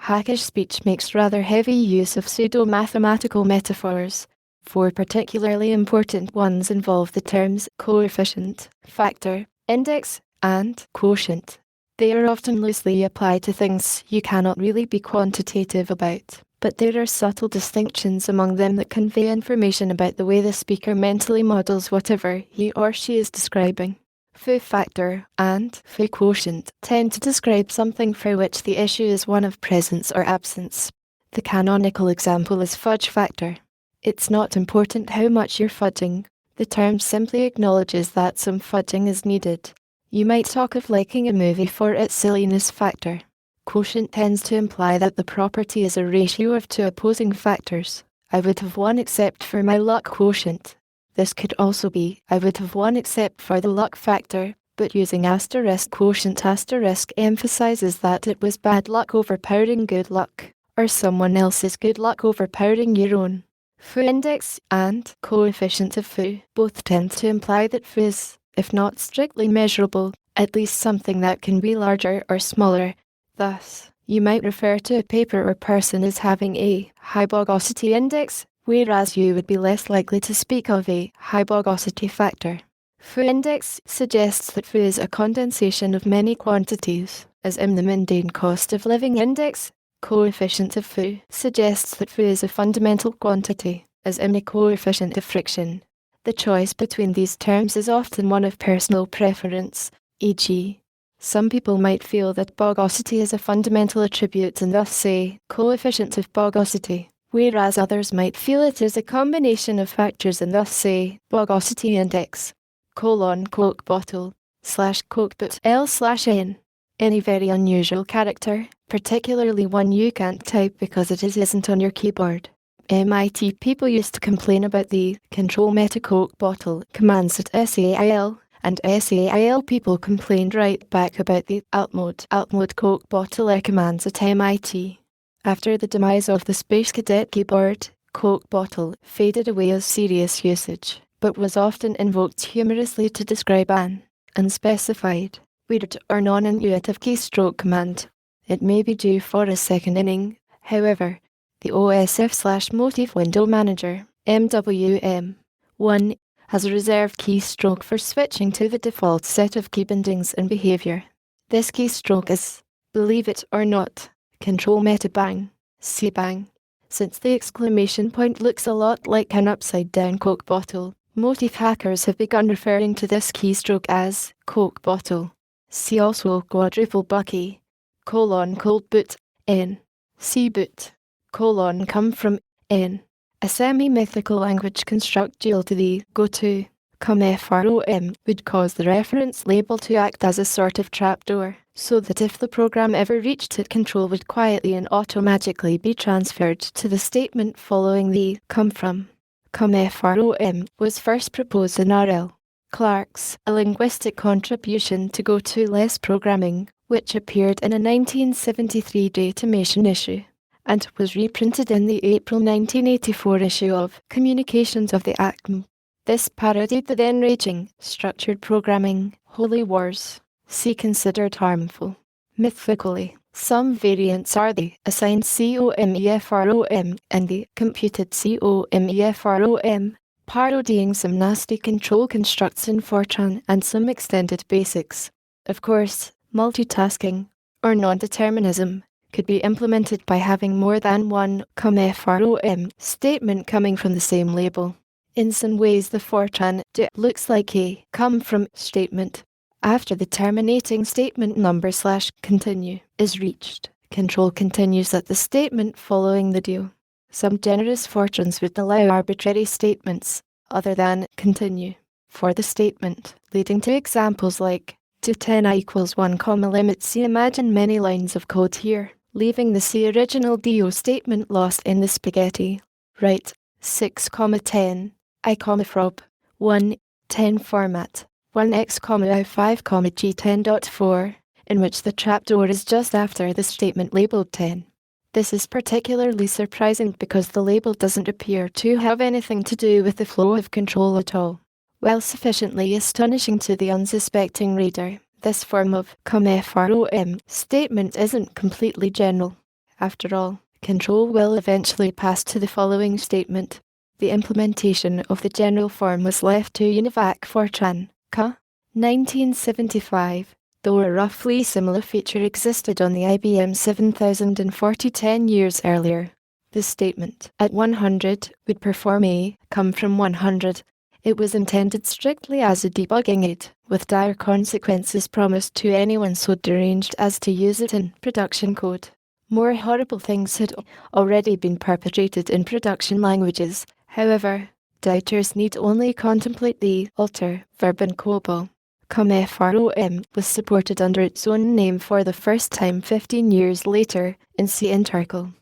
Hackish speech makes rather heavy use of pseudo-mathematical metaphors. 4 particularly important ones involve the terms coefficient, factor, index, and quotient. They are often loosely applied to things you cannot really be quantitative about, but there are subtle distinctions among them that convey information about the way the speaker mentally models whatever he or she is describing. Foo factor and foo quotient tend to describe something for which the issue is one of presence or absence. The canonical example is fudge factor. It's not important how much you're fudging. The term simply acknowledges that some fudging is needed. You might talk of liking a movie for its silliness factor. Quotient tends to imply that the property is a ratio of two opposing factors. I would have won except for my luck quotient. This could also be, I would have won except for the luck factor, but using asterisk quotient asterisk emphasizes that it was bad luck overpowering good luck, or someone else's good luck overpowering your own. Foo index and coefficient of foo both tend to imply that foo is, if not strictly measurable, at least something that can be larger or smaller. Thus, you might refer to a paper or person as having a high bogosity index, whereas you would be less likely to speak of a high bogosity factor. Foo index suggests that foo is a condensation of many quantities, as in the mundane cost of living index. Coefficient of foo suggests that foo is a fundamental quantity, as in a coefficient of friction. The choice between these terms is often one of personal preference, e.g., some people might feel that bogosity is a fundamental attribute and thus say coefficient of bogosity, whereas others might feel it is a combination of factors and thus say bogosity index, Coke bottle, /Coke boot L/N. Any very unusual character, particularly one you can't type because it isn't on your keyboard. MIT people used to complain about the control meta Coke bottle commands at SAIL, and SAIL people complained right back about the alt mode Coke bottle commands at MIT. After the demise of the Space Cadet keyboard, Coke bottle faded away as serious usage, but was often invoked humorously to describe an unspecified, weird or non-intuitive keystroke command. It may be due for a second inning, however. The OSF/Motif Window Manager, MWM1, has a reserved keystroke for switching to the default set of key bindings and behavior. This keystroke is, believe it or not, control meta bang, C-bang. Since the exclamation point looks a lot like an upside-down Coke bottle, Motif hackers have begun referring to this keystroke as Coke bottle. See also quadruple bucky, cold boot, N, C boot, come from, N. A semi-mythical language construct dual to the go-to FROM would cause the reference label to act as a sort of trapdoor, so that if the program ever reached it, control would quietly and automatically be transferred to the statement following the come from. FROM was first proposed in R.L. Clark's A Linguistic Contribution to Go-To-Less Programming, which appeared in a 1973 Datamation issue, and was reprinted in the April 1984 issue of Communications of the ACM. This parodied the then-raging structured programming holy wars. See considered harmful. Mythically, some variants are the assigned COMEFROM and the computed COMEFROM, parodying some nasty control constructs in Fortran and some extended basics. Of course, multitasking, or non-determinism, could be implemented by having more than one FROM statement coming from the same label. In some ways, the Fortran do looks like a come from statement. After the terminating statement number /continue is reached, control continues at the statement following the do. Some generous Fortrans would allow arbitrary statements, other than continue, for the statement, leading to examples like to 10I equals 1, limit. See imagine many lines of code here, leaving the C original DO statement lost in the spaghetti. Write 6, 10, I, frob, 1, 10 format, 1x, I5, G10.4, in which the trapdoor is just after the statement labeled 10. This is particularly surprising because the label doesn't appear to have anything to do with the flow of control at all. While sufficiently astonishing to the unsuspecting reader, this form of FROM statement isn't completely general. After all, control will eventually pass to the following statement. The implementation of the general form was left to Univac Fortran, ca. 1975, though a roughly similar feature existed on the IBM 7040 10 years earlier. The statement at 100 would perform a come from 100. It was intended strictly as a debugging aid, with dire consequences promised to anyone so deranged as to use it in production code. More horrible things had already been perpetrated in production languages. However, doubters need only contemplate the alter verb in COBOL. FROM was supported under its own name for the first time 15 years later in C Intercal.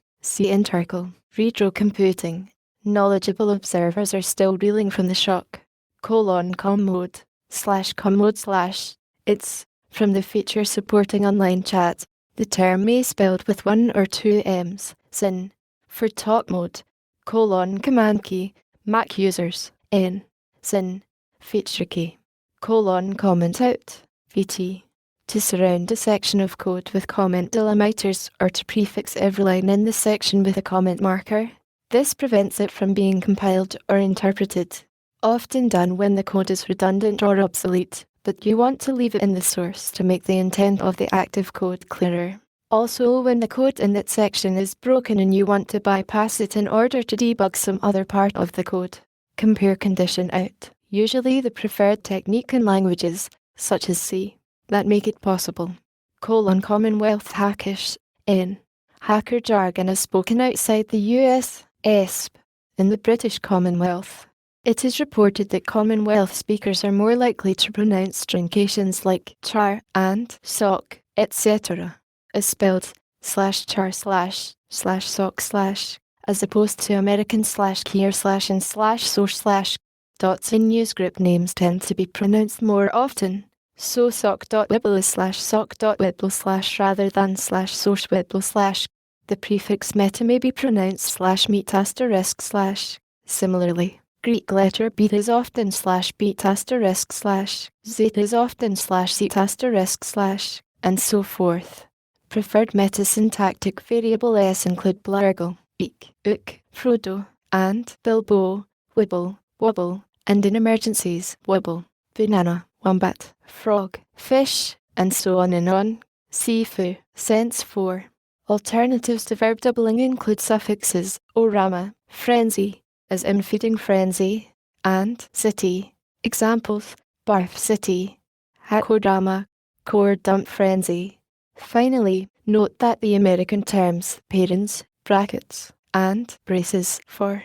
Retro computing. Knowledgeable observers are still reeling from the shock. commode /commode/. It's from the feature supporting online chat. The term may spelled with 1 or 2 M's. Sin for top mode. Command key, Mac users, N, sin, feature key, comment out, VT, to surround a section of code with comment delimiters or to prefix every line in the section with a comment marker. This prevents it from being compiled or interpreted, often done when the code is redundant or obsolete, but you want to leave it in the source to make the intent of the active code clearer. Also, when the code in that section is broken and you want to bypass it in order to debug some other part of the code. Compare condition out. Usually the preferred technique in languages, such as C, that make it possible. Commonwealth hackish, N. Hacker jargon is spoken outside the US, ESP, in the British Commonwealth. It is reported that Commonwealth speakers are more likely to pronounce truncations like char and sock, etc. is spelled /char//sock/ as opposed to American /keyer/ and /source/. Dots in newsgroup names tend to be pronounced more often, so sock.wibble is /sock.wibble/ rather than /source/wibble/. The prefix meta may be pronounced /meet*//. Similarly, Greek letter beat is often /beat*//, zeta is often /zeta*//, and so forth. Preferred metasyntactic variable s include blargle, eek, ook, Frodo, and Bilbo, wibble, wobble, and in emergencies, wobble, banana, wombat, frog, fish, and so on and on. Sifu, sense for. Alternatives to verb doubling include suffixes orama, frenzy, as in feeding frenzy, and city. Examples, barf city, hakodama, core dump frenzy. Finally, note that the American terms parents, brackets, and braces for,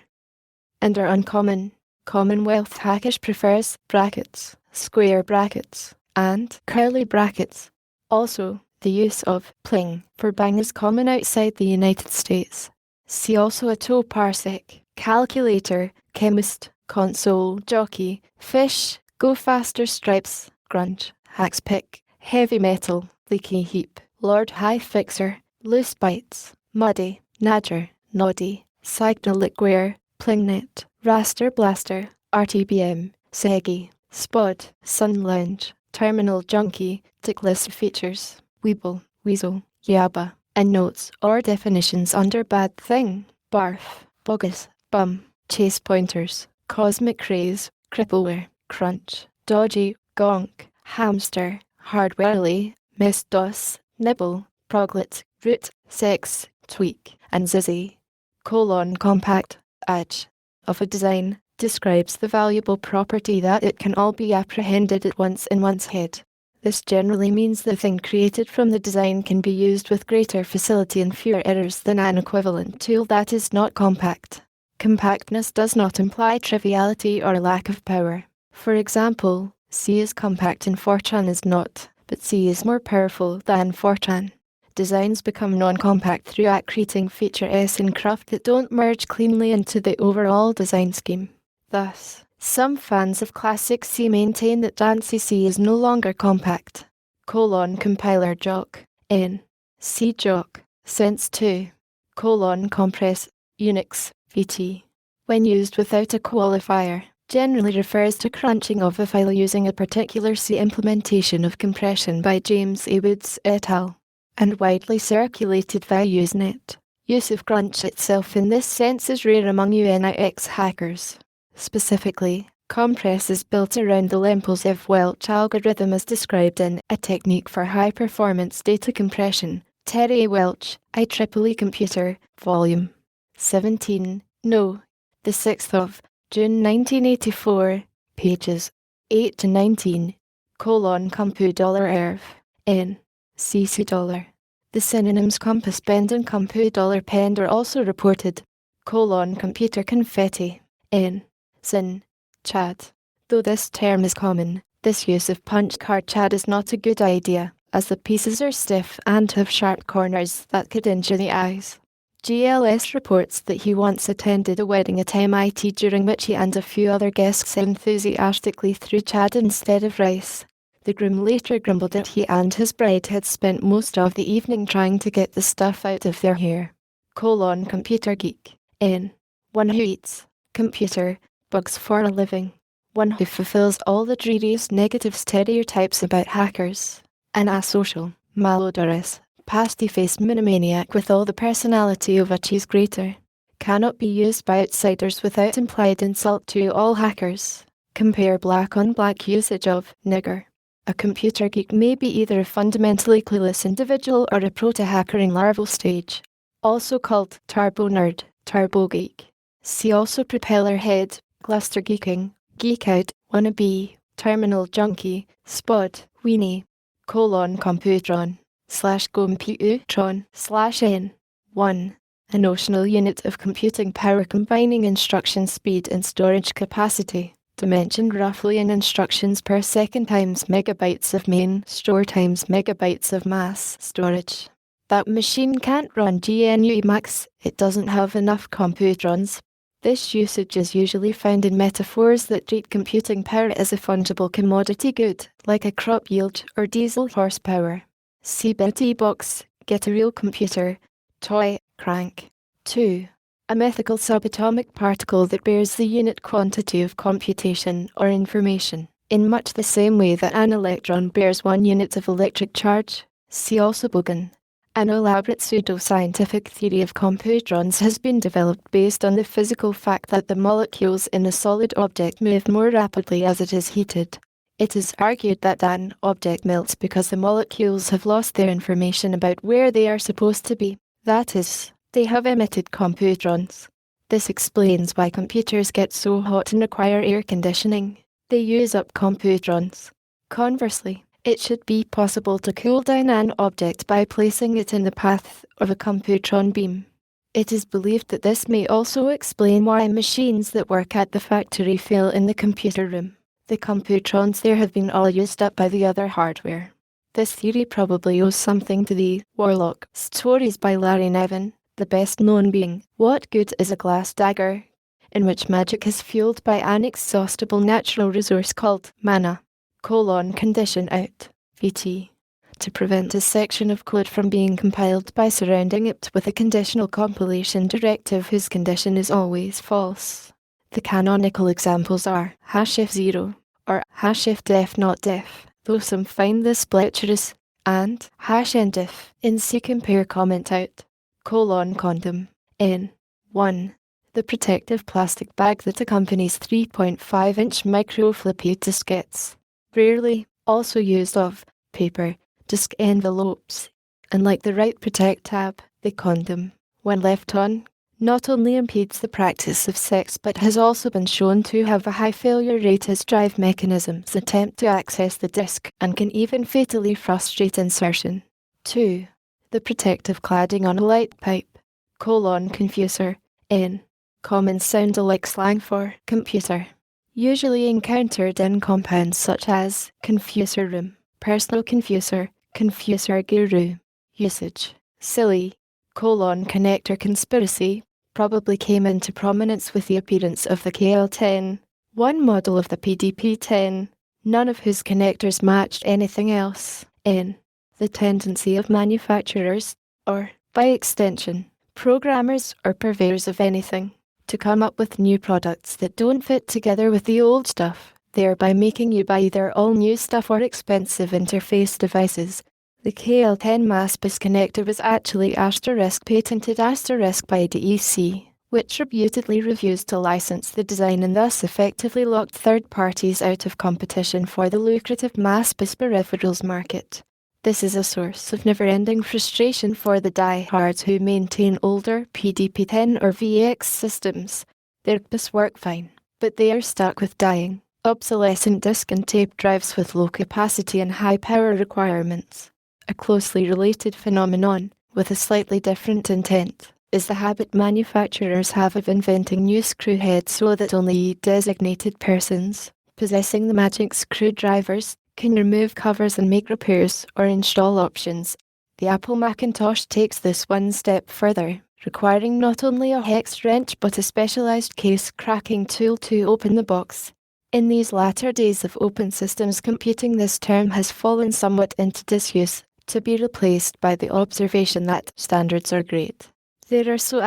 and are uncommon. Commonwealth hackish prefers brackets, square brackets, and curly brackets. Also, the use of pling for bang is common outside the United States. See also auto parsec, calculator, chemist, console, jockey, fish, go faster stripes, grunge, hacks pick, heavy metal, leaky heap, lord high fixer, loose bites, muddy, nadger, noddy, signal liquare, plingnet, raster blaster, RTBM, segi, spod, sun lounge, terminal junkie, ticklist features, weeble, weasel, yabba, and notes or definitions under bad thing, barf, bogus, bum, chase pointers, cosmic craze, crippleware, crunch, dodgy, gonk, hamster, hardwarely, miss-dos, nibble, proglet, root, sex, tweak, and zizzy. Compact, edge of a design describes the valuable property that it can all be apprehended at once in one's head. This generally means the thing created from the design can be used with greater facility and fewer errors than an equivalent tool that is not compact. Compactness does not imply triviality or lack of power. For example, C is compact and Fortran is not, but C is more powerful than Fortran. Designs become non-compact through accreting feature S in craft that don't merge cleanly into the overall design scheme. Thus, some fans of classic C maintain that ANSI C is no longer compact. Compiler jock, N, C jock, sense 2, compress, Unix, VT. When used without a qualifier, generally refers to crunching of a file using a particular C implementation of compression by James A. Woods et al. And widely circulated via Usenet. Use of crunch itself in this sense is rare among Unix hackers. Specifically, compress is built around the Lempels-Welch algorithm as described in A Technique for High-Performance Data Compression, Terry Welch, IEEE Computer, Volume 17, No. the 6th of June 1984, pages 8 to 19, compu $erv, N. CC dollar. The synonyms compass bend and compu $pend are also reported. Computer confetti. N. Sin. Chad. Though this term is common, this use of punch card CAD is not a good idea, as the pieces are stiff and have sharp corners that could injure the eyes. GLS reports that he once attended a wedding at MIT during which he and a few other guests enthusiastically threw CAD instead of rice. The groom later grumbled that he and his bride had spent most of the evening trying to get the stuff out of their hair. Computer geek. N. One who eats computer bugs for a living. One who fulfills all the dreariest negative stereotypes about hackers. An asocial, malodorous, pasty-faced monomaniac with all the personality of a cheese grater. Cannot be used by outsiders without implied insult to all hackers. Compare black-on-black usage of nigger. A computer geek may be either a fundamentally clueless individual or a proto-hacker in larval stage. Also called turbo nerd, turbo geek. See also propeller head, cluster geeking, geek out, wannabe, terminal junkie, spod, weenie, computron, /computron, /n. 1. A notional unit of computing power combining instruction speed and storage capacity. Dimensioned roughly in instructions per second times megabytes of main store times megabytes of mass storage. That machine can't run GNU Emacs, it doesn't have enough computrons. This usage is usually found in metaphors that treat computing power as a fungible commodity good, like a crop yield or diesel horsepower. See Betty Box, Get a Real Computer, Toy, Crank. 2. A mythical subatomic particle that bears the unit quantity of computation or information, in much the same way that an electron bears 1 unit of electric charge. See also boson. An elaborate pseudo-scientific theory of computrons has been developed based on the physical fact that the molecules in a solid object move more rapidly as it is heated. It is argued that an object melts because the molecules have lost their information about where they are supposed to be. That is, they have emitted computrons. This explains why computers get so hot and require air conditioning. They use up computrons. Conversely, it should be possible to cool down an object by placing it in the path of a computron beam. It is believed that this may also explain why machines that work at the factory fail in the computer room. The computrons there have been all used up by the other hardware. This theory probably owes something to the Warlock stories by Larry Niven, the best known being What Good is a Glass Dagger, in which magic is fueled by an inexhaustible natural resource called mana, condition out, VT, to prevent a section of code from being compiled by surrounding it with a conditional compilation directive whose condition is always false. The canonical examples are if 0 or if def not def, though some find this bleacherous, and #endif in see compare comment out, condom, n. 1. The protective plastic bag that accompanies 3.5-inch micro-floppy diskettes, rarely also used of paper disk envelopes, and like the right protect tab, the condom, when left on, not only impedes the practice of sex but has also been shown to have a high failure rate as drive mechanisms attempt to access the disk and can even fatally frustrate insertion. 2. The protective cladding on a light pipe, confuser, n. Common sound-alike slang for computer, usually encountered in compounds such as confuser room, personal confuser, confuser guru. Usage. Silly, connector conspiracy, probably came into prominence with the appearance of the KL10, one model of the PDP-10, none of whose connectors matched anything else, n. The tendency of manufacturers, or, by extension, programmers or purveyors of anything, to come up with new products that don't fit together with the old stuff, thereby making you buy either all new stuff or expensive interface devices. The KL10 MASBus connector was actually patented by DEC, which reputedly refused to license the design and thus effectively locked third parties out of competition for the lucrative MASBus peripherals market. This is a source of never-ending frustration for the diehards who maintain older PDP-10 or VX systems. Their bus work fine, but they are stuck with dying, obsolescent disk and tape drives with low capacity and high power requirements. A closely related phenomenon, with a slightly different intent, is the habit manufacturers have of inventing new screw heads so that only designated persons, possessing the magic screwdrivers, can remove covers and make repairs or install options. The Apple Macintosh takes this one step further, requiring not only a hex wrench but a specialized case cracking tool to open the box. In these latter days of open systems computing, this term has fallen somewhat into disuse, to be replaced by the observation that standards are great. There are so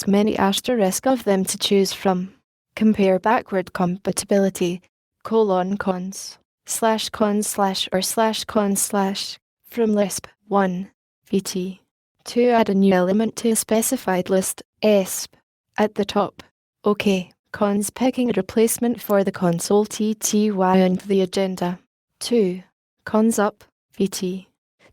many of them to choose from. Compare backward compatibility, cons. /cons/ from Lisp 1 VT. To add a new element to a specified list, ESP at the top. OK, cons picking a replacement for the console TTY on the agenda. 2. Cons up VT.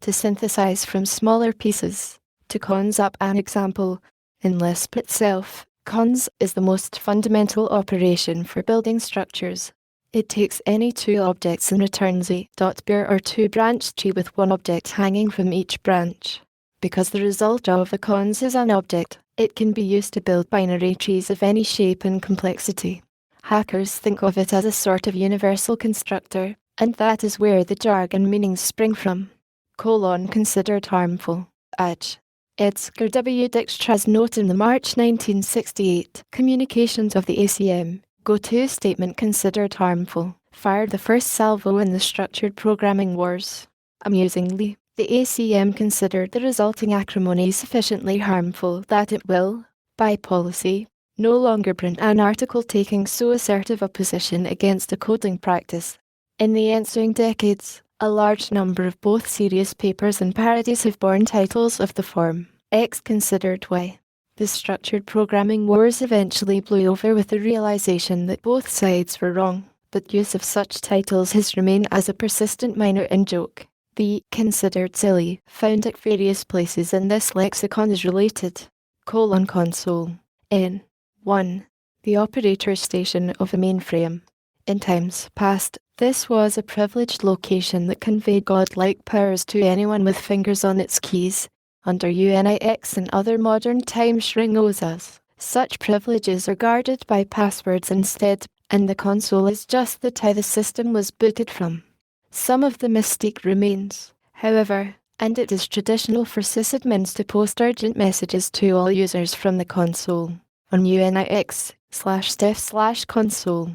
To synthesize from smaller pieces. To cons up an example, in Lisp itself, cons is the most fundamental operation for building structures. It takes any two objects and returns a .bar or two-branch tree with one object hanging from each branch. Because the result of a cons is an object, it can be used to build binary trees of any shape and complexity. Hackers think of it as a sort of universal constructor, and that is where the jargon meanings spring from. Considered harmful. Edgar W. Dijkstra's note in the March 1968 Communications of the ACM Go-To statement considered harmful, fired the first salvo in the structured programming wars. Amusingly, the ACM considered the resulting acrimony sufficiently harmful that it will, by policy, no longer print an article taking so assertive a position against a coding practice. In the ensuing decades, a large number of both serious papers and parodies have borne titles of the form X considered Y. The structured programming wars eventually blew over with the realization that both sides were wrong, but use of such titles has remained as a persistent minor in-joke. The considered silly found at various places in this lexicon is related. Console. N. 1. The operator station of a mainframe. In times past, this was a privileged location that conveyed godlike powers to anyone with fingers on its keys. under UNIX and other modern time shringosas. Such privileges are guarded by passwords instead, and the console is just the how the system was booted from. Some of the mystique remains, however, and it is traditional for sysadmins to post urgent messages to all users from the console on UNIX/dev/console.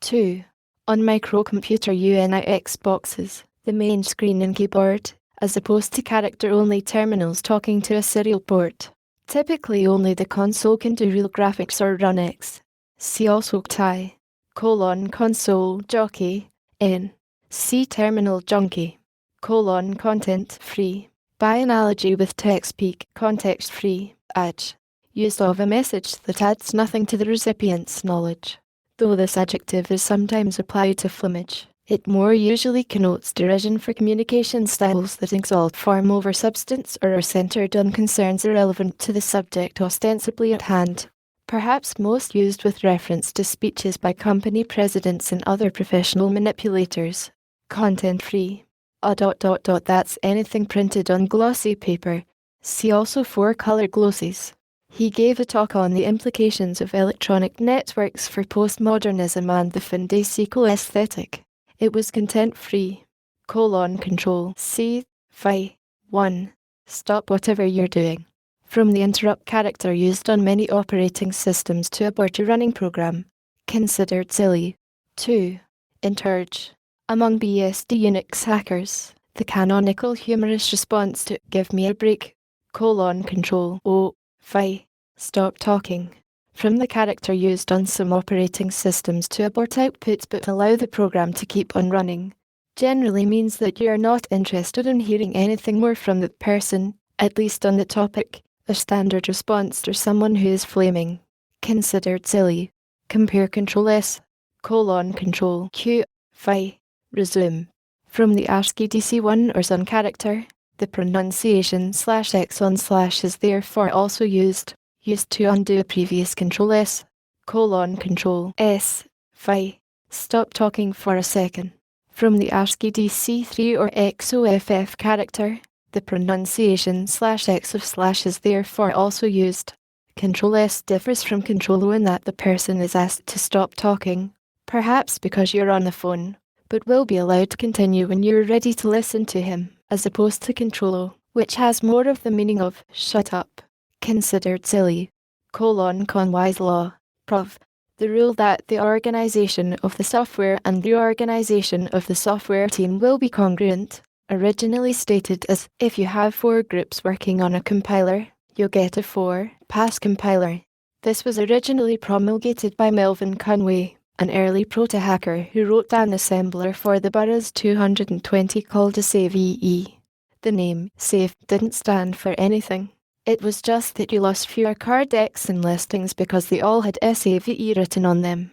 2. On microcomputer UNIX boxes, the main screen and keyboard, as opposed to character-only terminals talking to a serial port. Typically only the console can do real graphics or run X. See also console jockey, N. See terminal junkie, content free. By analogy with TextSpeak, context free, AJ. Use of a message that adds nothing to the recipient's knowledge. Though this adjective is sometimes applied to flummage, it more usually connotes derision for communication styles that exalt form over substance or are centered on concerns irrelevant to the subject ostensibly at hand. Perhaps most used with reference to speeches by company presidents and other professional manipulators. Content-free. That's anything printed on glossy paper. See also 4-color glosses. He gave a talk on the implications of electronic networks for postmodernism and the fin de siècle aesthetic. It was content-free. Control C. Fi. 1. Stop whatever you're doing. From the interrupt character used on many operating systems to abort a running program. Considered silly. 2. Interge. Among BSD Unix hackers, the canonical humorous response to "Give me a break!" Control O. Fi. Stop talking. From the character used on some operating systems to abort output but allow the program to keep on running, generally means that you are not interested in hearing anything more from the person, at least on the topic. A standard response to someone who is flaming. Considered silly. Compare Control S. Control Q. Fi. Resume. From the ASCII DC1 or SON character, the pronunciation /x is therefore also used to undo a previous Control S. Control S. Fi. Stop talking for a second. From the ASCII DC3 or XOFF character, the pronunciation /x is therefore also used. Control S differs from Control O in that the person is asked to stop talking, perhaps because you're on the phone, but will be allowed to continue when you're ready to listen to him, as opposed to Control O, which has more of the meaning of shut up. Considered silly. Wise law. Prov. The rule that the organization of the software and reorganization of the software team will be congruent, originally stated as, if you have 4 groups working on a compiler, you'll get a 4-pass compiler. This was originally promulgated by Melvin Conway, an early proto-hacker who wrote an assembler for the Burroughs 220 called a save EE. The name, save, didn't stand for anything. It was just that you lost fewer card decks and listings because they all had SAVE written on them.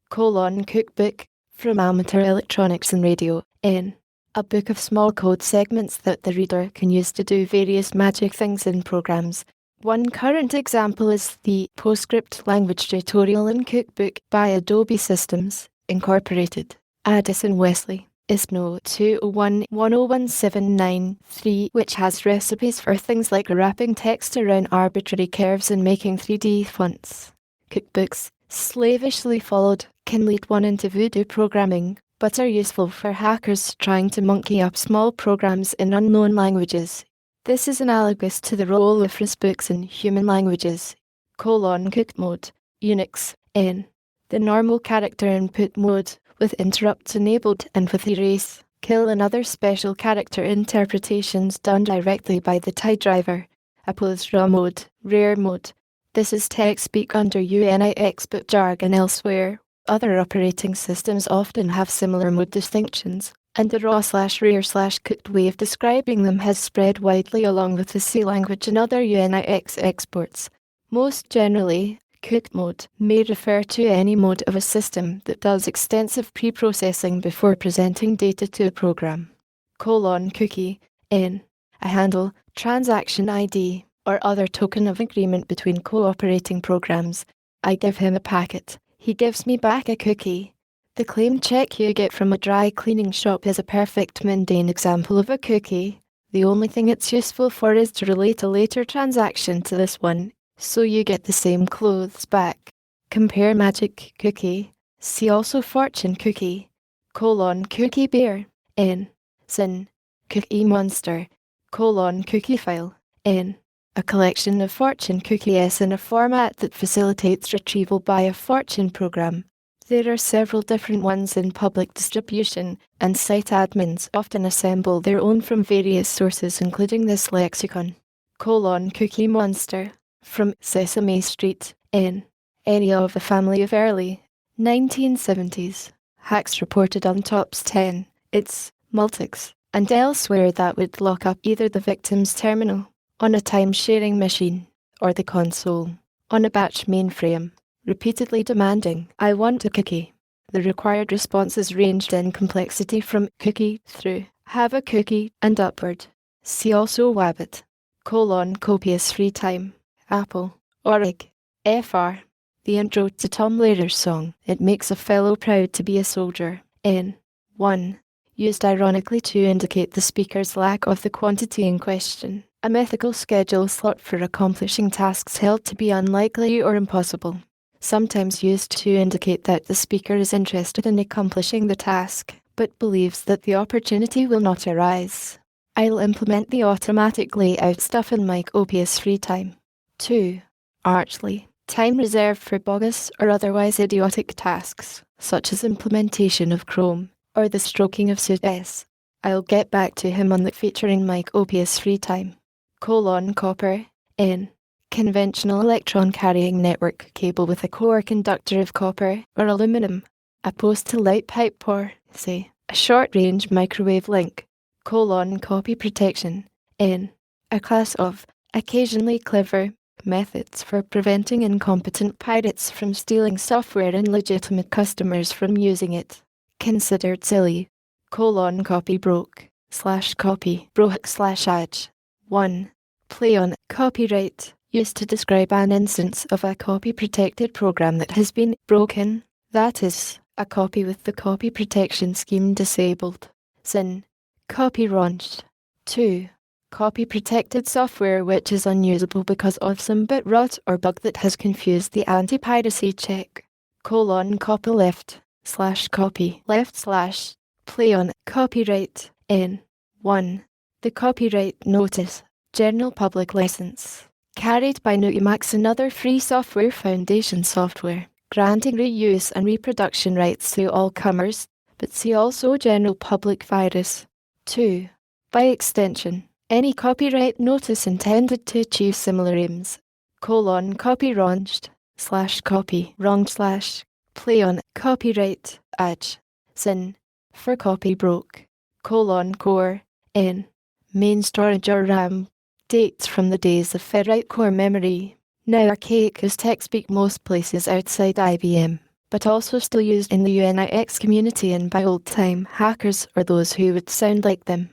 Cookbook, from Amateur Electronics and Radio, N. A book of small code segments that the reader can use to do various magic things in programs. One current example is the PostScript language tutorial in Cookbook by Adobe Systems, Incorporated. Addison Wesley. ISBN 201-101793, which has recipes for things like wrapping text around arbitrary curves and making 3D fonts. Cookbooks, slavishly followed, can lead one into voodoo programming, but are useful for hackers trying to monkey up small programs in unknown languages. This is analogous to the role of Fricebooks in human languages. Cooked mode, Unix, N. The normal character input mode, with interrupts enabled and with erase, kill and other special character interpretations done directly by the TIE driver. Opposed raw mode, rare mode. This is TextSpeak under UNIX but Jargon elsewhere. Other operating systems often have similar mode distinctions, and the raw/rare/cooked way of describing them has spread widely along with the C language and other UNIX exports. Most generally, cooked mode may refer to any mode of a system that does extensive pre-processing before presenting data to a program. Cookie, N. A handle, transaction ID, or other token of agreement between cooperating programs. I give him a packet, he gives me back a cookie. The claim check you get from a dry cleaning shop is a perfect mundane example of a cookie. The only thing it's useful for is to relate a later transaction to this one, so you get the same clothes back. Compare magic cookie. See also fortune cookie. Cookie bear. N. Sin. Cookie monster. Cookie file. N. A collection of fortune cookies in a format that facilitates retrieval by a fortune program. There are several different ones in public distribution, and site admins often assemble their own from various sources including this lexicon. Cookie monster. From Sesame Street, N. Any of the family of early 1970s hacks reported on Tops 10, its Multics, and elsewhere that would lock up either the victim's terminal, on a time-sharing machine, or the console, on a batch mainframe, repeatedly demanding, "I want a cookie." The required responses ranged in complexity from cookie through have a cookie and upward. See also Wabbit. Copious free time. Apple. Orig. FR. The intro to Tom Lahrer's song, "It Makes a Fellow Proud to Be a Soldier." N. 1. Used ironically to indicate the speaker's lack of the quantity in question. A mythical schedule slot for accomplishing tasks held to be unlikely or impossible. Sometimes used to indicate that the speaker is interested in accomplishing the task, but believes that the opportunity will not arise. I'll implement the automatic layout stuff in my copious free time. 2. Archly. Time reserved for bogus or otherwise idiotic tasks, such as implementation of Chrome, or the stroking of Suez. I'll get back to him on that featuring my copious free time. Copper. N. Conventional electron carrying network cable with a core conductor of copper or aluminum, opposed to light pipe or, say, a short-range microwave link. Copy protection. N. A class of, occasionally clever, methods for preventing incompetent pirates from stealing software and legitimate customers from using it. Considered silly. Copy broke, /copy broke /edge. 1. Play on copyright, used to describe an instance of a copy-protected program that has been broken, that is, a copy with the copy protection scheme disabled. Sin. Copy raunched. 2. Copy-protected software which is unusable because of some bit rot or bug that has confused the anti-piracy check. Copyleft, /copy left / play on copyright. N. 1. The copyright notice, general public license, carried by Nuimax and other Free Software Foundation software, granting reuse and reproduction rights to all comers, but see also general public virus. 2. By extension, any copyright notice intended to achieve similar aims. Copy raunched, /copy wronged / play on copyright, edge. Sin. For copy broke. Core. N. Main storage or RAM. Dates from the days of Ferrite core memory. Now archaic as tech-speak most places outside IBM, but also still used in the UNIX community and by old-time hackers or those who would sound like them.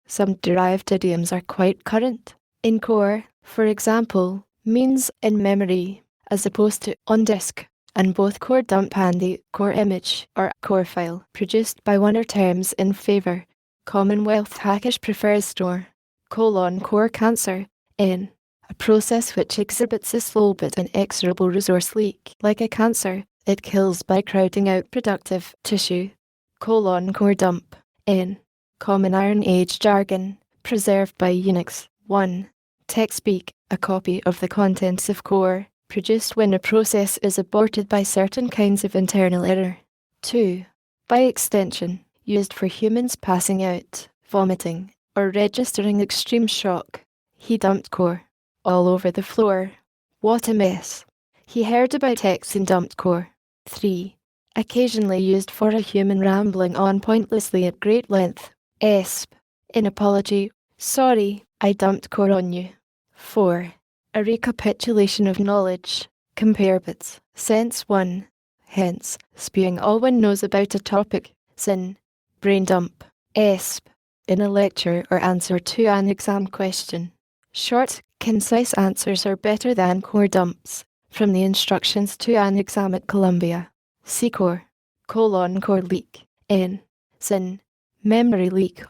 Some derived idioms are quite current. In core, for example, means in memory, as opposed to on disk, and both core dump and the core image or core file produced by one or terms in favor. Commonwealth Hackish prefers store. Core cancer. N. A process which exhibits a slow but inexorable resource leak. Like a cancer, it kills by crowding out productive tissue. Core dump. N. Common Iron Age jargon, preserved by Unix. 1. TechSpeak, a copy of the contents of core, produced when a process is aborted by certain kinds of internal error. 2. By extension, used for humans passing out, vomiting, or registering extreme shock. He dumped core. All over the floor. What a mess. He heard about X and dumped core. 3. Occasionally used for a human rambling on pointlessly at great length. ESP. In apology. Sorry, I dumped core on you. 4. A recapitulation of knowledge. Compare bits. Sense 1. Hence, spewing all one knows about a topic. Sin. Brain dump. ESP. In a lecture or answer to an exam question. Short, concise answers are better than core dumps. From the instructions to an exam at Columbia. C core. Core leak. N. Sin. Memory leak.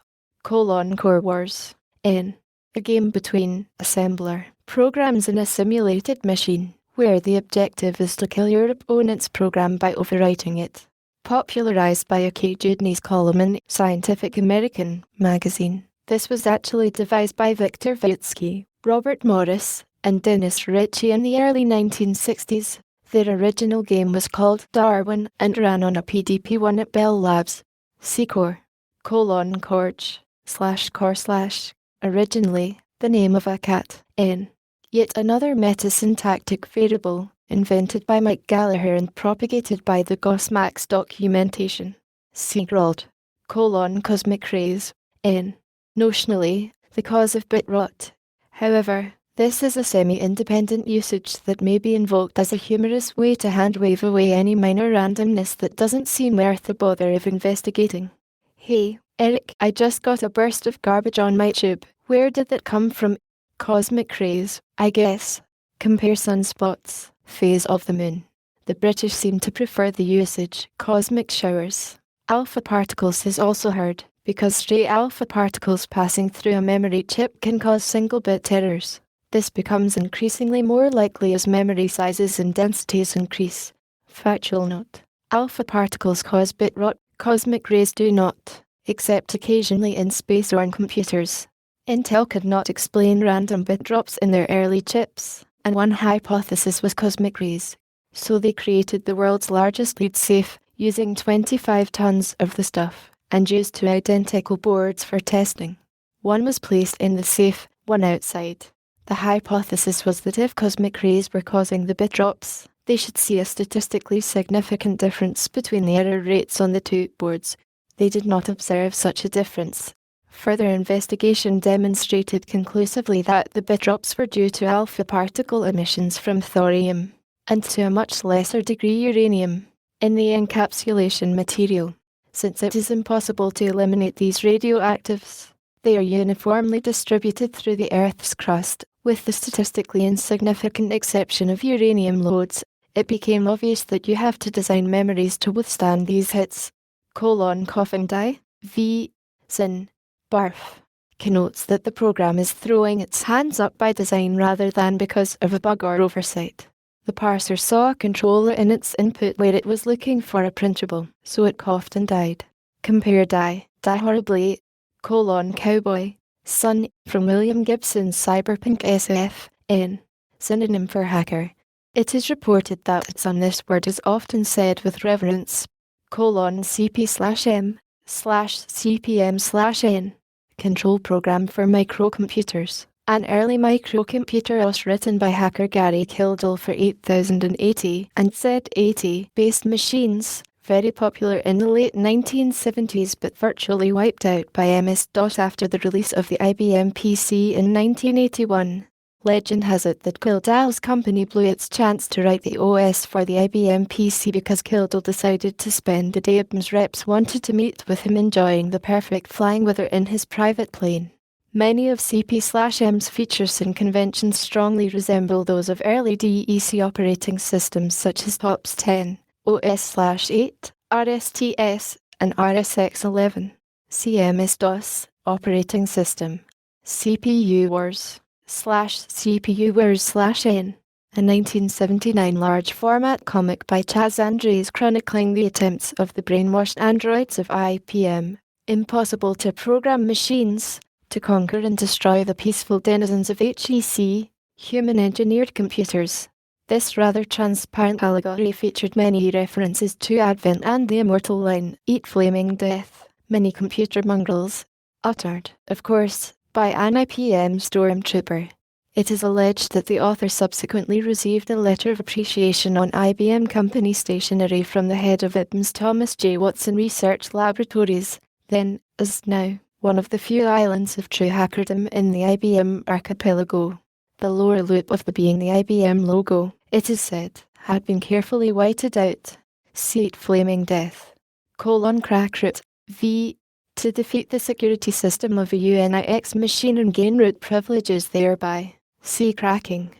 Core wars. N. A game between assembler programs and a simulated machine, where the objective is to kill your opponent's program by overwriting it. Popularized by a K. Judney's column in Scientific American magazine. This was actually devised by Victor Vitsky, Robert Morris, and Dennis Ritchie in the early 1960s. Their original game was called Darwin and ran on a PDP-1 at Bell Labs. C-Core, Corge, /core/, originally the name of a cat, N. Yet another metasyntactic variable, invented by Mike Gallagher and propagated by the Gauss-Max documentation. Seagrod, cosmic rays, N. Notionally, the cause of bit rot. However, this is a semi-independent usage that may be invoked as a humorous way to hand-wave away any minor randomness that doesn't seem worth the bother of investigating. Hey, Eric, I just got a burst of garbage on my tube. Where did that come from? Cosmic rays, I guess. Compare sunspots, phase of the moon. The British seem to prefer the usage, cosmic showers. Alpha particles is also heard, because stray alpha particles passing through a memory chip can cause single-bit errors. This becomes increasingly more likely as memory sizes and densities increase. Factual note. Alpha particles cause bit rot, cosmic rays do not, except occasionally in space or on computers. Intel could not explain random bit drops in their early chips, and one hypothesis was cosmic rays. So they created the world's largest lead safe, using 25 tons of the stuff, and used two identical boards for testing. One was placed in the safe, one outside. The hypothesis was that if cosmic rays were causing the bit drops, they should see a statistically significant difference between the error rates on the two boards. They did not observe such a difference. Further investigation demonstrated conclusively that the bit drops were due to alpha particle emissions from thorium, and to a much lesser degree uranium, in the encapsulation material. Since it is impossible to eliminate these radioactives, they are uniformly distributed through the Earth's crust, with the statistically insignificant exception of uranium loads. It became obvious that you have to design memories to withstand these hits. Coughing die, V. Sin. Barf. Connotes that the program is throwing its hands up by design rather than because of a bug or oversight. The parser saw a controller in its input where it was looking for a printable, so it coughed and died. Compare die horribly, cowboy, son, from William Gibson's Cyberpunk SF, N. Synonym for hacker. It is reported that son this word is often said with reverence, CP/M/CPM/N. Control program for microcomputers. An early microcomputer was written by hacker Gary Kildall for 8080 and Z80 based machines, very popular in the late 1970s but virtually wiped out by MS-DOS after the release of the IBM PC in 1981. Legend has it that Kildall's company blew its chance to write the OS for the IBM PC because Kildall decided to spend the day IBM's reps wanted to meet with him enjoying the perfect flying weather in his private plane. Many of CP/M's features and conventions strongly resemble those of early DEC operating systems such as TOPS 10, OS/8, RSTS, and RSX11. CMS-DOS operating system. CPU Wars/CPU Wars/N. A 1979 large format comic by Chaz Andres chronicling the attempts of the brainwashed androids of IBM. Impossible to program machines to conquer and destroy the peaceful denizens of HEC, human-engineered computers. This rather transparent allegory featured many references to Advent and the immortal line, "Eat flaming death, many computer mongrels," uttered, of course, by an IBM stormtrooper. It is alleged that the author subsequently received a letter of appreciation on IBM company stationery from the head of IBM's Thomas J. Watson Research Laboratories, then, as now, one of the few islands of true hackerdom in the IBM archipelago. The lower loop of the being the IBM logo, it is said, had been carefully whited out. Seat flaming death. Crackroot, V. To defeat the security system of a UNIX machine and gain root privileges thereby. C. Cracking.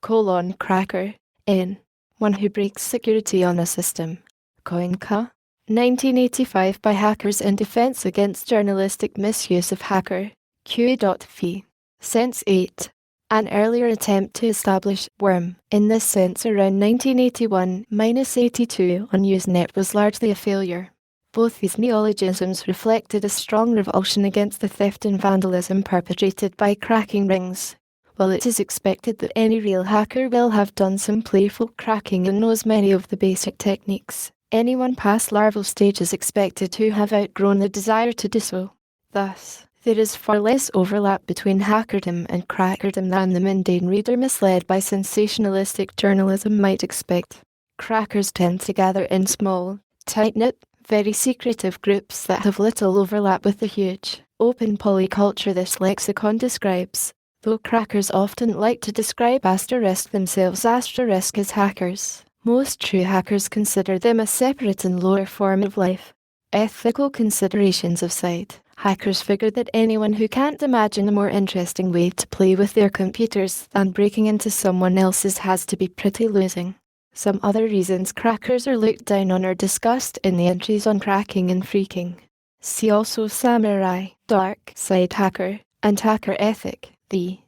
Cracker, N. One who breaks security on a system. Coinca. 1985 by hackers in defense against journalistic misuse of hacker. Q.V. Sense 8. An earlier attempt to establish worm in this sense around 1981-82 on Usenet was largely a failure. Both these neologisms reflected a strong revulsion against the theft and vandalism perpetrated by cracking rings. While it is expected that any real hacker will have done some playful cracking and knows many of the basic techniques, anyone past larval stage is expected to have outgrown the desire to do so. Thus, there is far less overlap between hackerdom and crackerdom than the mundane reader misled by sensationalistic journalism might expect. Crackers tend to gather in small, tight-knit, very secretive groups that have little overlap with the huge, open polyculture this lexicon describes, though crackers often like to describe themselves as hackers. Most true hackers consider them a separate and lower form of life. Ethical considerations aside, hackers figure that anyone who can't imagine a more interesting way to play with their computers than breaking into someone else's has to be pretty losing. Some other reasons crackers are looked down on are discussed in the entries on cracking and phreaking. See also samurai, dark side hacker, and hacker ethic. The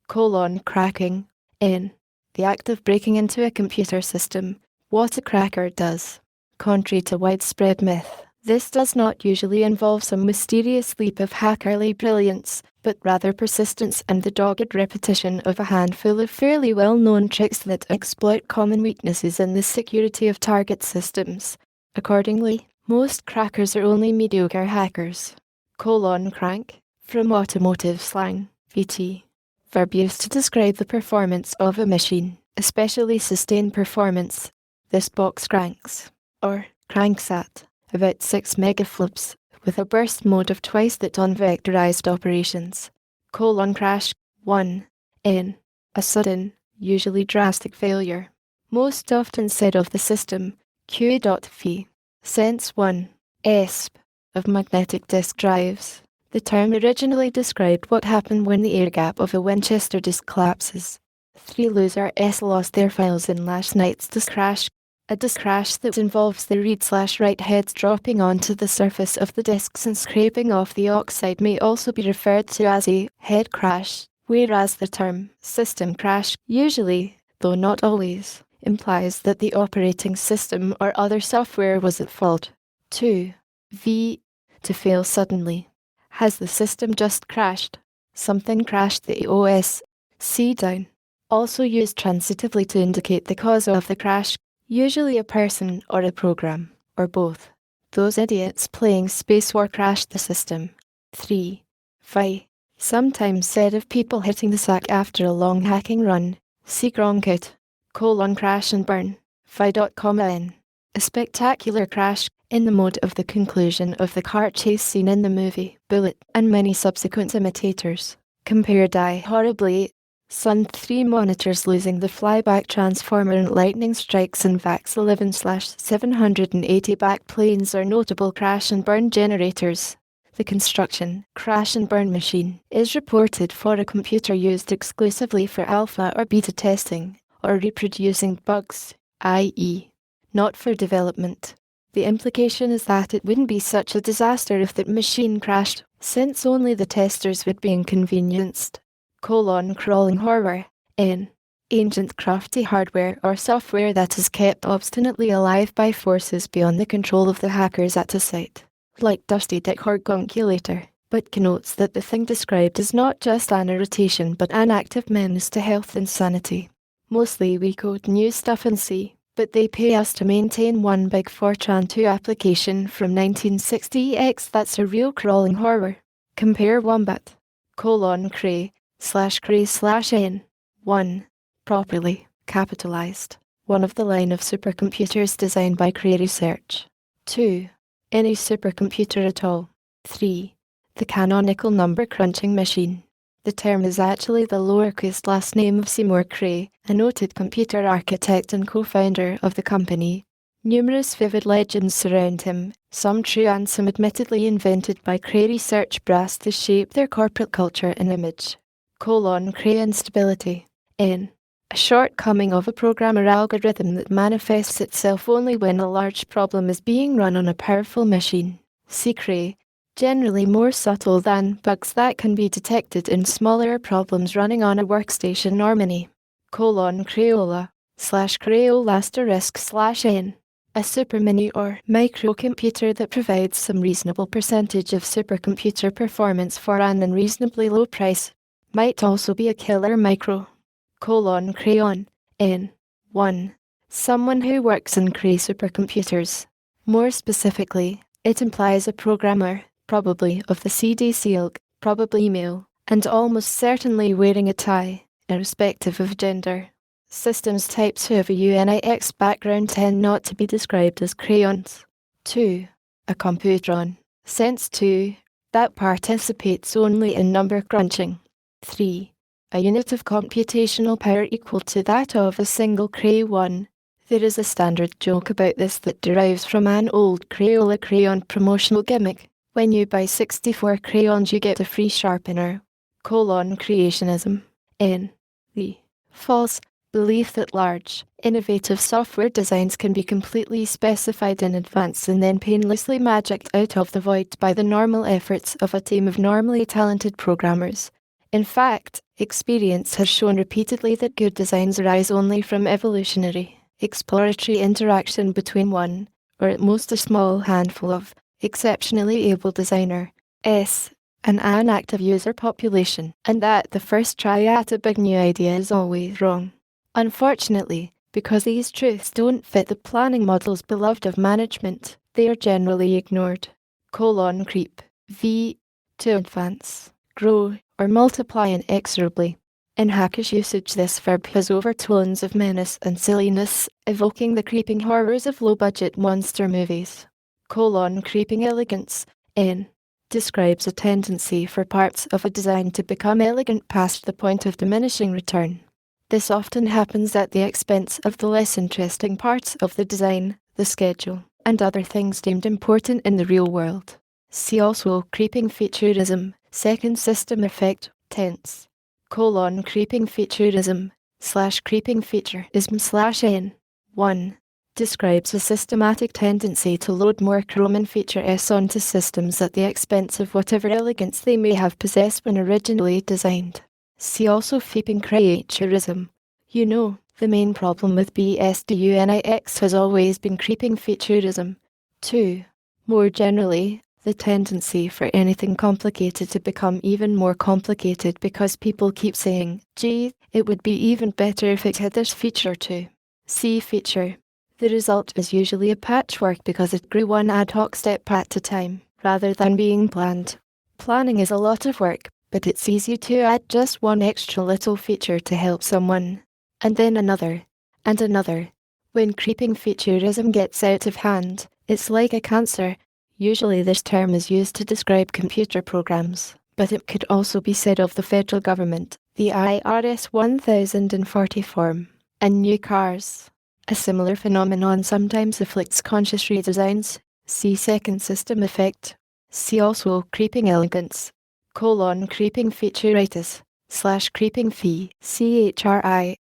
cracking, in the act of breaking into a computer system, what a cracker does. Contrary to widespread myth, this does not usually involve some mysterious leap of hackerly brilliance, but rather persistence and the dogged repetition of a handful of fairly well-known tricks that exploit common weaknesses in the security of target systems. Accordingly, most crackers are only mediocre hackers. Crank, from automotive slang, VT. Verb used to describe the performance of a machine, especially sustained performance. This box cranks, or cranks at, about 6 megaflops, with a burst mode of twice that on vectorized operations. Crash, 1. In. A sudden, usually drastic failure. Most often said of the system, Q.V. Sense 1. ESP. Of magnetic disk drives. The term originally described what happened when the air gap of a Winchester disk collapses. 3 loser S lost their files in last night's disk crash. A disk crash that involves the read/write heads dropping onto the surface of the disks and scraping off the oxide may also be referred to as a head crash, whereas the term system crash usually, though not always, implies that the operating system or other software was at fault. 2. V. To fail suddenly. Has the system just crashed? Something crashed the OS. C down. Also used transitively to indicate the cause of the crash. Usually a person or a program, or both. Those idiots playing Space War crashed the system. 3. Fi. Sometimes said of people hitting the sack after a long hacking run. See Gronkout. Crash and burn. Fi.com. A spectacular crash, in the mode of the conclusion of the car chase scene in the movie Bullet, and many subsequent imitators. Compare die horribly. Sun 3 monitors losing the flyback transformer and lightning strikes and VAX 11/780 backplanes are notable crash and burn generators. The construction, crash and burn machine, is reported for a computer used exclusively for alpha or beta testing, or reproducing bugs, i.e., not for development. The implication is that it wouldn't be such a disaster if the machine crashed, since only the testers would be inconvenienced. Crawling horror, in. Ancient crafty hardware or software that is kept obstinately alive by forces beyond the control of the hackers at a site, like Dusty Dick or Gonkulator, but connotes that the thing described is not just an irritation but an active menace to health and sanity. Mostly we code new stuff in C, but they pay us to maintain one big Fortran 2 application from 1960X that's a real crawling horror. Compare Wombat. Cray/N. 1. Properly, capitalized. One of the line of supercomputers designed by Cray Research. 2. Any supercomputer at all. 3. The canonical number crunching machine. The term is actually the lowercase last name of Seymour Cray, a noted computer architect and co-founder of the company. Numerous vivid legends surround him, some true and some admittedly invented by Cray Research brass to shape their corporate culture and image. Cray instability. N. A shortcoming of a programmer algorithm that manifests itself only when a large problem is being run on a powerful machine. See Cray. generally more subtle than bugs that can be detected in smaller problems running on a workstation or mini. Crayola / Crayola**n, a super mini or microcomputer that provides some reasonable percentage of supercomputer performance for an unreasonably low price. Might also be a killer micro. Crayon N. 1. Someone who works in cray supercomputers. More specifically, it implies a programmer, probably of the CDC ilk, probably male, and almost certainly wearing a tie, irrespective of gender. Systems types who have a UNIX background tend not to be described as crayons. 2. A computron. Sense 2. That participates only in number crunching. 3. A unit of computational power equal to that of a single crayon. There is a standard joke about this that derives from an old Crayola crayon promotional gimmick. When you buy 64 crayons you get a free sharpener. Creationism. N. The false belief that large, innovative software designs can be completely specified in advance and then painlessly magicked out of the void by the normal efforts of a team of normally talented programmers. In fact, experience has shown repeatedly that good designs arise only from evolutionary, exploratory interaction between one, or at most a small handful of, exceptionally able designers, and an active user population, and that the first try at a big new idea is always wrong. Unfortunately, because these truths don't fit the planning models beloved of management, they are generally ignored. Creep. V. To advance, grow, or multiply inexorably. In hackish usage this verb has overtones of menace and silliness, evoking the creeping horrors of low-budget monster movies. Creeping elegance. N. Describes a tendency for parts of a design to become elegant past the point of diminishing return. This often happens at the expense of the less interesting parts of the design, the schedule, and other things deemed important in the real world. See also creeping featureism, second system effect, tense. Creeping featureism / creeping featureism /n. 1. Describes a systematic tendency to load more chrome and feature S onto systems at the expense of whatever elegance they may have possessed when originally designed. See also feeping creaturism. You know, the main problem with BSDUNIX has always been creeping featureism. 2. More generally, the tendency for anything complicated to become even more complicated because people keep saying, gee, it would be even better if it had this feature too. See feature. The result is usually a patchwork because it grew one ad hoc step at a time, rather than being planned. Planning is a lot of work, but it's easy to add just one extra little feature to help someone, and then another, and another. When creeping featureism gets out of hand, it's like a cancer. Usually this term is used to describe computer programs, but it could also be said of the federal government, the IRS 1040 form, and new cars. A similar phenomenon sometimes afflicts conscious redesigns. See second system effect. See also creeping elegance. Creeping featureitis / creeping fee CHRIT**S/N.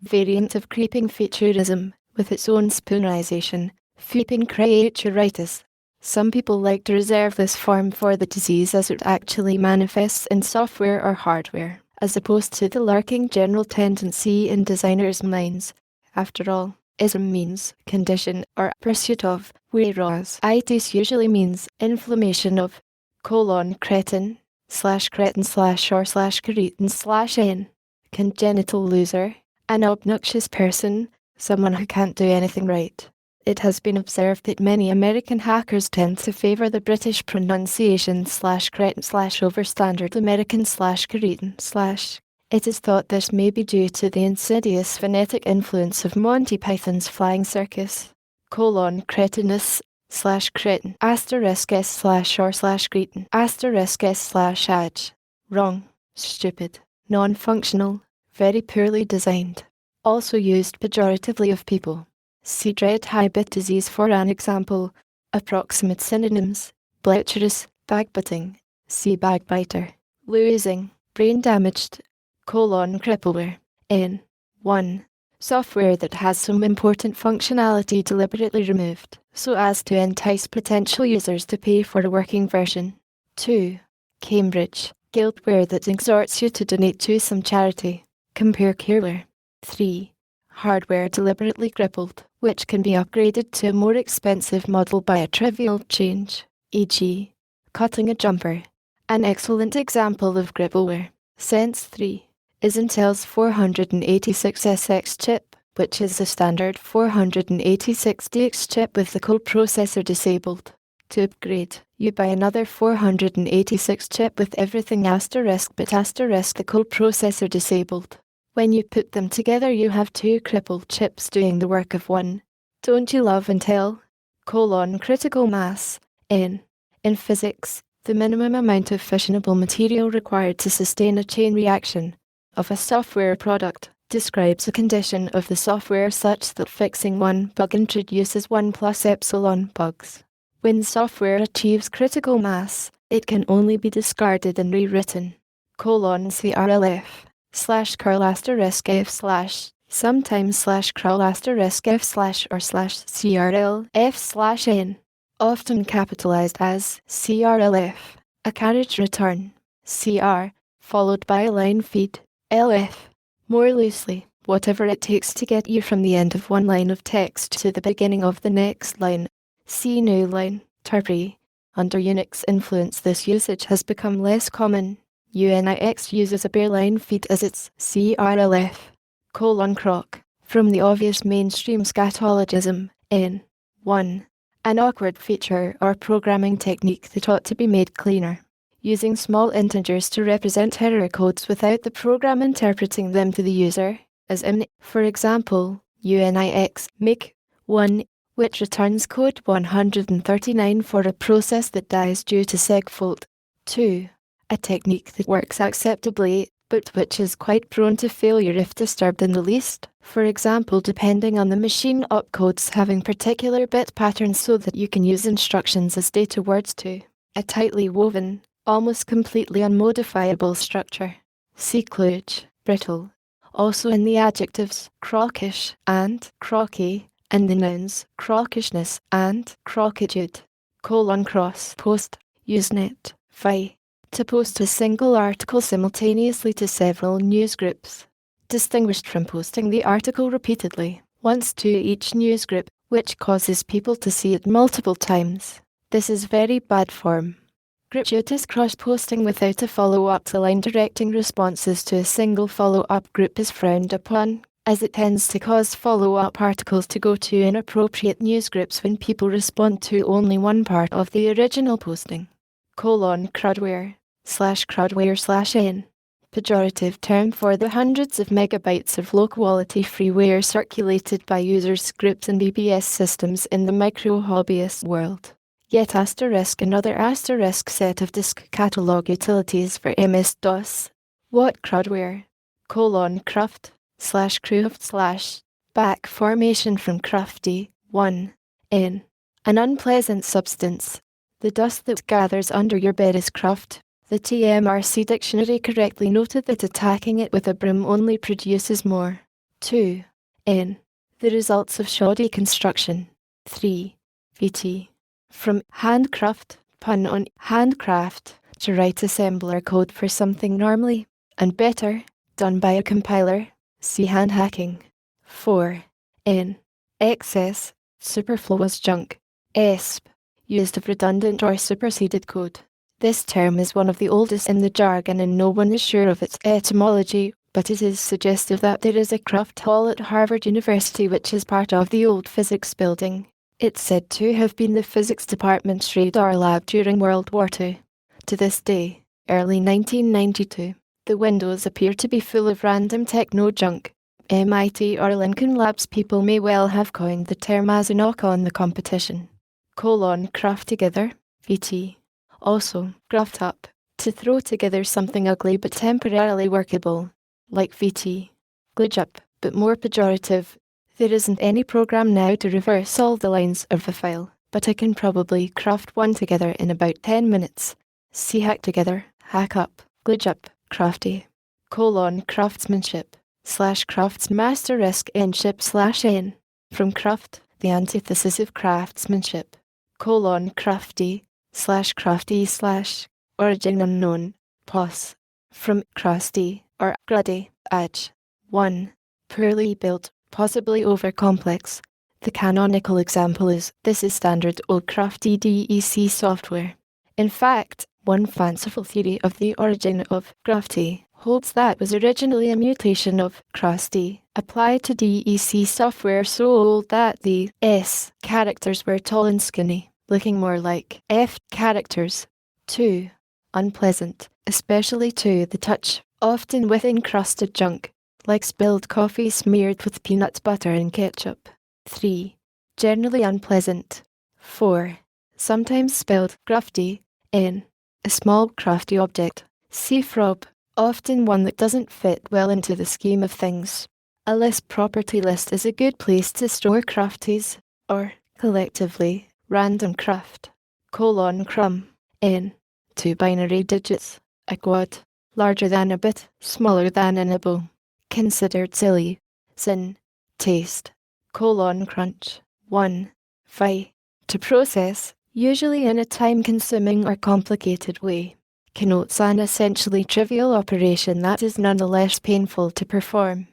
Variant of creeping featureism, with its own spoonerization, feeping creaturitis. Some people like to reserve this form for the disease as it actually manifests in software or hardware, as opposed to the lurking general tendency in designers' minds. After all, ism means condition or pursuit of, whereas itis usually means inflammation of. Cretin /cretin/or/cretin/n. Congenital loser, an obnoxious person, someone who can't do anything right. It has been observed that many American hackers tend to favor the British pronunciation /cretin/ over standard American /cretin/. It is thought this may be due to the insidious phonetic influence of Monty Python's Flying Circus. Cretinous /cretin **S/or/cretin **S/age. Wrong, stupid, non-functional, very poorly designed. Also used pejoratively of people. See dread habit disease for an example. Approximate synonyms: bleacherous, backbiting. See backbiter. Losing, brain damaged. Crippleware. N. 1. Software that has some important functionality deliberately removed, so as to entice potential users to pay for a working version. 2. Cambridge. Guildware that exhorts you to donate to some charity. Compare careware. 3. Hardware deliberately crippled, which can be upgraded to a more expensive model by a trivial change, e.g., cutting a jumper. An excellent example of crippleware, Sense 3, is Intel's 486SX chip, which is the standard 486DX chip with the coprocessor disabled. To upgrade, you buy another 486 chip with everything asterisk but asterisk the coprocessor disabled. When you put them together you have two crippled chips doing the work of one. Don't you love Intel? Critical mass. In physics, the minimum amount of fissionable material required to sustain a chain reaction of a software product describes a condition of the software such that fixing one bug introduces 1 plus epsilon bugs. When software achieves critical mass, it can only be discarded and rewritten. CRLF / curl asterisk f / sometimes / curl asterisk f / or / CRL f / n, often capitalized as CRLF, a carriage return, CR, followed by a line feed, LF. More loosely, whatever it takes to get you from the end of one line of text to the beginning of the next line. See new line, terpre. Under Unix influence this usage has become less common. UNIX uses a bare line feed as its CRLF. Croc, from the obvious mainstream scatologism, N. 1. An awkward feature or programming technique that ought to be made cleaner. Using small integers to represent error codes without the program interpreting them to the user, as in, for example, UNIX make 1, which returns code 139 for a process that dies due to segfault. 2. A technique that works acceptably, but which is quite prone to failure if disturbed in the least, for example depending on the machine opcodes having particular bit patterns so that you can use instructions as data words to a tightly woven, almost completely unmodifiable structure. See kludge, brittle. Also in the adjectives crockish and crocky, and the nouns crockishness and crockitude. Cross post, Usenet, vi. To post a single article simultaneously to several newsgroups. Distinguished from posting the article repeatedly, once to each newsgroup, which causes people to see it multiple times. This is very bad form. Gratuitous cross-posting without a follow-up to line directing responses to a single follow-up group is frowned upon, as it tends to cause follow-up articles to go to inappropriate newsgroups when people respond to only one part of the original posting. Crudware / n. Pejorative term for the hundreds of megabytes of low-quality freeware circulated by users, groups and BBS systems in the micro-hobbyist world. Yet another asterisk set of disk catalog utilities for MS-DOS. What crudware? Cruft / cruft / back formation from crufty, 1, n. An unpleasant substance. The dust that gathers under your bed is cruft. The TMRC dictionary correctly noted that attacking it with a broom only produces more. 2. N. The results of shoddy construction. 3. VT. From handcraft, pun on handcraft, to write assembler code for something normally, and better, done by a compiler. See hand hacking. 4. N. Excess, superfluous junk. ESP. Used of redundant or superseded code. This term is one of the oldest in the jargon and no one is sure of its etymology, but it is suggestive that there is a Cruft Hall at Harvard University which is part of the old physics building. It's said to have been the physics department's radar lab during World War II. To this day, early 1992, the windows appear to be full of random techno junk. MIT or Lincoln Labs people may well have coined the term as a knock on the competition. Craft together, VT. Also, graft up, to throw together something ugly but temporarily workable, like VT. Glitch up, but more pejorative. There isn't any program now to reverse all the lines of a file, but I can probably craft one together in about 10 minutes. See hack together, hack up, glitch up, crafty. Craftsmanship. craftsmaster-n from craft, the antithesis of craftsmanship, crafty / origin unknown, pos, from crusty or gruddy, edge. 1. Poorly built, possibly over-complex. The canonical example is, this is standard old crafty DEC software. In fact, one fanciful theory of the origin of crafty holds that was originally a mutation of crusty, applied to DEC software so old that the S characters were tall and skinny, looking more like F characters. 2. Unpleasant, especially to the touch, often with encrusted junk, like spilled coffee smeared with peanut butter and ketchup. 3. Generally unpleasant. 4. Sometimes spelled crafty, N. A small crafty object. See frob, often one that doesn't fit well into the scheme of things. A list property list is a good place to store crafties, or, collectively, random craft. Crumb, N. 2 binary digits, a quad, larger than a bit, smaller than a nibble. Considered silly. Sin. Taste. Crunch. 1. Fi. To process, usually in a time-consuming or complicated way, connotes an essentially trivial operation that is nonetheless painful to perform.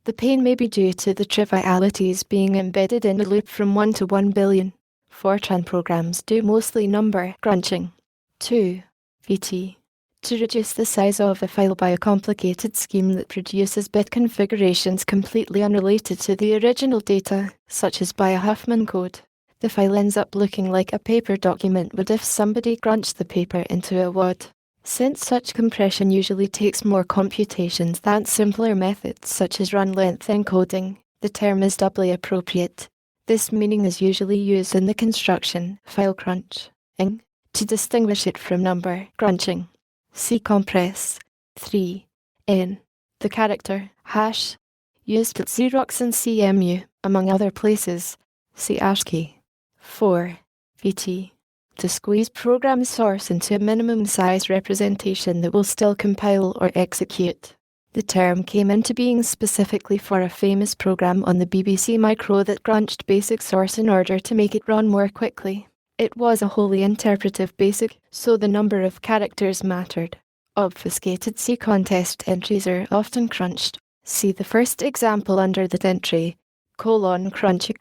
The pain may be due to the trivialities being embedded in a loop from 1 to 1 billion. Fortran programs do mostly number crunching. 2. VT. To reduce the size of a file by a complicated scheme that produces bit configurations completely unrelated to the original data, such as by a Huffman code. The file ends up looking like a paper document would if somebody crunched the paper into a wad. Since such compression usually takes more computations than simpler methods such as run-length encoding, the term is doubly appropriate. This meaning is usually used in the construction file crunching to distinguish it from number crunching. See compress. 3. N. The character hash, used at Xerox and CMU, among other places. See ASCII. 4. VT. To squeeze program source into a minimum size representation that will still compile or execute. The term came into being specifically for a famous program on the BBC Micro that crunched basic source in order to make it run more quickly. It was a wholly interpretive BASIC, so the number of characters mattered. Obfuscated C contest entries are often crunched. See the first example under that entry. Crunchy /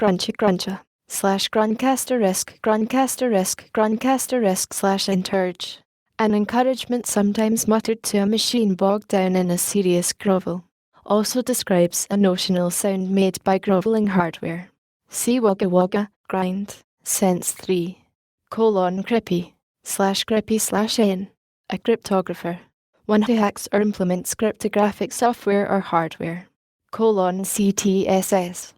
interge. An encouragement sometimes muttered to a machine bogged down in a serious grovel. Also describes a notional sound made by groveling hardware. See wagga wagga, grind, sense 3. Crippy / N. A cryptographer. One who hacks or implements cryptographic software or hardware. CTSS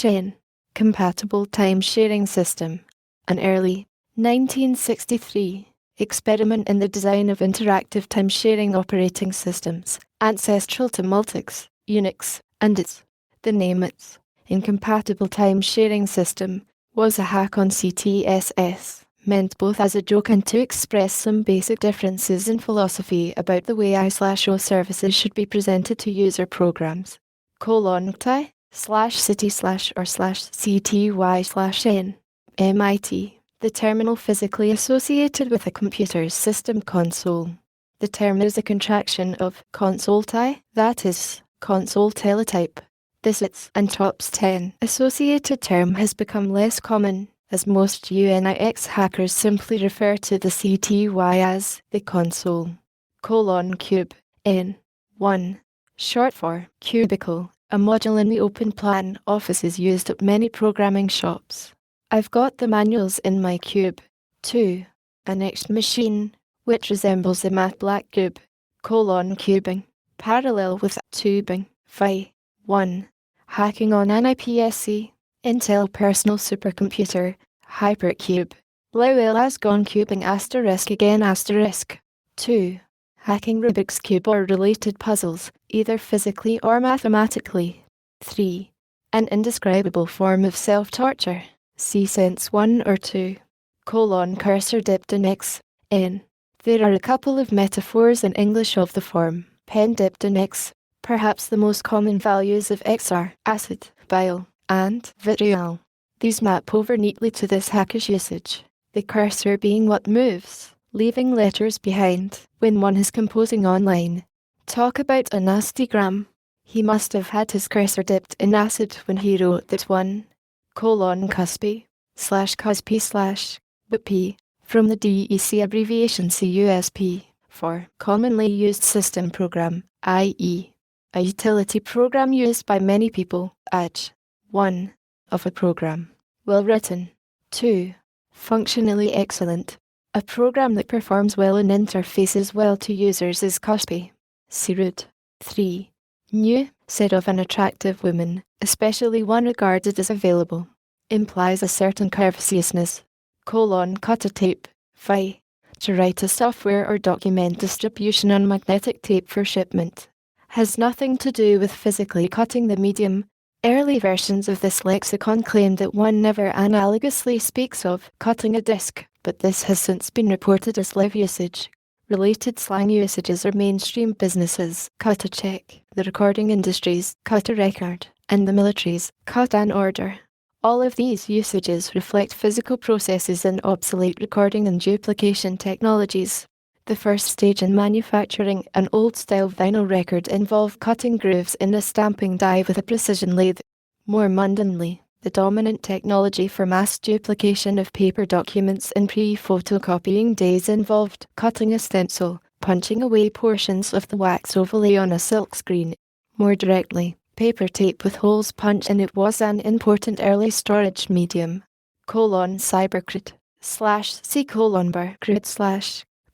/ N. Compatible time sharing system. An early 1963 experiment in the design of interactive time sharing operating systems, ancestral to Multics, Unix, and its. The name its incompatible time sharing system was a hack on CTSS, meant both as a joke and to express some basic differences in philosophy about the way I/O services should be presented to user programs. /ti /city/ or /cty/n. MIT, the terminal physically associated with a computer's system console. The term is a contraction of console-ti, that is, console teletype. This its and TOPS 10 associated term has become less common, as most Unix hackers simply refer to the CTY as the console. Cube, N. 1. Short for cubicle, a module in the open plan office is used at many programming shops. I've got the manuals in my cube. 2. A next machine, which resembles the matte black cube. Cubing, parallel with tubing. Phi. 1. Hacking on an IPSC, Intel Personal Supercomputer, Hypercube. Lowell has gone cubing *again*. 2. Hacking Rubik's Cube or related puzzles, either physically or mathematically. 3. An indescribable form of self-torture. See Sense 1 or 2. Cursor dipped in X, N. There are a couple of metaphors in English of the form pen dipped in X. Perhaps the most common values of X are acid, bile, and vitriol. These map over neatly to this hacker's usage, the cursor being what moves, leaving letters behind when one is composing online. Talk about a nastygram. He must have had his cursor dipped in acid when he wrote that one, cuspy, /cuspy /bp, from the DEC abbreviation CUSP, for commonly used system program, i.e., a utility program used by many people, at 1. Of a program. Well written. 2. Functionally excellent. A program that performs well and interfaces well to users is cuspy. See root. 3. New, said of an attractive woman, especially one regarded as available, implies a certain curvaceousness. Cutter tape, phi. To write a software or document distribution on magnetic tape for shipment. Has nothing to do with physically cutting the medium. Early versions of this lexicon claim that one never analogously speaks of cutting a disc, but this has since been reported as live usage. Related slang usages are mainstream businesses, cut a check, the recording industries, cut a record, and the militaries, cut an order. All of these usages reflect physical processes and obsolete recording and duplication technologies. The first stage in manufacturing an old-style vinyl record involved cutting grooves in a stamping die with a precision lathe. More mundanely, the dominant technology for mass duplication of paper documents in pre-photocopying days involved cutting a stencil, punching away portions of the wax overlay on a silk screen. More directly, paper tape with holes punched in it was an important early storage medium. Cybercrit /C:\bar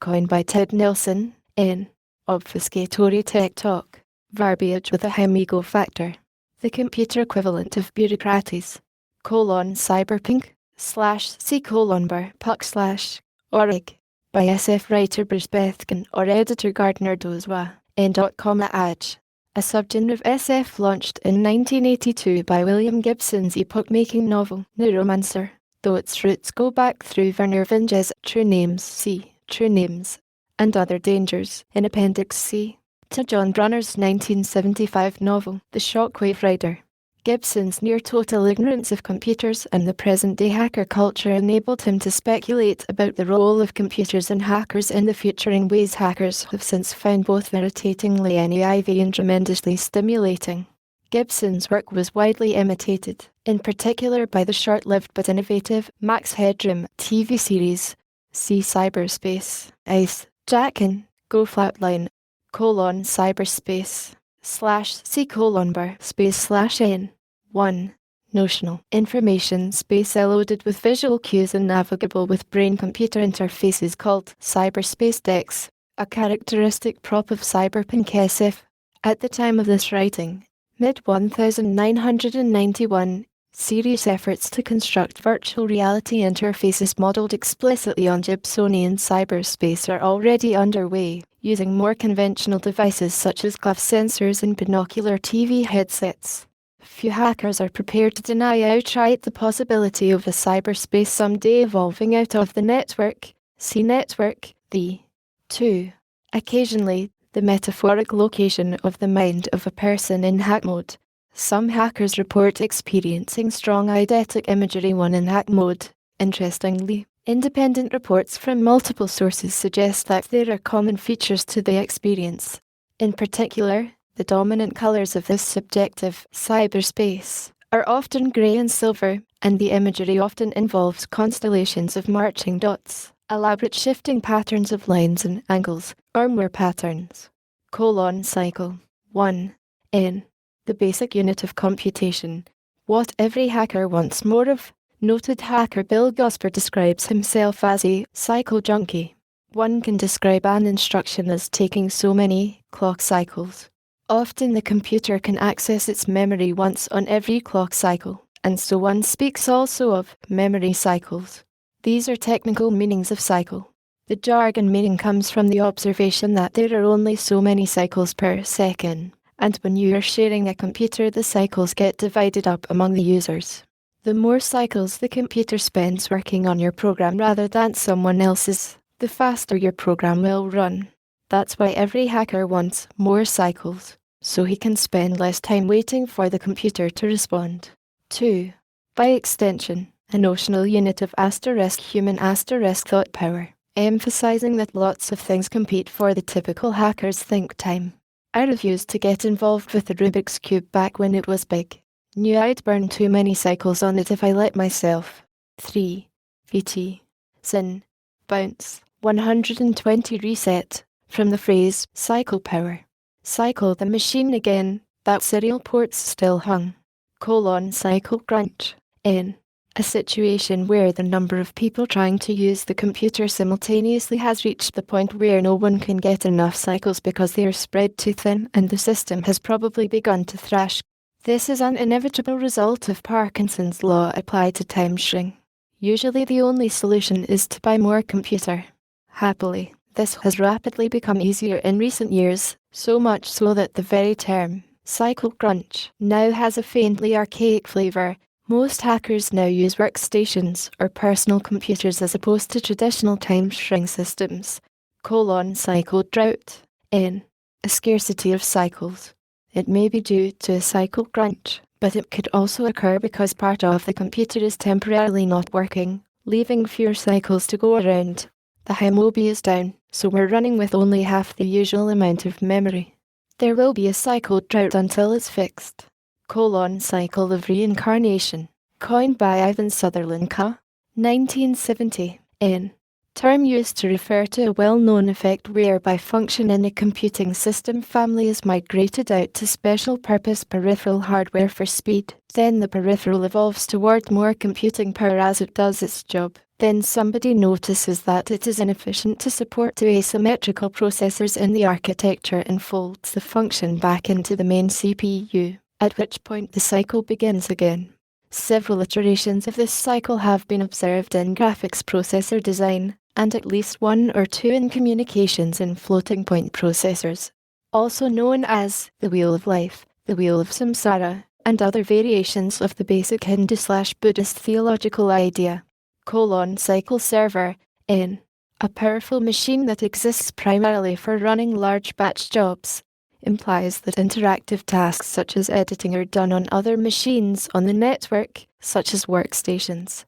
coined by Ted Nelson, in Obfuscatory Tech Talk, verbiage with a high ego factor. The computer equivalent of bureaucraties. Cyberpunk /C:\bar puck/org by SF writer Bruce Bethken or editor Gardner Dozwa, n.com/. A subgenre of SF launched in 1982 by William Gibson's epoch-making novel Neuromancer, though its roots go back through Werner Vinge's True Names C. True Names, and Other Dangers in Appendix C, to John Brunner's 1975 novel The Shockwave Rider. Gibson's near-total ignorance of computers and the present-day hacker culture enabled him to speculate about the role of computers and hackers in the future in ways hackers have since found both irritatingly naive and tremendously stimulating. Gibson's work was widely imitated, in particular by the short-lived but innovative Max Headroom TV series. See Cyberspace, ICE, Jargon, Go Flatline, cyberspace, /C:\bar space/n. 1. Notional information space loaded with visual cues and navigable with brain-computer interfaces called cyberspace decks, a characteristic prop of cyberpunk SF. At the time of this writing, mid-1991, serious efforts to construct virtual reality interfaces modeled explicitly on Gibsonian cyberspace are already underway, using more conventional devices such as glove sensors and binocular TV headsets. Few hackers are prepared to deny outright the possibility of a cyberspace someday evolving out of the network. See network, the 2. Occasionally, the metaphoric location of the mind of a person in hack mode. Some hackers report experiencing strong eidetic imagery when in hack mode. Interestingly, independent reports from multiple sources suggest that there are common features to the experience. In particular, the dominant colors of this subjective cyberspace are often grey and silver, and the imagery often involves constellations of marching dots, elaborate shifting patterns of lines and angles, or more patterns. Cycle 1. N. The basic unit of computation. What every hacker wants more of. Noted hacker Bill Gosper describes himself as a cycle junkie. One can describe an instruction as taking so many clock cycles. Often the computer can access its memory once on every clock cycle, and so one speaks also of memory cycles. These are technical meanings of cycle. The jargon meaning comes from the observation that there are only so many cycles per second. And when you are sharing a computer, the cycles get divided up among the users. The more cycles the computer spends working on your program rather than someone else's, the faster your program will run. That's why every hacker wants more cycles, so he can spend less time waiting for the computer to respond. 2. By extension, a notional unit of human thought power, emphasizing that lots of things compete for the typical hacker's think time. I refused to get involved with the Rubik's Cube back when it was big. Knew I'd burn too many cycles on it if I let myself. 3. VT. Sin. Bounce. 120 reset. From the phrase, cycle power. Cycle the machine again, that serial port's still hung. Cycle crunch. N. A situation where the number of people trying to use the computer simultaneously has reached the point where no one can get enough cycles because they are spread too thin and the system has probably begun to thrash. This is an inevitable result of Parkinson's law applied to time shrink. Usually the only solution is to buy more computer. Happily, this has rapidly become easier in recent years, so much so that the very term, cycle crunch, now has a faintly archaic flavor. Most hackers now use workstations or personal computers as opposed to traditional time shrink systems. Cycle drought. N. A scarcity of cycles. It may be due to a cycle crunch, but it could also occur because part of the computer is temporarily not working, leaving fewer cycles to go around. The Himobi is down, so we're running with only half the usual amount of memory. There will be a cycle drought until it's fixed. Cycle of reincarnation. Coined by Ivan Sutherland ca. 1970. N. Term used to refer to a well-known effect whereby function in a computing system family is migrated out to special-purpose peripheral hardware for speed. Then the peripheral evolves toward more computing power as it does its job. Then somebody notices that it is inefficient to support two asymmetrical processors in the architecture and folds the function back into the main CPU, at which point the cycle begins again. Several iterations of this cycle have been observed in graphics processor design, and at least one or two in communications and floating point processors. Also known as the Wheel of Life, the Wheel of Samsara, and other variations of the basic Hindu/Buddhist theological idea. Cycle server. N. A powerful machine that exists primarily for running large batch jobs. Implies that interactive tasks such as editing are done on other machines on the network, such as workstations.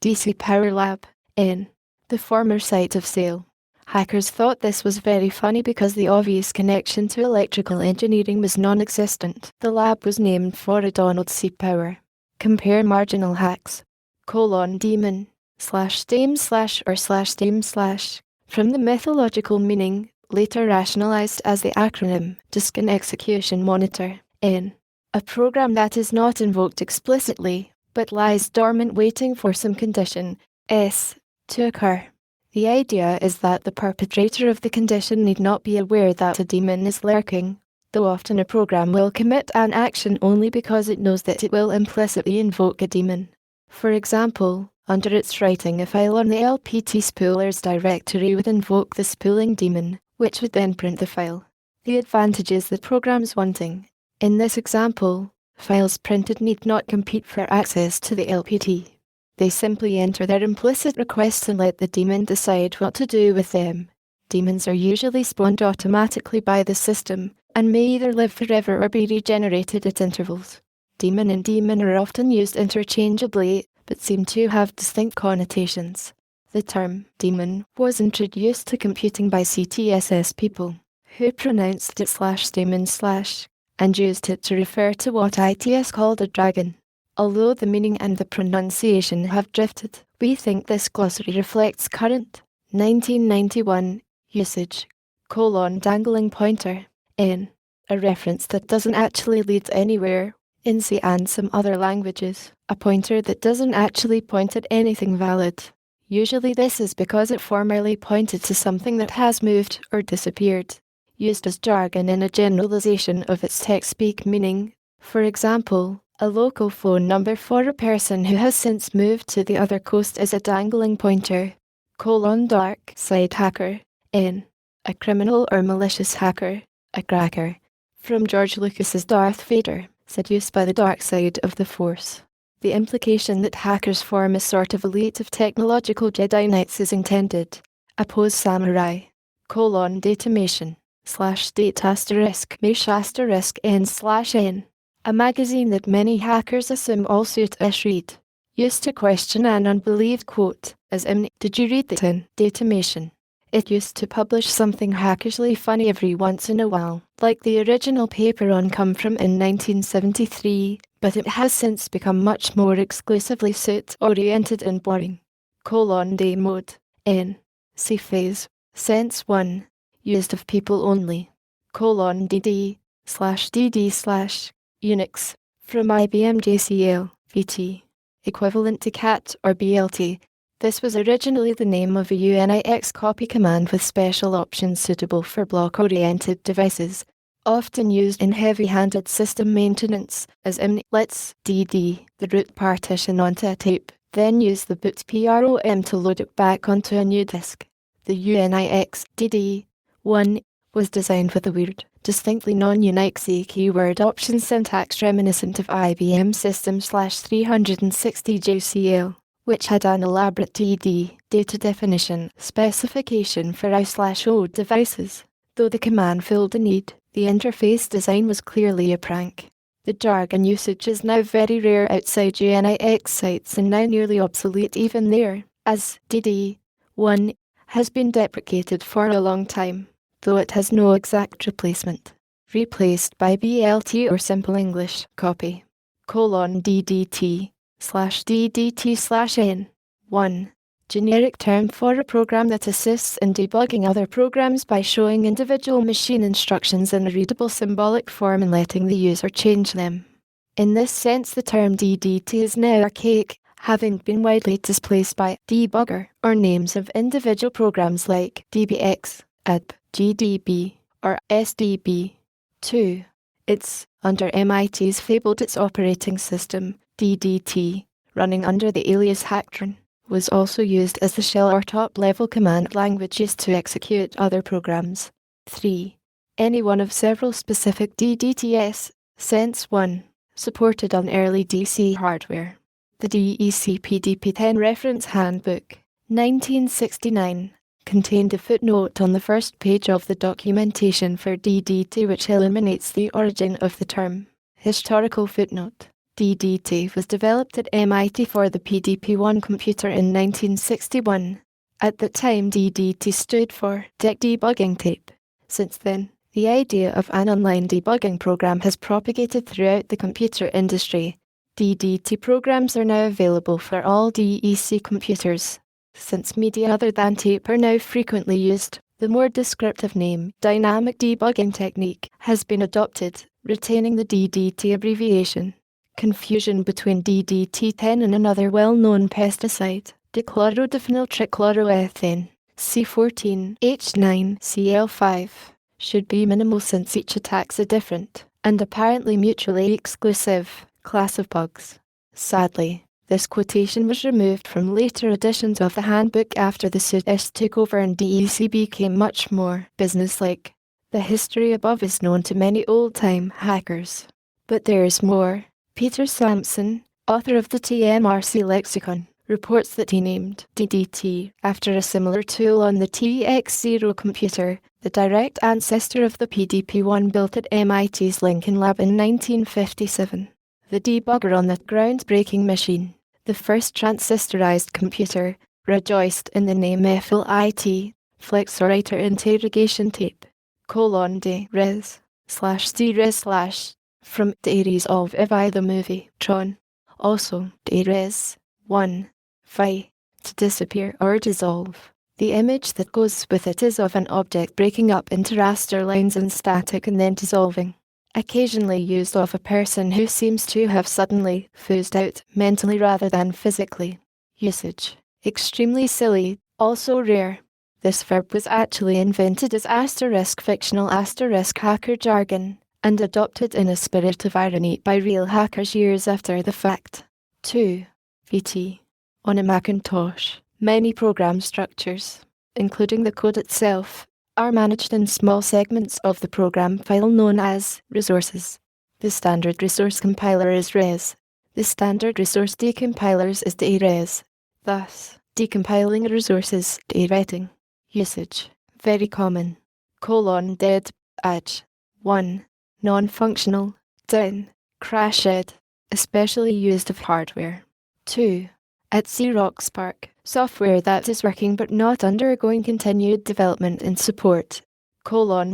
DC Power Lab. N. The former site of sale. Hackers thought this was very funny because the obvious connection to electrical engineering was non-existent. The lab was named for a Donald C. Power. Compare marginal hacks. Demon. /dame/ From the mythological meaning, later rationalized as the acronym, Disk and Execution Monitor. N. A program that is not invoked explicitly, but lies dormant waiting for some condition, S, to occur. The idea is that the perpetrator of the condition need not be aware that a daemon is lurking, though often a program will commit an action only because it knows that it will implicitly invoke a daemon. For example, under its writing a file on the LPT spoolers directory would invoke the spooling daemon, which would then print the file. The advantage is the program's wanting. In this example, files printed need not compete for access to the LPT. They simply enter their implicit requests and let the daemon decide what to do with them. Daemons are usually spawned automatically by the system, and may either live forever or be regenerated at intervals. Daemon and daemon are often used interchangeably, but seem to have distinct connotations. The term daemon was introduced to computing by CTSS people, who pronounced it /daemon/ and used it to refer to what ITS called a dragon. Although the meaning and the pronunciation have drifted, we think this glossary reflects current, 1991, usage. Dangling pointer. N. A reference that doesn't actually lead anywhere. In C and some other languages, a pointer that doesn't actually point at anything valid. Usually this is because it formerly pointed to something that has moved or disappeared. Used as jargon in a generalization of its text-speak meaning. For example, a local phone number for a person who has since moved to the other coast is a dangling pointer. Dark side hacker. N. A criminal or malicious hacker, a cracker. From George Lucas's Darth Vader, seduced by the dark side of the Force. The implication that hackers form a sort of elite of technological Jedi Knights is intended. Oppose samurai. Datamation. /date * mesh * n/n. A magazine that many hackers assume all suit ish read. Used to question an unbelieved quote, as in, "Did you read that in Datamation?" It used to publish something hackishly funny every once in a while, like the original paper on Come From in 1973, but it has since become much more exclusively suit-oriented and boring. Day mode. N. C phase. Sense 1. Used of people only. /dd/Unix. From IBM JCL, VT. Equivalent to CAT or BLT. This was originally the name of a UNIX copy command with special options suitable for block-oriented devices, often used in heavy-handed system maintenance, as in let's dd the root partition onto a tape, then use the boot PROM to load it back onto a new disk. The UNIX dd1 was designed with a weird, distinctly non-Unixy keyword option syntax reminiscent of IBM System/360 JCL, which had an elaborate DD data definition specification for I/O devices. Though the command filled the need, the interface design was clearly a prank. The jargon usage is now very rare outside UNIX sites and now nearly obsolete even there, as DD1 has been deprecated for a long time, though it has no exact replacement. Replaced by BLT or Simple English copy. DDT/DDT/N. 1. Generic term for a program that assists in debugging other programs by showing individual machine instructions in a readable symbolic form and letting the user change them. In this sense, the term DDT is now archaic, having been widely displaced by debugger or names of individual programs like DBX, ADB, GDB, or SDB. 2. It's, under MIT's fabled its operating system, DDT, running under the alias Hacktron, was also used as the shell or top-level command language used to execute other programs. 3. Any one of several specific DDTs, Sense 1, supported on early DC hardware. The DEC PDP-10 Reference Handbook, 1969, contained a footnote on the first page of the documentation for DDT which illuminates the origin of the term. Historical footnote. DDT was developed at MIT for the PDP-1 computer in 1961. At the time, DDT stood for Deck Debugging Tape. Since then, the idea of an online debugging program has propagated throughout the computer industry. DDT programs are now available for all DEC computers. Since media other than tape are now frequently used, the more descriptive name, Dynamic Debugging Technique, has been adopted, retaining the DDT abbreviation. Confusion between DDT-10 and another well-known pesticide, dichlorodiphenyltrichloroethane, C14H9Cl5, should be minimal since each attacks a different, and apparently mutually exclusive, class of bugs. Sadly, this quotation was removed from later editions of the handbook after the suit took over and DEC became much more businesslike. The history above is known to many old-time hackers. But there is more. Peter Sampson, author of the TMRC lexicon, reports that he named DDT after a similar tool on the TX0 computer, the direct ancestor of the PDP-1 built at MIT's Lincoln Lab in 1957. The debugger on that groundbreaking machine, the first transistorized computer, rejoiced in the name FLIT, Flexowriter Interrogation Tape, de res, /d res/ from de resolve evi the movie, Tron. Also, de res, 1, vi, to disappear or dissolve. The image that goes with it is of an object breaking up into raster lines and static and then dissolving. Occasionally used of a person who seems to have suddenly fizzed out mentally rather than physically. Usage. Extremely silly, also rare. This verb was actually invented as fictional hacker jargon, and adopted in a spirit of irony by real hackers years after the fact. 2. VT. On a Macintosh, many program structures, including the code itself, are managed in small segments of the program file known as resources. The standard resource compiler is res. The standard resource decompilers is DRES. Thus, decompiling resources, derating. Usage. Very common. : dead, edge. 1. Non-functional, down, crashed, especially used of hardware. 2. At Xerox Spark, software that is working but not undergoing continued development and support. :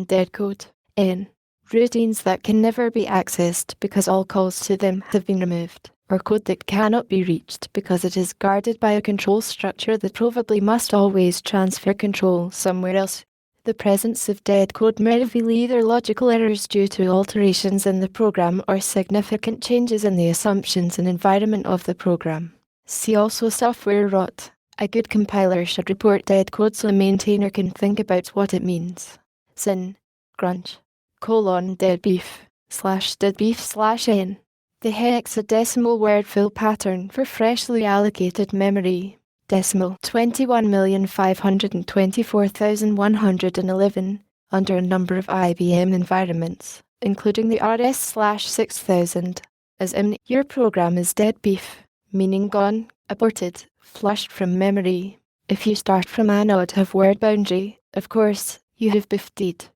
dead code. N. Routines that can never be accessed because all calls to them have been removed, or code that cannot be reached because it is guarded by a control structure that probably must always transfer control somewhere else. The presence of dead code may reveal either logical errors due to alterations in the program or significant changes in the assumptions and environment of the program. See also software rot. A good compiler should report dead code so a maintainer can think about what it means. Sin. Grunge. : deadbeef/deadbeef/n. The hexadecimal word fill pattern for freshly allocated memory. Decimal 21,524,111 under a number of IBM environments, including the RS/6000. As in, your program is dead beef, meaning gone, aborted, flushed from memory. If you start from an odd-have word boundary, of course, you have beefed it. :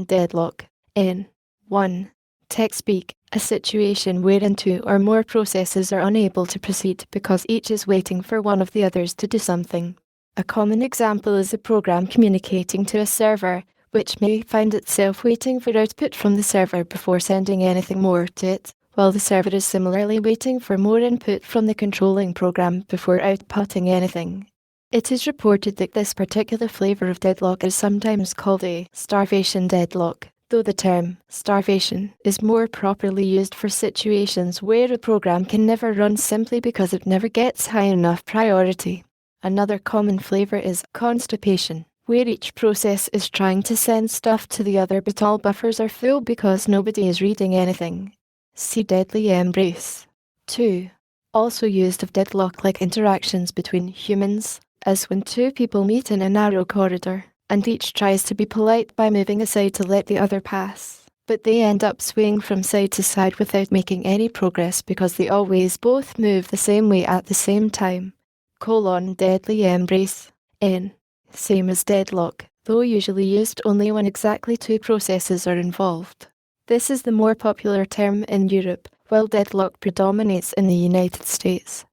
deadlock. N. 1. Tech speak, a situation wherein two or more processes are unable to proceed because each is waiting for one of the others to do something. A common example is a program communicating to a server, which may find itself waiting for output from the server before sending anything more to it, while the server is similarly waiting for more input from the controlling program before outputting anything. It is reported that this particular flavor of deadlock is sometimes called a starvation deadlock, though the term starvation is more properly used for situations where a program can never run simply because it never gets high enough priority. Another common flavor is constipation, where each process is trying to send stuff to the other but all buffers are full because nobody is reading anything. See deadly embrace. 2. Also used of deadlock-like interactions between humans, as when two people meet in a narrow corridor, and each tries to be polite by moving aside to let the other pass, but they end up swaying from side to side without making any progress because they always both move the same way at the same time. : deadly embrace. N. Same as deadlock, though usually used only when exactly two processes are involved. This is the more popular term in Europe, while deadlock predominates in the United States. :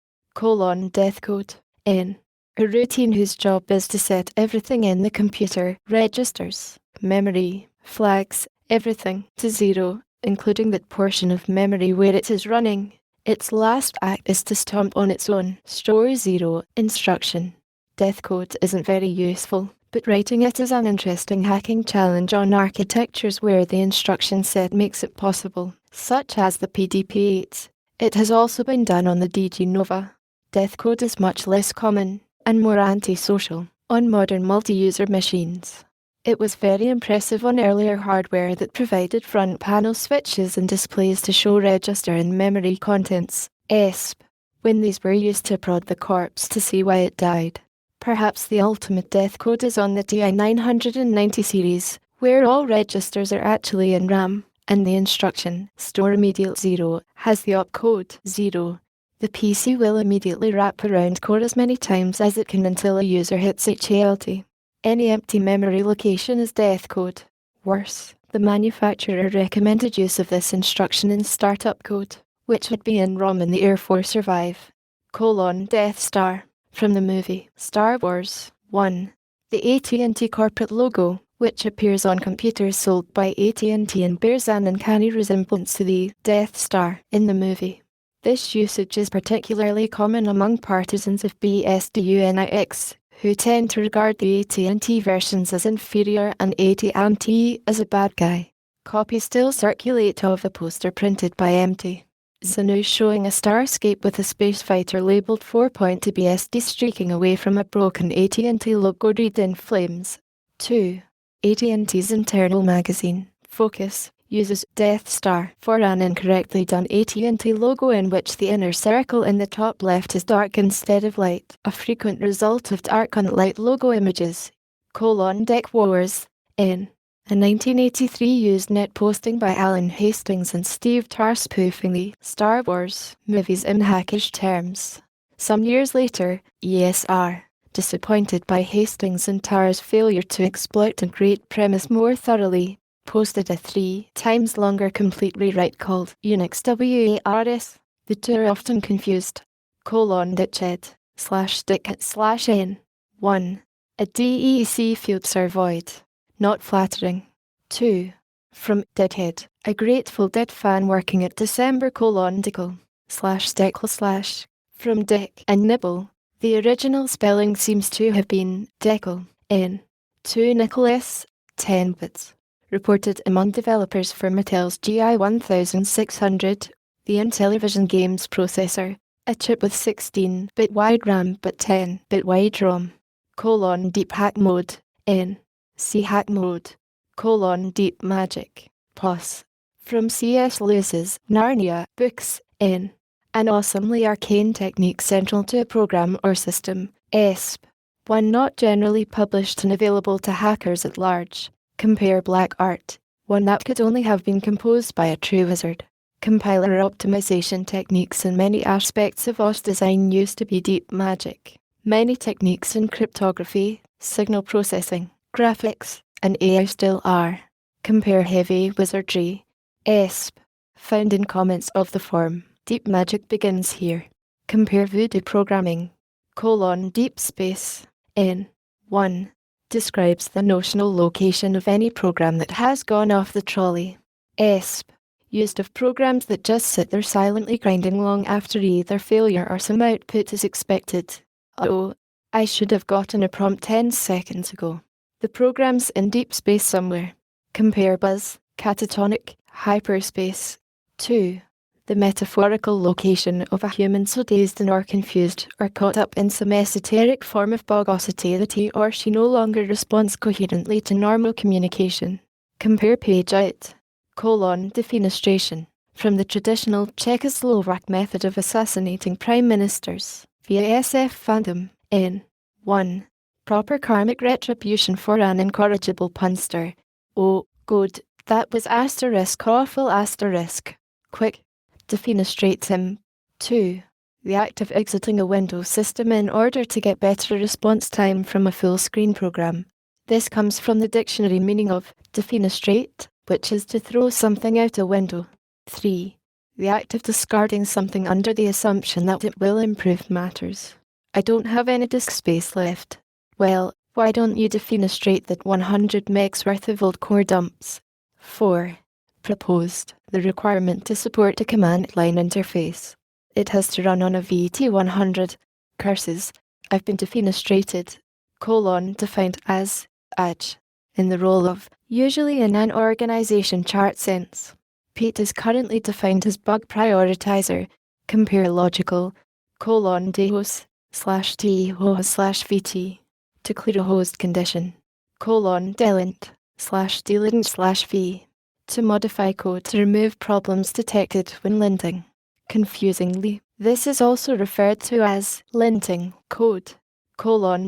death code. N. A routine whose job is to set everything in the computer, registers, memory, flags, everything, to 0, including that portion of memory where it is running. Its last act is to stomp on its own store 0 instruction. Death code isn't very useful, but writing it is an interesting hacking challenge on architectures where the instruction set makes it possible, such as the PDP-8. It has also been done on the DG Nova. Death code is much less common and more anti-social on modern multi-user machines. It was very impressive on earlier hardware that provided front panel switches and displays to show register and memory contents, ESP, when these were used to prod the corpse to see why it died. Perhaps the ultimate death code is on the TI-990 series, where all registers are actually in RAM, and the instruction, store immediate 0, has the opcode 0. The PC will immediately wrap around core as many times as it can until a user hits HALT. Any empty memory location is death code. Worse, the manufacturer recommended use of this instruction in startup code, which would be in ROM in the Air Force Survive. : Death Star. From the movie Star Wars 1. The AT&T corporate logo, which appears on computers sold by AT&T and bears an uncanny resemblance to the Death Star in the movie. This usage is particularly common among partisans of BSD-UNIX, who tend to regard the AT&T versions as inferior and AT&T as a bad guy. Copies still circulate of a poster printed by MT Zanu showing a starscape with a spacefighter labeled 4.2 BSD streaking away from a broken AT&T logo wreathed in flames. 2. AT&T's internal magazine, Focus, uses Death Star for an incorrectly done AT&T logo in which the inner circle in the top left is dark instead of light, a frequent result of dark on light logo images. : Deck Wars. N. A 1983 Usenet posting by Alan Hastings and Steve Tarr spoofing the Star Wars movies in hackish terms. Some years later, ESR, disappointed by Hastings and Tarr's failure to exploit a great premise more thoroughly, posted a 3 times longer complete rewrite called Unix WARS. The two are often confused. /ditched /dickit/n. 1. A DEC fields are void. Not flattering. 2. From Dickhead, a Grateful Dead fan working at December:/Deckle/ from Dick and Nibble. The original spelling seems to have been Deckle, N. 2 Nicholas, 10 bits. Reported among developers for Mattel's GI 1600, the Intellivision games processor, a chip with 16-bit wide RAM but 10-bit wide ROM. Deep hack mode, N. C hack mode, Deep magic, POS. From C.S. Lewis's Narnia books, N. An awesomely arcane technique central to a program or system, ESP. One not generally published and available to hackers at large. Compare Black Art, one that could only have been composed by a true wizard. Compiler optimization techniques in many aspects of OS design used to be deep magic. Many techniques in cryptography, signal processing, graphics, and AI still are. Compare Heavy Wizardry, ESP, found in comments of the forum. Deep magic begins here. Compare Voodoo programming, Deep space, N. 1. Describes the notional location of any program that has gone off the trolley. ESP, used of programs that just sit there silently grinding long after either failure or some output is expected. Oh, I should have gotten a prompt 10 seconds ago. The program's in deep space somewhere. Compare Buzz, Catatonic, Hyperspace. 2. The metaphorical location of a human so dazed and or confused or caught up in some esoteric form of bogosity that he or she no longer responds coherently to normal communication. Compare Page Out, defenestration, from the traditional Czechoslovak method of assassinating prime ministers, via SF Phantom, N. 1. Proper karmic retribution for an incorrigible punster. Oh, good, that was awful *. Quick. Defenestrate him. 2. The act of exiting a Windows system in order to get better response time from a full-screen program. This comes from the dictionary meaning of defenestrate, which is to throw something out a window. 3. The act of discarding something under the assumption that it will improve matters. I don't have any disk space left. Well, why don't you defenestrate that 100 megs worth of old core dumps? 4. Proposed the requirement to support a command line interface. It has to run on a VT100. Curses, I've been defenestrated, defined as, AJ, in the role of, usually in an organization chart sense. Pete is currently defined as bug prioritizer. Compare logical, dehos/dehos/vt, to clear a host condition, delint/delint/v, to modify code to remove problems detected when linting. Confusingly, this is also referred to as linting code,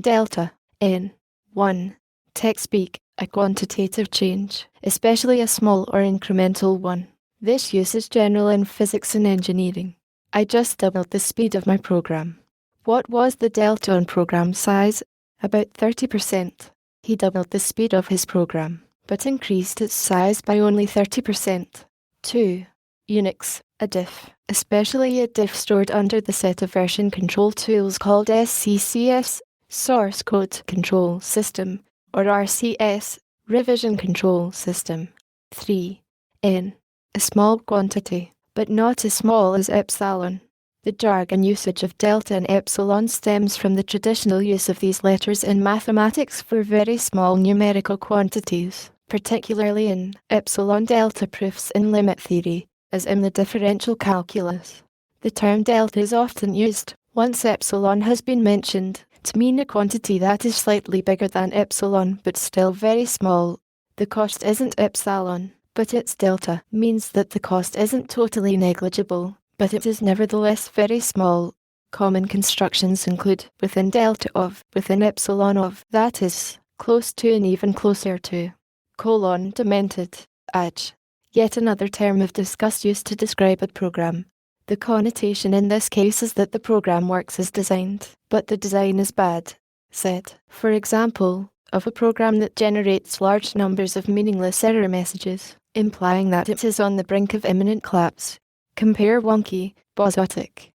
delta, n. 1. TechSpeak, a quantitative change, especially a small or incremental one. This use is general in physics and engineering. I just doubled the speed of my program. What was the delta on program size? About 30%. He doubled the speed of his program, but increased its size by only 30%. 2. Unix, a diff, especially a diff stored under the set of version control tools called SCCS, Source Code Control System, or RCS, Revision Control System. 3. N, a small quantity, but not as small as epsilon. The jargon usage of delta and epsilon stems from the traditional use of these letters in mathematics for very small numerical quantities, particularly in epsilon-delta proofs in limit theory, as in the differential calculus. The term delta is often used, once epsilon has been mentioned, to mean a quantity that is slightly bigger than epsilon but still very small. The cost isn't epsilon, but it's delta, means that the cost isn't totally negligible, but it is nevertheless very small. Common constructions include within delta of, within epsilon of, that is, close to and even closer to. Demented. Edge. Yet another term of disgust used to describe a program. The connotation in this case is that the program works as designed, but the design is bad. Said, for example, of a program that generates large numbers of meaningless error messages, implying that it is on the brink of imminent collapse. Compare wonky, bozotic.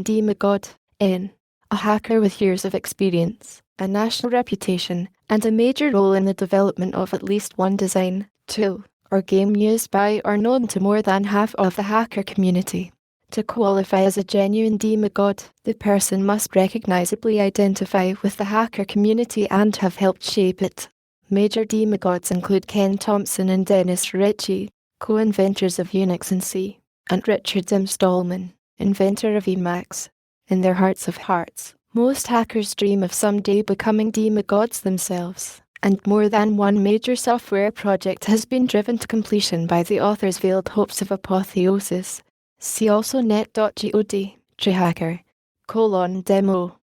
Demigod. N. A hacker with years of experience, a national reputation, and a major role in the development of at least one design, tool, or game used by or known to more than half of the hacker community. To qualify as a genuine demigod, the person must recognizably identify with the hacker community and have helped shape it. Major demigods include Ken Thompson and Dennis Ritchie, co-inventors of Unix and C, and Richard M. Stallman, inventor of Emacs. In their hearts of hearts, most hackers dream of someday becoming demigods themselves, and more than one major software project has been driven to completion by the author's veiled hopes of apotheosis. See also net.god, treehacker, demo,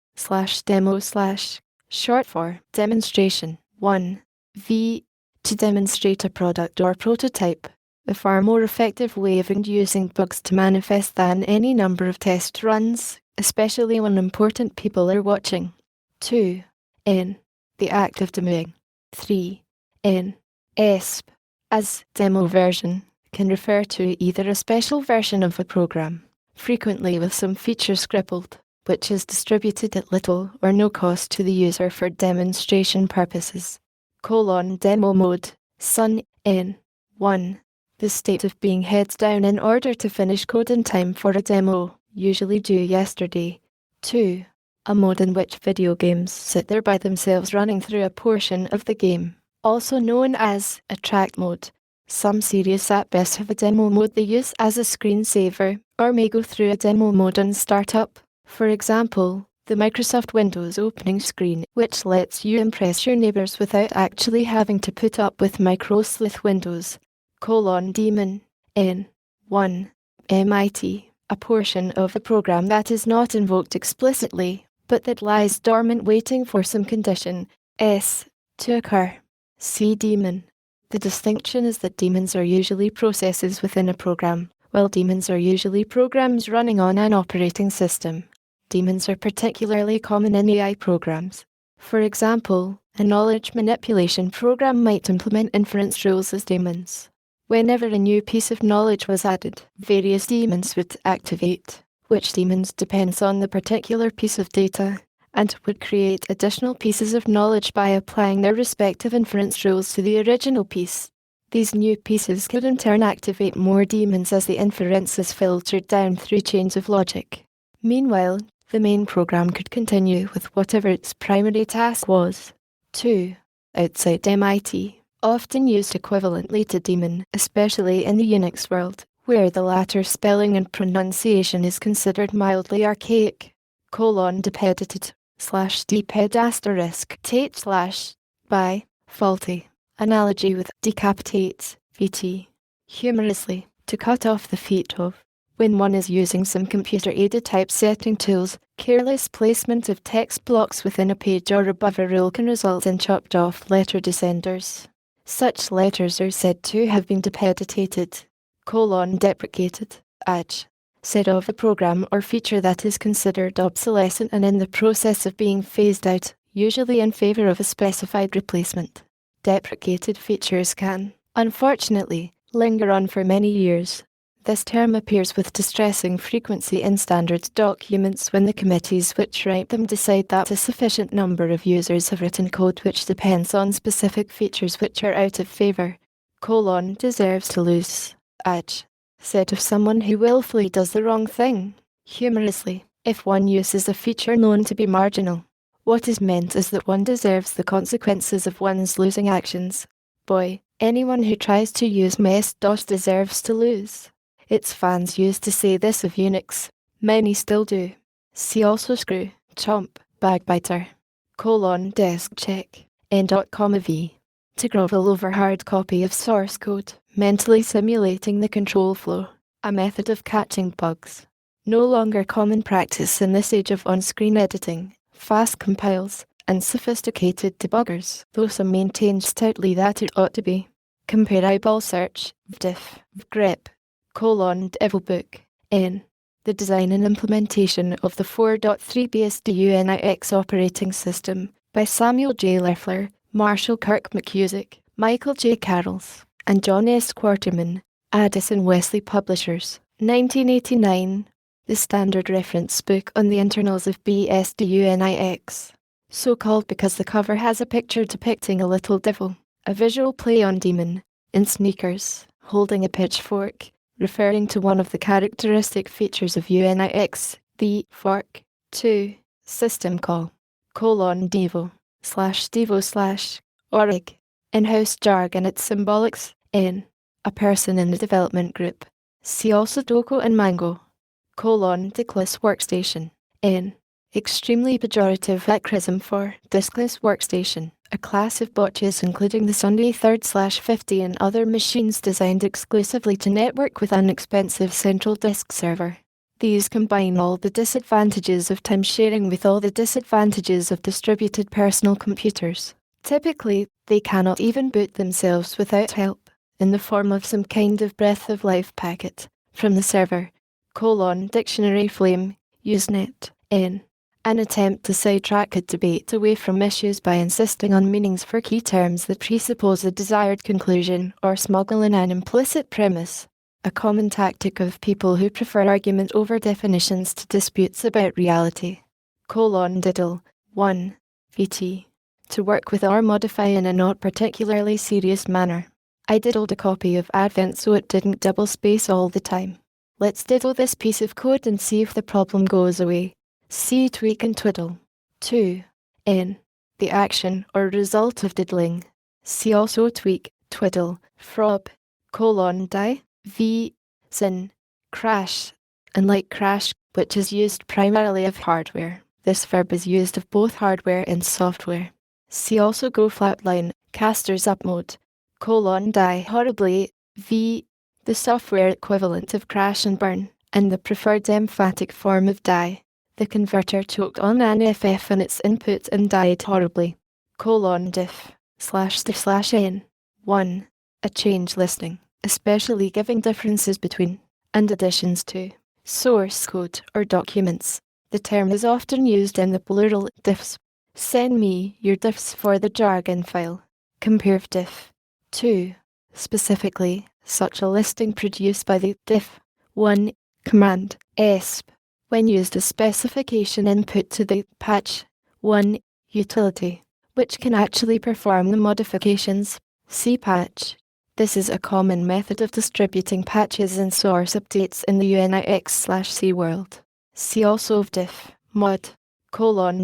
short for demonstration. 1. V. To demonstrate a product or prototype, a far more effective way of inducing bugs to manifest than any number of test runs, especially when important people are watching. 2. N. The act of demoing. 3. N. ESP, as demo version, can refer to either a special version of a program, frequently with some feature scribbled, which is distributed at little or no cost to the user for demonstration purposes. Demo mode, Sun, N. 1. The state of being heads down in order to finish code in time for a demo, usually due yesterday. 2. A mode in which video games sit there by themselves running through a portion of the game, also known as a track mode. Some series at best have a demo mode they use as a screensaver, or may go through a demo mode on startup. For example, the Microsoft Windows opening screen, which lets you impress your neighbors without actually having to put up with microsleuth Windows. Daemon, N. 1. MIT, a portion of a program that is not invoked explicitly, but that lies dormant waiting for some condition, S, to occur. See daemon. The distinction is that daemons are usually processes within a program, while daemons are usually programs running on an operating system. Daemons are particularly common in AI programs. For example, a knowledge manipulation program might implement inference rules as daemons. Whenever a new piece of knowledge was added, various daemons would activate, which daemons depends on the particular piece of data, and would create additional pieces of knowledge by applying their respective inference rules to the original piece. These new pieces could in turn activate more daemons as the inference is filtered down through chains of logic. Meanwhile, the main program could continue with whatever its primary task was. 2. Outside MIT, often used equivalently to daemon, especially in the Unix world, where the latter spelling and pronunciation is considered mildly archaic. Depedited, /deped asterisk, tate / by, faulty. Analogy with decapitate, VT. Humorously, to cut off the feet of. When one is using some computer-aided typesetting tools, careless placement of text blocks within a page or above a rule can result in chopped-off letter descenders. Such letters are said to have been depeditated, deprecated, said of a program or feature that is considered obsolescent and in the process of being phased out, usually in favor of a specified replacement. Deprecated features can, unfortunately, linger on for many years. This term appears with distressing frequency in standard documents when the committees which write them decide that a sufficient number of users have written code which depends on specific features which are out of favor. Deserves to lose. Said of someone who willfully does the wrong thing. Humorously, if one uses a feature known to be marginal, what is meant is that one deserves the consequences of one's losing actions. Boy, anyone who tries to use MS-DOS deserves to lose. Its fans used to say this of Unix. Many still do. See also screw, chomp, backbiter. Desk check. N.v. To grovel over hard copy of source code, mentally simulating the control flow. A method of catching bugs. No longer common practice in this age of on-screen editing, fast compiles, and sophisticated debuggers, though some maintain stoutly that it ought to be. Compare eyeball search, diff, grep, Audiobook, n. The design and implementation of the 4.3 BSD UNIX operating system by Samuel J. Leffler, Marshall Kirk McCusick, Michael J. Carrolls, and John S. Quarterman, Addison Wesley Publishers, 1989. The standard reference book on the internals of BSD UNIX. So called because the cover has a picture depicting a little devil, a visual play on demon, in sneakers, holding a pitchfork, referring to one of the characteristic features of UNIX, the fork. 2. System call, devo/org. In-house jargon its symbolics, n. A person in the development group. See also Doco and Mango. Diskless workstation, n. Extremely pejorative acronym for diskless workstation, a class of botches including the Sunday 3rd/50 and other machines designed exclusively to network with an expensive central disk server. These combine all the disadvantages of time sharing with all the disadvantages of distributed personal computers. Typically, they cannot even boot themselves without help, in the form of some kind of breath of life packet, from the server. Dictionary Flame, Usenet, n. An attempt to sidetrack a debate away from issues by insisting on meanings for key terms that presuppose a desired conclusion or smuggle in an implicit premise. A common tactic of people who prefer argument over definitions to disputes about reality. Diddle, 1. VT. To work with or modify in a not particularly serious manner. I diddled a copy of Advent so it didn't double space all the time. Let's diddle this piece of code and see if the problem goes away. See tweak and twiddle. 2. N. The action or result of diddling. See also tweak, twiddle, frob, die, v, sin, crash, and like crash, which is used primarily of hardware. This verb is used of both hardware and software. See also go flatline, casters up mode, die horribly, v, the software equivalent of crash and burn, and the preferred emphatic form of die. The converter choked on an FF in its input and died horribly. diff/n. 1. A change listing, especially giving differences between, and additions to, source code or documents. The term is often used in the plural diffs. Send me your diffs for the jargon file. Compare diff. 2. Specifically, such a listing produced by the diff1 command esp when used as specification input to the patch1 utility, which can actually perform the modifications. See patch. This is a common method of distributing patches and source updates in the UNIX/C world. See also diff mod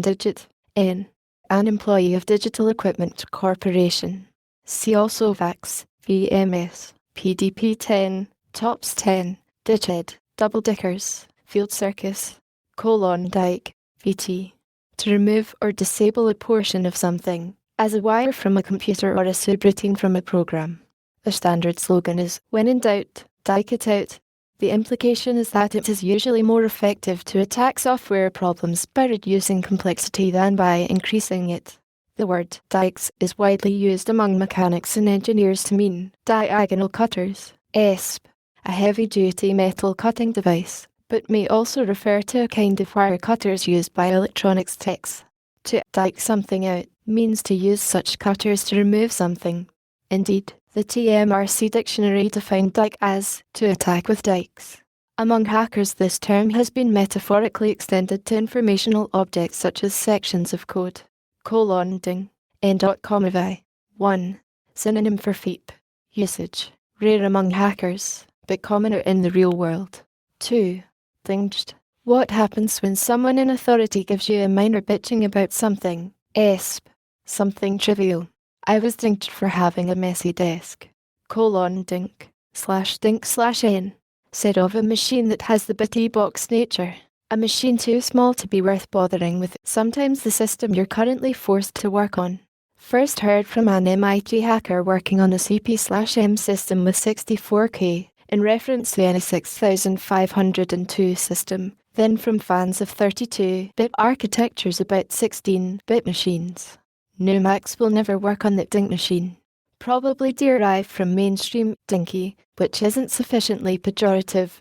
digit n. An employee of Digital Equipment Corporation. See also VAX, VMS, PDP-10, TOPS-10, Ditched, Double Dickers, Field Circus, Dike, VT. To remove or disable a portion of something, as a wire from a computer or a subroutine from a program. The standard slogan is, when in doubt, dike it out. The implication is that it is usually more effective to attack software problems by reducing complexity than by increasing it. The word dikes is widely used among mechanics and engineers to mean diagonal cutters, ESP, a heavy-duty metal cutting device, but may also refer to a kind of wire cutters used by electronics techs. To dike something out means to use such cutters to remove something. Indeed, the TMRC dictionary defined dike as to attack with dikes. Among hackers, this term has been metaphorically extended to informational objects such as sections of code. Ding. N.comivi. 1. Synonym for FEEP. Usage. Rare among hackers, but commoner in the real world. 2. Dinged. What happens when someone in authority gives you a minor bitching about something? ESP. Something trivial. I was dinged for having a messy desk. Dink/dink/n. Said of a machine that has the bitty box nature. A machine too small to be worth bothering with. Sometimes the system you're currently forced to work on. First heard from an MIT hacker working on a CP/M system with 64K, in reference to any 6502 system, then from fans of 32-bit architectures about 16-bit machines. Numax will never work on that dink machine. Probably derived from mainstream dinky, which isn't sufficiently pejorative.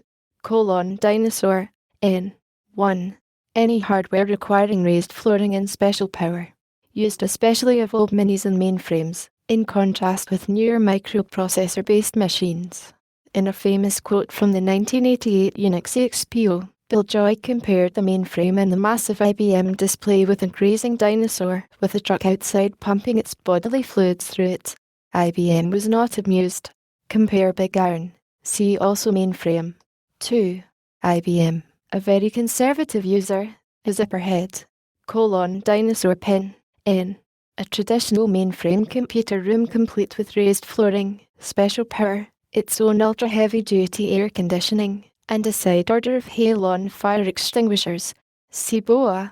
Dinosaur. N. 1. Any hardware requiring raised flooring and special power. Used especially of old minis and mainframes, in contrast with newer microprocessor-based machines. In a famous quote from the 1988 Unix Expo, Bill Joy compared the mainframe and the massive IBM display with a grazing dinosaur, with a truck outside pumping its bodily fluids through it. IBM was not amused. Compare Big Iron. See also mainframe. 2. IBM. A very conservative user. A zipperhead. Dinosaur pen. N. A traditional mainframe computer room complete with raised flooring, special power, its own ultra-heavy-duty air conditioning, and a side order of halon fire extinguishers. CBOA.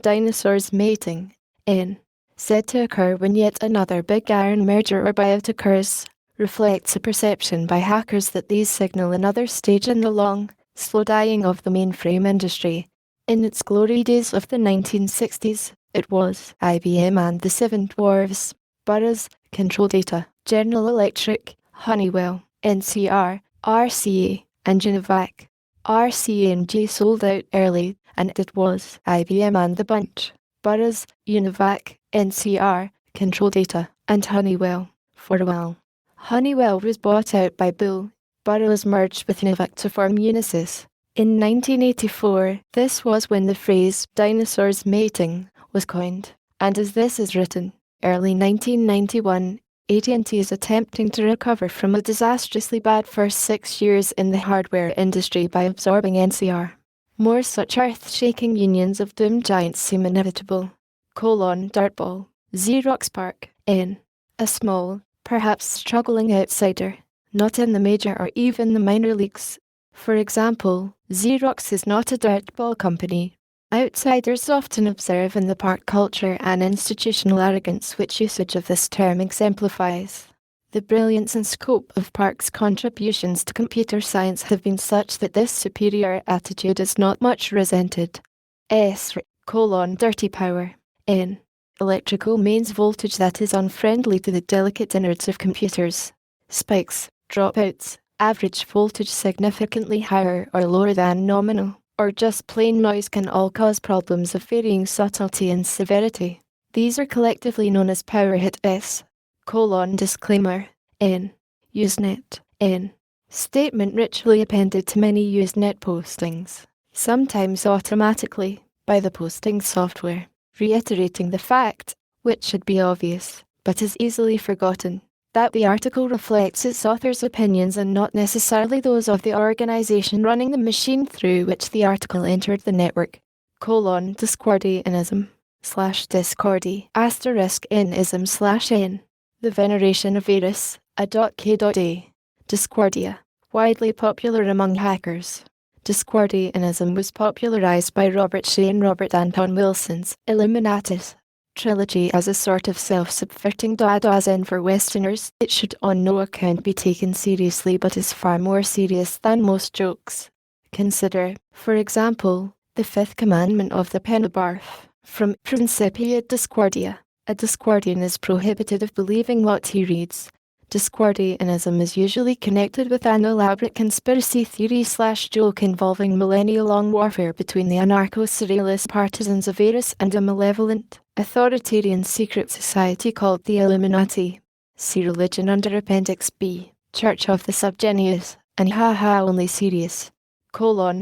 Dinosaurs mating. N. Said to occur when yet another big iron merger or buyout occurs, reflects a perception by hackers that these signal another stage in the long, slow dying of the mainframe industry. In its glory days of the 1960s, it was IBM and the Seven Dwarfs, Burroughs, Control Data, General Electric, Honeywell, NCR, RCA, and Univac. RCA&G sold out early, and it was IBM and the bunch. Burroughs, Univac, NCR, Control Data, and Honeywell, for a while. Honeywell was bought out by Bull. Burroughs merged with Univac to form Unisys. In 1984, this was when the phrase dinosaurs mating was coined, and as this is written, early 1991, AT&T is attempting to recover from a disastrously bad first 6 years in the hardware industry by absorbing NCR. More such earth-shaking unions of doomed giants seem inevitable. Dirtball. Xerox PARC. N. A small, perhaps struggling outsider, not in the major or even the minor leagues. For example, Xerox is not a dirtball company. Outsiders often observe in the PARC culture an institutional arrogance which usage of this term exemplifies. The brilliance and scope of PARC's contributions to computer science have been such that this superior attitude is not much resented. Dirty power. N. Electrical mains voltage that is unfriendly to the delicate innards of computers. Spikes, dropouts, average voltage significantly higher or lower than nominal, or just plain noise can all cause problems of varying subtlety and severity. These are collectively known as power hit S. Disclaimer. N. Usenet. N. Statement ritually appended to many Usenet postings, sometimes automatically, by the posting software, reiterating the fact, which should be obvious, but is easily forgotten, that the article reflects its author's opinions and not necessarily those of the organization running the machine through which the article entered the network. Discordianism / Discordi *N-ism / N. The veneration of Eris, a.k.a. Discordia, widely popular among hackers. Discordianism was popularized by Robert Shea and Robert Anton Wilson's Illuminatus trilogy as a sort of self-subverting Dadaism for Westerners. It should on no account be taken seriously but is far more serious than most jokes. Consider, for example, the fifth commandment of the Pentateuch, from Principia Discordia. A Discordian is prohibited of believing what he reads. Discordianism is usually connected with an elaborate conspiracy theory / joke involving millennia-long warfare between the anarcho-surrealist partisans of Eris and a malevolent, authoritarian secret society called the Illuminati. See religion under Appendix B, Church of the Subgenius, and only serious.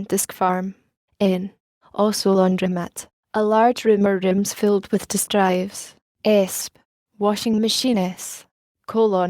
Disc farm. N. Also laundromat. A large room or rooms filled with disk drives. ESP. Washing machine S.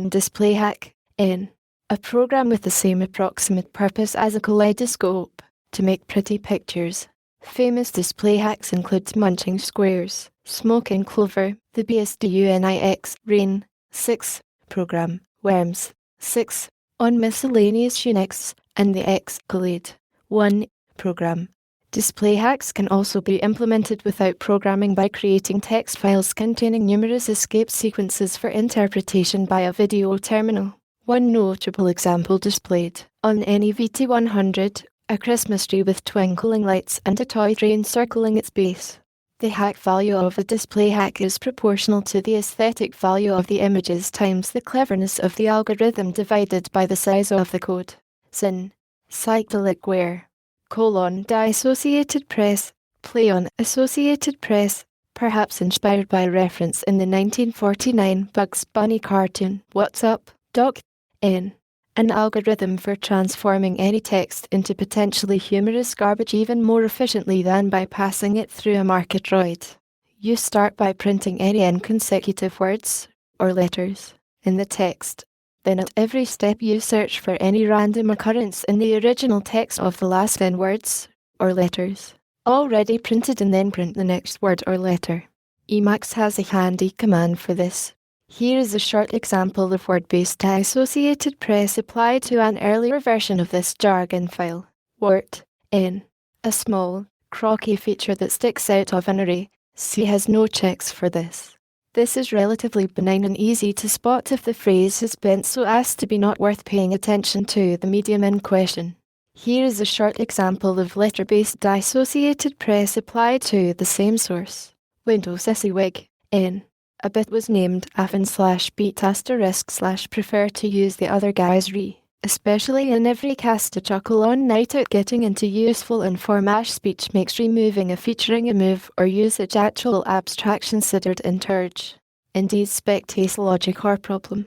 Display hack. N. A program with the same approximate purpose as a kaleidoscope, to make pretty pictures. Famous display hacks include munching squares, smoking clover, the BSDUNIX, RAIN, 6, program, worms, 6, on miscellaneous Unix, and the Xcalade, 1, program. Display hacks can also be implemented without programming by creating text files containing numerous escape sequences for interpretation by a video terminal. One notable example displayed on any VT100 A Christmas tree with twinkling lights and a toy train circling its base. The hack value of a display hack is proportional to the aesthetic value of the images times the cleverness of the algorithm divided by the size of the code. Sin. Cyclic where. Dissociated Press. Play on Associated Press, perhaps inspired by reference in the 1949 Bugs Bunny cartoon What's Up, Doc? N. An algorithm for transforming any text into potentially humorous garbage even more efficiently than by passing it through a marketroid. You start by printing any n-consecutive words, or letters, in the text. Then at every step you search for any random occurrence in the original text of the last n words, or letters, already printed, and then print the next word or letter. Emacs has a handy command for this. Here is a short example of word-based dissociated press applied to an earlier version of this jargon file. Wort, n. A small, crocky feature that sticks out of an array. C has no checks for this. This is relatively benign and easy to spot if the phrase is bent so as to be not worth paying attention to the medium in question. Here is a short example of letter-based dissociated press applied to the same source. Windows SYWIG, n. A bit was named /beat*/ prefer to use the other guy's re, especially in every cast a chuckle on night out. Getting into useful informash speech makes removing a featuring a move or usage actual abstraction considered interge. Indeed spectates logic or problem.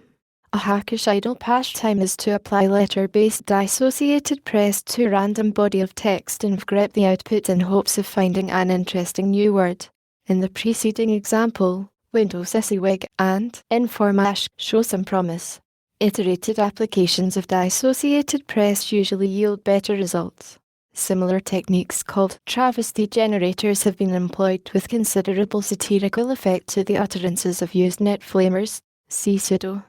A hackish idle pastime is to apply letter-based dissociated press to a random body of text and grep the output in hopes of finding an interesting new word. In the preceding example, Windows SYWIG and Informash show some promise. Iterated applications of dissociated press usually yield better results. Similar techniques called travesty generators have been employed with considerable satirical effect to the utterances of Usenet flamers. See sudo.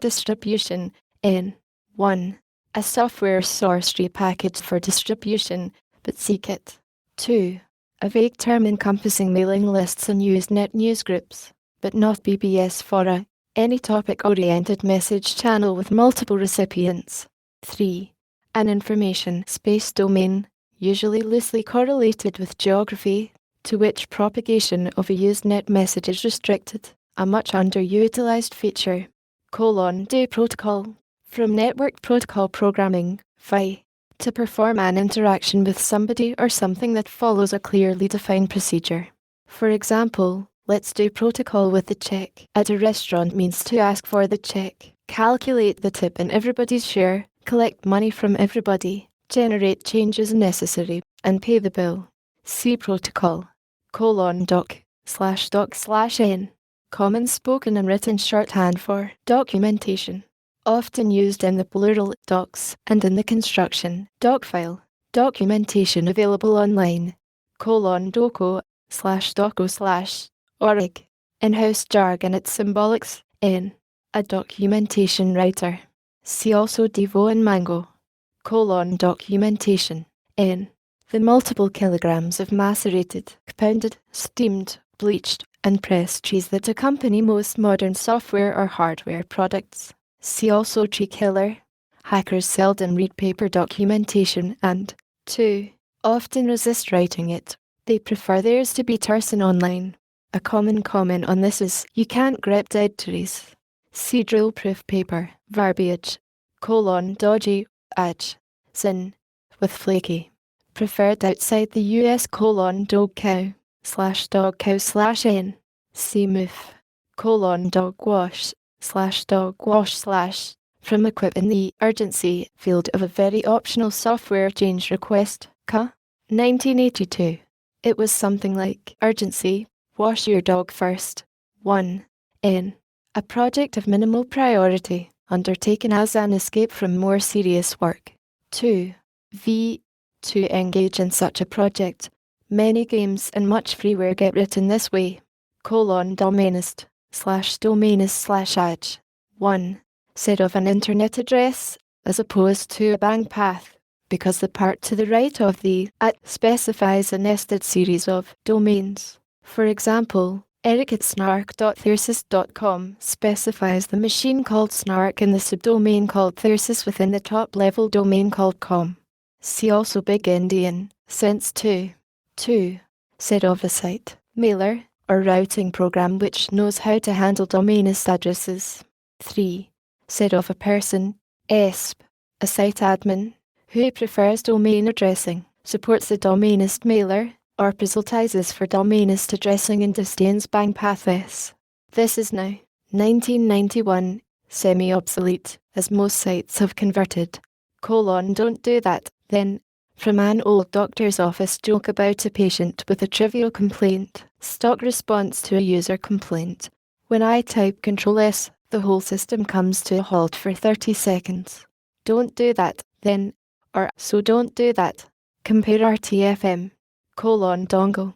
Distribution, n. 1. A software source tree package for distribution, but seek 2. A vague term encompassing mailing lists and Usenet newsgroups, but not BBS for any topic-oriented message channel with multiple recipients. 3. An information space domain, usually loosely correlated with geography, to which propagation of a Usenet message is restricted, a much underutilized feature. Do protocol. From network protocol programming, VI. To perform an interaction with somebody or something that follows a clearly defined procedure. For example, let's do protocol with the check at a restaurant means to ask for the check, calculate the tip and everybody's share, collect money from everybody, generate changes necessary, and pay the bill. See protocol. doc/n. Common spoken and written shorthand for documentation. Often used in the plural docs and in the construction doc file. Documentation available online. doco/doco/org. In-house jargon its symbolics, n. A documentation writer. See also Devo and Mango. Documentation, n. The multiple kilograms of macerated, pounded, steamed, bleached, and pressed trees that accompany most modern software or hardware products. See also tree killer. Hackers seldom read paper documentation and, 2. Often resist writing it. They prefer theirs to be terse and online. A common comment on this is, you can't grep dead trees. See drill-proof paper, verbiage. Dodgy, sin, with flaky. Preferred outside the US dog cow/dog cow/n. See moof. Dog wash/dog wash/ from equip in the urgency field of a very optional software change request, 1982. It was something like, urgency, wash your dog first. 1. N. A project of minimal priority, undertaken as an escape from more serious work. 2. V. To engage in such a project, many games and much freeware get written this way. Domainist/domainist/edge. 1. Set of an internet address, as opposed to a bank path, because the part to the right of the @ specifies a nested series of domains. For example, eric@snark.thersis.com specifies the machine called snark and the subdomain called thersis within the top-level domain called com. See also Big Endian, Sense 2. 2. Set of a site, mailer, or routing program which knows how to handle domainist addresses. 3. Set of a person, ESP, a site admin, who prefers domain addressing, supports the domainist mailer, or proselytizes for domainist addressing and disdains bang paths. This is now, 1991, semi-obsolete, as most sites have converted. Don't do that, then. From an old doctor's office joke about a patient with a trivial complaint. Stock response to a user complaint. When I type Ctrl+S, the whole system comes to a halt for 30 seconds. Don't do that, then. Or, so don't do that. Compare RTFM. Dongle/n.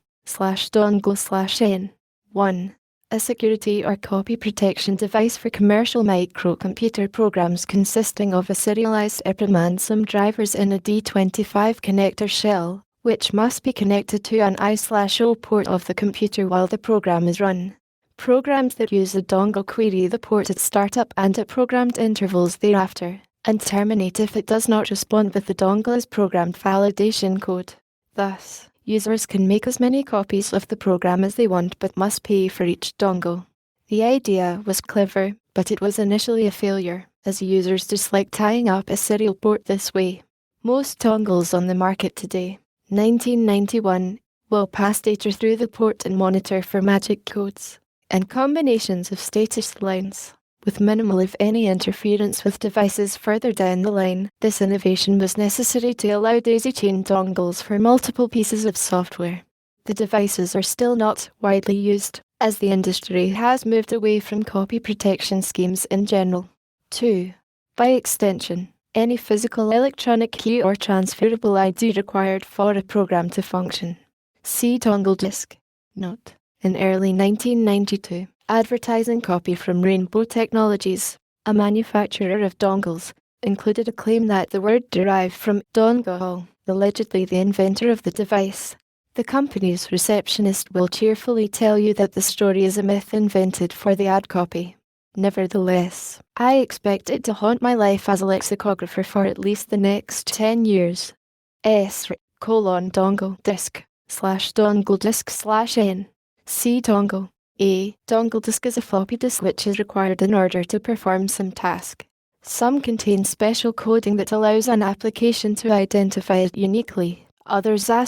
1. A security or copy protection device for commercial microcomputer programs consisting of a serialized EPROM and some drivers in a D25 connector shell, which must be connected to an I/O port of the computer while the program is run. Programs that use the dongle query the port at startup and at programmed intervals thereafter, and terminate if it does not respond with the dongle's programmed validation code. Thus, users can make as many copies of the program as they want but must pay for each dongle. The idea was clever, but it was initially a failure, as users disliked tying up a serial port this way. Most dongles on the market today, 1991, will pass data through the port and monitor for magic codes, and combinations of status lines, with minimal if any interference with devices further down the line. This innovation was necessary to allow daisy-chain dongles for multiple pieces of software. The devices are still not widely used, as the industry has moved away from copy protection schemes in general. 2. By extension, any physical electronic key or transferable ID required for a program to function. See dongle disk. Note: in early 1992, advertising copy from Rainbow Technologies, a manufacturer of dongles, included a claim that the word derived from dongle, allegedly the inventor of the device. The company's receptionist will cheerfully tell you that the story is a myth invented for the ad copy. Nevertheless, I expect it to haunt my life as a lexicographer for at least the next 10 years. Dongle disk/dongle disk/n. See dongle. A dongle disk is a floppy disk which is required in order to perform some task. Some contain special coding that allows an application to identify it uniquely. Others **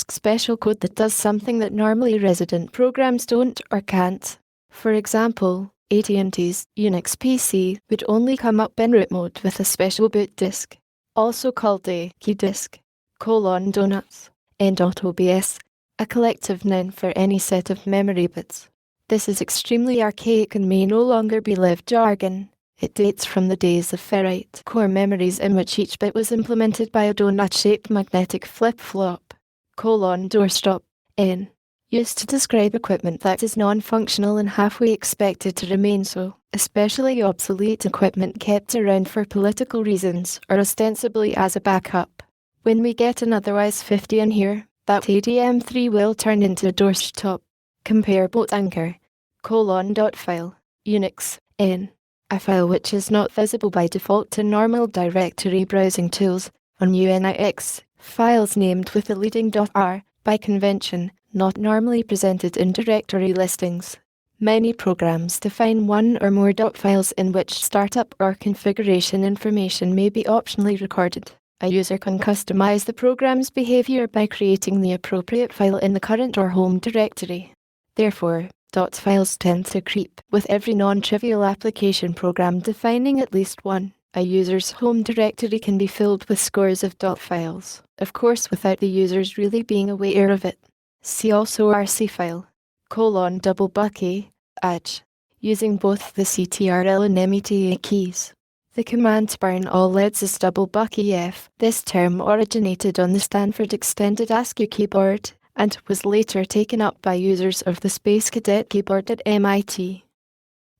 special code that does something that normally resident programs don't or can't. For example, AT&T's Unix PC would only come up in root mode with a special boot disk, also called a key disk, donuts, .obs, a collective noun for any set of memory bits. This is extremely archaic and may no longer be lived jargon. It dates from the days of ferrite core memories in which each bit was implemented by a donut-shaped magnetic flip-flop, doorstop, n, used to describe equipment that is non-functional and halfway expected to remain so, especially obsolete equipment kept around for political reasons or ostensibly as a backup. When we get an otherwise 50 in here, that ADM3 will turn into a doorstop. Compare boat anchor, .file, Unix, n, a file which is not visible by default to normal directory browsing tools, on Unix, files named with the leading .r, by convention, not normally presented in directory listings. Many programs define one or more .files in which startup or configuration information may be optionally recorded. A user can customize the program's behavior by creating the appropriate file in the current or home directory. Therefore, .files tend to creep, with every non-trivial application program defining at least one. A user's home directory can be filled with scores of .files, of course without the users really being aware of it. See also RC file, $:bucky, @, using both the CTRL and META keys. The command to burn all LEDs is $buckyf. This term originated on the Stanford Extended ASCII keyboard, and was later taken up by users of the Space Cadet keyboard at MIT.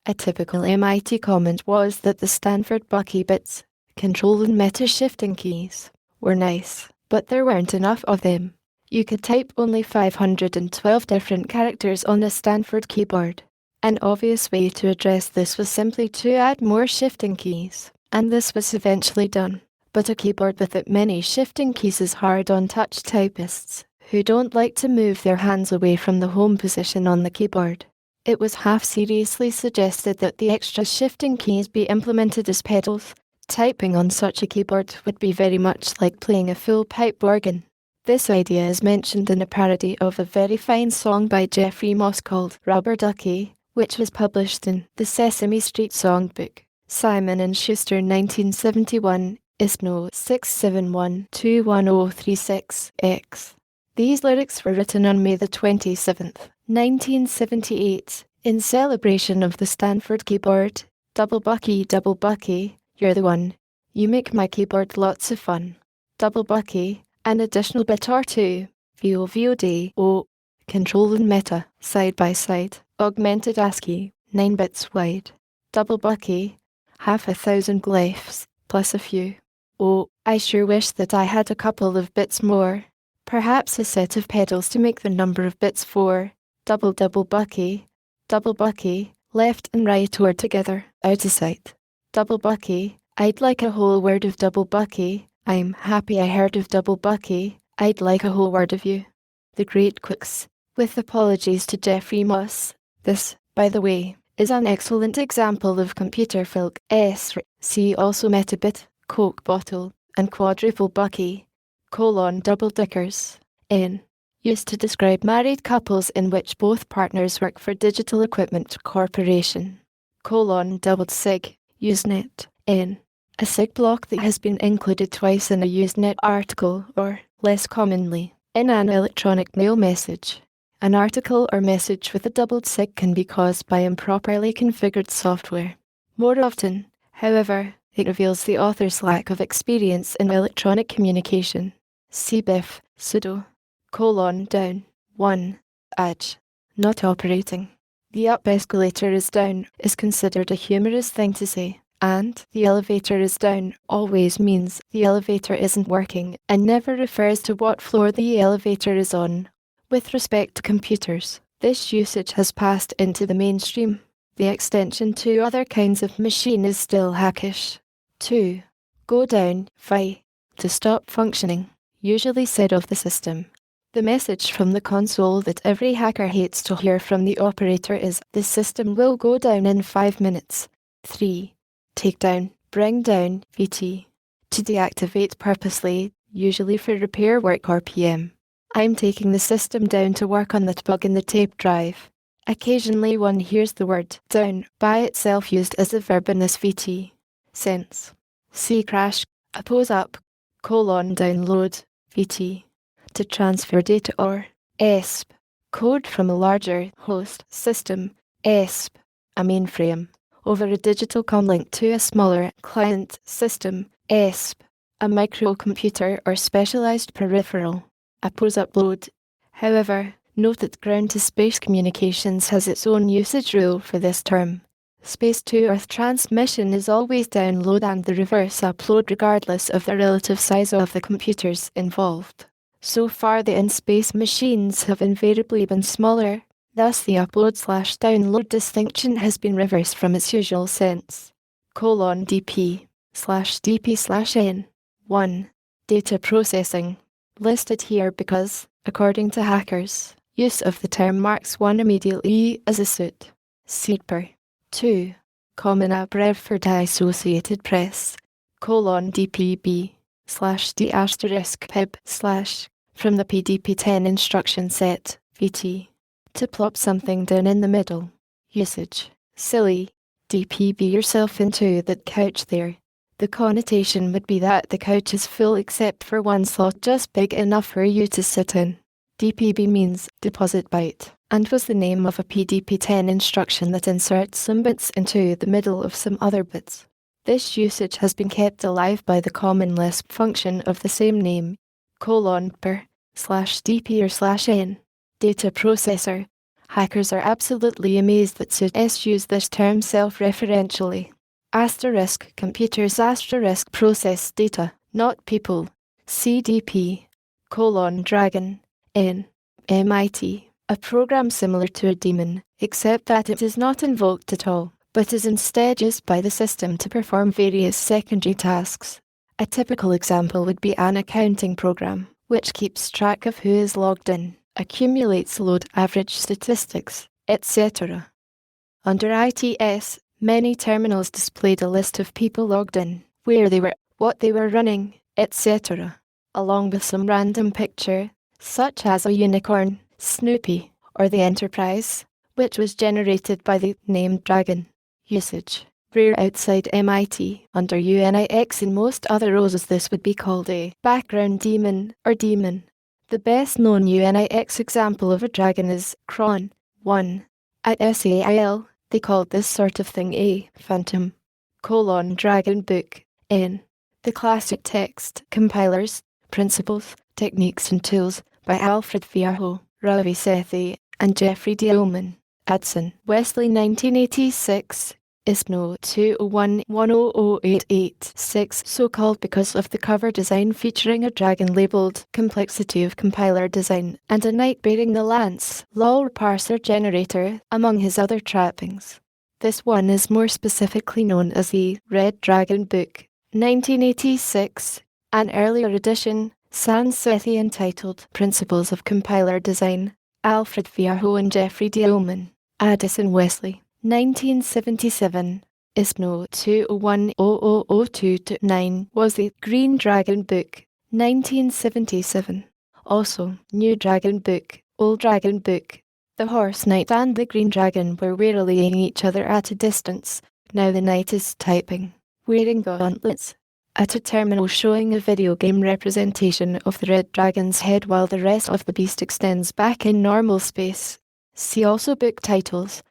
A typical MIT comment was that the Stanford Bucky bits, control and meta shifting keys, were nice, but there weren't enough of them. You could type only 512 different characters on the Stanford keyboard. An obvious way to address this was simply to add more shifting keys, and this was eventually done. but a keyboard with many shifting keys is hard on touch typists who don't like to move their hands away from the home position on the keyboard. It was half-seriously suggested that the extra shifting keys be implemented as pedals. Typing on such a keyboard would be very much like playing a full pipe organ. This idea is mentioned in a parody of a very fine song by Jeffrey Moss called Rubber Ducky, which was published in the Sesame Street Songbook. Simon & Schuster 1971, ISBN 671-21036-X. These lyrics were written on May the 27th, 1978, in celebration of the Stanford keyboard. Double Bucky, you're the one. You make my keyboard lots of fun. Double Bucky, an additional bit or two. VOVOD, Control and Meta, side by side. Augmented ASCII, 9 bits wide. Double Bucky, half 1,000 glyphs, plus a few. I sure wish that I had a couple of bits more. Perhaps a set of pedals to make the number of bits 4. Double Bucky, left and right or together, out of sight. Double Bucky, I'd like a whole word of Double Bucky. I'm happy I heard of Double Bucky. I'd like a whole word of you. The Great Quicks. With apologies to Jeffrey Moss. This, by the way, is an excellent example of computer filk. See also Metabit, Coke bottle, and Quadruple Bucky. Double dickers. N. Used to describe married couples in which both partners work for Digital Equipment Corporation. Doubled sig. Usenet. N. A sig block that has been included twice in a Usenet article or, less commonly, in an electronic mail message. An article or message with a doubled sig can be caused by improperly configured software. More often, however, it reveals the author's lack of experience in electronic communication. CBIF, sudo. Down. 1. Edge. Not operating. The up escalator is down is considered a humorous thing to say, and the elevator is down always means the elevator isn't working and never refers to what floor the elevator is on. With respect to computers, this usage has passed into the mainstream. The extension to other kinds of machine is still hackish. 2. Go down, fi. To stop functioning, usually said of the system. The message from the console that every hacker hates to hear from the operator is, "The system will go down in 5 minutes." 3. Take down, bring down, VT. To deactivate purposely, usually for repair work or PM. I'm taking the system down to work on that bug in the tape drive. Occasionally one hears the word down by itself used as a verb in this VT sense. C crash, oppose up, download, VT. To transfer data or ESP, code from a larger host system, ESP, a mainframe, over a digital comlink to a smaller client system, ESP, a microcomputer or specialized peripheral, a post-upload. However, note that ground-to-space communications has its own usage rule for this term. Space-to-Earth transmission is always download and the reverse upload regardless of the relative size of the computers involved. So far the in-space machines have invariably been smaller, thus the upload/download distinction has been reversed from its usual sense. DP/DP/N. 1. Data processing. Listed here because, according to hackers, use of the term marks one immediately as a suit. CPR. 2. Common abbrev for Associated Press. DPB/D*pib/ from the PDP-10 instruction set, VT. To plop something down in the middle. Usage. Silly. DPB yourself into that couch there. The connotation would be that the couch is full except for one slot just big enough for you to sit in. DPB means deposit byte, and was the name of a PDP-10 instruction that inserts some bits into the middle of some other bits. This usage has been kept alive by the common Lisp function of the same name, :per/dp/n. Data processor. Hackers are absolutely amazed that suits use this term self-referentially. Computers process data, not people. CDP, Dragon, N, MIT, a program similar to a daemon, except that it is not invoked at all, but is instead used by the system to perform various secondary tasks. A typical example would be an accounting program, which keeps track of who is logged in, accumulates load average statistics, etc. Under ITS, many terminals displayed a list of people logged in, where they were, what they were running, etc., along with some random picture, such as a unicorn, Snoopy, or the Enterprise, which was generated by the name Jargon. Usage. Rare outside MIT. Under UNIX and most other OSs this would be called a background daemon or daemon. The best known UNIX example of a dragon is cron. 1. At SAIL, they called this sort of thing a phantom. Dragon book. N. The classic text compilers, principles, techniques and tools by Alfred Vierho, Ravi Sethi, and Jeffrey D. Ullman. Adson. Wesley 1986. ISBN 201100886, so called because of the cover design featuring a dragon labelled Complexity of Compiler Design and a knight bearing the lance, LOL parser generator, among his other trappings. This one is more specifically known as the Red Dragon Book, 1986, an earlier edition, Sans Sethi entitled Principles of Compiler Design, Alfred Vierho and Jeffrey D. Ullman. Addison Wesley. 1977, ISBN 2010002-9 was the Green Dragon Book, 1977. Also, New Dragon Book, Old Dragon Book. The Horse Knight and the Green Dragon were warily eyeing each other at a distance. Now the knight is typing, wearing gauntlets, at a terminal showing a video game representation of the red dragon's head while the rest of the beast extends back in normal space. See also book titles.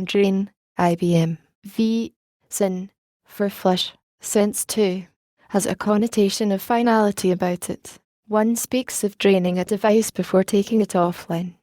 Drain, IBM, V, Sin, for flush, sense 2, has a connotation of finality about it. One speaks of draining a device before taking it offline.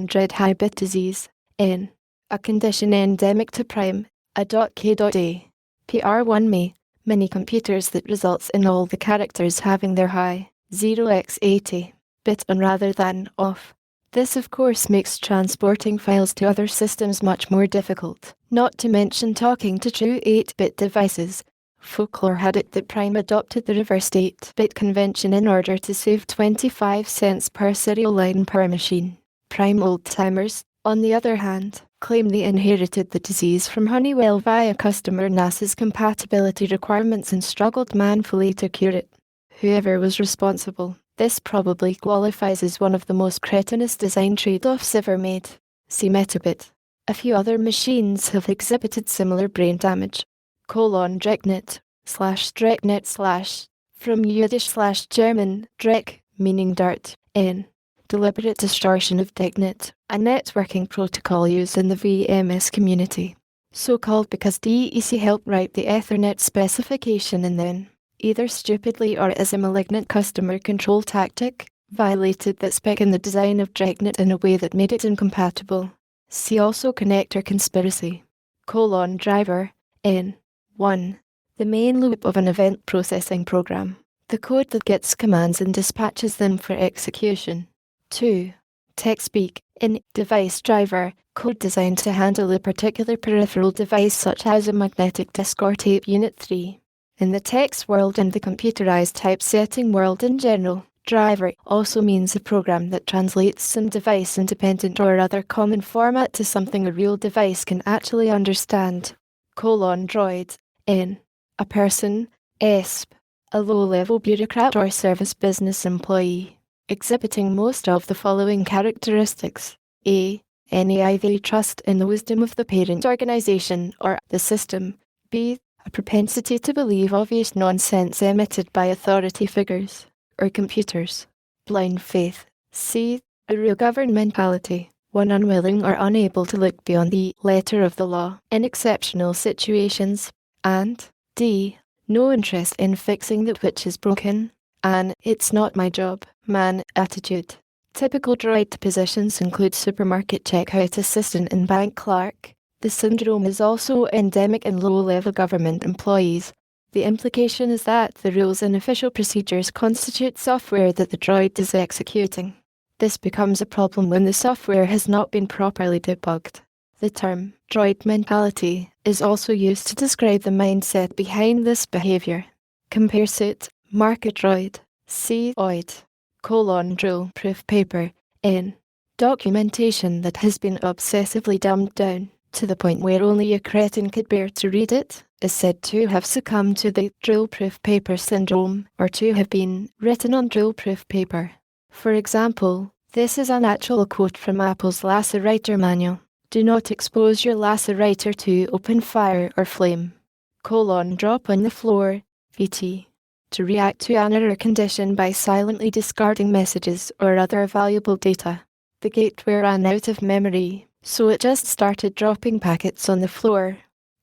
Dread high-bit disease, N, a condition endemic to prime, a.k.a. PR1 many computers that results in all the characters having their high, 0x80, bit on rather than off. This of course makes transporting files to other systems much more difficult, not to mention talking to true 8-bit devices. Folklore had it that Prime adopted the reverse 8-bit convention in order to save 25 cents per serial line per machine. Prime old-timers, on the other hand, claim they inherited the disease from Honeywell via customer NASA's compatibility requirements and struggled manfully to cure it. Whoever was responsible. This probably qualifies as one of the most cretinous design trade-offs ever made. See Metabit. A few other machines have exhibited similar brain damage. Drecknet, /Drecknet/ from Yiddish/German, Dreck, meaning dirt, N. Deliberate distortion of DECnet, a networking protocol used in the VMS community. So called because DEC helped write the Ethernet specification and then, either stupidly or as a malignant customer control tactic, violated that spec in the design of Drecknet in a way that made it incompatible. See also connector conspiracy. Driver, N. 1. The main loop of an event processing program. The code that gets commands and dispatches them for execution. 2. TechSpeak, in device driver, code designed to handle a particular peripheral device such as a magnetic disk or tape unit. 3. In the text world and the computerized typesetting world in general, driver also means a program that translates some device-independent or other common format to something a real device can actually understand. Droid, N. A person, ESP, a low-level bureaucrat or service business employee, exhibiting most of the following characteristics. A. They trust in the wisdom of the parent organization or the system. B. A propensity to believe obvious nonsense emitted by authority figures or computers. Blind faith. C. A real governmentality, one unwilling or unable to look beyond the letter of the law in exceptional situations. And D. No interest in fixing that which is broken. An "it's not my job" man attitude. Typical droid positions include supermarket checkout assistant and bank clerk. The syndrome is also endemic in low-level government employees. The implication is that the rules and official procedures constitute software that the droid is executing. This becomes a problem when the software has not been properly debugged. The term droid mentality is also used to describe the mindset behind this behavior. Compare suit, Markadroid, C. Oid, drill-proof paper, N. Documentation that has been obsessively dumbed down, to the point where only a cretin could bear to read it, is said to have succumbed to the drill-proof paper syndrome, or to have been written on drill-proof paper. For example, this is an actual quote from Apple's Lacerator manual. Do not expose your lacerator to open fire or flame. Drop on the floor, VT. To react to an error condition by silently discarding messages or other valuable data. The gateway ran out of memory, so it just started dropping packets on the floor.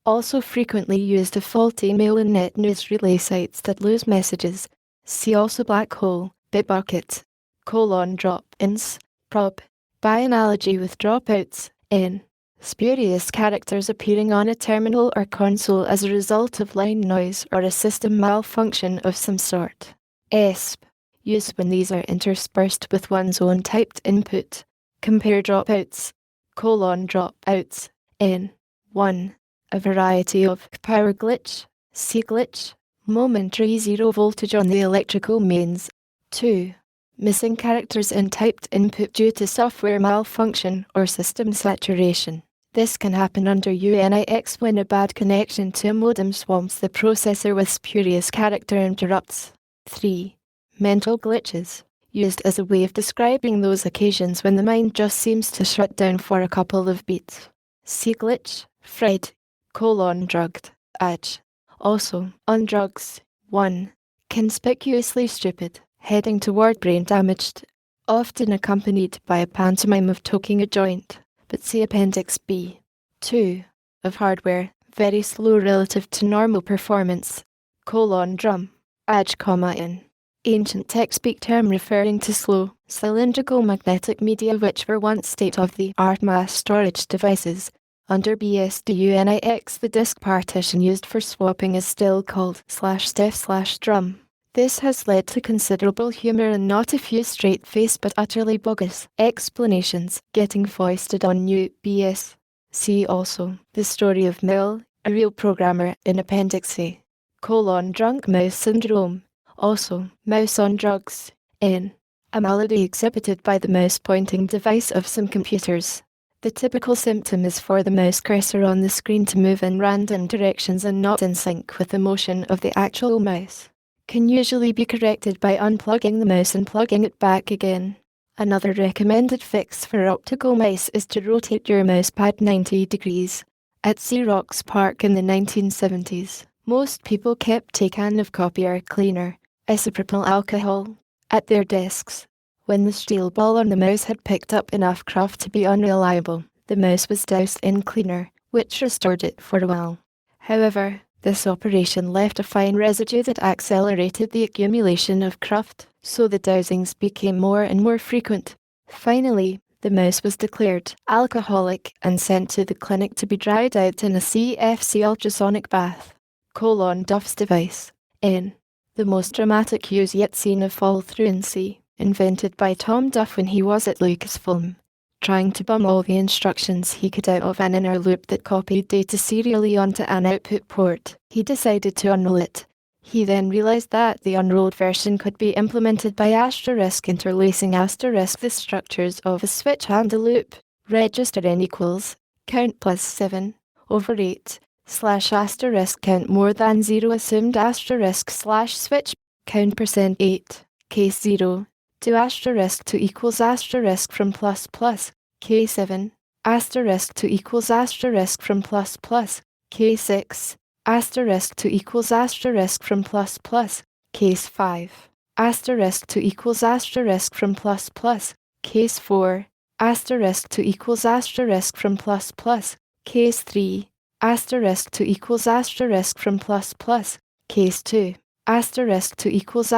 Also frequently used default email and net news relay sites that lose messages. See also black hole, Bitbucket, drop-ins, prob. By analogy with dropouts, N. Spurious characters appearing on a terminal or console as a result of line noise or a system malfunction of some sort. ESP. Used when these are interspersed with one's own typed input. Compare dropouts, dropouts, N. 1. A variety of power glitch, C glitch, momentary zero voltage on the electrical mains. 2. Missing characters in typed input due to software malfunction or system saturation. This can happen under UNIX when a bad connection to a modem swamps the processor with spurious character interrupts. 3. Mental glitches. Used as a way of describing those occasions when the mind just seems to shut down for a couple of beats. C glitch, Fred, drugged, Edge. Also, on drugs. 1. Conspicuously stupid, heading toward brain damaged, often accompanied by a pantomime of toking a joint, but see Appendix B. 2. Of hardware, very slow relative to normal performance, drum, Edge, in. Ancient tech-speak term referring to slow, cylindrical magnetic media which were once state-of-the-art mass storage devices. Under BSD-UNIX, the disk partition used for swapping is still called /def/drum. This has led to considerable humor and not a few straight-faced but utterly bogus explanations getting foisted on new BS. See also the story of Mill, a real programmer, in Appendix A. Drunk mouse syndrome. Also, mouse on drugs, N. A malady exhibited by the mouse pointing device of some computers. The typical symptom is for the mouse cursor on the screen to move in random directions and not in sync with the motion of the actual mouse. Can usually be corrected by unplugging the mouse and plugging it back again. Another recommended fix for optical mice is to rotate your mouse pad 90 degrees. At Xerox PARC in the 1970s, most people kept a can of copier cleaner, isopropyl alcohol, at their desks. When the steel ball on the mouse had picked up enough craft to be unreliable, the mouse was doused in cleaner, which restored it for a while. However, this operation left a fine residue that accelerated the accumulation of craft, so the dousings became more and more frequent. Finally, the mouse was declared alcoholic and sent to the clinic to be dried out in a CFC ultrasonic bath. Duff's device, N. The most dramatic use yet seen of fall-through-in-C, invented by Tom Duff when he was at Lucasfilm. Trying to bum all the instructions he could out of an inner loop that copied data serially onto an output port, he decided to unroll it. He then realized that the unrolled version could be implemented by interlacing the structures of a switch and a loop. Register n equals count plus 7 over 8 / count more than 0 assumed / switch count %8 case 0 to *2 equals * from plus plus k7 *2 equals * from plus plus k6 *2 equals * from plus plus case 5 *2 equals * from plus plus case 4 *2 equals * from plus plus case 3 *2 equals * from plus plus case 2 *2 equals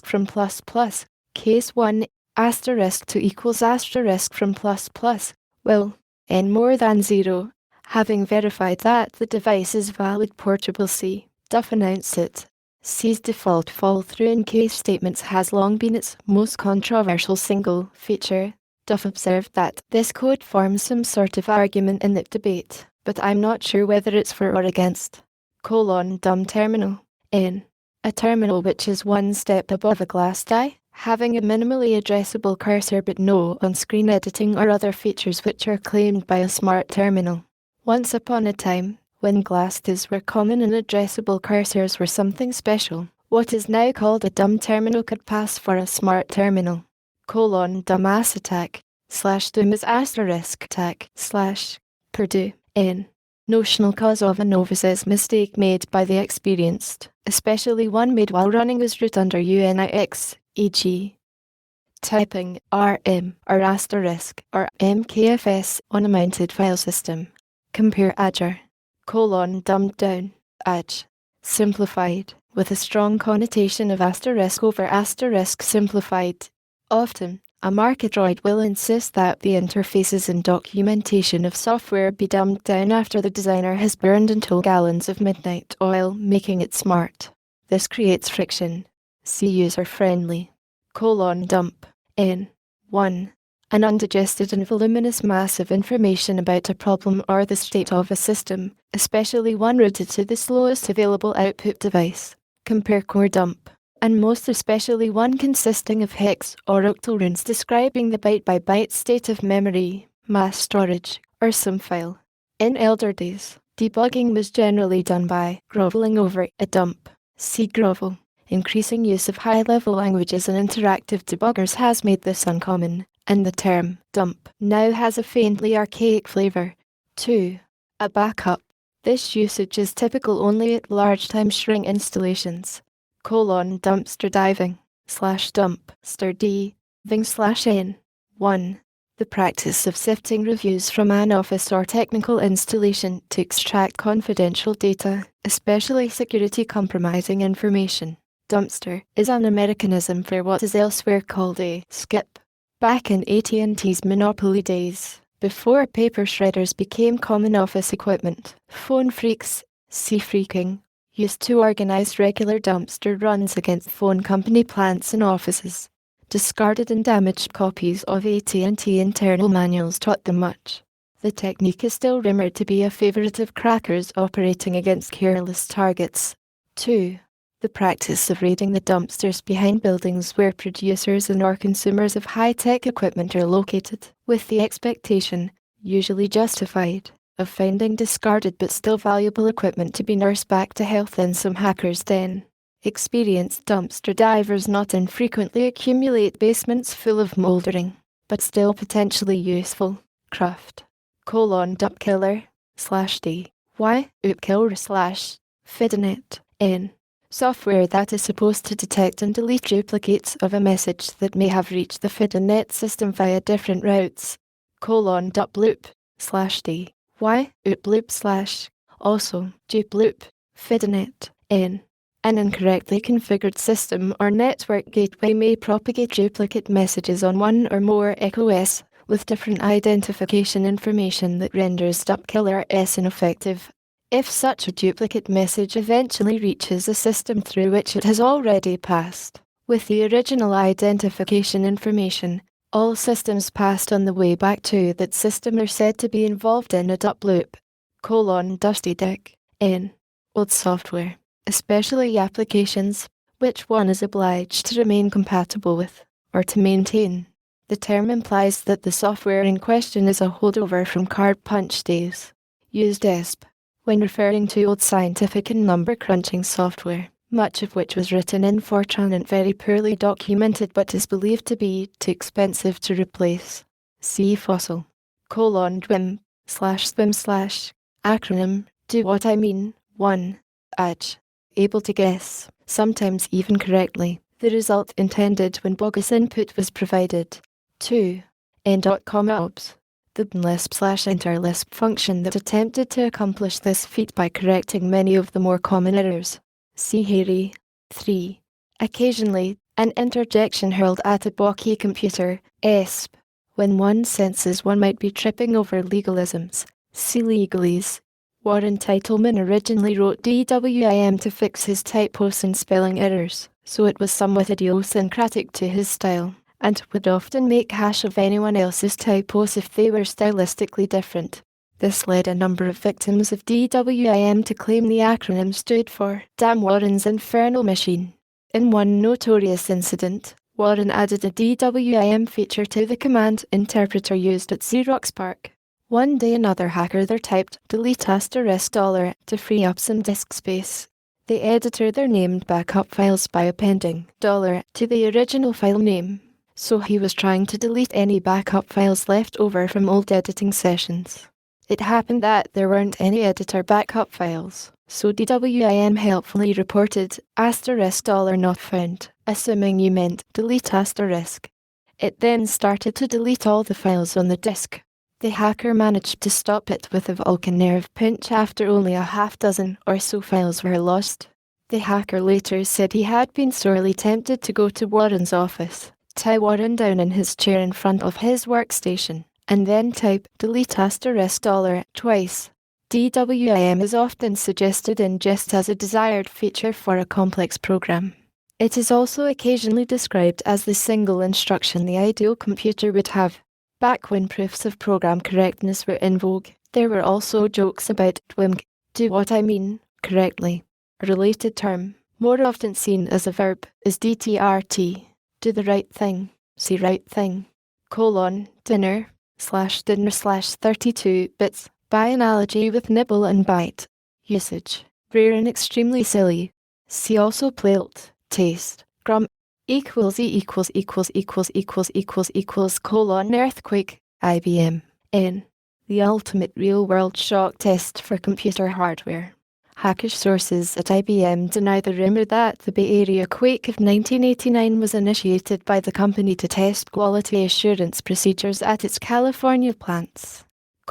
* from plus plus case 1 *2 equals * from plus plus. Well, n more than 0. Having verified that the device is valid portable C, Duff announced it. C's default fall-through in case statements has long been its most controversial single feature. Duff observed that this code forms some sort of argument in the debate, but I'm not sure whether it's for or against. Dumb terminal, N. A terminal which is one step above a glass die, having a minimally addressable cursor but no on-screen editing or other features which are claimed by a smart terminal. Once upon a time, when glass discs were common and addressable cursors were something special, what is now called a dumb terminal could pass for a smart terminal. Dumbass attack, /doom is asterisk attack, Purdue, N. Notional cause of a novice is mistake made by the experienced, especially one made while running as root under Unix, e.g. typing RM or asterisk or MKFS on a mounted file system. Compare Adger, dumbed down, Adge, simplified, with a strong connotation of asterisk over asterisk simplified. Often, a marketdroid will insist that the interfaces and documentation of software be dumbed down after the designer has burned until gallons of midnight oil, making it smart. This creates friction. See user-friendly. Dump. N. 1. An undigested and voluminous mass of information about a problem or the state of a system, especially one routed to the slowest available output device. Compare core dump. And most especially one consisting of hex or octal runes describing the byte-by-byte state of memory, mass storage, or some file. In elder days, debugging was generally done by groveling over a dump. See grovel. Increasing use of high-level languages and interactive debuggers has made this uncommon, and the term dump now has a faintly archaic flavor. 2. A backup. This usage is typical only at large time-sharing installations. Dumpster diving, /dump, diving/n. 1. The practice of sifting reviews from an office or technical installation to extract confidential data, especially security-compromising information. Dumpster is an Americanism for what is elsewhere called a skip. Back in AT&T's monopoly days, before paper shredders became common office equipment, phone freaks, freaking, used to organize regular dumpster runs against phone company plants and offices. Discarded and damaged copies of AT&T internal manuals taught them much. The technique is still rumored to be a favorite of crackers operating against careless targets. 2. The practice of raiding the dumpsters behind buildings where producers and or consumers of high-tech equipment are located, with the expectation, usually justified, of finding discarded but still valuable equipment to be nursed back to health in some hacker's den. Experienced dumpster divers not infrequently accumulate basements full of mouldering, but still potentially useful, craft. Dump killer, /d. Y, oopkiller /fidonet, n. Software that is supposed to detect and delete duplicates of a message that may have reached the fidonet system via different routes. Dump loop, /d. Y, ooploop / also, duploop, fidonet, n. An incorrectly configured system or network gateway may propagate duplicate messages on one or more ECOS, with different identification information that renders dumpkiller ineffective. If such a duplicate message eventually reaches a system through which it has already passed, with the original identification information, all systems passed on the way back to that system are said to be involved in a dup loop. Dusty deck, n. Old software, especially applications, which one is obliged to remain compatible with, or to maintain. The term implies that the software in question is a holdover from card punch days. Used ESP, when referring to old scientific and number crunching software, much of which was written in Fortran and very poorly documented but is believed to be too expensive to replace. See fossil. DWIM, /swim / acronym, do what I mean, 1. Adge. Able to guess, sometimes even correctly, the result intended when bogus input was provided. 2. N.comma-obs. The bnlisp/interlisp function that attempted to accomplish this feat by correcting many of the more common errors. See Harry. 3. Occasionally, an interjection hurled at a balky computer, ESP, when one senses one might be tripping over legalisms. See legalese. Warren Titleman originally wrote DWIM to fix his typos and spelling errors, so it was somewhat idiosyncratic to his style, and would often make hash of anyone else's typos if they were stylistically different. This led a number of victims of DWIM to claim the acronym stood for Damn Warren's Infernal Machine. In one notorious incident, Warren added a DWIM feature to the command interpreter used at Xerox PARC. One day another hacker there typed delete $$ to free up some disk space. The editor there named backup files by appending $$ to the original file name. So he was trying to delete any backup files left over from old editing sessions. It happened that there weren't any editor backup files, so DWIM helpfully reported $$ not found, assuming you meant delete **. It then started to delete all the files on the disk. The hacker managed to stop it with a Vulcan nerve pinch after only a half dozen or so files were lost. The hacker later said he had been sorely tempted to go to Warren's office, tie Warren down in his chair in front of his workstation, and then type delete *$ twice. DWIM is often suggested in jest as a desired feature for a complex program. It is also occasionally described as the single instruction the ideal computer would have. Back when proofs of program correctness were in vogue, there were also jokes about DWIM, do what I mean, correctly. A related term, more often seen as a verb, is DTRT, do the right thing, see right thing, dinner, /dinner/32 bits, by analogy with nibble and bite. Usage, rare and extremely silly. See also plilt, taste, grum, equals earthquake, IBM, N. The ultimate real-world shock test for computer hardware. Hackish sources at IBM deny the rumor that the Bay Area quake of 1989 was initiated by the company to test quality assurance procedures at its California plants.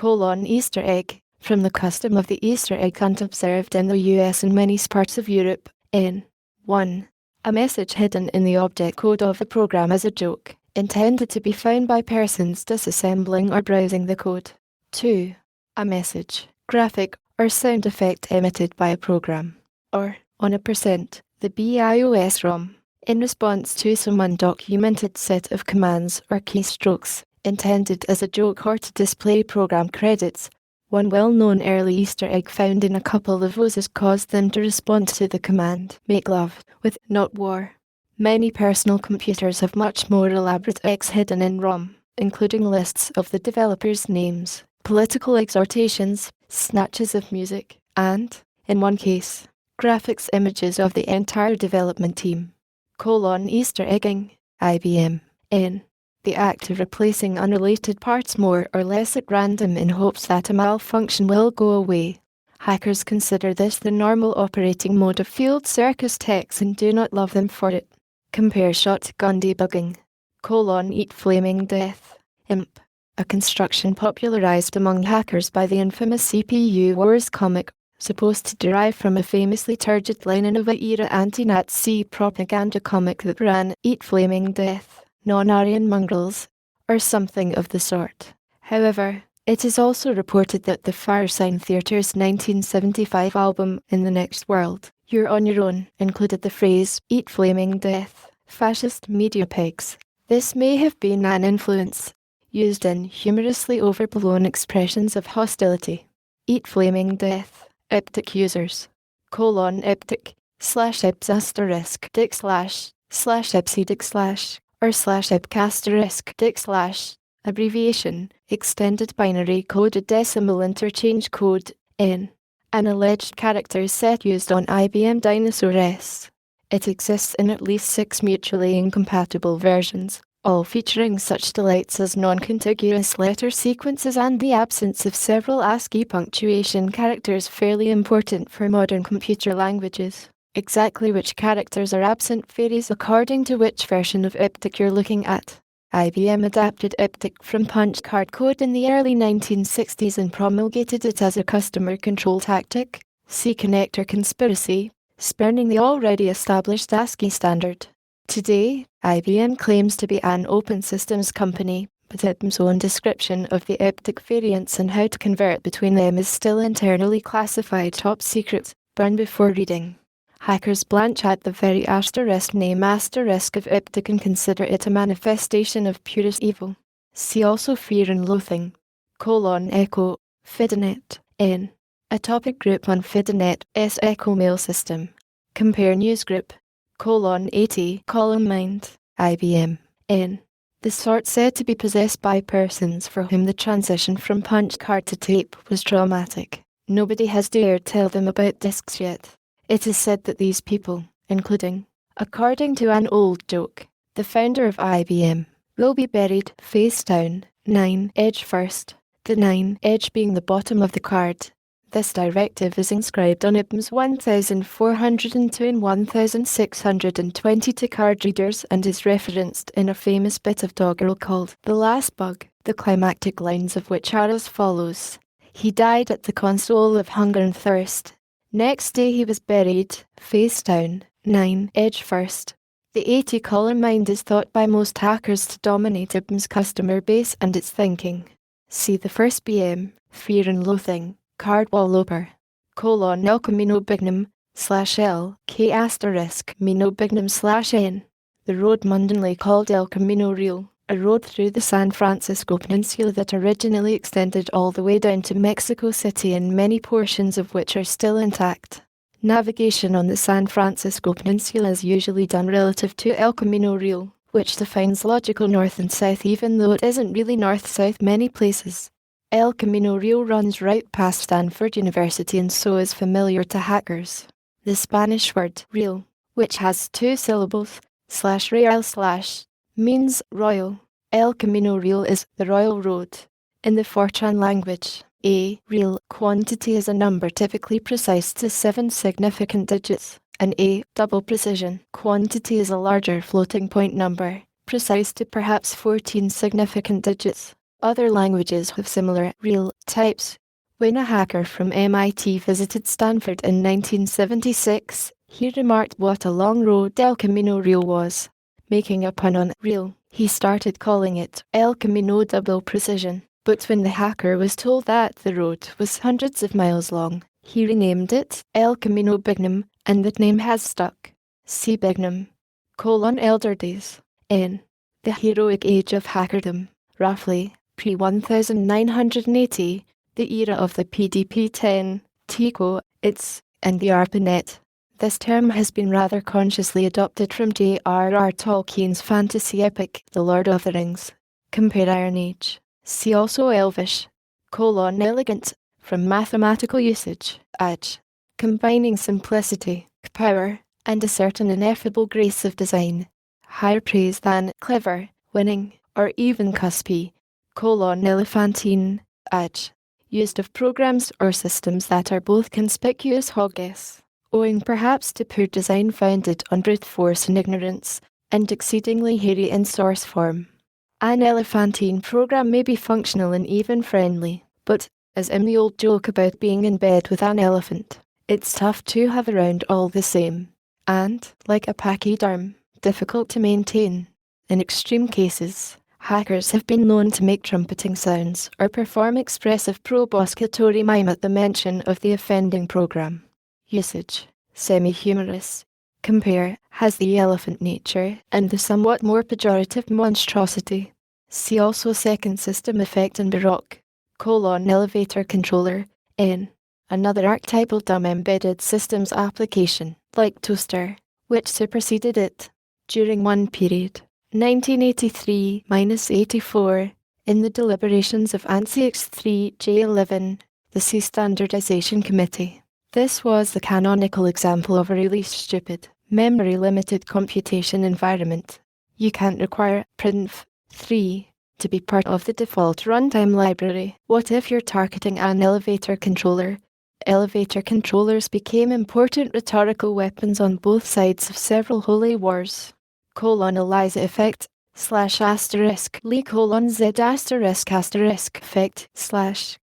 Easter egg, from the custom of the Easter egg hunt observed in the US and many parts of Europe, N. 1. A message hidden in the object code of a program as a joke, intended to be found by persons disassembling or browsing the code. 2. A message, graphic, or sound effect emitted by a program, or, on a %, the BIOS ROM, in response to some undocumented set of commands or keystrokes, intended as a joke or to display program credits. One well-known early Easter egg found in a couple of O's caused them to respond to the command, make love, with not war. Many personal computers have much more elaborate X hidden in ROM, including lists of the developers' names, political exhortations, snatches of music, and, in one case, graphics images of the entire development team. Easter egging, IBM, N. The act of replacing unrelated parts more or less at random in hopes that a malfunction will go away. Hackers consider this the normal operating mode of field circus techs and do not love them for it. Compare shotgun debugging. Eat flaming death. IMP. A construction popularized among hackers by the infamous CPU Wars comic, supposed to derive from a famously turgid Leninova-era anti-Nazi propaganda comic that ran, "Eat flaming death, non-Aryan mongrels," or something of the sort. However, it is also reported that the Firesign Theatre's 1975 album In the Next World, You're on Your Own, included the phrase, "Eat flaming death, fascist media pigs." This may have been an influence, used in humorously overblown expressions of hostility. Eat flaming death, iptic users. iptic, /ips asterisk dick /ipsy dick or /ipc dick / abbreviation, extended binary coded decimal interchange code, N. An alleged character set used on IBM Dinosaur S. It exists in at least 6 mutually incompatible versions, all featuring such delights as non-contiguous letter sequences and the absence of several ASCII punctuation characters fairly important for modern computer languages. Exactly which characters are absent varies according to which version of iptic you're looking at. IBM adapted iptic from punch card code in the early 1960s and promulgated it as a customer control tactic. See connector conspiracy, spurning the already established ASCII standard. Today, IBM claims to be an open systems company, but IBM's own description of the iptic variants and how to convert between them is still internally classified top secret, burn before reading. Hackers blanch at the very name of iptic and consider it a manifestation of purest evil. See also fear and loathing. Echo, FidoNet. N. A topic group on FidoNet's Echo Mail system. Compare newsgroup. 80 Mind. IBM. N. The sort said to be possessed by persons for whom the transition from punch card to tape was traumatic. Nobody has dared tell them about discs yet. It is said that these people, including, according to an old joke, the founder of IBM, will be buried face down, 9 edge first, the 9 edge being the bottom of the card. This directive is inscribed on IBM's 1402 and 1622 card readers and is referenced in a famous bit of doggerel called The Last Bug, the climactic lines of which are as follows. He died at the console of hunger and thirst. Next day he was buried, face down, 9 edge first. The 80 mind is thought by most hackers to dominate IBM's customer base and its thinking. See the first BM, Fear and Loathing. Card wallpaper. El Camino Bignum /L K * Mino Bignum /N. The road mundanly called El Camino Real, a road through the San Francisco Peninsula that originally extended all the way down to Mexico City and many portions of which are still intact. Navigation on the San Francisco Peninsula is usually done relative to El Camino Real, which defines logical north and south even though it isn't really north-south many places. El Camino Real runs right past Stanford University and so is familiar to hackers. The Spanish word real, which has 2 syllables, /real/ means royal. El Camino Real is the royal road. In the Fortran language, a real quantity is a number typically precise to 7 significant digits, and a double precision quantity is a larger floating point number, precise to perhaps 14 significant digits. Other languages have similar real types. When a hacker from MIT visited Stanford in 1976, he remarked what a long road El Camino Real was. Making a pun on real, he started calling it El Camino Double Precision. But when the hacker was told that the road was hundreds of miles long, he renamed it El Camino Bignum, and that name has stuck. See Bignum. Elder Days. N. The heroic age of hackerdom, roughly. Pre-1980, the era of the PDP-10, TICO, ITS, and the ARPANET. This term has been rather consciously adopted from J.R.R. Tolkien's fantasy epic, The Lord of the Rings. Compare Iron Age. See also Elvish. Elegant, from mathematical usage, age. Combining simplicity, power, and a certain ineffable grace of design. Higher praise than clever, winning, or even cuspy. Elephantine, age. Used of programs or systems that are both conspicuous hogges, owing perhaps to poor design founded on brute force and ignorance, and exceedingly hairy in source form. An elephantine program may be functional and even friendly, but, as in the old joke about being in bed with an elephant, it's tough to have around all the same, and, like a pachyderm, difficult to maintain. In extreme cases, hackers have been known to make trumpeting sounds or perform expressive proboscitory mime at the mention of the offending program. Usage. Semi-humorous. Compare, has the elephant nature, and the somewhat more pejorative monstrosity. See also second system effect in Baroque. Elevator controller, N. Another archetypal dumb embedded systems application, like toaster, which superseded it. During one period, 1983-84, in the deliberations of ANSI X3J11, the C Standardization Committee. This was the canonical example of a really stupid, memory-limited computation environment. You can't require printf3 to be part of the default runtime library. What if you're targeting an elevator controller? Elevator controllers became important rhetorical weapons on both sides of several holy wars. Eliza effect / Lee Z * effect /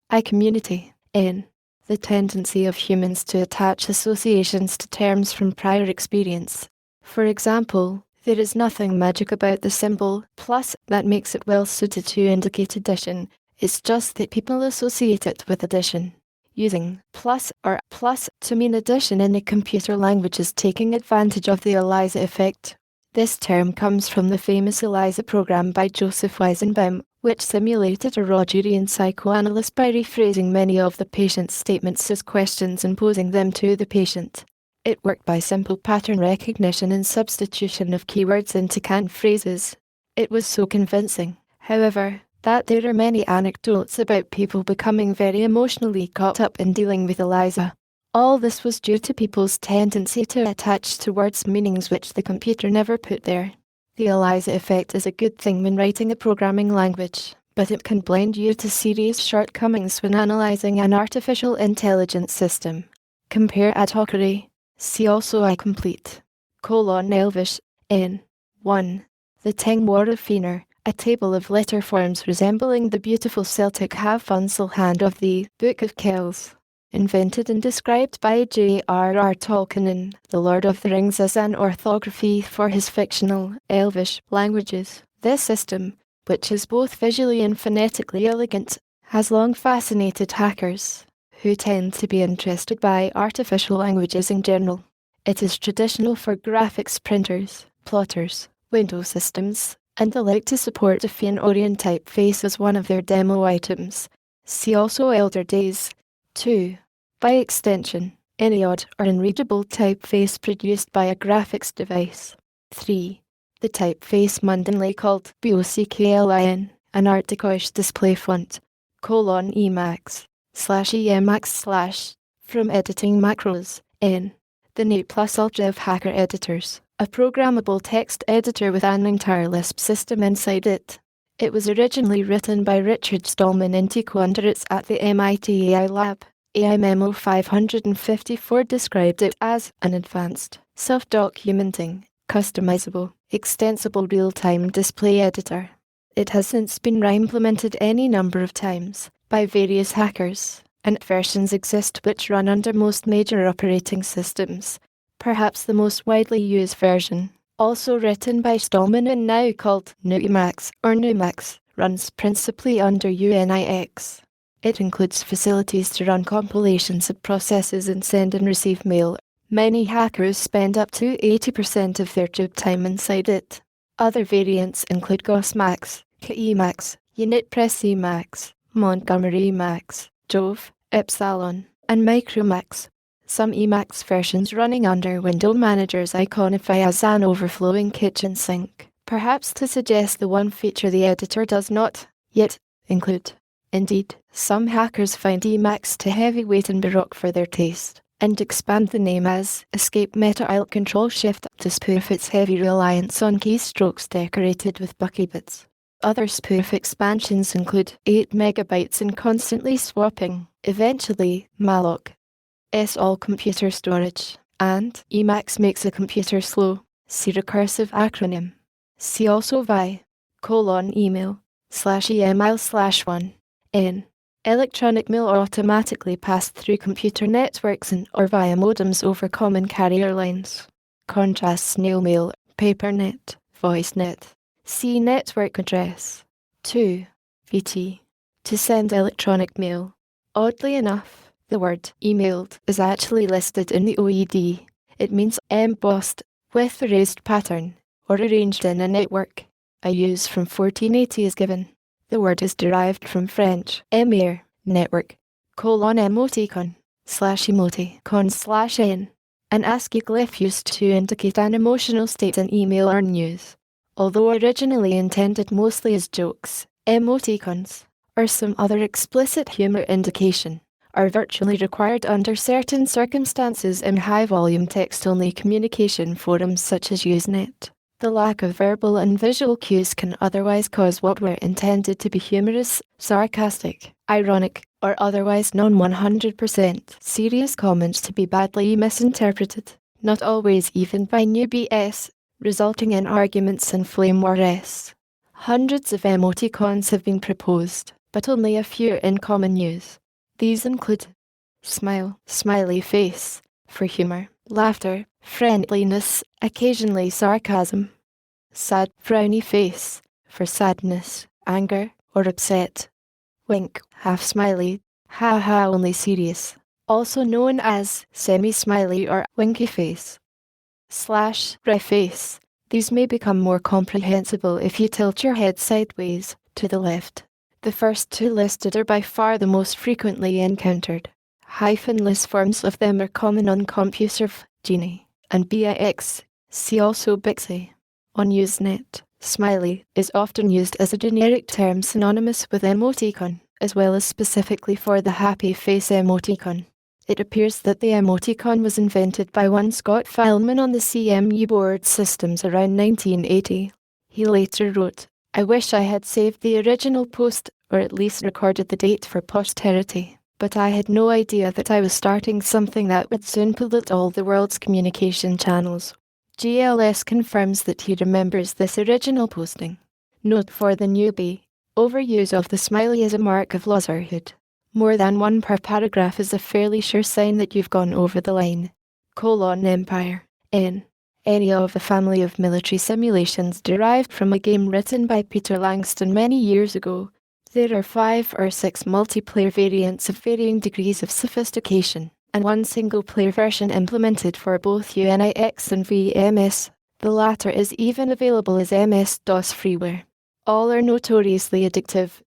I community. N. The tendency of humans to attach associations to terms from prior experience. For example, there is nothing magic about the symbol plus that makes it well suited to indicate addition. It's just that people associate it with addition. Using plus or plus to mean addition in a computer language is taking advantage of the Eliza effect. This term comes from the famous ELIZA program by Joseph Weizenbaum, which simulated a Rogerian psychoanalyst by rephrasing many of the patient's statements as questions and posing them to the patient. It worked by simple pattern recognition and substitution of keywords into canned phrases. It was so convincing, however, that there are many anecdotes about people becoming very emotionally caught up in dealing with ELIZA. All this was due to people's tendency to attach to words meanings which the computer never put there. The ELIZA effect is a good thing when writing a programming language, but it can blind you to serious shortcomings when analyzing an artificial intelligence system. Compare autocracy. See also I complete. Elvish, N. 1. The Ting War of Fenor, a table of letter forms resembling the beautiful Celtic half-uncial hand of the Book of Kells. Invented and described by J.R.R. Tolkien in The Lord of the Rings as an orthography for his fictional, Elvish languages. This system, which is both visually and phonetically elegant, has long fascinated hackers, who tend to be interested by artificial languages in general. It is traditional for graphics printers, plotters, Windows systems, and the like to support a Fëanorian typeface as one of their demo items. See also Elder Days. 2. By extension, any odd or unreadable typeface produced by a graphics device. 3. The typeface mundanly called BOCKLIN, an art decoys display font, Emacs, /Emacs/ from editing macros, N. The NA Plus Ultra of hacker editors, a programmable text editor with an entire Lisp system inside it. It was originally written by Richard Stallman in TQuandrits at the MIT AI Lab. AI Memo 554 described it as an advanced, self-documenting, customizable, extensible real-time display editor. It has since been re-implemented any number of times by various hackers, and versions exist which run under most major operating systems. Perhaps the most widely used version, also written by Stallman and now called Emacs or Numax, runs principally under UNIX. It includes facilities to run compilations of processes and send and receive mail. Many hackers spend up to 80% of their job time inside it. Other variants include GOSMax, KEMax, UnitPress Emacs, Montgomery Emacs, Jove, Epsilon, and Micromax. Some Emacs versions running under window managers iconify as an overflowing kitchen sink, perhaps to suggest the one feature the editor does not yet include. Indeed, some hackers find Emacs too heavyweight and baroque for their taste, and expand the name as Escape Meta Alt Control Shift to spoof its heavy reliance on keystrokes decorated with buckybits. Other spoof expansions include 8 megabytes and constantly swapping, eventually, malloc, all computer storage, and Emacs makes a computer slow. See recursive acronym. See also email /email/1 n. Electronic mail automatically passed through computer networks and or via modems over common carrier lines. Contrast snail mail, papernet, voicenet. See network address. 2. VT. To send electronic mail. Oddly enough, the word emailed is actually listed in the OED. It means embossed, with a raised pattern, or arranged in a network. A use from 1480 is given. The word is derived from French, émir, network, emoticon, /emoticon/n, an ASCII glyph used to indicate an emotional state in email or news. Although originally intended mostly as jokes, emoticons, or some other explicit humor indication, are virtually required under certain circumstances in high-volume text-only communication forums such as Usenet. The lack of verbal and visual cues can otherwise cause what were intended to be humorous, sarcastic, ironic, or otherwise non-100% serious comments to be badly misinterpreted, not always even by newbies, resulting in arguments and flame wars. Hundreds of emoticons have been proposed, but only a few are in common use. These include smile, smiley face, for humor, laughter, friendliness, occasionally sarcasm. Sad, frowny face, for sadness, anger, or upset. Wink, half smiley, ha ha only serious, also known as semi-smiley or winky face. /red face. These may become more comprehensible if you tilt your head sideways, to the left. The first two listed are by far the most frequently encountered. Hyphenless forms of them are common on CompuServe, Genie, and BIX. See also Bixby. On Usenet, smiley is often used as a generic term synonymous with emoticon, as well as specifically for the happy face emoticon. It appears that the emoticon was invented by one Scott Fileman on the CMU board systems around 1980. He later wrote, "I wish I had saved the original post, or at least recorded the date for posterity, but I had no idea that I was starting something that would soon pollute all the world's communication channels." GLS confirms that he remembers this original posting. Note for the newbie, overuse of the smiley is a mark of loserhood. More than one per paragraph is a fairly sure sign that you've gone over the line. Empire. N. Any of a family of military simulations derived from a game written by Peter Langston many years ago. There are 5 or 6 multiplayer variants of varying degrees of sophistication, and one single-player version implemented for both UNIX and VMS. The latter is even available as MS-DOS freeware. All are notoriously addictive.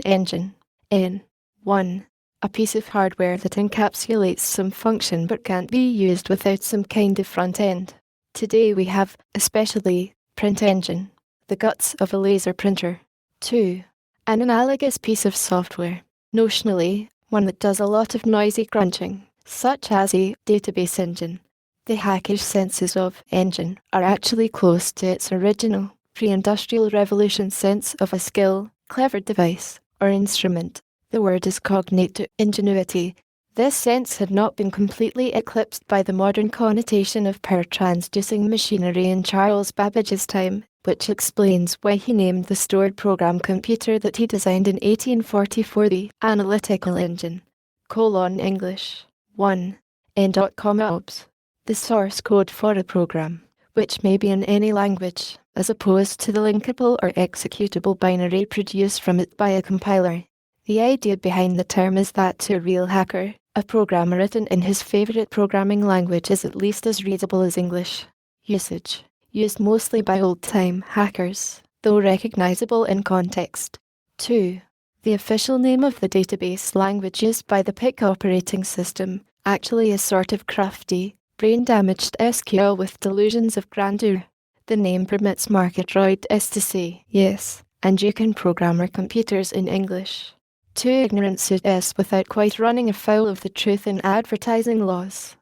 Engine. N. 1. A piece of hardware that encapsulates some function but can't be used without some kind of front end. Today we have, especially, print engine, the guts of a laser printer. 2. An analogous piece of software, notionally, one that does a lot of noisy crunching, such as a database engine. The hackish senses of engine are actually close to its original, pre-industrial revolution sense of a skill, clever device, or instrument. The word is cognate to ingenuity. This sense had not been completely eclipsed by the modern connotation of power-transducing machinery in Charles Babbage's time, which explains why he named the stored program computer that he designed in 1844 the analytical engine. English. 1. N.obs. The source code for a program, which may be in any language, as opposed to the linkable or executable binary produced from it by a compiler. The idea behind the term is that to a real hacker, a program written in his favorite programming language is at least as readable as English. Usage. Used mostly by old-time hackers, though recognizable in context. 2. The official name of the database language used by the PIC operating system, actually a sort of crafty, brain-damaged SQL with delusions of grandeur. The name permits marketroids to say, yes, and you can program our computers in English. 2. Ignorance is without quite running afoul of the truth in advertising laws.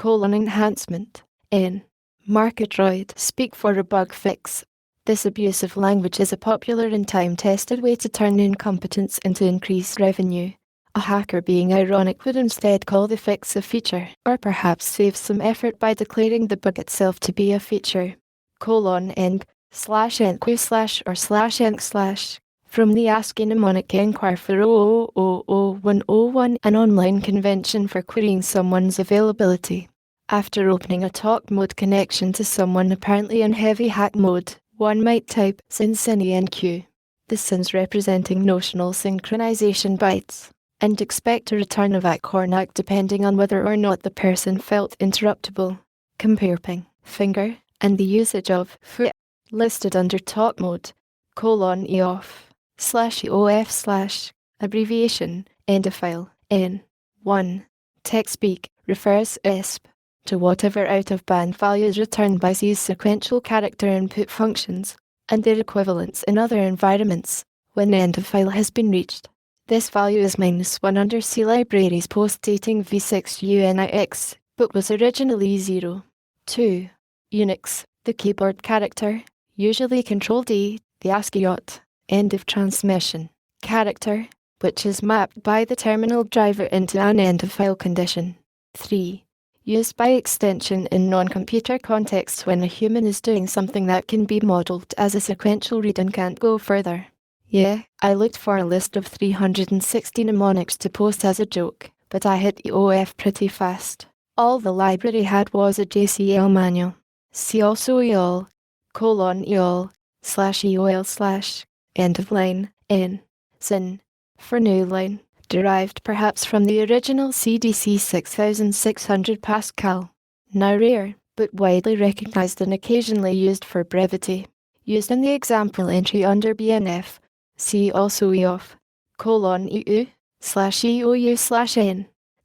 Enhancement. N. Marketroid speak for a bug fix. This abusive language is a popular and time-tested way to turn incompetence into increased revenue. A hacker being ironic would instead call the fix a feature, or perhaps save some effort by declaring the bug itself to be a feature. Eng /enq/ or /enc/ from the ASCII mnemonic enquire for 0000101, an online convention for querying someone's availability. After opening a talk mode connection to someone apparently in heavy hack mode, one might type SYNCINENQ, the SYNs representing notional synchronization bytes, and expect a return of ACK or NAC depending on whether or not the person felt interruptible. Compare ping, finger, and the usage of foot listed under talk mode, EOF. /EOF/ abbreviation, end of file, N. 1. TextSpeak refers ESP to whatever out-of-band value is returned by these sequential character input functions, and their equivalents in other environments, when end of file has been reached. This value is -1 under C libraries post-dating v6 UNIX, but was originally 0. 2. Unix, the keyboard character, usually Ctrl-D, the ASCII end of transmission character, which is mapped by the terminal driver into an end-of-file condition. 3. Used by extension in non-computer contexts when a human is doing something that can be modeled as a sequential read and can't go further. Yeah, I looked for a list of 360 mnemonics to post as a joke, but I hit EOF pretty fast. All the library had was a JCL manual. See also EOL, EOL, /EOL/ end of line, N. Syn, for new line, derived perhaps from the original CDC 6600 Pascal. Now rare, but widely recognized and occasionally used for brevity. Used in the example entry under BNF, See also eof, EU/EOU/N,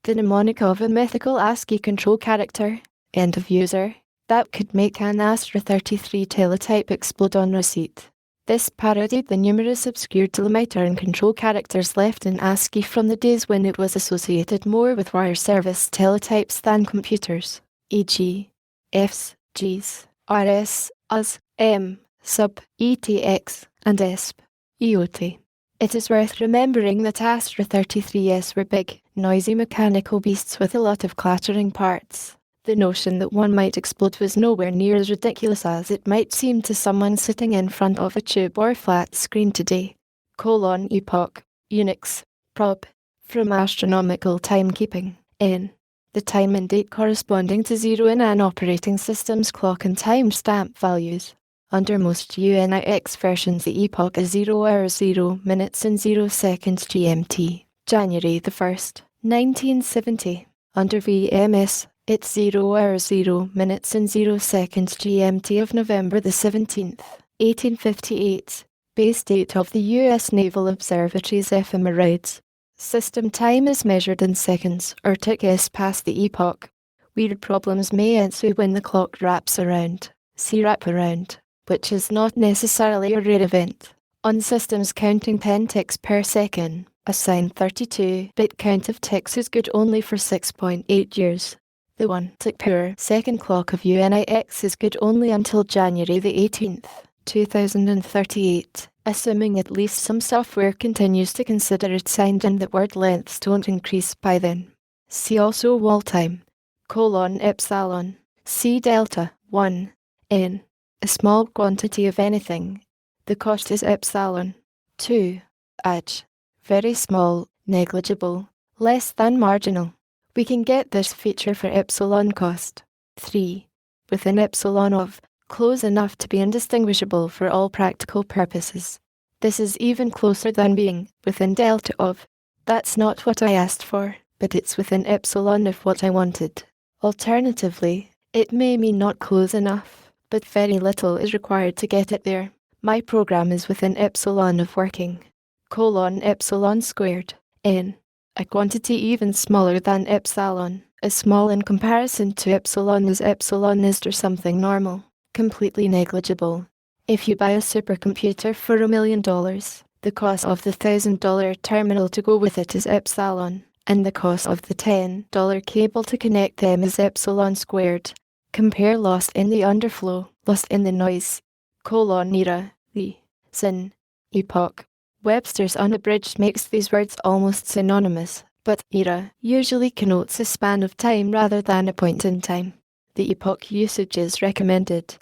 the mnemonic of a mythical ASCII control character, end of user, that could make an Astra 33 teletype explode on receipt. This parodied the numerous obscure delimiter and control characters left in ASCII from the days when it was associated more with wire service teletypes than computers, e.g. Fs, Gs, Rs, Us, M, Sub, ETX, and ESP, EOT. It is worth remembering that Astra 33s were big, noisy mechanical beasts with a lot of clattering parts. The notion that one might explode was nowhere near as ridiculous as it might seem to someone sitting in front of a tube or flat screen today. Epoch, Unix, prob, from astronomical timekeeping, n. The time and date corresponding to 0 in an operating system's clock and timestamp values. Under most UNIX versions the epoch is 0 hours 0 minutes and 0 seconds GMT, January the 1st, 1970. Under VMS, it's 0 hours 0 minutes and 0 seconds GMT of November the 17th, 1858, base date of the U.S. Naval Observatory's ephemeroids. System time is measured in seconds or ticks past the epoch. Weird problems may ensue when the clock wraps around, see wraparound, which is not necessarily a rare event. On systems counting 10 ticks per second, a signed 32-bit count of ticks is good only for 6.8 years. The 1-tick per second clock of UNIX is good only until January the 18th, 2038, assuming at least some software continues to consider it signed and that word lengths don't increase by then. See also wall time, epsilon, C delta, 1, n, a small quantity of anything. The cost is epsilon. 2, age, very small, negligible, less than marginal. We can get this feature for epsilon cost. 3, within epsilon of, close enough to be indistinguishable for all practical purposes. This is even closer than being within delta of. That's not what I asked for, but it's within epsilon of what I wanted. Alternatively, it may mean not close enough, but very little is required to get it there. My program is within epsilon of working. Epsilon squared, n. A quantity even smaller than epsilon, as small in comparison to epsilon as epsilon is or something normal, completely negligible. If you buy a supercomputer for $1 million, the cost of the $1,000 terminal to go with it is epsilon, and the cost of the $10 cable to connect them is epsilon squared. Compare lost in the underflow, lost in the noise. Era, the, sin, epoch. Webster's Unabridged makes these words almost synonymous, but era usually connotes a span of time rather than a point in time. The epoch usage is recommended.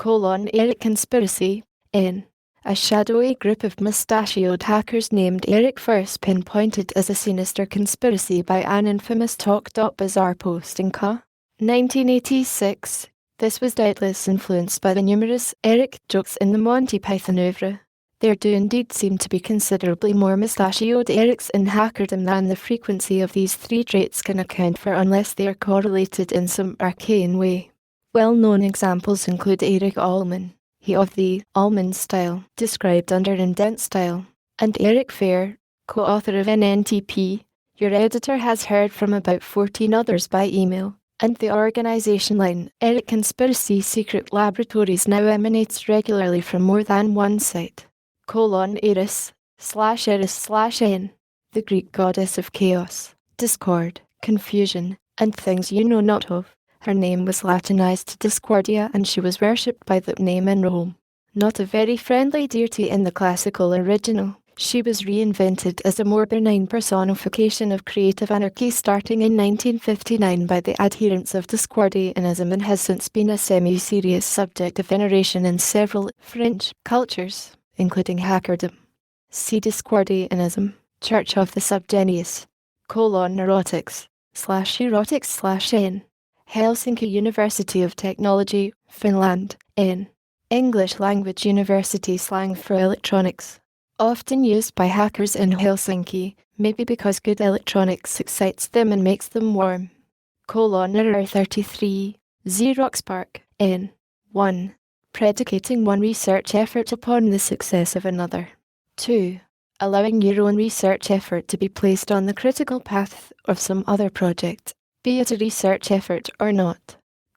Eric conspiracy, n. A shadowy group of mustachioed hackers named Eric first pinpointed as a sinister conspiracy by an infamous talk.bizarre post in ca. 1986. This was doubtless influenced by the numerous Eric jokes in the Monty Python oeuvre. There do indeed seem to be considerably more mustachioed Erics in hackerdom than the frequency of these three traits can account for unless they are correlated in some arcane way. Well-known examples include Eric Allman, he of the Allman style, described under indent style, and Eric Fair, co-author of NNTP. Your editor has heard from about 14 others by email, and the organization line, Eric Conspiracy Secret Laboratories, now emanates regularly from more than one site. Eris/N, the Greek goddess of chaos, discord, confusion, and things you know not of. Her name was Latinized to Discordia and she was worshipped by that name in Rome. Not a very friendly deity in the classical original, she was reinvented as a more benign personification of creative anarchy starting in 1959 by the adherents of Discordianism and has since been a semi-serious subject of veneration in several French cultures, including hackerdom. See Discordianism, Church of the Subgenius, erotics/n. Helsinki University of Technology, Finland, n. English language university slang for electronics. Often used by hackers in Helsinki, maybe because good electronics excites them and makes them warm. Error 33, Xerox PARC, n. 1. Predicating one research effort upon the success of another. 2. allowing your own research effort to be placed on the critical path of some other project, be it a research effort or not.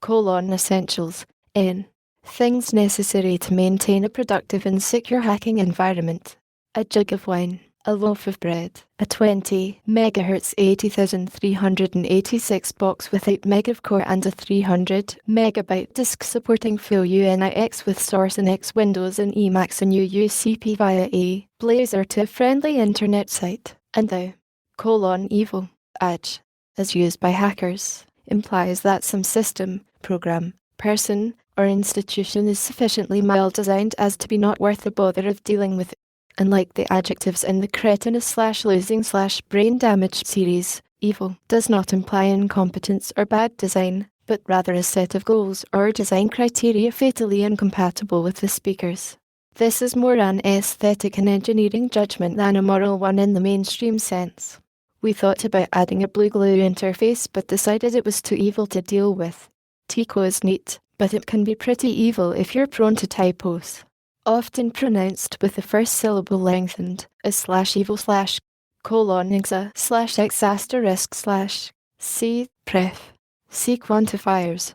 Essentials. N. Things necessary to maintain a productive and secure hacking environment. A jug of wine, a loaf of bread, a 20 MHz 80386 box with 8 MB of core and a 300 MB disk supporting full UNIX with Source and X Windows and Emacs and UUCP via a Blazor to a friendly internet site. And the evil edge, as used by hackers, implies that some system, program, person, or institution is sufficiently mal-designed as to be not worth the bother of dealing with. Unlike the adjectives in the cretinous/losing/brain damage series, evil does not imply incompetence or bad design, but rather a set of goals or design criteria fatally incompatible with the speakers. This is more an aesthetic and engineering judgment than a moral one in the mainstream sense. We thought about adding a blue glue interface but decided it was too evil to deal with. Tico is neat, but it can be pretty evil if you're prone to typos. Often pronounced with the first syllable lengthened, as /evil/ /exa/ /x*/ C. Pref. C. Quantifiers.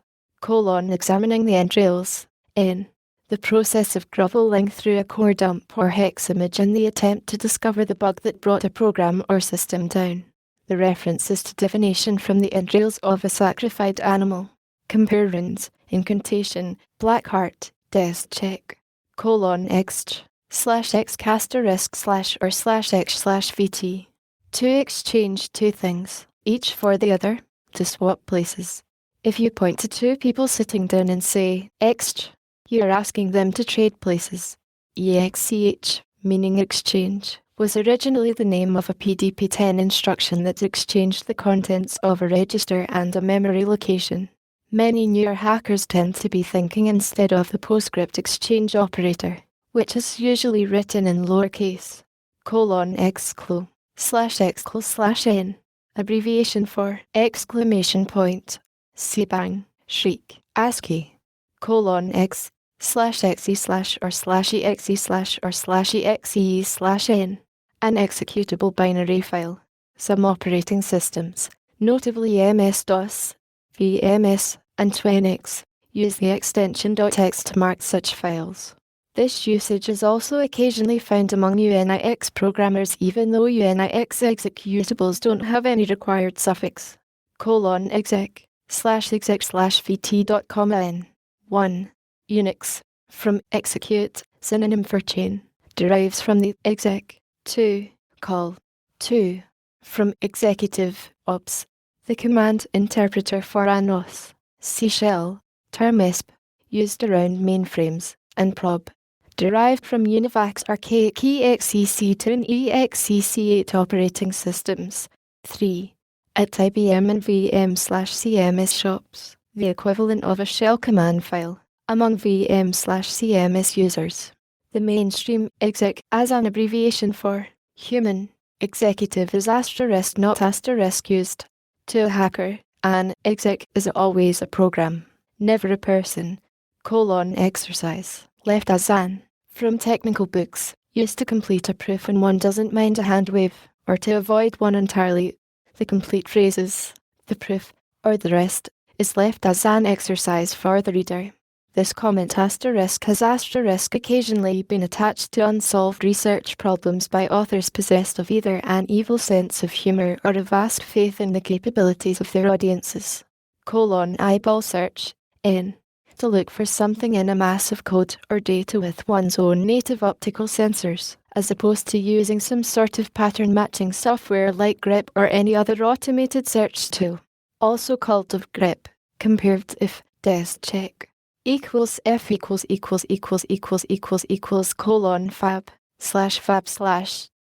Examining the entrails. N. The process of groveling through a core dump or hex image in the attempt to discover the bug that brought a program or system down. The reference is to divination from the entrails of a sacrificed animal. Compare runes, incantation, black heart, death check. Ext /x */ or /x /vt. To exchange two things, each for the other, to swap places. If you point to two people sitting down and say, ext, you are asking them to trade places. EXCH, meaning exchange, was originally the name of a PDP-10 instruction that exchanged the contents of a register and a memory location. Many newer hackers tend to be thinking instead of the PostScript exchange operator, which is usually written in lowercase, exclo /n, abbreviation for exclamation point, cbang, shriek, ASCII, x /xe/ or /exe/ or /exe/n, an executable binary file. Some operating systems, notably MS-DOS, VMS, and Twinix, use the extension .x to mark such files. This usage is also occasionally found among UNIX programmers even though UNIX executables don't have any required suffix. exec /exec/vt.com. 1. Unix, from execute, synonym for chain, derives from the exec. 2. Call. 2. From executive, ops, the command interpreter for an OS. C shell, term ESP, used around mainframes, and prob, derived from Univac's archaic EXEC2 and EXEC8 operating systems. 3. At IBM and VM/CMS shops, the equivalent of a shell command file, among VM/CMS users. The mainstream exec as an abbreviation for human executive is asterisk not asterisk used. To a hacker, an exec is always a program, never a person. Exercise, left as an, from technical books, used to complete a proof when one doesn't mind a hand wave, or to avoid one entirely. The complete phrases, the proof, or the rest, is left as an exercise for the reader. This comment asterisk has asterisk occasionally been attached to unsolved research problems by authors possessed of either an evil sense of humor or a vast faith in the capabilities of their audiences. Eyeball search, N. To look for something in a mass of code or data with one's own native optical sensors, as opposed to using some sort of pattern matching software like grep or any other automated search tool. Also called of grep, compared if, death check. Equals F equals fab/fab/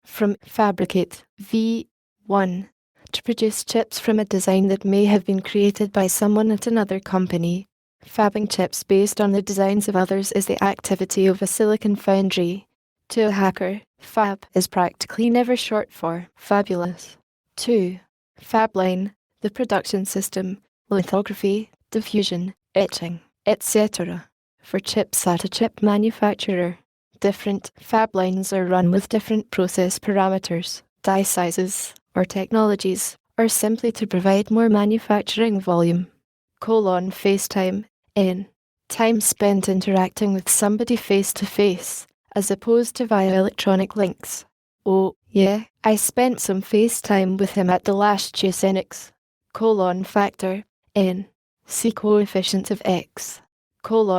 from fabricate V1 to produce chips from a design that may have been created by someone at another company. Fabbing chips based on the designs of others is the activity of a silicon foundry. To a hacker, fab is practically never short for fabulous. 2. Fabline, the production system, lithography, diffusion, etching, etc. for chips at a chip manufacturer. Different fab lines are run with different process parameters, die sizes, or technologies, or simply to provide more manufacturing volume. FaceTime, N. Time spent interacting with somebody face to face, as opposed to via electronic links. Oh, yeah, I spent some FaceTime with him at the last Tuesday. Factor, N. C coefficient of X. Fall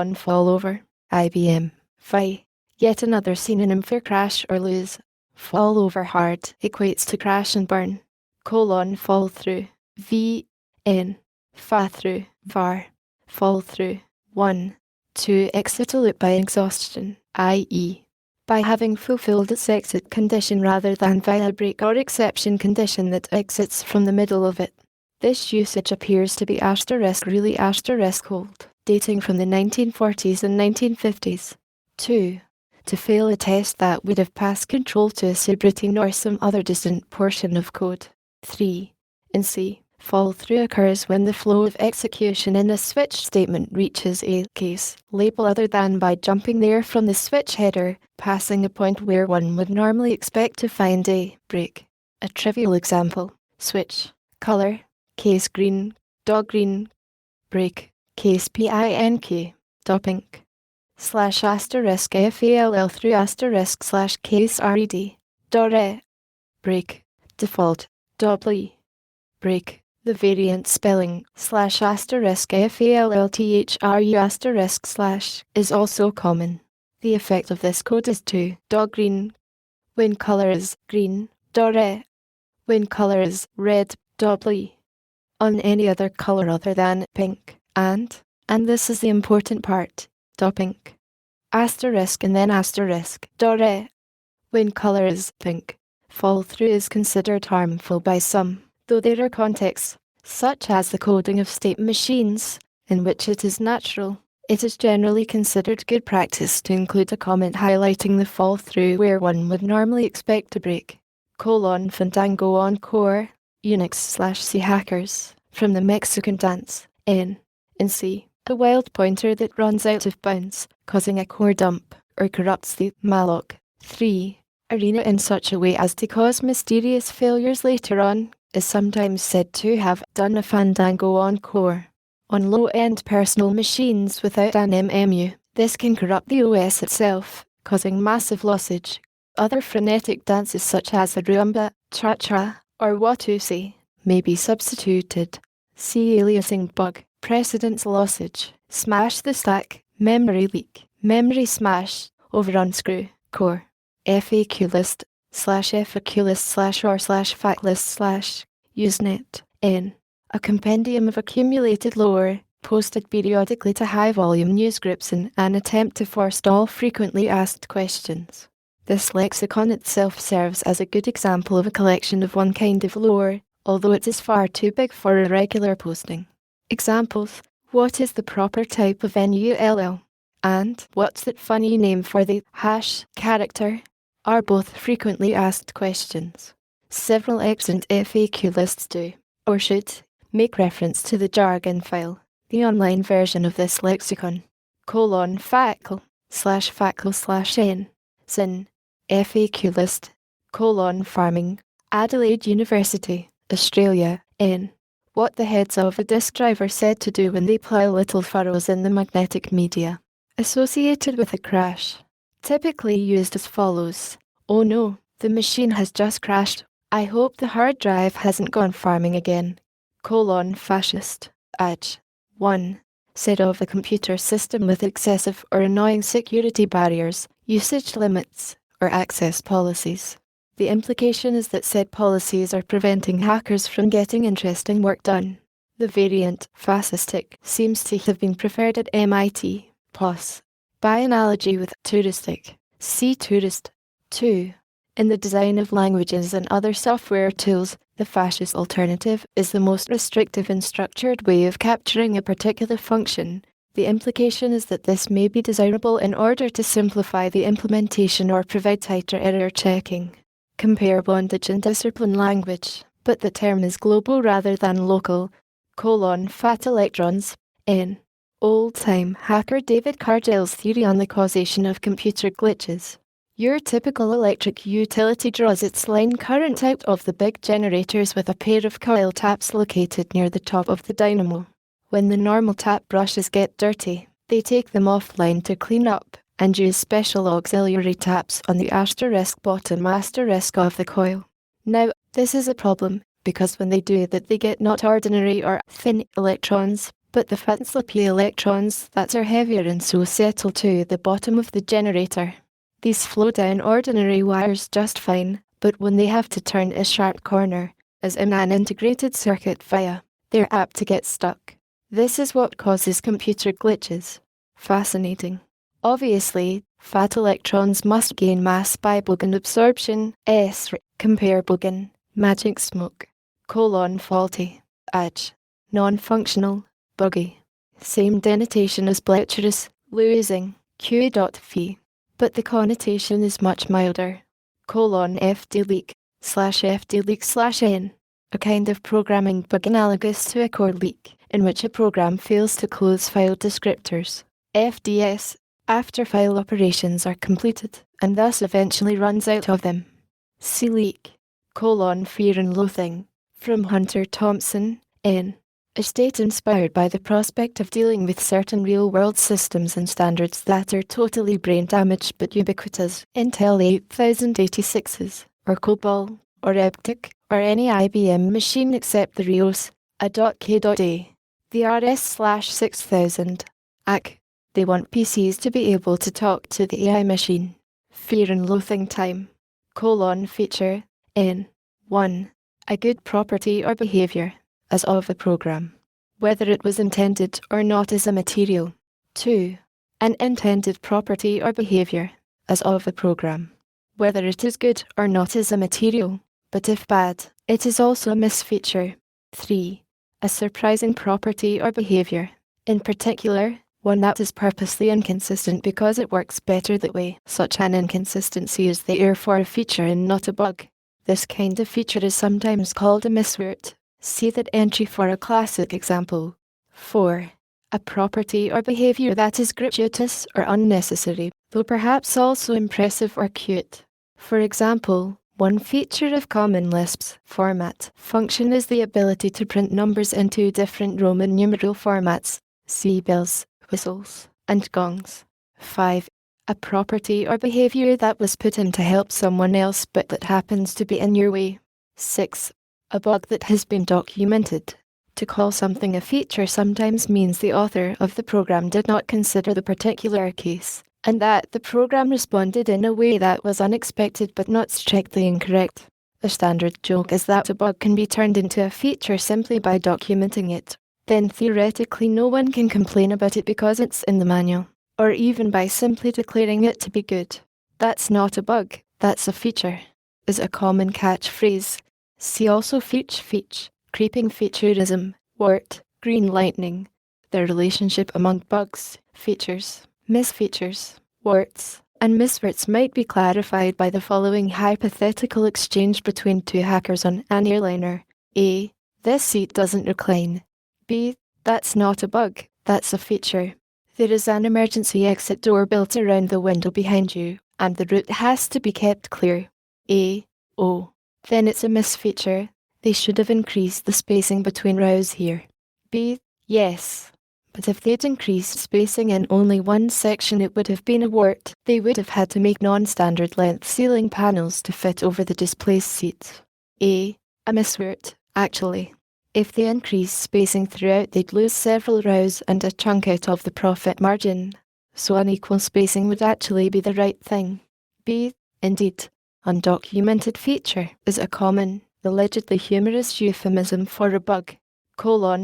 over, IBM, Phi. Yet another synonym for crash or lose. Fall over hard equates to crash and burn. Fall through, V, N. Fa through, var. Fall through, 1. To exit a loop by exhaustion, i.e. by having fulfilled its exit condition rather than via a break or exception condition that exits from the middle of it. This usage appears to be really old, dating from the 1940s and 1950s. 2. To fail a test that would have passed control to a subroutine or some other distant portion of code. 3. In C, fall through occurs when the flow of execution in a switch statement reaches a case label other than by jumping there from the switch header, passing a point where one would normally expect to find a break. A trivial example: switch, color, case green, dog green, break, case pink, pink. Slash asterisk FALL through asterisk slash case RED, DORE, break, default, doubly, break. The variant spelling slash asterisk FALLTHRU asterisk slash is also common. The effect of this code is to dog green when color is green, DORE, when color is red, doubly, on any other color other than pink, and this is the important part, pink. Asterisk and then asterisk, DORE. When color is pink, fall through is considered harmful by some, though there are contexts, such as the coding of state machines, in which it is natural. It is generally considered good practice to include a comment highlighting the fall through where one would normally expect a break. Fandango on core, Unix/C hackers, from the Mexican dance, N. In C. A wild pointer that runs out of bounds, causing a core dump, or corrupts the malloc. 3. Arena in such a way as to cause mysterious failures later on, is sometimes said to have done a fandango on core. On low-end personal machines without an MMU, this can corrupt the OS itself, causing massive lossage. Other frenetic dances such as the rumba, cha-cha, or watusi, may be substituted. See aliasing bug. Precedence lossage, smash the stack, memory leak, memory smash, over unscrew, core, FAQ list, /FAQ list /or /fact list /usenet, N. A compendium of accumulated lore, posted periodically to high-volume newsgroups in an attempt to forestall frequently asked questions. This lexicon itself serves as a good example of a collection of one kind of lore, although it is far too big for a regular posting. Examples: what is the proper type of NULL? And what's that funny name for the hash character? Are both frequently asked questions. Several excellent FAQ lists do, or should, make reference to the Jargon file, the online version of this lexicon. /fackle/n, sin, FAQ list, farming, Adelaide University, Australia, N. What the heads of a disk driver said to do when they plough little furrows in the magnetic media. Associated with a crash. Typically used as follows: oh no, the machine has just crashed. I hope the hard drive hasn't gone farming again. Fascist. Adj. 1. Said of a computer system with excessive or annoying security barriers, usage limits, or access policies. The implication is that said policies are preventing hackers from getting interesting work done. The variant, fascistic, seems to have been preferred at MIT, POS. By analogy with touristic, see tourist. 2. In the design of languages and other software tools, the fascist alternative is the most restrictive and structured way of capturing a particular function. The implication is that this may be desirable in order to simplify the implementation or provide tighter error checking. Compare bondage and discipline language, but the term is global rather than local. Fat electrons, N. Old-time hacker David Cargill's theory on the causation of computer glitches. Your typical electric utility draws its line current out of the big generators with a pair of coil taps located near the top of the dynamo. When the normal tap brushes get dirty, they take them offline to clean up and use special auxiliary taps on the bottom of the coil. Now, this is a problem, because when they do that they get not ordinary or thin electrons, but the fat slippy electrons that are heavier and so settle to the bottom of the generator. These flow down ordinary wires just fine, but when they have to turn a sharp corner, as in an integrated circuit via, they're apt to get stuck. This is what causes computer glitches. Fascinating. Obviously, fat electrons must gain mass by boson absorption, compare boson, magic smoke, faulty, non-functional, buggy. Same denotation as bleacherous, losing, q.phi. But the connotation is much milder. fdleak/n, a kind of programming bug analogous to a core leak, in which a program fails to close file descriptors, FDS, after file operations are completed, and thus eventually runs out of them. See leak, fear and loathing, from Hunter Thompson, N. A state inspired by the prospect of dealing with certain real-world systems and standards that are totally brain-damaged but ubiquitous, Intel 8086s, or COBOL, or EBTIC, or any IBM machine except the RIOS, a.k.a. The RS/6000, AC. They want PCs to be able to talk to the AI machine. Fear and loathing time, feature, N. 1. A good property or behavior, as of a program, whether it was intended or not as a material. 2. An intended property or behavior, as of a program, whether it is good or not as a material, but if bad, it is also a misfeature. 3. A surprising property or behavior, in particular, one that is purposely inconsistent because it works better that way. Such an inconsistency is therefore a feature and not a bug. This kind of feature is sometimes called a miswert. See that entry for a classic example. 4. A property or behavior that is gratuitous or unnecessary, though perhaps also impressive or cute. For example, one feature of Common Lisp's format function is the ability to print numbers into different Roman numeral formats. See bells, whistles, and gongs. 5. A property or behavior that was put in to help someone else but that happens to be in your way. 6. A bug that has been documented. To call something a feature sometimes means the author of the program did not consider the particular case, and that the program responded in a way that was unexpected but not strictly incorrect. The standard joke is that a bug can be turned into a feature simply by documenting it. Then theoretically no one can complain about it because it's in the manual, or even by simply declaring it to be good. That's not a bug, that's a feature, is a common catchphrase. See also feature, creeping featureism, wart, green lightning. The relationship among bugs, features, misfeatures, warts, and miswarts might be clarified by the following hypothetical exchange between two hackers on an airliner. A. This seat doesn't recline. B. That's not a bug, that's a feature. There is an emergency exit door built around the window behind you, and the route has to be kept clear. A. Oh. Then it's a misfeature. They should have increased the spacing between rows here. B. Yes. But if they'd increased spacing in only one section it would have been a wart. They would have had to make non-standard length ceiling panels to fit over the displaced seats. A miswart, actually. If they increased spacing throughout they'd lose several rows and a chunk out of the profit margin. So unequal spacing would actually be the right thing. B. Indeed. Undocumented feature is a common, allegedly humorous euphemism for a bug.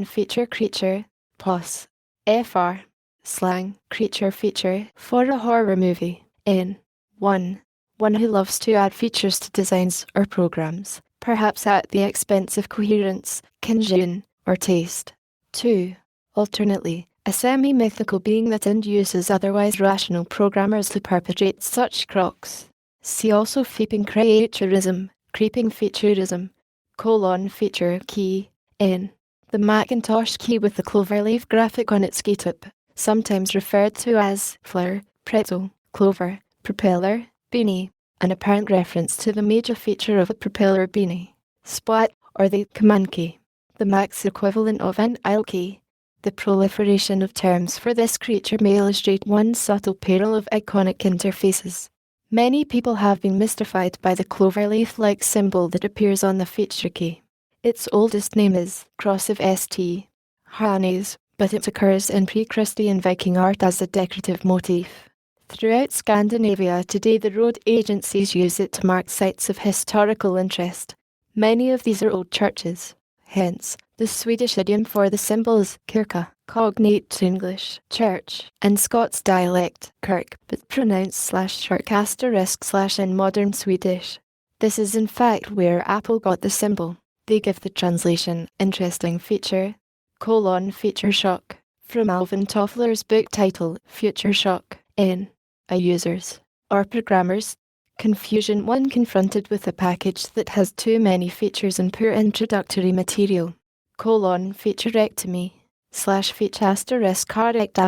Feature creature, plus. FR. Slang, creature feature, for a horror movie. N. 1. One who loves to add features to designs or programs, perhaps at the expense of coherence, cohesion, or taste. 2. Alternately, a semi-mythical being that induces otherwise rational programmers to perpetrate such crocs. See also creeping creaturism, creeping featureism, feature key, N. The Macintosh key with the cloverleaf graphic on its GitHub. sometimes referred to as flower, pretzel, clover, propeller, beanie, an apparent reference to the major feature of a propeller beanie, splat, or the command key, the Max equivalent of an IL key. The proliferation of terms for this creature may illustrate one subtle peril of iconic interfaces. Many people have been mystified by the cloverleaf-like symbol that appears on the feature key. Its oldest name is Cross of St. Hannes, but it occurs in pre-Christian Viking art as a decorative motif. Throughout Scandinavia today, the road agencies use it to mark sites of historical interest. Many of these are old churches. Hence, the Swedish idiom for the symbol is kyrka, cognate to English church, and Scots dialect kirk, but pronounced /shark * in modern Swedish. This is in fact where Apple got the symbol. They give the translation interesting feature, feature shock, from Alvin Toffler's book title Future Shock, in a user's or programmer's confusion when confronted with a package that has too many features and poor introductory material. Featurectomy /feature correct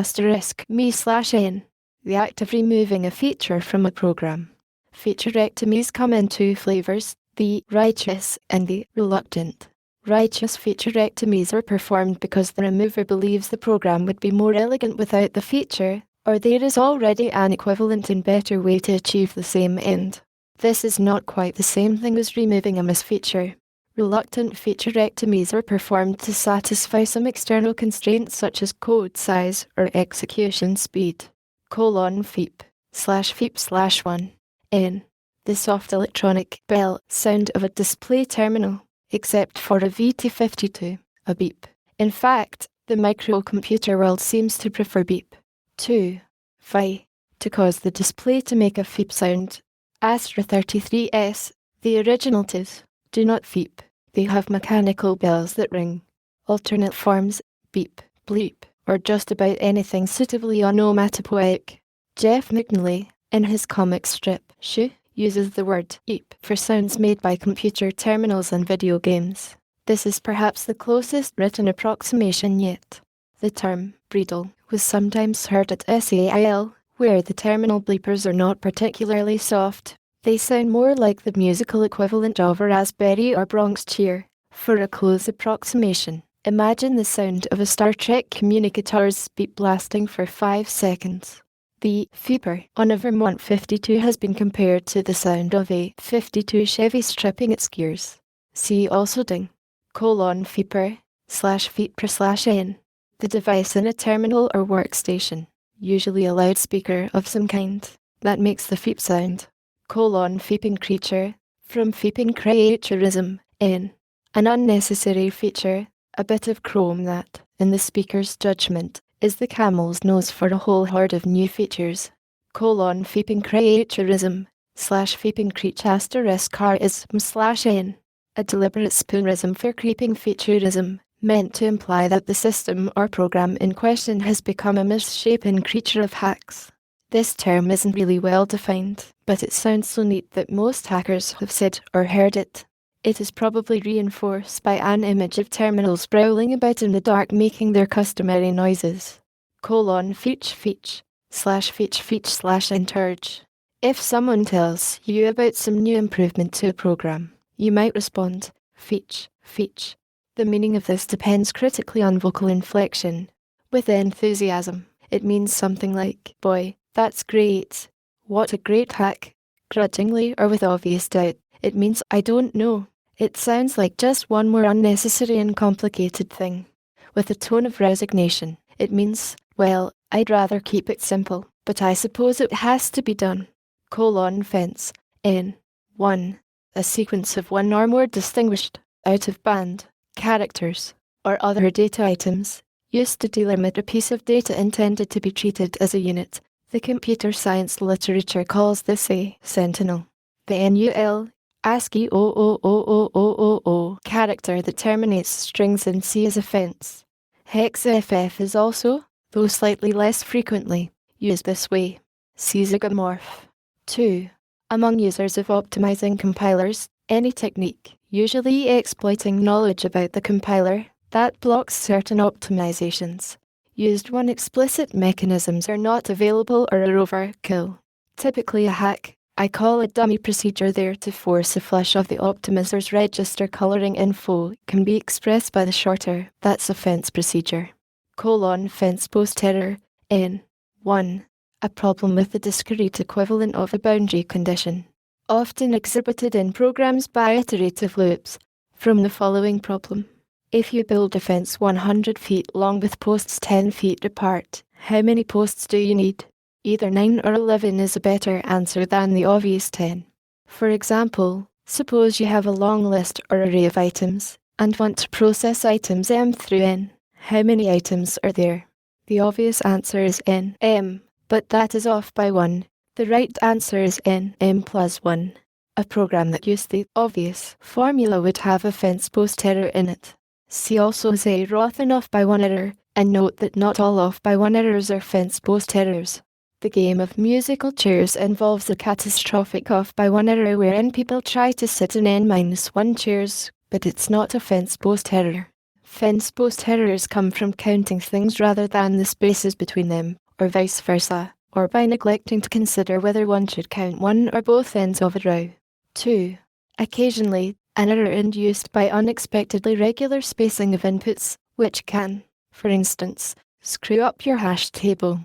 me/n, the act of removing a feature from a program. Featurectomies come in two flavors, the righteous and the reluctant. Righteous featurectomies are performed because the remover believes the program would be more elegant without the feature, or there is already an equivalent and better way to achieve the same end. This is not quite the same thing as removing a misfeature. Reluctant featurectomies are performed to satisfy some external constraints such as code size or execution speed. Feep/feep/1 n, the soft electronic bell sound of a display terminal, except for a VT52, a beep. In fact, the microcomputer world seems to prefer beep. 2. Phi, to cause the display to make a feep sound. Astra 33S, the original TIS, do not feep. They have mechanical bells that ring. Alternate forms, beep, bleep, or just about anything suitably onomatopoeic. Jeff McNally, in his comic strip, Shoo, uses the word eep for sounds made by computer terminals and video games. This is perhaps the closest written approximation yet. The term breedle was sometimes heard at SAIL, where the terminal bleepers are not particularly soft. They sound more like the musical equivalent of a raspberry or Bronx cheer. For a close approximation, imagine the sound of a Star Trek communicator's beep blasting for 5 seconds. The feeper on a Vermont 52 has been compared to the sound of a 52 Chevy stripping its gears. See also ding. Feeper/feeper/n, the device in a terminal or workstation, usually a loudspeaker of some kind, that makes the feep sound. Feeping creature, from feeping creaturism, n, an unnecessary feature, a bit of chrome that, in the speaker's judgment, is the camel's nose for a whole horde of new features. Feeping creaturism /feeping creature*ism/n, a deliberate spoonerism for creeping featureism, meant to imply that the system or program in question has become a misshapen creature of hacks. This term isn't really well defined, but it sounds so neat that most hackers have said or heard it. It is probably reinforced by an image of terminals prowling about in the dark making their customary noises. Feach/feach/encourage. If someone tells you about some new improvement to a program, you might respond, feach. The meaning of this depends critically on vocal inflection. With enthusiasm, it means something like, boy, that's great. What a great hack. Grudgingly or with obvious doubt, it means I don't know. It sounds like just one more unnecessary and complicated thing. With a tone of resignation, it means, well, I'd rather keep it simple, but I suppose it has to be done. Fence, n, 1, a sequence of one or more distinguished, out-of-band, characters, or other data items, used to delimit a piece of data intended to be treated as a unit. The computer science literature calls this a sentinel. The NUL, ASCII 00000 character that terminates strings in C is a fence. Hexaff is also, though slightly less frequently, used this way. C zygomorph. 2. Among users of optimizing compilers, any technique, usually exploiting knowledge about the compiler, that blocks certain optimizations, used when explicit mechanisms are not available or are overkill. Typically a hack, I call a dummy procedure there to force a flush of the optimizer's register coloring info, can be expressed by the shorter, that's a fence procedure. Fence post error, N. 1. A problem with the discrete equivalent of a boundary condition. Often exhibited in programs by iterative loops. From the following problem. If you build a fence 100 feet long with posts 10 feet apart, how many posts do you need? Either 9 or 11 is a better answer than the obvious 10. For example, suppose you have a long list or array of items, and want to process items M through N. How many items are there? The obvious answer is N, M, but that is off by 1. The right answer is N, M plus 1. A program that used the obvious formula would have a fence post error in it. See also Zeroth off by 1 error, and note that not all off by 1 errors are fence post errors. The game of musical chairs involves a catastrophic off by 1 error wherein people try to sit in N-1 chairs, but it's not a fence post error. Fence post errors come from counting things rather than the spaces between them, or vice versa, or by neglecting to consider whether one should count one or both ends of a row. 2. Occasionally, an error induced by unexpectedly regular spacing of inputs, which can, for instance, screw up your hash table.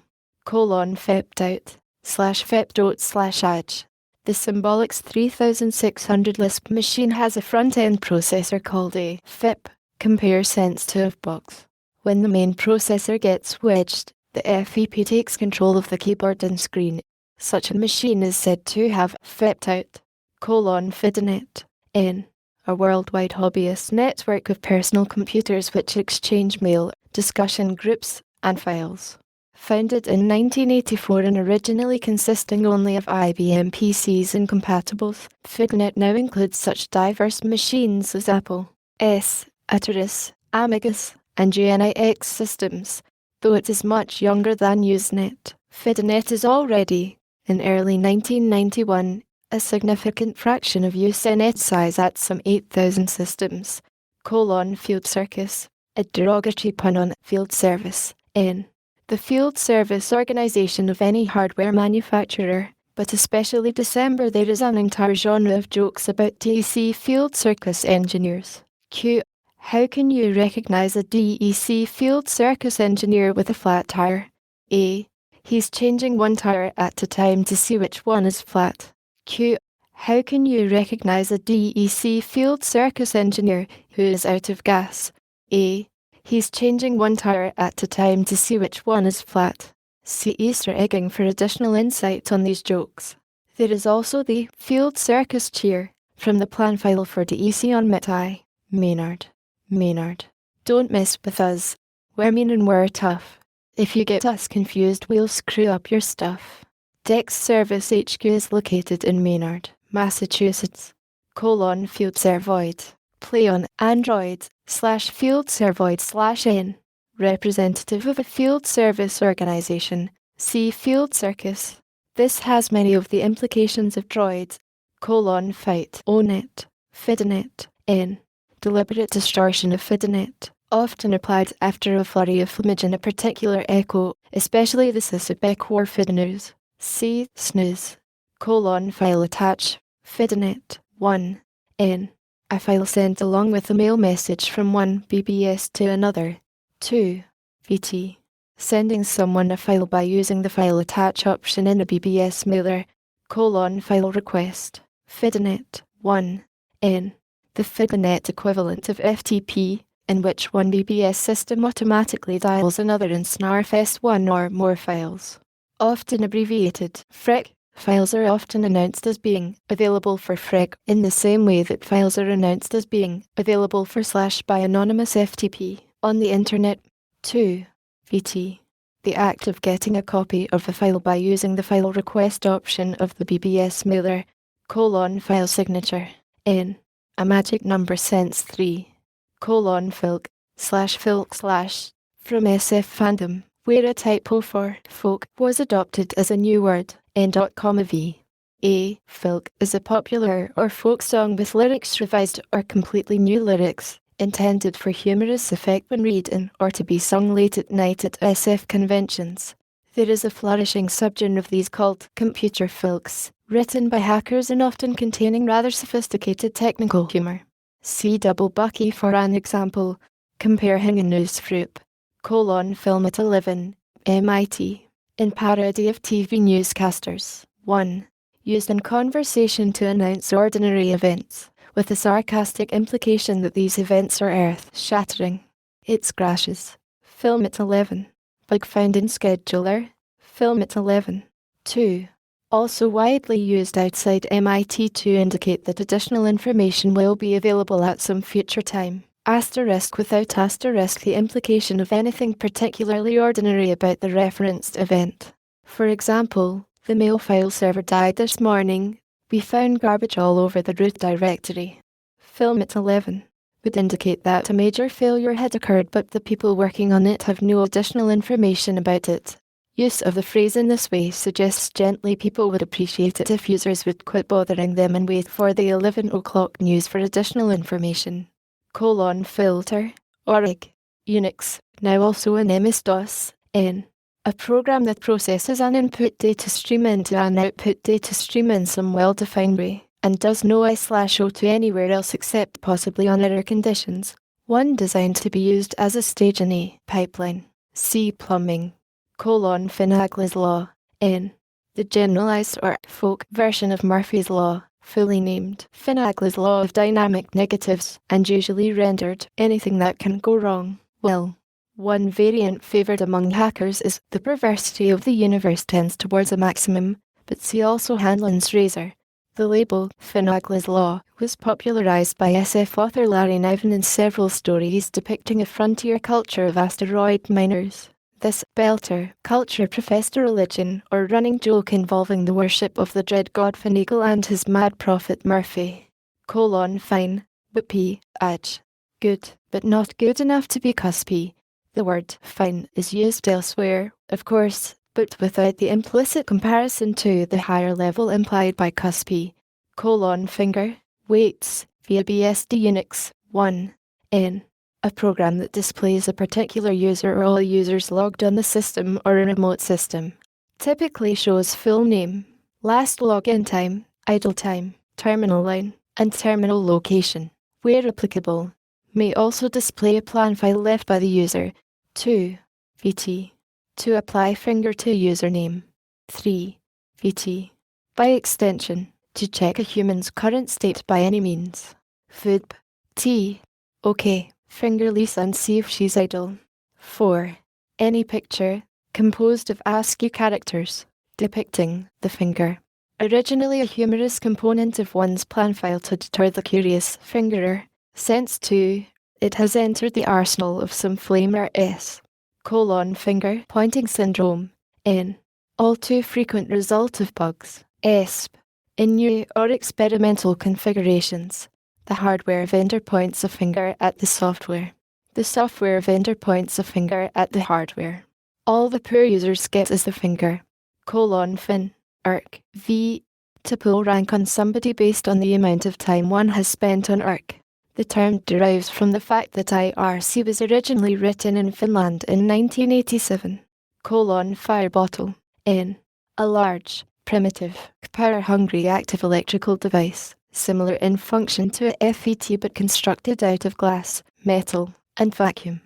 Fept out/fept./edge. The Symbolics 3600 Lisp machine has a front-end processor called a FIP, compare sensitive box. When the main processor gets wedged, the FEP takes control of the keyboard and screen. Such a machine is said to have FIPed out. FIDNet, N. A worldwide hobbyist network of personal computers which exchange mail, discussion groups, and files. Founded in 1984 and originally consisting only of IBM PCs and compatibles, FIDNet now includes such diverse machines as Apple, Atari, Amigas, and UNIX systems. Though it is much younger than Usenet, FIDNet is already, in early 1991, a significant fraction of Usenet size at some 8,000 systems. Field Circus, a derogatory pun on field service, N. The field service organization of any hardware manufacturer, but especially December there is an entire genre of jokes about DEC field circus engineers. Q. How can you recognize a DEC field circus engineer with a flat tire? A. He's changing one tire at a time to see which one is flat. Q. How can you recognize a DEC field circus engineer who is out of gas? A. He's changing one tire at a time to see which one is flat. See Easter egging for additional insight on these jokes. There is also the field circus cheer from the plan file for DEC on MIT. Maynard. Don't mess with us. We're mean and we're tough. If you get us confused, we'll screw up your stuff. Dex Service HQ is located in Maynard, Massachusetts. Field Servoid. Play on Android/Field Servoid/N. Representative of a field service organization. See Field Circus. This has many of the implications of droid. Fight. ONET. FIDNet. N. Deliberate distortion of FIDNet. Often applied after a flurry of flamage in a particular echo, especially the Sysabek or FIDNews. See snooze. File attach. FIDNet. 1. N. A file sent along with a mail message from one BBS to another. 2. VT. Sending someone a file by using the file attach option in a BBS mailer. File request. FIDNet. 1. N. The FIDNet equivalent of FTP, in which one BBS system automatically dials another and snarfs one or more files. Often abbreviated FRIC. Files are often announced as being available for FRIC in the same way that files are announced as being available for / by anonymous FTP on the Internet. 2. VT. The act of getting a copy of a file by using the file request option of the BBS mailer. File signature. N. A magic number sense 3. Filk /filk/ from SF Fandom, where a typo for folk was adopted as a new word. N.V. Filk is a popular or folk song with lyrics revised or completely new lyrics. intended for humorous effect when reading or to be sung late at night at SF conventions. There is a flourishing subgenre of these called computer filks, written by hackers and often containing rather sophisticated technical humor. See Double Bucky for an example. Compare Hing and Newsfroop, Film at 11, MIT, in parody of TV newscasters. 1. Used in conversation to announce ordinary events, with the sarcastic implication that these events are earth-shattering. It crashes. Film at 11. Bug found in scheduler. Film at 11. 2. Also widely used outside MIT to indicate that additional information will be available at some future time. Asterisk without asterisk the implication of anything particularly ordinary about the referenced event. For example, the mail file server died this morning. We found garbage all over the root directory. Film at 11 would indicate that a major failure had occurred but the people working on it have no additional information about it. Use of the phrase in this way suggests gently people would appreciate it if users would quit bothering them and wait for the 11 o'clock news for additional information. Filter, ORG, Unix, now also in MS-DOS, N. A program that processes an input data stream into an output data stream in some well-defined way, and does no I/O to anywhere else except possibly on error conditions. One designed to be used as a stage in a pipeline. C. Plumbing. Finagle's Law, N. The generalized or folk version of Murphy's Law, fully named Finagle's Law of Dynamic Negatives, and usually rendered anything that can go wrong, will. One variant favored among hackers is the perversity of the universe tends towards a maximum, but see also Hanlon's razor. The label, Finagle's Law, was popularized by SF author Larry Niven in several stories depicting a frontier culture of asteroid miners. This belter culture professed a religion or running joke involving the worship of the dread god Finagle and his mad prophet Murphy. Fine, whippy, adge. Good, but not good enough to be cuspy. The word fine is used elsewhere, of course, but without the implicit comparison to the higher level implied by cuspy. Finger, weights, via BSD Unix, 1, N. A program that displays a particular user or all users logged on the system or a remote system. Typically shows full name, last login time, idle time, terminal line, and terminal location. Where applicable, may also display a plan file left by the user. 2. VT. To apply finger to username. 3. VT. By extension, to check a human's current state by any means. FUDB. T. OK. Finger Lisa and see if she's idle. 4. Any picture, composed of ASCII characters, depicting the finger. Originally a humorous component of one's plan file to deter the curious fingerer, since 2. It has entered the arsenal of some flamer S. Finger pointing syndrome, N. All too frequent result of bugs, ESP. In new or experimental configurations. The hardware vendor points a finger at the software. The software vendor points a finger at the hardware. All the poor users get is the finger. Fin, IRC, V. To pull rank on somebody based on the amount of time one has spent on IRC. The term derives from the fact that IRC was originally written in Finland in 1987. Fire bottle, N. A large, primitive, power-hungry active electrical device, similar in function to a FET but constructed out of glass, metal, and vacuum.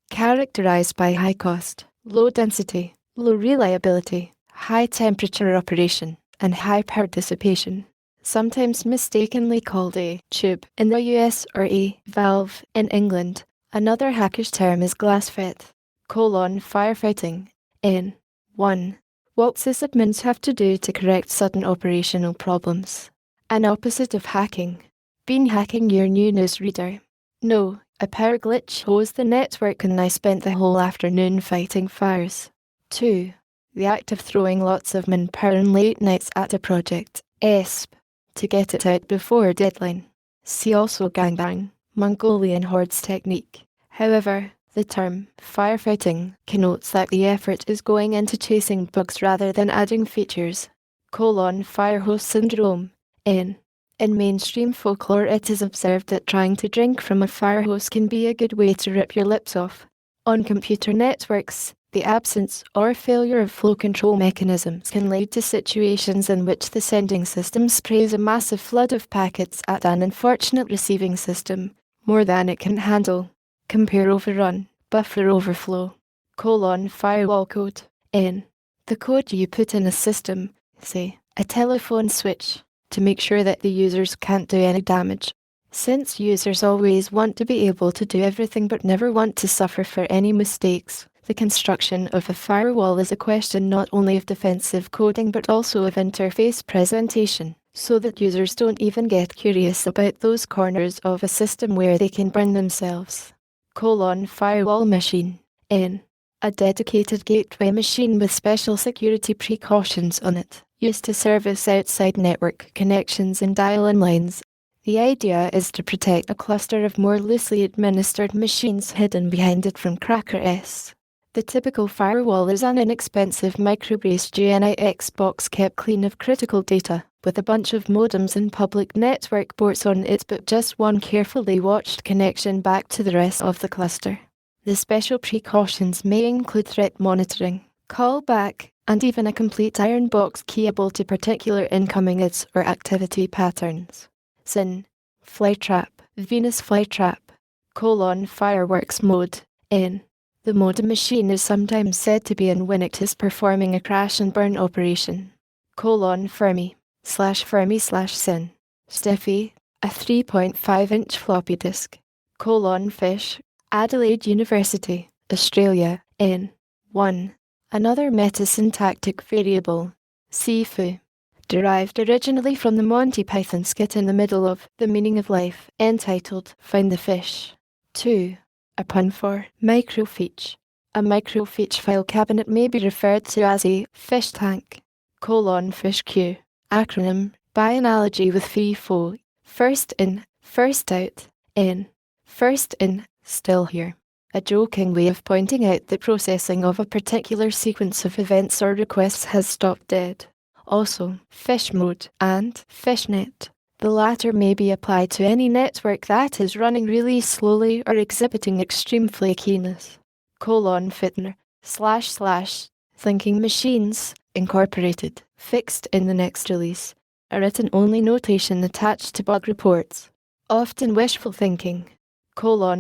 Characterized by high cost, low density, low reliability, high temperature operation, and high power dissipation. Sometimes mistakenly called a tube in the US or a valve in England. Another hacker's term is glassfet. Firefighting. N. 1. What sysadmins have to do to correct sudden operational problems. An opposite of hacking. Been hacking your new newsreader? No, a power glitch hosed the network and I spent the whole afternoon fighting fires. 2. The act of throwing lots of manpower and late nights at a project. ESP. To get it out before deadline. See also gangbang, Mongolian hordes technique. However, the term firefighting connotes that the effort is going into chasing bugs rather than adding features. Firehose syndrome, N. In mainstream folklore, it is observed that trying to drink from a fire hose can be a good way to rip your lips off. On computer networks, the absence or failure of flow control mechanisms can lead to situations in which the sending system sprays a massive flood of packets at an unfortunate receiving system, more than it can handle. Compare overrun, buffer overflow, firewall code, N. The code you put in a system, say, a telephone switch, to make sure that the users can't do any damage. Since users always want to be able to do everything but never want to suffer for any mistakes, the construction of a firewall is a question not only of defensive coding but also of interface presentation, so that users don't even get curious about those corners of a system where they can burn themselves. Firewall machine, N. A dedicated gateway machine with special security precautions on it, used to service outside network connections and dial-in lines. The idea is to protect a cluster of more loosely administered machines hidden behind it from crackers. The typical firewall is an inexpensive microbraced UNIX box kept clean of critical data, with a bunch of modems and public network ports on it but just one carefully watched connection back to the rest of the cluster. The special precautions may include threat monitoring, callback, and even a complete iron box keyable to particular incoming IDs or activity patterns. Sin. Flytrap, Venus flytrap, fireworks mode, N. The modem machine is sometimes said to be in Winix performing a crash and burn operation. Fermi/Sin. Stiffy, a 3.5-inch floppy disk. Fish, Adelaide University, Australia, N. 1. Another metasyntactic variable, Sifu, derived originally from the Monty Python skit in the middle of The Meaning of Life, entitled Find the Fish. 2. A pun for microfiche. A microfiche file cabinet may be referred to as a fish tank. Fish queue, acronym, by analogy with FIFO, first in, first out, N. First in, still here. A joking way of pointing out that processing of a particular sequence of events or requests has stopped dead. Also, fish mode and fishnet. The latter may be applied to any network that is running really slowly or exhibiting extreme flakiness. Fitner, / Thinking Machines, Incorporated, fixed in the next release. A written-only notation attached to bug reports. Often wishful thinking.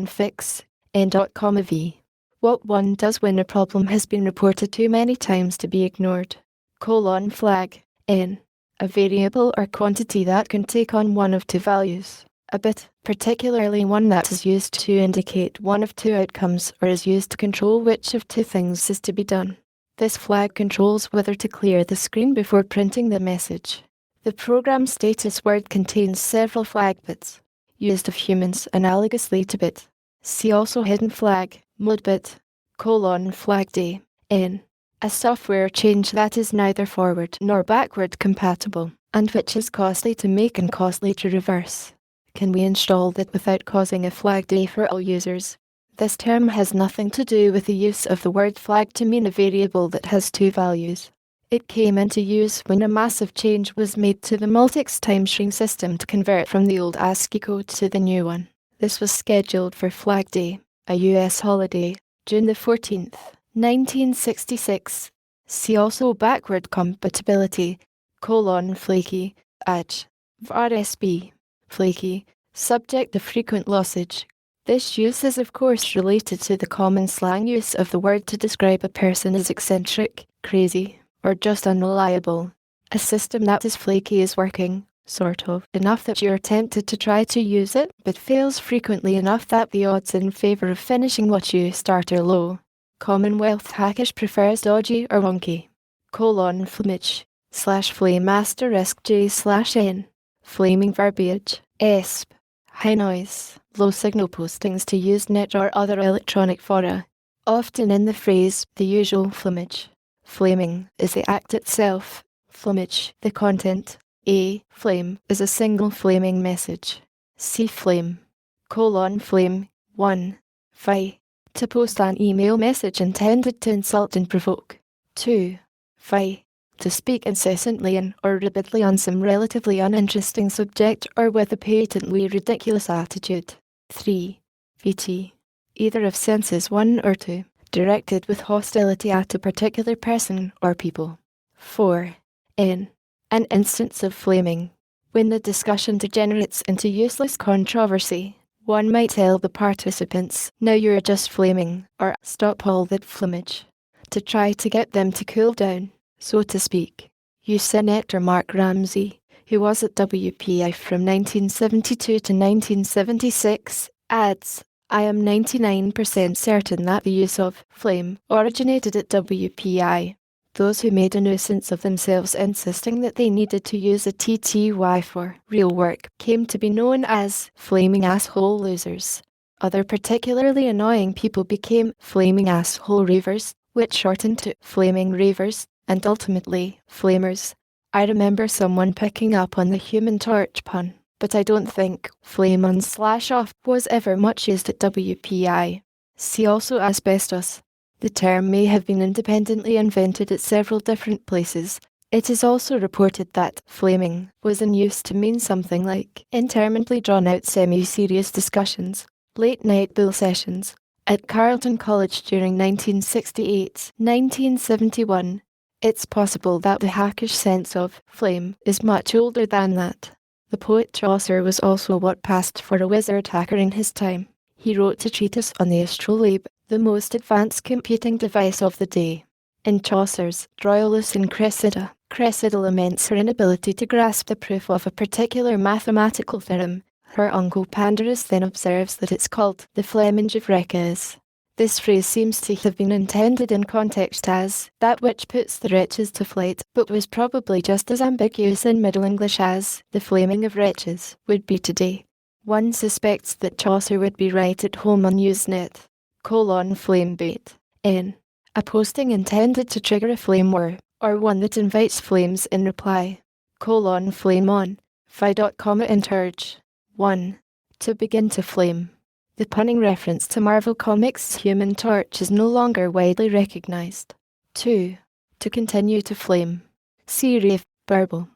Fix, N.v. What one does when a problem has been reported too many times to be ignored. Flag, N. A variable or quantity that can take on one of two values. A bit, particularly one that is used to indicate one of two outcomes or is used to control which of two things is to be done. This flag controls whether to clear the screen before printing the message. The program status word contains several flag bits, used of humans analogously to bit. See also hidden flag, modbit, flag day, N. A software change that is neither forward nor backward compatible, and which is costly to make and costly to reverse. Can we install that without causing a flag day for all users? This term has nothing to do with the use of the word flag to mean a variable that has two values. It came into use when a massive change was made to the multix timestream system to convert from the old ASCII code to the new one. This was scheduled for Flag Day, a US holiday, June the 14th, 1966. See also backward compatibility, flaky, ADGE, RSB, flaky, subject to frequent lossage. This use is of course related to the common slang use of the word to describe a person as eccentric, crazy, or just unreliable. A system that is flaky is working, sort of, enough that you're tempted to try to use it, but fails frequently enough that the odds in favor of finishing what you start are low. Commonwealth hackish prefers dodgy or wonky. Flamage, /flame*j/n. Flaming verbiage, ESP. High noise, low signal postings to Usenet or other electronic fora. Often in the phrase, the usual flamage. Flaming is the act itself, flamage, the content. A flame is a single flaming message. See flame, flame, 1, fi, to post an email message intended to insult and provoke. 2, fi, to speak incessantly in or rapidly on some relatively uninteresting subject or with a patently ridiculous attitude. 3. VT. Either of senses 1 or 2, directed with hostility at a particular person or people. 4. N. An instance of flaming. When the discussion degenerates into useless controversy, one might tell the participants, "Now you're just flaming," or "Stop all that flamage," to try to get them to cool down, so to speak. U.S. Senator Mark Ramsey, who was at WPI from 1972 to 1976, adds, "I am 99% certain that the use of flame originated at WPI. Those who made a nuisance of themselves insisting that they needed to use a TTY for real work came to be known as flaming asshole losers. Other particularly annoying people became flaming asshole ravers, which shortened to flaming ravers, and ultimately, flamers. I remember someone picking up on the Human Torch pun, but I don't think flame on/off was ever much used at WPI. See also asbestos. The term may have been independently invented at several different places. It is also reported that flaming was in use to mean something like interminably drawn-out semi-serious discussions, late-night bull sessions, at Carleton College during 1968-1971. It's possible that the hackish sense of flame is much older than that. The poet Chaucer was also what passed for a wizard hacker in his time. He wrote a treatise on the astrolabe, the most advanced computing device of the day. In Chaucer's Troilus and Cressida, Cressida laments her inability to grasp the proof of a particular mathematical theorem. Her uncle Pandarus then observes that it's called the flamage of wretches. This phrase seems to have been intended in context as that which puts the wretches to flight, but was probably just as ambiguous in Middle English as the flaming of wretches would be today. One suspects that Chaucer would be right at home on Usenet. Flame bait. N. A posting intended to trigger a flame war, or one that invites flames in reply. Flame on. Phi.com interge. 1. To begin to flame. The punning reference to Marvel Comics' Human Torch is no longer widely recognized. 2. To continue to flame. See Rave, Burble.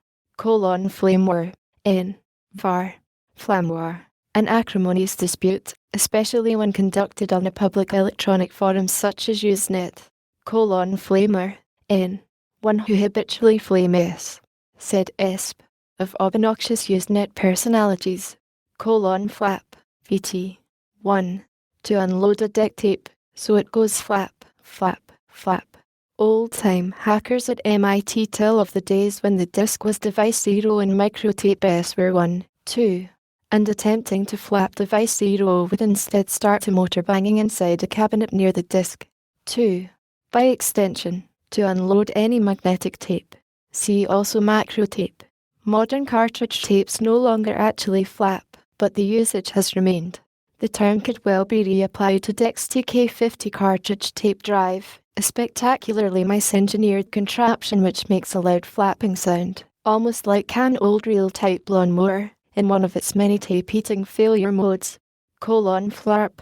Flame war. N. Var. Flam war. An acrimonious dispute, especially when conducted on a public electronic forum such as Usenet. Flamer. N. One who habitually flames, said Esp, of obnoxious Usenet personalities. Flap. VT. 1. To unload a deck tape, so it goes flap, flap, flap. Old-time hackers at MIT tell of the days when the disk was device 0 and microtape S were 1, 2. And attempting to flap device 0 would instead start a motor banging inside a cabinet near the disk. 2. By extension, to unload any magnetic tape. See also macro tape. Modern cartridge tapes no longer actually flap, but the usage has remained. The term could well be reapplied to DEC's TK50 cartridge tape drive, a spectacularly misengineered contraption which makes a loud flapping sound, almost like an old reel-type lawnmower, in one of its many tape-eating failure modes. Flarp/flarp/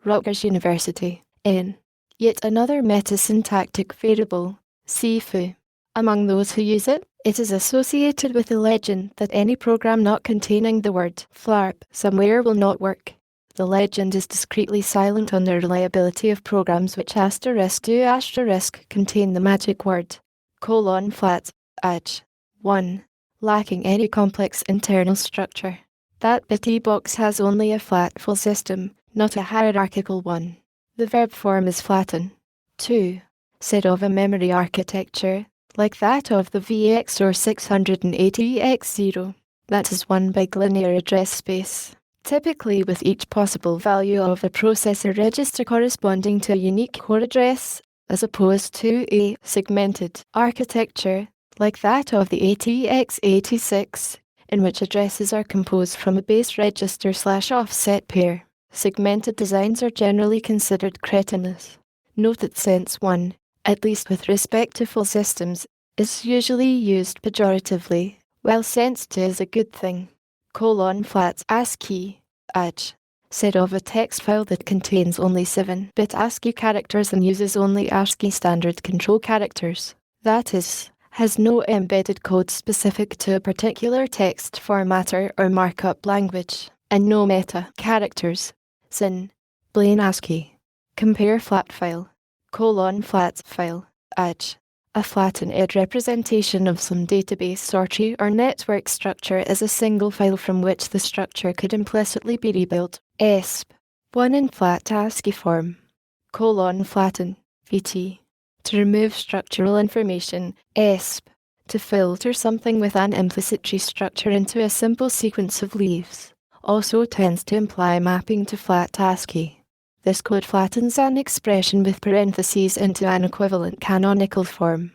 Rutgers University. N. Yet another metasyntactic variable, Sifu. Among those who use it, it is associated with the legend that any program not containing the word flarp somewhere will not work. The legend is discreetly silent on the reliability of programs which **** contain the magic word :flat, edge. 1. Lacking any complex internal structure. That bitty box has only a flat full system, not a hierarchical one. The verb form is flatten. 2. Said of a memory architecture, like that of the VX or 680X0, that is one big linear address space, typically with each possible value of a processor register corresponding to a unique core address, as opposed to a segmented architecture, like that of the ATX86, in which addresses are composed from a base register/offset pair. Segmented designs are generally considered cretinous. Note that sense 1, at least with respect to full systems, is usually used pejoratively, while sense 2 is a good thing. Flat ASCII, edge. Said of a text file that contains only 7-bit ASCII characters and uses only ASCII standard control characters. that is, has no embedded code specific to a particular text formatter or markup language, and no meta characters. Sin. Plain ASCII. Compare flat file. Flat file. Edge. A flattened representation of some database or tree or network structure is a single file from which the structure could implicitly be rebuilt. ESP. One in flat ASCII form. Flatten. VT. To remove structural information. ESP. To filter something with an implicit tree structure into a simple sequence of leaves. Also tends to imply mapping to flat ASCII. This code flattens an expression with parentheses into an equivalent canonical form.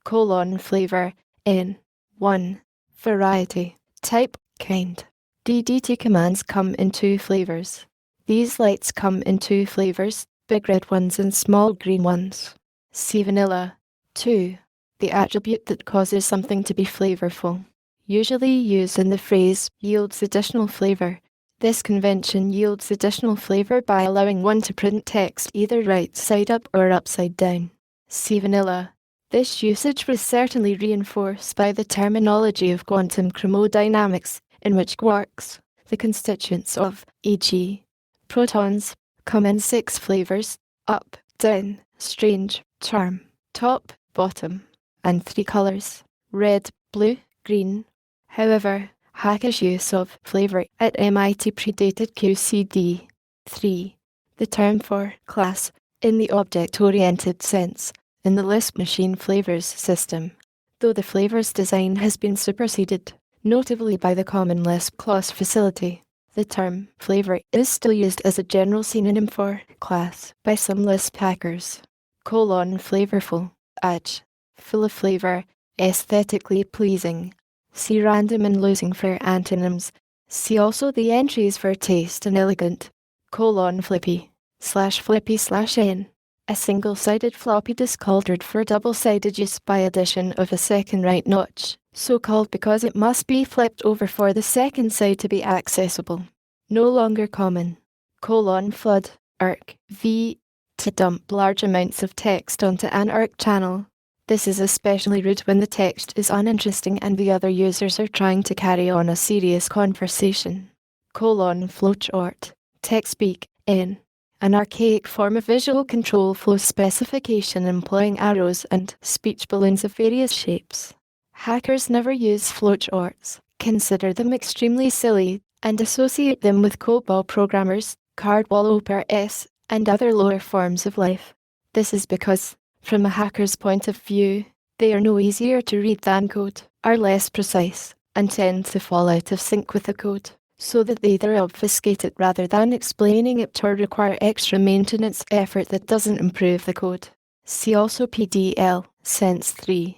Flavor. N. 1. Variety. Type. Kind. DDT commands come in two flavors. These lights come in two flavors, big red ones and small green ones. C. Vanilla. 2. The attribute that causes something to be flavorful. Usually used in the phrase yields additional flavor. This convention yields additional flavor by allowing one to print text either right side up or upside down. C. Vanilla. This usage was certainly reinforced by the terminology of quantum chromodynamics, in which quarks, the constituents of, e.g., protons, come in 6 flavors: up, down, strange, charm, top, bottom, and 3 colors: red, blue, green. However, Hacker's use of flavor at MIT predated QCD. 3. The term for class, in the object-oriented sense, in the Lisp machine flavors system, though the flavors design has been superseded, notably by the common Lisp class facility. The term flavor is still used as a general synonym for class by some Lisp hackers. Flavorful, edge, full of flavor, aesthetically pleasing. See random and losing for antonyms. See also the entries for taste and elegant. Flippy, /n. A single-sided floppy disk altered for double-sided use by addition of a second right notch, so called because it must be flipped over for the second side to be accessible. No longer common. Flood, ARC, V. To dump large amounts of text onto an ARC channel. This is especially rude when the text is uninteresting and the other users are trying to carry on a serious conversation. Flowchart, TextSpeak, N. An archaic form of visual control flow specification employing arrows and speech balloons of various shapes. Hackers never use flowcharts, consider them extremely silly, and associate them with COBOL programmers, card wallopers, and other lower forms of life. This is because, from a hacker's point of view, they are no easier to read than code, are less precise, and tend to fall out of sync with the code, so that they either obfuscate it rather than explaining it or require extra maintenance effort that doesn't improve the code. See also PDL, Sense 3.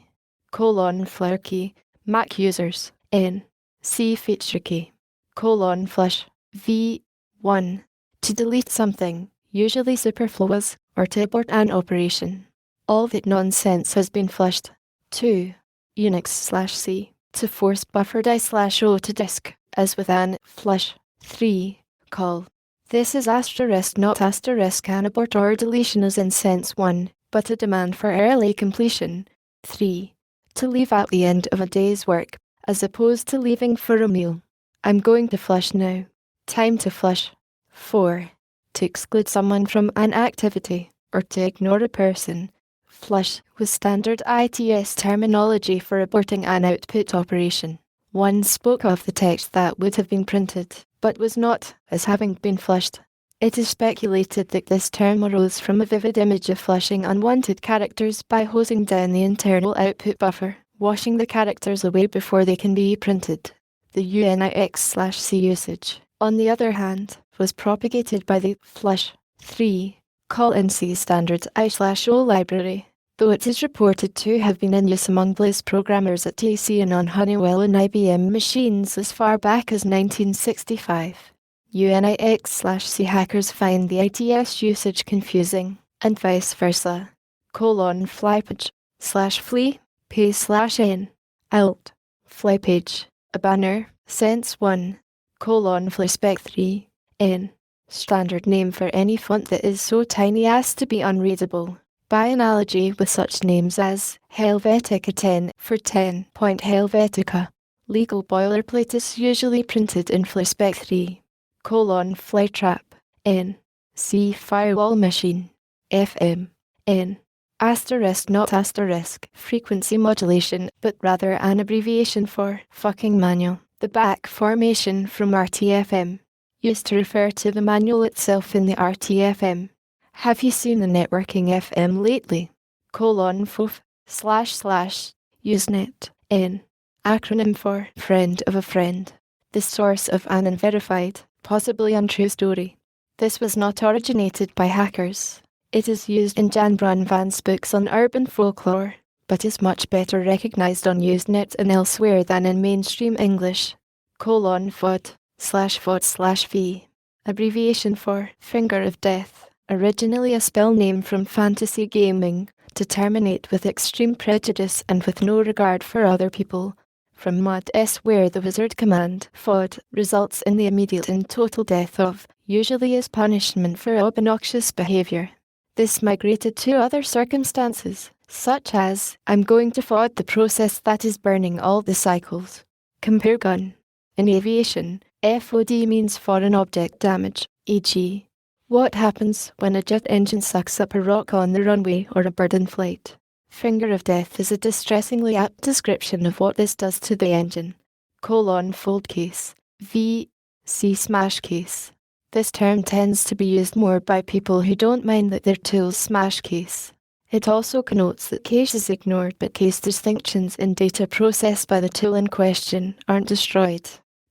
Flare key, Mac users, N. C feature key. Flush, V. 1. To delete something, usually superfluous, or to abort an operation. All that nonsense has been flushed. 2. Unix/C. To force buffer die/O to disk, as with an flush. 3. Call. This is asterisk not asterisk an abort or deletion as in sense 1, but a demand for early completion. 3. To leave at the end of a day's work, as opposed to leaving for a meal. I'm going to flush now. Time to flush. 4. To exclude someone from an activity, or to ignore a person. Flush was standard ITS terminology for aborting an output operation. One spoke of the text that would have been printed, but was not, as having been flushed. It is speculated that this term arose from a vivid image of flushing unwanted characters by hosing down the internal output buffer, washing the characters away before they can be printed. The Unix/C usage, on the other hand, was propagated by the flush 3 call in C standards I/O library, though it is reported to have been in use among Bliss programmers at TC and on Honeywell and IBM machines as far back as 1965. Unix/C hackers find the ITS usage confusing, and vice versa. Flypage/flee, p/n, alt, flypage, a banner, sense 1, flyspec 3, n, standard name for any font that is so tiny as to be unreadable. By analogy with such names as Helvetica 10 for 10 Point Helvetica, legal boilerplate is usually printed in Flespec 3, Flytrap, N, C firewall machine, FM, N, asterisk not asterisk frequency modulation but rather an abbreviation for fucking manual, the back formation from RTFM, used to refer to the manual itself in the RTFM. Have you seen the networking FM lately? FOF / Usenet, N, acronym for friend of a friend, the source of an unverified, possibly untrue story. This was not originated by hackers. It is used in Jan Brunvan's books on urban folklore, but is much better recognized on Usenet and elsewhere than in mainstream English. FOD / V, abbreviation for finger of death, originally a spell name from fantasy gaming, to terminate with extreme prejudice and with no regard for other people. From Mod S, where the wizard command, FOD, results in the immediate and total death of, usually as punishment for obnoxious behavior. This migrated to other circumstances, such as, I'm going to FOD the process that is burning all the cycles. Compare gun. In aviation, FOD means foreign object damage, e.g., what happens when a jet engine sucks up a rock on the runway or a bird in flight? Finger of death is a distressingly apt description of what this does to the engine. Fold case, v. C smash case. This term tends to be used more by people who don't mind that their tools smash case. It also connotes that case is ignored but case distinctions in data processed by the tool in question aren't destroyed.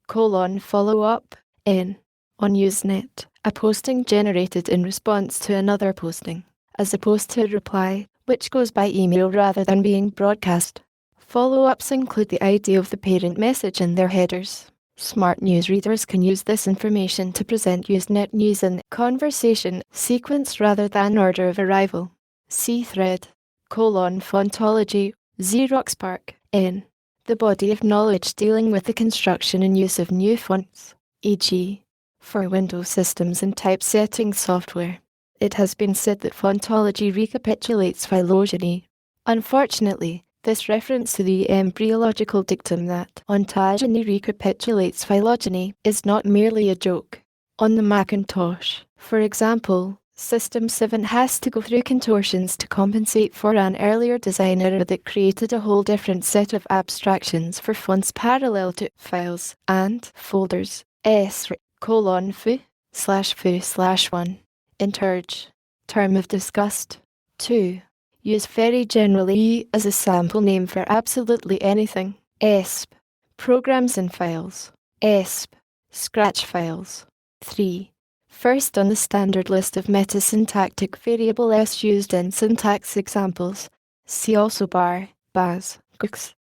Follow up, N. On Usenet, a posting generated in response to another posting, as opposed to a reply, which goes by email rather than being broadcast. Follow-ups include the ID of the parent message in their headers. Smart newsreaders can use this information to present Usenet news in conversation sequence rather than order of arrival. C thread, fontology, Xerox N. The body of knowledge dealing with the construction and use of new fonts, e.g., for Windows systems and typesetting software. It has been said that fontology recapitulates phylogeny. Unfortunately, this reference to the embryological dictum that ontogeny recapitulates phylogeny is not merely a joke. On the Macintosh, for example, System 7 has to go through contortions to compensate for an earlier design error that created a whole different set of abstractions for fonts parallel to files and folders. /foo/1. Interge. Term of disgust. 2. Use very generally as a sample name for absolutely anything. ESP. Programs and files. ESP. Scratch files. 3. First on the standard list of metasyntactic variable S used in syntax examples. See also bar, baz, quix,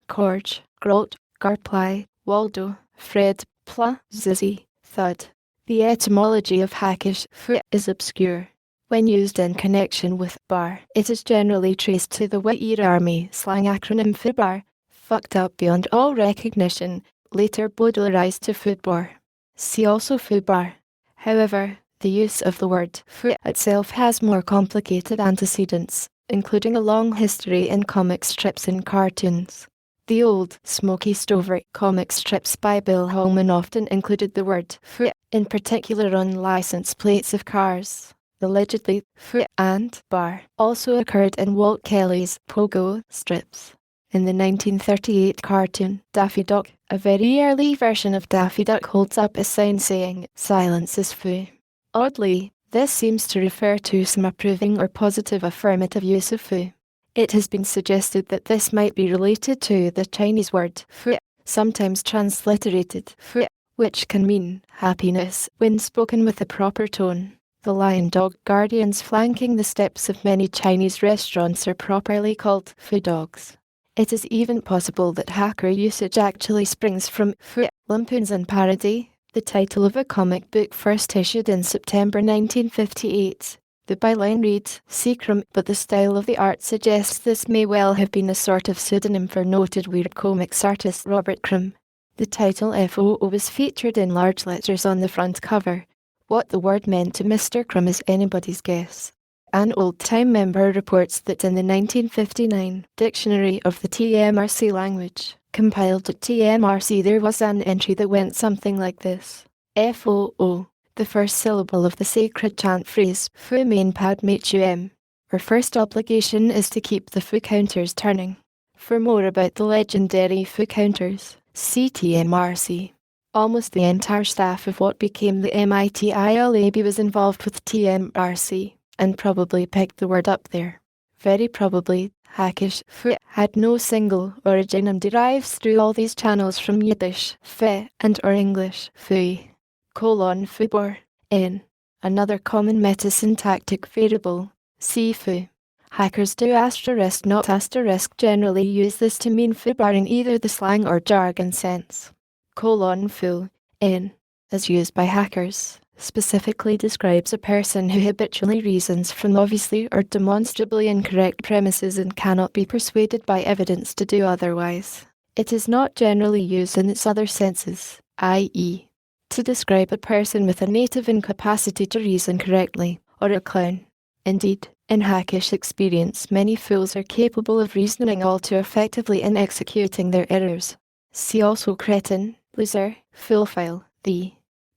corge, grot, garply, waldo, fred, pla, zizzy, thud. The etymology of hackish is obscure. When used in connection with bar, it is generally traced to the White Army slang acronym FUBAR, fucked up beyond all recognition, later Baudelarized to foodbar. See also FUBAR. However, the use of the word fu itself has more complicated antecedents, including a long history in comic strips and cartoons. The old Smoky Stover comic strips by Bill Holman often included the word fu, in particular on license plates of cars. Allegedly, fu and bar also occurred in Walt Kelly's Pogo strips. In the 1938 cartoon, Daffy Duck, a very early version of Daffy Duck holds up a sign saying, "Silence is fu." Oddly, this seems to refer to some approving or positive affirmative use of fu. It has been suggested that this might be related to the Chinese word fu, sometimes transliterated fu, which can mean happiness when spoken with a proper tone. The lion dog guardians flanking the steps of many Chinese restaurants are properly called fu dogs. It is even possible that hacker usage actually springs from fu, lampoons and parody, the title of a comic book first issued in September 1958. The byline reads, "Secrum," but the style of the art suggests this may well have been a sort of pseudonym for noted weird comics artist Robert Crumb. The title FOO was featured in large letters on the front cover. What the word meant to Mr. Crumb is anybody's guess. An old-time member reports that in the 1959 Dictionary of the TMRC language, compiled at TMRC, there was an entry that went something like this. FOO, the first syllable of the sacred chant phrase, Fu main pad machum. Our first obligation is to keep the Fu counters turning. For more about the legendary Fu counters, see TMRC. Almost the entire staff of what became the MITILAB was involved with TMRC, and probably picked the word up there. Very probably, Hackish Fu had no single origin and derives through all these channels from Yiddish Fe and or English Fui. Fubor, N. Another common metasyntactic variable, Sifu. Hackers do asterisk not asterisk generally use this to mean Fubar in either the slang or jargon sense. Fu, N. As used by hackers, specifically describes a person who habitually reasons from obviously or demonstrably incorrect premises and cannot be persuaded by evidence to do otherwise. It is not generally used in its other senses, i.e., to describe a person with a native incapacity to reason correctly, or a clown. Indeed, in hackish experience, many fools are capable of reasoning all too effectively in executing their errors. See also cretin, loser, foolfile, the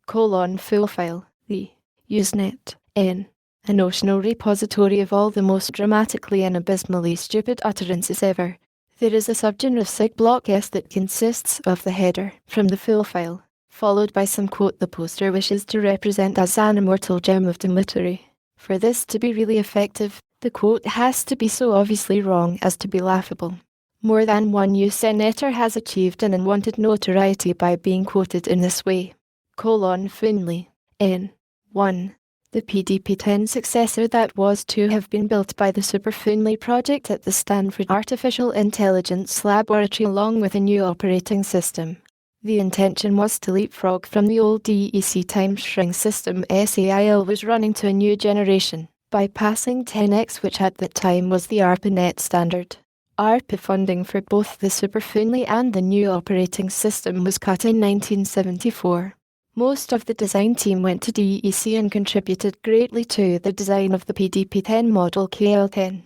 foolfile, the Usenet, N. A notional repository of all the most dramatically and abysmally stupid utterances ever. There is a subgenre sig block S that consists of the header, from the foolfile, followed by some quote the poster wishes to represent as an immortal gem of demlitery. For this to be really effective, the quote has to be so obviously wrong as to be laughable. More than one Usenetter has achieved an unwanted notoriety by being quoted in this way. Finley, N. 1. The PDP-10 successor that was to have been built by the Super Finley project at the Stanford Artificial Intelligence Laboratory along with a new operating system. The intention was to leapfrog from the old DEC time-shrink system SAIL was running to a new generation, bypassing 10X, which at that time was the ARPANET standard. ARPA funding for both the Super Finley and the new operating system was cut in 1974. Most of the design team went to DEC and contributed greatly to the design of the PDP-10 model KL10.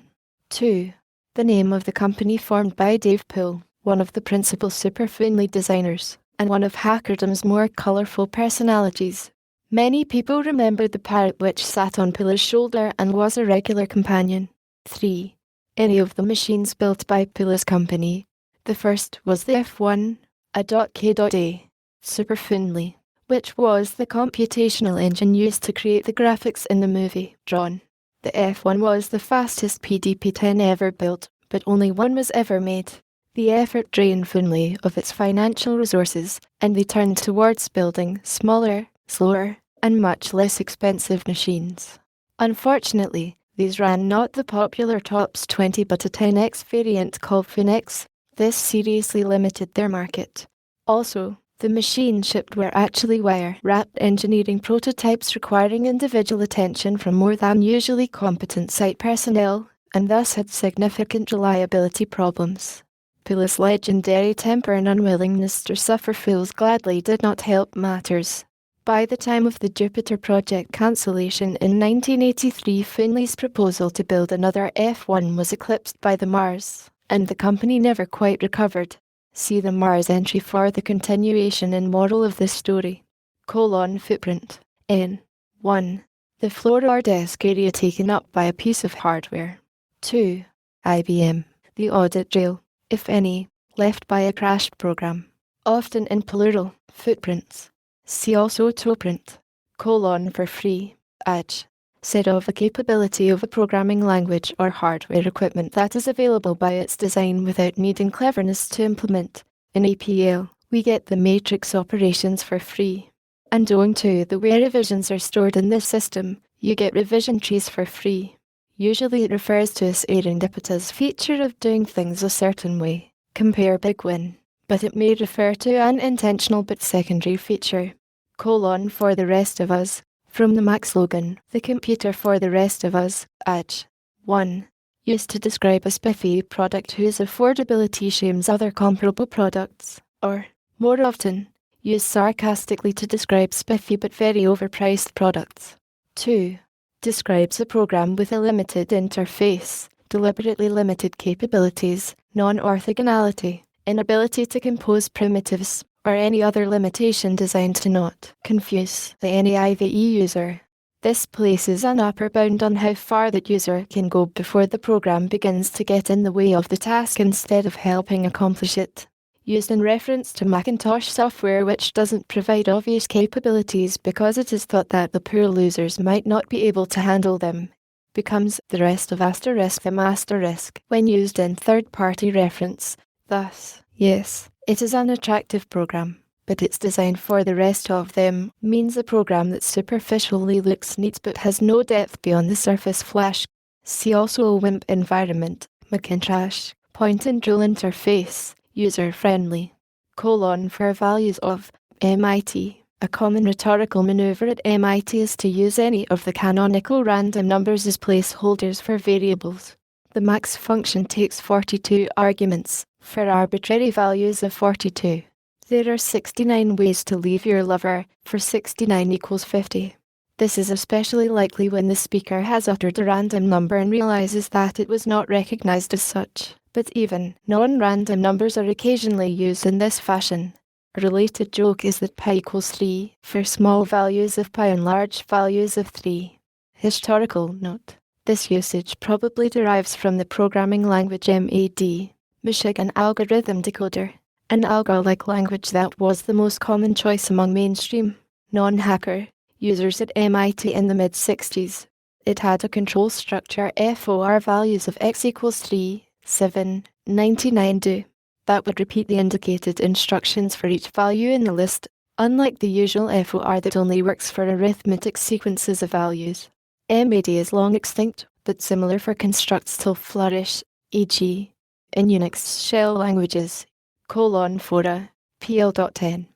2. The name of the company formed by Dave Poole, one of the principal Super Finley designers, and one of hackerdom's more colourful personalities. Many people remember the parrot which sat on Poole's shoulder and was a regular companion. 3. Any of the machines built by Poole's company. The first was the F1, a.K.A, Super Finley, which was the computational engine used to create the graphics in the movie Drawn. The F1 was the fastest PDP-10 ever built, but only one was ever made. The effort drained Finley of its financial resources, and they turned towards building smaller, slower, and much less expensive machines. Unfortunately, these ran not the popular TOPS 20 but a 10X variant called FinX. This seriously limited their market. Also, the machines shipped were actually wire-wrapped engineering prototypes requiring individual attention from more than usually competent site personnel, and thus had significant reliability problems. Poole's legendary temper and unwillingness to suffer fools gladly did not help matters. By the time of the Jupiter project cancellation in 1983, Finley's proposal to build another F1 was eclipsed by the Mars, and the company never quite recovered. See the Mars entry for the continuation and moral of this story. Footprint. N. 1. The floor or desk area taken up by a piece of hardware. 2. IBM. The audit trail, if any, left by a crashed program. Often in plural, footprints. See also toeprint. For free. Edge. Said of the capability of a programming language or hardware equipment that is available by its design without needing cleverness to implement. In APL, we get the matrix operations for free. And owing to the way revisions are stored in this system, you get revision trees for free. Usually it refers to a serendipitous feature of doing things a certain way. Compare Big Win. But it may refer to an intentional but secondary feature. For the rest of us. From the Mac slogan, the computer for the rest of us, Edge. 1. Used to describe a spiffy product whose affordability shames other comparable products, or, more often, used sarcastically to describe spiffy but very overpriced products. 2. describes a program with a limited interface, deliberately limited capabilities, non-orthogonality, inability to compose primitives, or any other limitation designed to not confuse the NAIVE user. This places an upper bound on how far the user can go before the program begins to get in the way of the task instead of helping accomplish it. Used in reference to Macintosh software which doesn't provide obvious capabilities because it is thought that the poor losers might not be able to handle them, becomes the rest of them asterisk when used in third-party reference. Thus, yes, it is an attractive program, but it's designed for the rest of them means a program that superficially looks neat but has no depth beyond the surface flash. See also a WIMP environment, Macintosh, point and drill interface, user-friendly. For values of MIT. A common rhetorical maneuver at MIT is to use any of the canonical random numbers as placeholders for variables. The max function takes 42 arguments, for arbitrary values of 42. There are 69 ways to leave your lover, for 69 equals 50. This is especially likely when the speaker has uttered a random number and realizes that it was not recognized as such, but even non-random numbers are occasionally used in this fashion. A related joke is that pi equals 3, for small values of pi and large values of 3. Historical note. This usage probably derives from the programming language MAD, Michigan Algorithm Decoder, an algo-like language that was the most common choice among mainstream, non-hacker users at MIT in the mid-60s. It had a control structure FOR values of x equals 3, 7, 99 do. That would repeat the indicated instructions for each value in the list, unlike the usual FOR that only works for arithmetic sequences of values. MAD is long extinct, but similar for constructs still flourish, e.g. in Unix shell languages, fora, pl.10.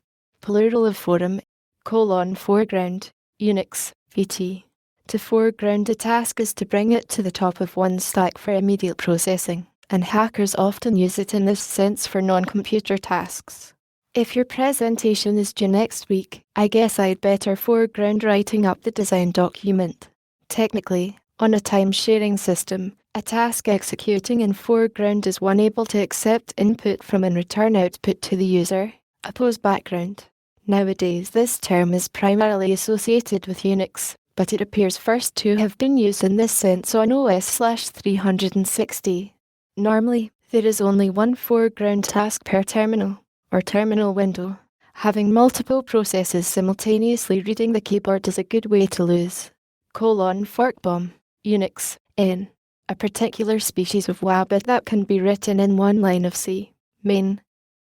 Plural of forum, foreground, Unix, vt. To foreground a task is to bring it to the top of one stack for immediate processing, and hackers often use it in this sense for non-computer tasks. If your presentation is due next week, I guess I'd better foreground writing up the design document. Technically, on a time-sharing system, a task executing in foreground is one able to accept input from and return output to the user, oppose background. Nowadays this term is primarily associated with Unix, but it appears first to have been used in this sense on OS/360. Normally, there is only one foreground task per terminal, or terminal window. Having multiple processes simultaneously reading the keyboard is a good way to lose. Fork bomb, Unix, N. A particular species of wabbit that can be written in one line of C, main,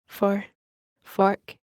for, fork,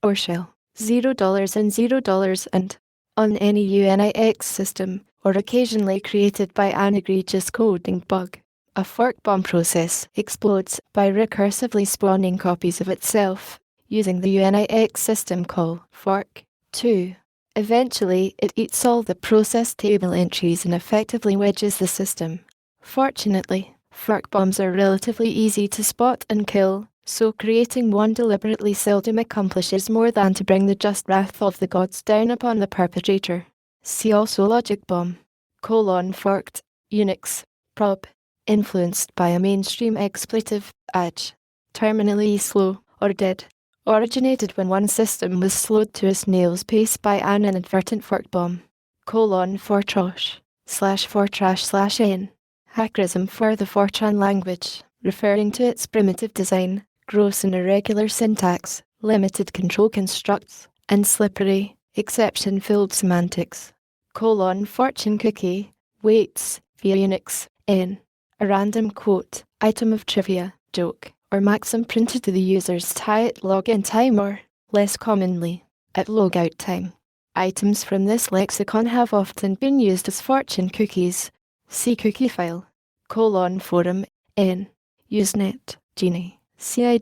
or shell, $0 and $0 and, on any Unix system, or occasionally created by an egregious coding bug. A fork bomb process explodes by recursively spawning copies of itself, using the Unix system call fork 2. Eventually, it eats all the process table entries and effectively wedges the system. Fortunately, fork bombs are relatively easy to spot and kill, so creating one deliberately seldom accomplishes more than to bring the just wrath of the gods down upon the perpetrator. See also logic bomb, forked, Unix, prob, influenced by a mainstream expletive, AJ, terminally slow, or dead, originated when one system was slowed to a snail's pace by an inadvertent fork bomb, fortrosh, /fortrash/n, hackerism for the Fortran language, referring to its primitive design, gross and irregular syntax, limited control constructs, and slippery, exception-filled semantics. Fortune cookie, waits, via Unix, n. A random quote, item of trivia, joke, or maxim printed to the user's tie at login time or, less commonly, at logout time. Items from this lexicon have often been used as fortune cookies. See cookie file, forum, n. Usenet, Genie, CI$,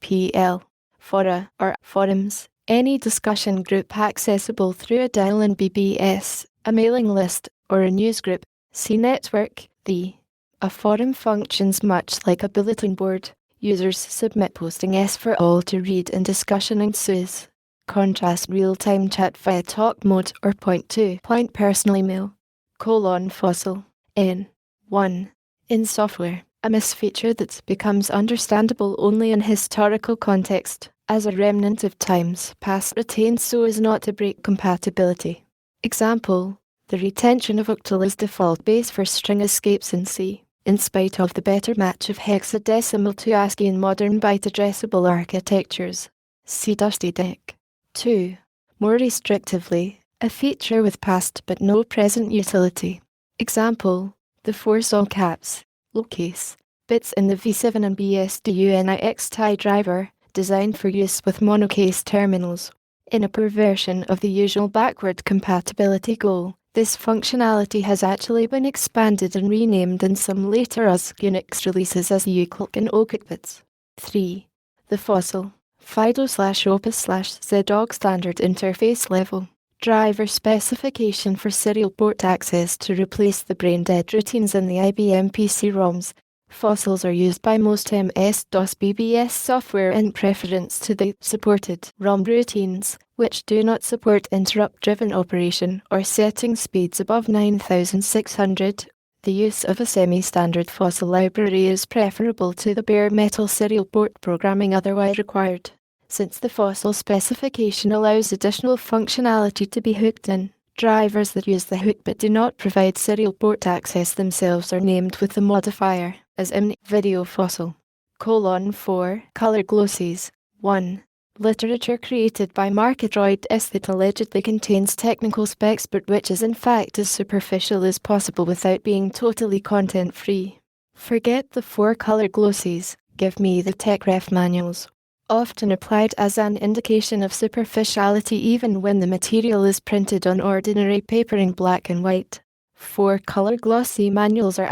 PL, fora or forums, any discussion group accessible through a dial-in BBS, a mailing list, or a newsgroup. See network, the. A forum functions much like a bulletin board. Users submit posting S for all to read and discussion ensues. Contrast real-time chat via talk mode or point-to-point personal email. Fossil. N. 1. In software, a misfeature that becomes understandable only in historical context, as a remnant of times past retained so as not to break compatibility. Example: the retention of octal as default base for string escapes in C, in spite of the better match of hexadecimal to ASCII in modern byte addressable architectures. See Dusty Deck. 2. More restrictively, a feature with past but no present utility. Example: the force all caps, lowercase, bits in the V7 and BSDUNIX TIE driver, designed for use with monocase terminals. In a perversion of the usual backward compatibility goal, this functionality has actually been expanded and renamed in some later USC Unix releases as UCLC and OCLC bits. 3. The Fossil, FIDO/OPUS/ZOG standard interface level driver specification for serial port access to replace the brain-dead routines in the IBM PC ROMs. Fossils are used by most MS-DOS BBS software in preference to the supported ROM routines, which do not support interrupt-driven operation or setting speeds above 9600. The use of a semi-standard Fossil library is preferable to the bare metal serial port programming otherwise required, since the Fossil specification allows additional functionality to be hooked in. Drivers that use the hook but do not provide serial port access themselves are named with the modifier, as in Video Fossil. 4. Color glosses. 1. Literature created by Markadroid S that allegedly contains technical specs but which is in fact as superficial as possible without being totally content-free. Forget the 4 color glosses, give me the TechRef manuals. Often applied as an indication of superficiality even when the material is printed on ordinary paper in black and white. 4 color glossy manuals are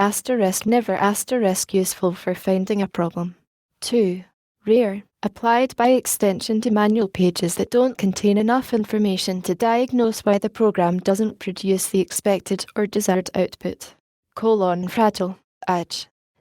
never useful for finding a problem. 2. Rare, applied by extension to manual pages that don't contain enough information to diagnose why the program doesn't produce the expected or desired output. Fragile,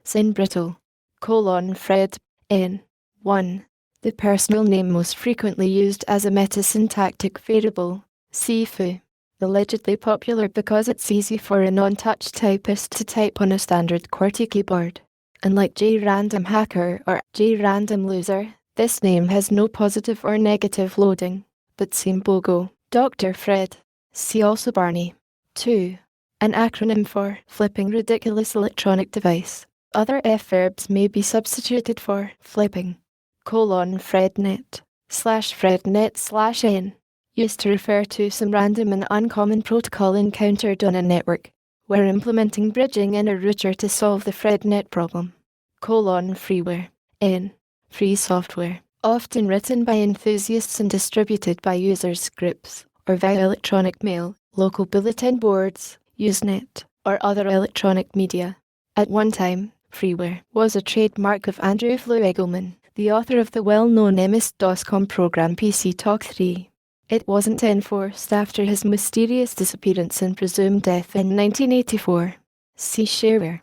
sin brittle, Fred, N. 1. The personal name most frequently used as a metasyntactic variable, Sifu. Allegedly popular because it's easy for a non-touch typist to type on a standard QWERTY keyboard. Unlike JRandom Hacker or JRandom Loser, this name has no positive or negative loading, but Simbogo, Dr. Fred. See also Barney. 2. An acronym for Flipping Ridiculous Electronic Device. Other F-verbs may be substituted for flipping. FredNet /FredNet/N, used to refer to some random and uncommon protocol encountered on a network. We're implementing bridging in a router to solve the FredNet problem. Freeware, N. Free software, often written by enthusiasts and distributed by users groups, or via electronic mail, local bulletin boards, Usenet, or other electronic media. At one time, freeware was a trademark of Andrew Flew-Egelman, the author of the well-known MS-DOS.com program PC Talk 3. It wasn't enforced after his mysterious disappearance and presumed death in 1984. See shareware.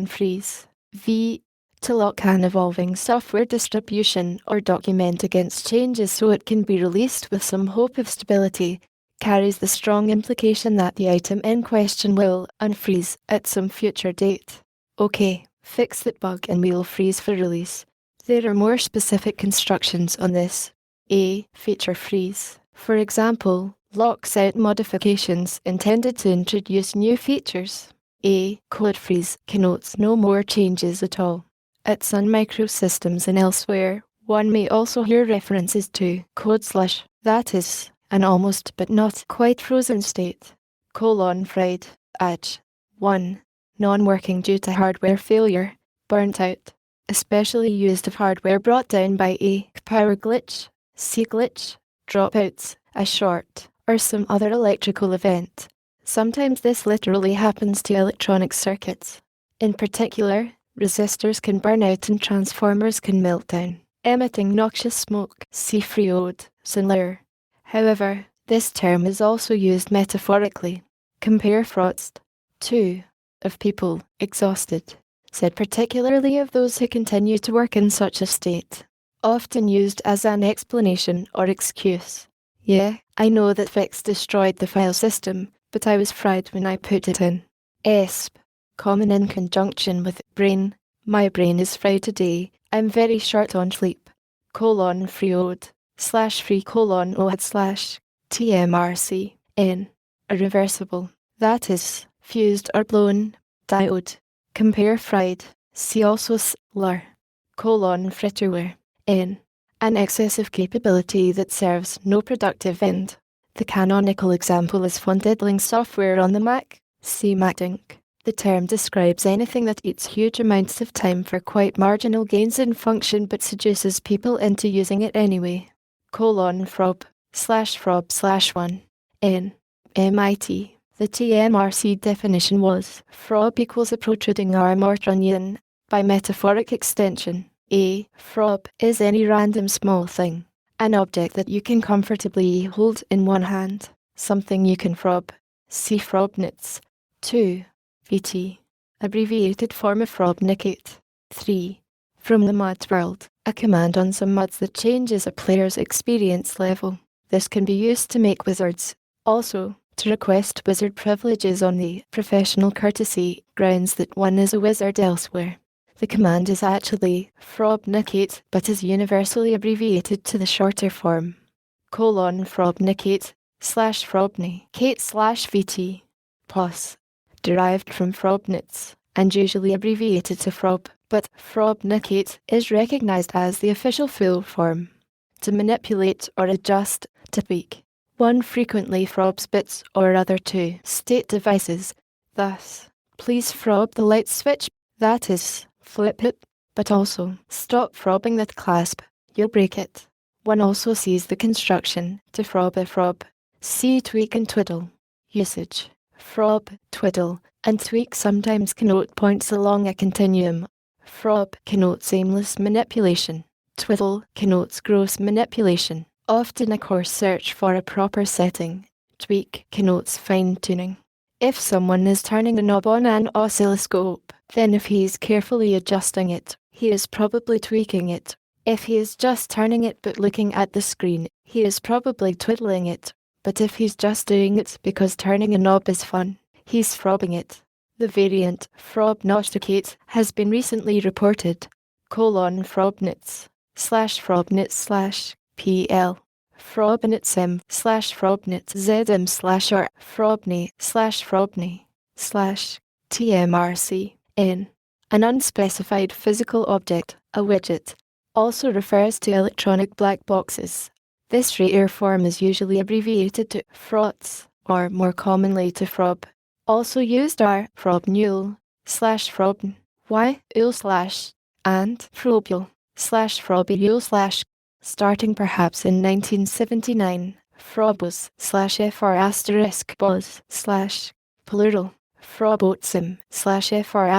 Freeze. V. To lock an evolving software distribution or document against changes so it can be released with some hope of stability, carries the strong implication that the item in question will unfreeze at some future date. Okay, fix that bug and we'll freeze for release. There are more specific constructions on this. A. Feature freeze, for example, locks out modifications intended to introduce new features. A. Code freeze connotes no more changes at all. At Sun Microsystems and elsewhere, one may also hear references to code slush, that is, an almost but not quite frozen state. Fried, 1. Non-working due to hardware failure, burnt out, especially used if hardware brought down by a power glitch, C glitch, dropouts, a short, or some other electrical event. Sometimes this literally happens to electronic circuits. In particular, resistors can burn out and transformers can melt down, emitting noxious smoke, see Freeode, Sunler. However, this term is also used metaphorically. Compare Frost. 2. Of people, exhausted, said particularly of those who continue to work in such a state. Often used as an explanation or excuse. Yeah, I know that Fix destroyed the file system, but I was fried when I put it in. Esp. Common in conjunction with brain. My brain is fried today. I'm very short on sleep. Freeod. /free OHD / TMRC. N. A reversible. That is, fused or blown. Diode. Compare fried. See also slur. Fritterware. N. An excessive capability that serves no productive end. The canonical example is fun diddling software on the Mac. See MacDink. The term describes anything that eats huge amounts of time for quite marginal gains in function but seduces people into using it anyway. Frob. /frob/1. N. MIT. The TMRC definition was, frob equals a protruding arm or trunnion. By metaphoric extension, a frob is any random small thing. An object that you can comfortably hold in one hand. Something you can frob. See frobnitz. 2. VT. Abbreviated form of frobnicate. 3. From the mud world, a command on some muds that changes a player's experience level. This can be used to make wizards. Also, to request wizard privileges on the professional courtesy grounds that one is a wizard elsewhere. The command is actually frobnicate but is universally abbreviated to the shorter form. Frobnicate /frobnicate /VT. Pos. Derived from frobnitz, and usually abbreviated to frob, but frobnicate is recognized as the official full form. To manipulate or adjust, to tweak. One frequently frobs bits or other to state devices. Thus, please frob the light switch, that is, flip it, but also, stop frobbing that clasp, you'll break it. One also sees the construction, to frob a frob. See tweak and twiddle. Usage. Frob, twiddle, and tweak sometimes connote points along a continuum. Frob connotes aimless manipulation. Twiddle connotes gross manipulation, often a coarse search for a proper setting. Tweak connotes fine-tuning. If someone is turning a knob on an oscilloscope, then if he is carefully adjusting it, he is probably tweaking it. If he is just turning it but looking at the screen, he is probably twiddling it. But if he's just doing it because turning a knob is fun, he's frobbing it. The variant frobnosticate has been recently reported. Frobnitz /frobnitz /PL. Frobnitzm /frobnitzm /or frobny /frobny /TMRC. N. An unspecified physical object, a widget, also refers to electronic black boxes. This rare form is usually abbreviated to frots, or more commonly to frob. Also used are frobnule /frobn, y-ule / and frobule /frobule / starting perhaps in 1979, frobos /fr bos / plural, frobotsm /fr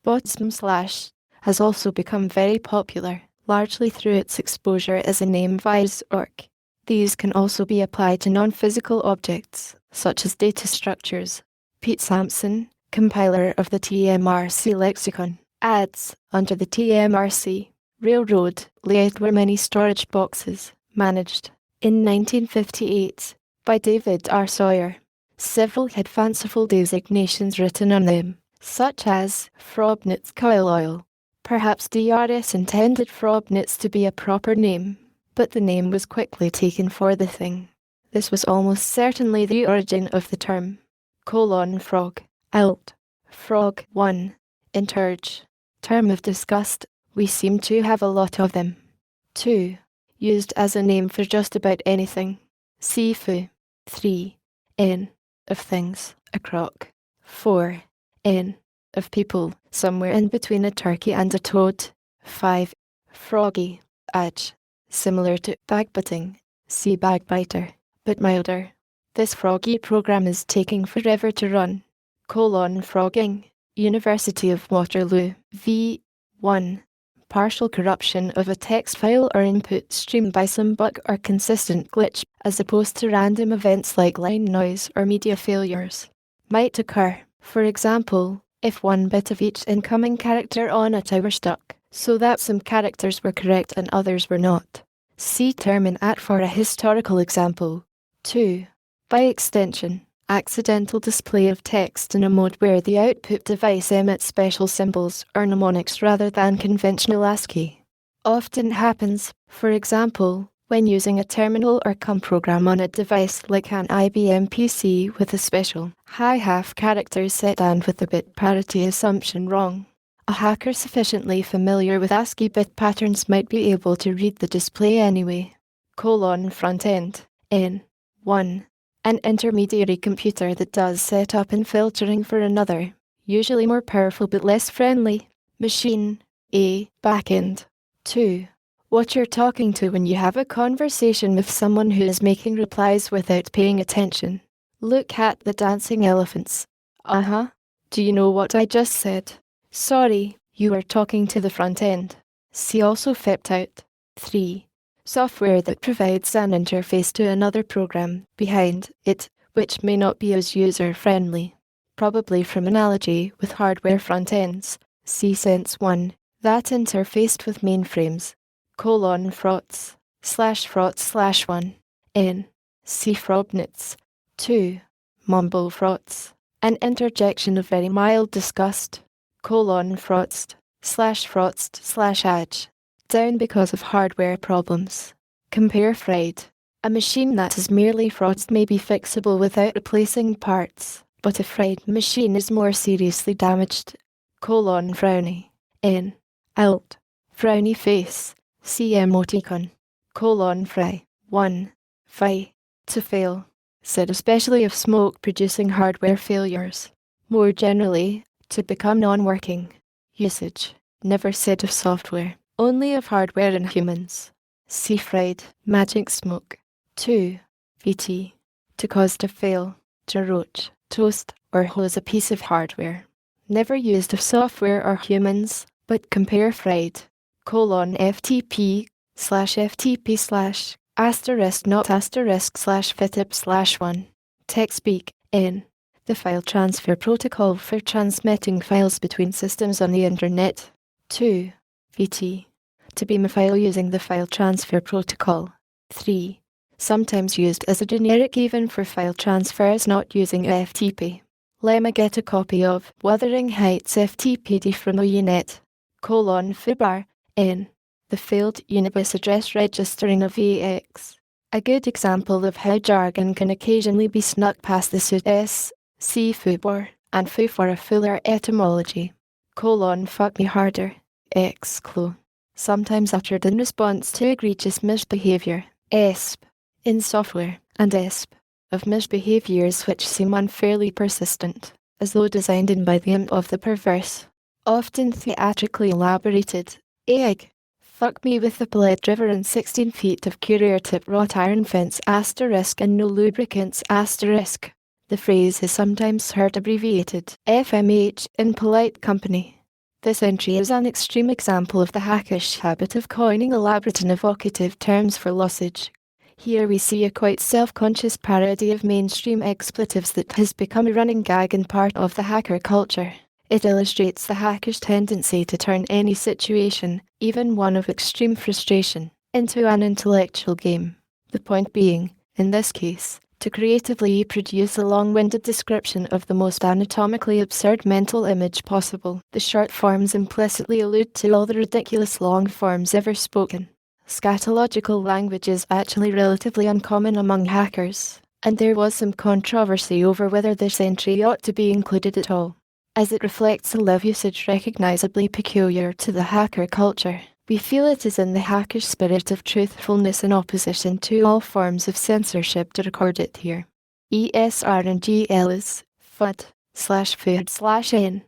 botsm / has also become very popular, largely through its exposure as a name via org. These can also be applied to non-physical objects, such as data structures. Pete Sampson, compiler of the TMRC lexicon, adds, under the TMRC, railroad layout were many storage boxes, managed, in 1958, by David R. Sawyer. Several had fanciful designations written on them, such as Frobnitz coil oil. Perhaps DRS intended Frobnitz to be a proper name, but the name was quickly taken for the thing. This was almost certainly the origin of the term. Frog. Alt. Frog 1. Interge. Term of disgust. We seem to have a lot of them. 2. Used as a name for just about anything. Sifu. 3. N. Of things. A crock. 4. N. Of people, somewhere in between a turkey and a toad. 5. Froggy. Adge. Similar to bagbitting. See bagbiter, but milder. This froggy program is taking forever to run. Frogging. University of Waterloo. V. 1. Partial corruption of a text file or input stream by some bug or consistent glitch, as opposed to random events like line noise or media failures. Might occur, for example, if one bit of each incoming character on a tower stuck, so that some characters were correct and others were not. See term in at for a historical example. 2. By extension, accidental display of text in a mode where the output device emits special symbols or mnemonics rather than conventional ASCII. Often happens, for example, when using a terminal or COM program on a device like an IBM PC with a special high-half characters set and with the bit parity assumption wrong. A hacker sufficiently familiar with ASCII bit patterns might be able to read the display anyway. Front end, N1. An intermediary computer that does setup and filtering for another, usually more powerful but less friendly, machine, A. Backend. 2. What you're talking to when you have a conversation with someone who is making replies without paying attention. Look at the dancing elephants. Do you know what I just said? Sorry, you are talking to the front end. See also flipped out. 3. Software that provides an interface to another program behind it, which may not be as user-friendly. Probably from analogy with hardware front ends. See Sense 1, that interfaced with mainframes. Frauds/1. N. See Frobnitz. 2. Mumble frauds. An interjection of very mild disgust. Fraudst/adge. Down because of hardware problems. Compare Fried. A machine that is merely fraudst may be fixable without replacing parts, but a fried machine is more seriously damaged. Frowny. N. Alt. Frowny face. See emoticon. Fry. 1. Fi. To fail. Said especially of smoke-producing hardware failures. More generally, to become non-working. Usage. Never said of software, only of hardware and humans. See Fried. Magic smoke. 2. VT. To cause to fail. To roach, toast, or hose a piece of hardware. Never used of software or humans, but compare Fried. FTP/FTP/ asterisk not asterisk /FTP/1. TechSpeak. N. The file transfer protocol for transmitting files between systems on the internet. 2. VT. To beam a file using the file transfer protocol. 3. Sometimes used as a generic even for file transfers not using FTP. Lemma get a copy of Wuthering Heights FTPD from Unet. Foobar. N. The failed Unibus address registering of AX. A good example of how jargon can occasionally be snuck past the suit S, C Foobar, and Foo for a fuller etymology. Fuck me harder. X clo. Sometimes uttered in response to egregious misbehavior. ESP. In software, and ESP. Of misbehaviors which seem unfairly persistent, as though designed in by the imp of the perverse. Often theatrically elaborated. Egg. Fuck me with the blade driver and 16 feet of courier tip wrought iron fence asterisk and no lubricants asterisk. The phrase is sometimes heard abbreviated FMH in polite company. This entry is an extreme example of the hackish habit of coining elaborate and evocative terms for lossage. Here we see a quite self-conscious parody of mainstream expletives that has become a running gag and part of the hacker culture. It illustrates the hackish tendency to turn any situation, even one of extreme frustration, into an intellectual game. The point being, in this case, to creatively produce a long-winded description of the most anatomically absurd mental image possible. The short forms implicitly allude to all the ridiculous long forms ever spoken. Scatological language is actually relatively uncommon among hackers, and there was some controversy over whether this entry ought to be included at all, as it reflects a live usage recognizably peculiar to the hacker culture. We feel it is in the hackish spirit of truthfulness in opposition to all forms of censorship to record it here. ESRNGL is FUD/food/N,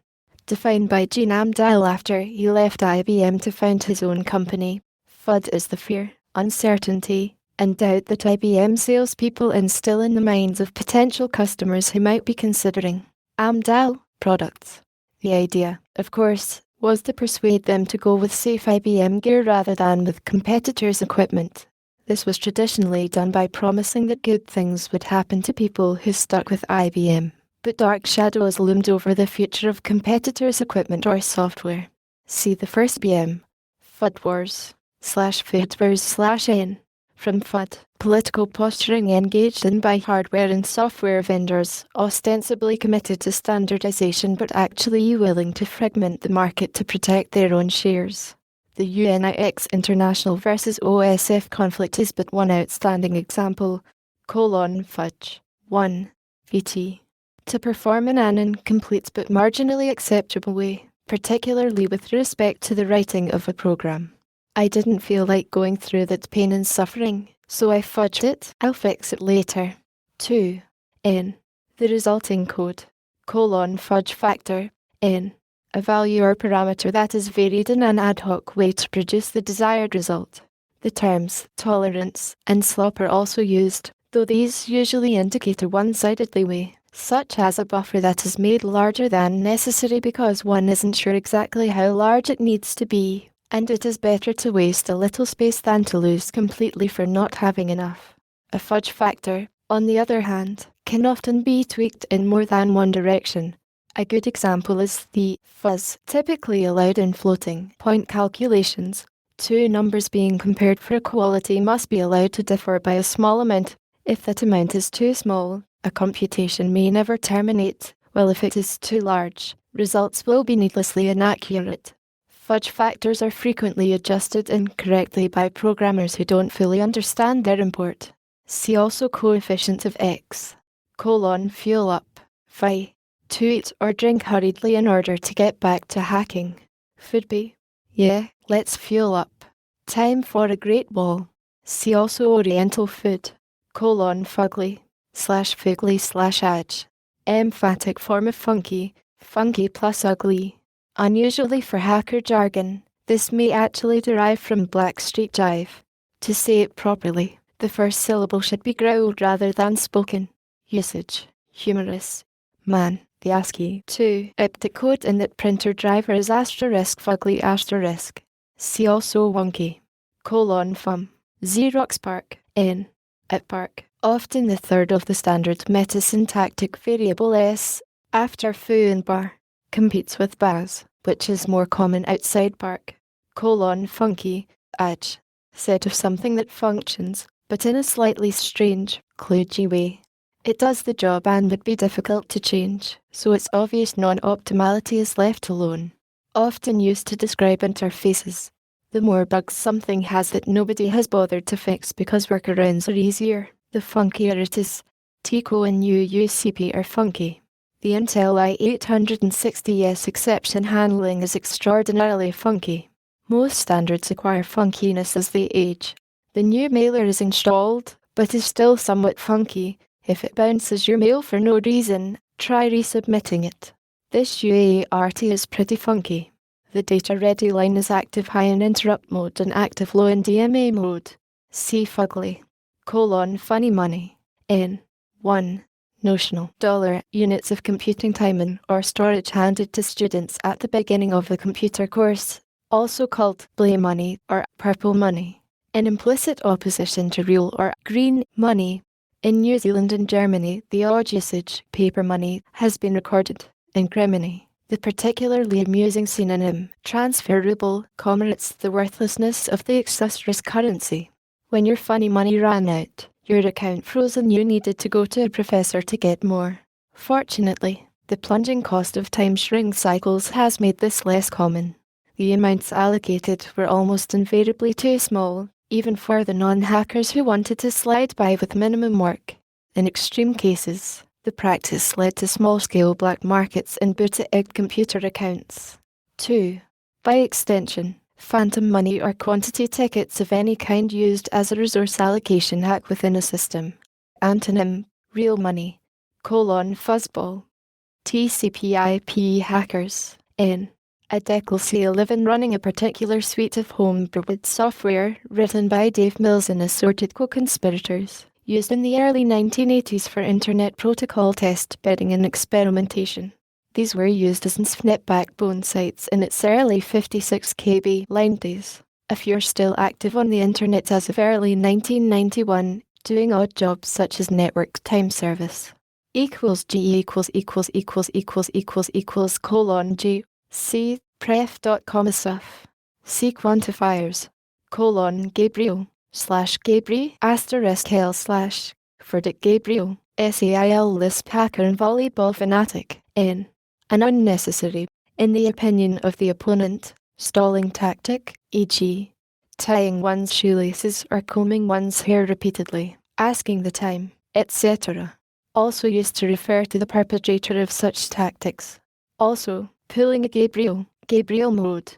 defined by Gene Amdahl after he left IBM to found his own company. FUD is the fear, uncertainty, and doubt that IBM salespeople instill in the minds of potential customers who might be considering Amdahl products. The idea, of course, was to persuade them to go with safe IBM gear rather than with competitors' equipment. This was traditionally done by promising that good things would happen to people who stuck with IBM. But dark shadows loomed over the future of competitors' equipment or software. See the first IBM FUD Wars /Food Wars/N from FUD, political posturing engaged in by hardware and software vendors, ostensibly committed to standardization but actually willing to fragment the market to protect their own shares. The UNIX International versus OSF conflict is but one outstanding example. Fudge. 1. VT. To perform in an incomplete but marginally acceptable way, particularly with respect to the writing of a program. I didn't feel like going through that pain and suffering, so I fudged it. I'll fix it later. 2. N. The resulting code. Fudge factor. N. A value or parameter that is varied in an ad hoc way to produce the desired result. The terms tolerance and slop are also used, though these usually indicate a one-sidedly way, such as a buffer that is made larger than necessary because one isn't sure exactly how large it needs to be, and it is better to waste a little space than to lose completely for not having enough. A fudge factor, on the other hand, can often be tweaked in more than one direction. A good example is the fuzz typically allowed in floating point calculations. Two numbers being compared for equality must be allowed to differ by a small amount. If that amount is too small, a computation may never terminate, while if it is too large, results will be needlessly inaccurate. Fudge factors are frequently adjusted incorrectly by programmers who don't fully understand their import. See also coefficient of x. Fuel up. Phi. To eat or drink hurriedly in order to get back to hacking. Food be. Yeah, let's fuel up. Time for a great wall. See also Oriental food. Fugly. /fugly/adge. Emphatic form of funky. Funky plus ugly. Unusually for hacker jargon, this may actually derive from Blackstreet Jive. To say it properly, the first syllable should be growled rather than spoken. Usage. Humorous. Man. The ASCII 2 iptic code in that printer driver is *fugly**. See also wonky. Fum. Xerox Park. N. Ippark. Often the third of the standard metasyntactic variable s, after foo and bar, competes with baz, which is more common outside Park. Funky. Adge. Said of something that functions, but in a slightly strange, kludgy way. It does the job and would be difficult to change, so its obvious non-optimality is left alone. Often used to describe interfaces. The more bugs something has that nobody has bothered to fix because workarounds are easier, the funkier it is. TCO and UUCP are funky. The Intel i860S exception handling is extraordinarily funky. Most standards acquire funkiness as they age. The new mailer is installed, but is still somewhat funky. If it bounces your mail for no reason, try resubmitting it. This UART is pretty funky. The data ready line is active high in interrupt mode and active low in DMA mode. See fugly. Funny money. N. 1. Notional dollar units of computing time in or storage handed to students at the beginning of the computer course, also called blame money or purple money, in implicit opposition to real or green money. In New Zealand and Germany, the odd usage, paper money, has been recorded. In Criminy, the particularly amusing synonym, transferable, commemorates the worthlessness of the accessories currency. When your funny money ran out, your account froze and you needed to go to a professor to get more. Fortunately, the plunging cost of time shrink cycles has made this less common. The amounts allocated were almost invariably too small, even for the non-hackers who wanted to slide by with minimum work. In extreme cases, the practice led to small-scale black markets in bootlegged computer accounts. 2. By extension, phantom money or quantity tickets of any kind used as a resource allocation hack within a system. Antonym, real money. Fuzzball. TCP/IP hackers. N. A decl living running a particular suite of homebrewed software written by Dave Mills and assorted co-conspirators, used in the early 1980s for Internet Protocol test bedding and experimentation. These were used as SNP backbone sites in its early 56 KB line days. If you're still active on the Internet as of early 1991, doing odd jobs such as network time service. G =G. See pref.com/. See quantifiers. Gabriel. Gabri *L/ for Dick Gabriel, SAIL Lisp hacker and volleyball fanatic, N. An unnecessary, in the opinion of the opponent, stalling tactic, e.g., tying one's shoelaces or combing one's hair repeatedly, asking the time, etc. Also used to refer to the perpetrator of such tactics. Also, pulling a Gabriel mode,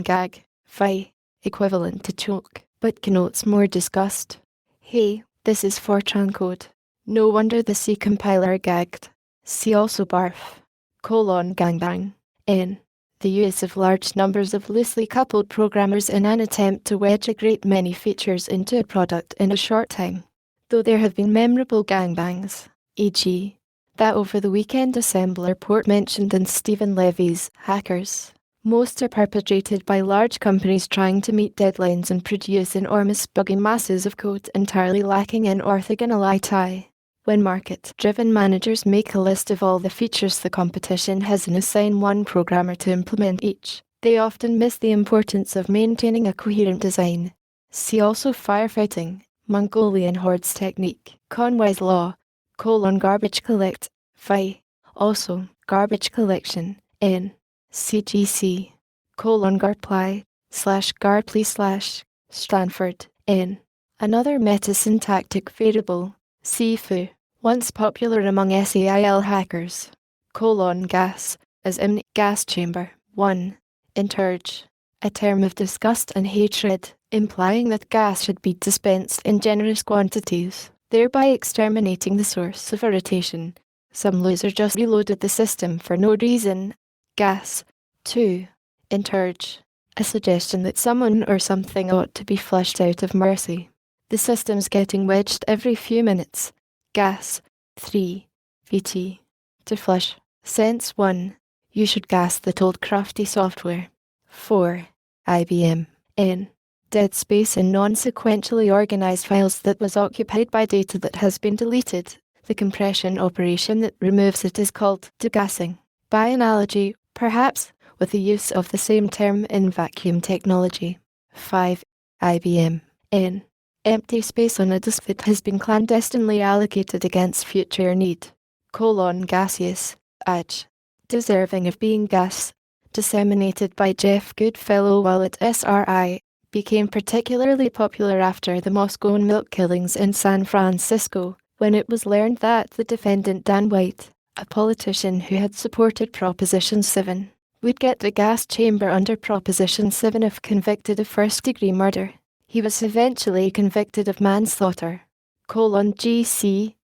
gag, phi, equivalent to choke, but connotes more disgust. Hey, this is Fortran code. No wonder the C compiler gagged. See also barf, gangbang, N. The use of large numbers of loosely coupled programmers in an attempt to wedge a great many features into a product in a short time. Though there have been memorable gangbangs, e.g., that over the weekend assembler port mentioned in Stephen Levy's Hackers. Most are perpetrated by large companies trying to meet deadlines and produce enormous buggy masses of code entirely lacking in orthogonality. When market-driven managers make a list of all the features the competition has and assign one programmer to implement each, they often miss the importance of maintaining a coherent design. See also firefighting, Mongolian hordes technique, Conway's law, garbage collect, phi. Also, garbage collection, N. CGC, garply, /garply/ Stanford, N. Another metasyntactic variable, Sifu, once popular among SAIL hackers, gas, as in gas chamber, 1. Interge, a term of disgust and hatred, implying that gas should be dispensed in generous quantities, thereby exterminating the source of irritation. Some loser just reloaded the system for no reason. Gas. 2. Interge, a suggestion that someone or something ought to be flushed out of mercy. The system's getting wedged every few minutes. Gas. 3. VT. To flush. Sense 1. You should gas that old crafty software. 4. IBM. N. Dead space in non-sequentially organized files that was occupied by data that has been deleted. The compression operation that removes it is called degassing. By analogy, perhaps, with the use of the same term in vacuum technology. 5. IBM. N. Empty space on a disk that has been clandestinely allocated against future need. Gaseous. Adj. Deserving of being gas. Disseminated by Jeff Goodfellow while at SRI, became particularly popular after the Moscow milk killings in San Francisco, when it was learned that the defendant Dan White, a politician who had supported Proposition 7, would get the gas chamber under Proposition 7 if convicted of first-degree murder. He was eventually convicted of manslaughter. GC/GC/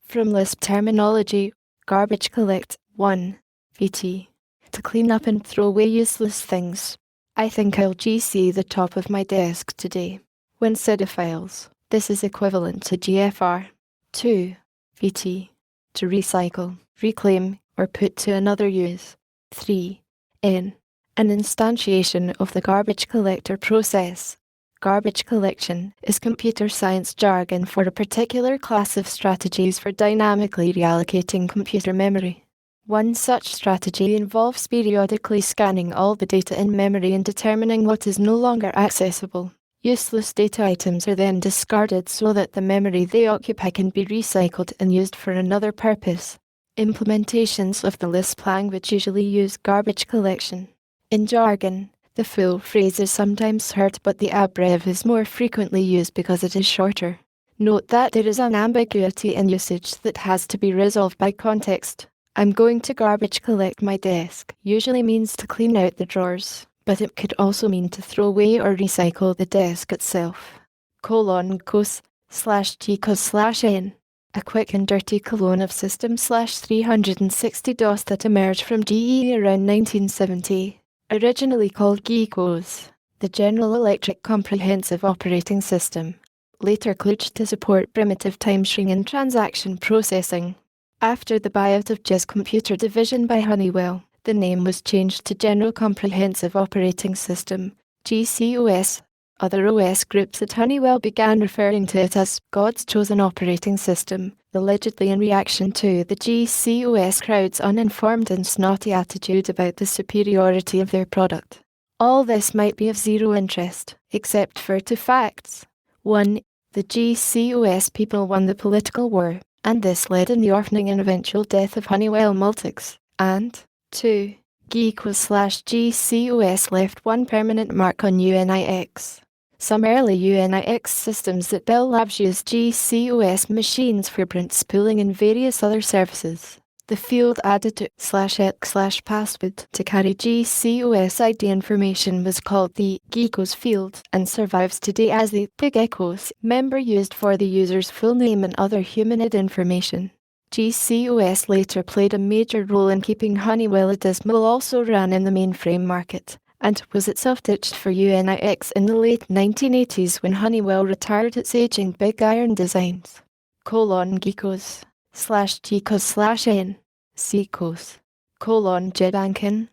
from Lisp terminology, garbage collect, 1. VT. To clean up and throw away useless things. I think I'll GC the top of my desk today. When files, this is equivalent to GFR. 2. VT. To recycle, reclaim, or put to another use. 3. N. An instantiation of the garbage collector process. Garbage collection is computer science jargon for a particular class of strategies for dynamically reallocating computer memory. One such strategy involves periodically scanning all the data in memory and determining what is no longer accessible. Useless data items are then discarded so that the memory they occupy can be recycled and used for another purpose. Implementations of the Lisp language usually use garbage collection. In jargon, the full phrase is sometimes heard, but the abrev is more frequently used because it is shorter. Note that there is an ambiguity in usage that has to be resolved by context. I'm going to garbage collect my desk usually means to clean out the drawers, but it could also mean to throw away or recycle the desk itself. :gcos/n. A quick and dirty clone of System/360 DOS that emerged from GE around 1970. Originally called GECOS, the General Electric Comprehensive Operating System. Later kludged to support primitive timesharing and transaction processing. After the buyout of JIS Computer Division by Honeywell, the name was changed to General Comprehensive Operating System, GCOS. Other OS groups at Honeywell began referring to it as God's Chosen Operating System, allegedly in reaction to the GCOS crowd's uninformed and snotty attitude about the superiority of their product. All this might be of zero interest, except for two facts. 1. The GCOS people won the political war, and this led in the orphaning and eventual death of Honeywell Multics. And 2. GCOS left one permanent mark on UNIX. Some early UNIX systems at Bell Labs used GCOS machines for print spooling and various other services. The field added to /x/password to carry GCOS ID information was called the Geekos field and survives today as the Geekos member used for the user's full name and other human-id information. GCOS later played a major role in keeping Honeywell dismal, also ran in the mainframe market, and was itself ditched for UNIX in the late 1980s when Honeywell retired its aging big iron designs. Geekos /Gcos/N Seekos Jargon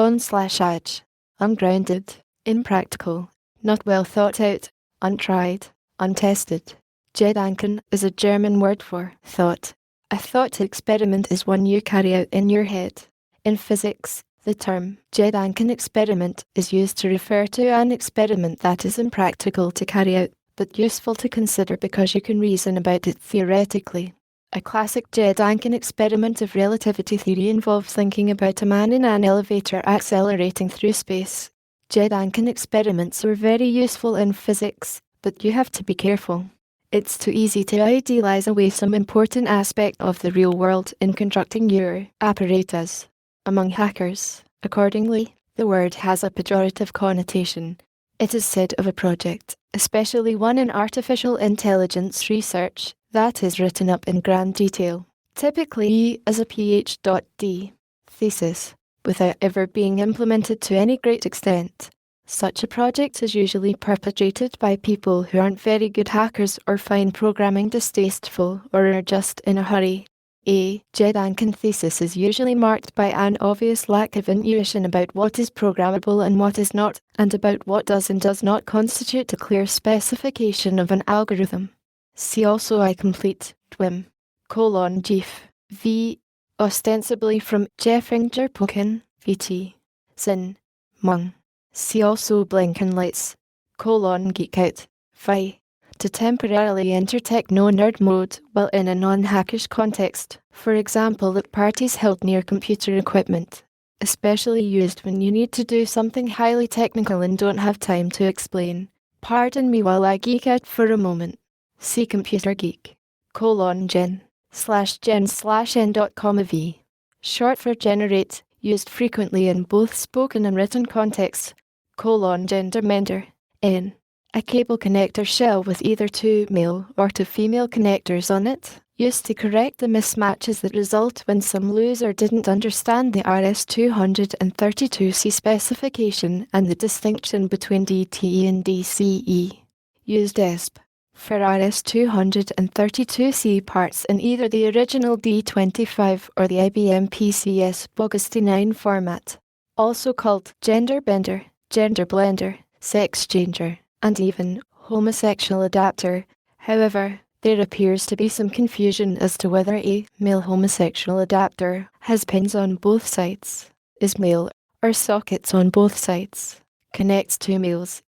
/G*Don/Aj ungrounded, impractical, not well thought out, untried, untested. Jargon is a German word for thought. A thought experiment is one you carry out in your head. In physics, the term Jargon experiment is used to refer to an experiment that is impractical to carry out, but useful to consider because you can reason about it theoretically. A classic Jargon experiment of relativity theory involves thinking about a man in an elevator accelerating through space. Jargon experiments are very useful in physics, but you have to be careful. It's too easy to idealize away some important aspect of the real world in constructing your apparatus. Among hackers, accordingly, the word has a pejorative connotation. It is said of a project, especially one in artificial intelligence research, that is written up in grand detail, typically as a Ph.D. thesis, without ever being implemented to any great extent. Such a project is usually perpetrated by people who aren't very good hackers or find programming distasteful or are just in a hurry. A Jargon thesis is usually marked by an obvious lack of intuition about what is programmable and what is not, and about what does and does not constitute a clear specification of an algorithm. See also I complete, DWIM, GIF, V, ostensibly from Jeffinger-Pokin, VT, Sin, Mung. See also Blinken Lights, Geek Out, Phi, to temporarily enter techno-nerd mode while in a non-hackish context, for example at parties held near computer equipment, especially used when you need to do something highly technical and don't have time to explain. Pardon me while I geek out for a moment. See Computer Geek, gen/gen/n.com short for generate, used frequently in both spoken and written contexts, gendermender, N. A cable connector shell with either two male or two female connectors on it, used to correct the mismatches that result when some loser didn't understand the RS-232C specification and the distinction between DTE and DCE. Used ESP for RS-232C parts in either the original D25 or the IBM PCS Bogusty9 format, also called genderbender, gender blender, sex changer, and even homosexual adapter. However, there appears to be some confusion as to whether a male homosexual adapter has pins on both sides, is male, or sockets on both sides, connects two males,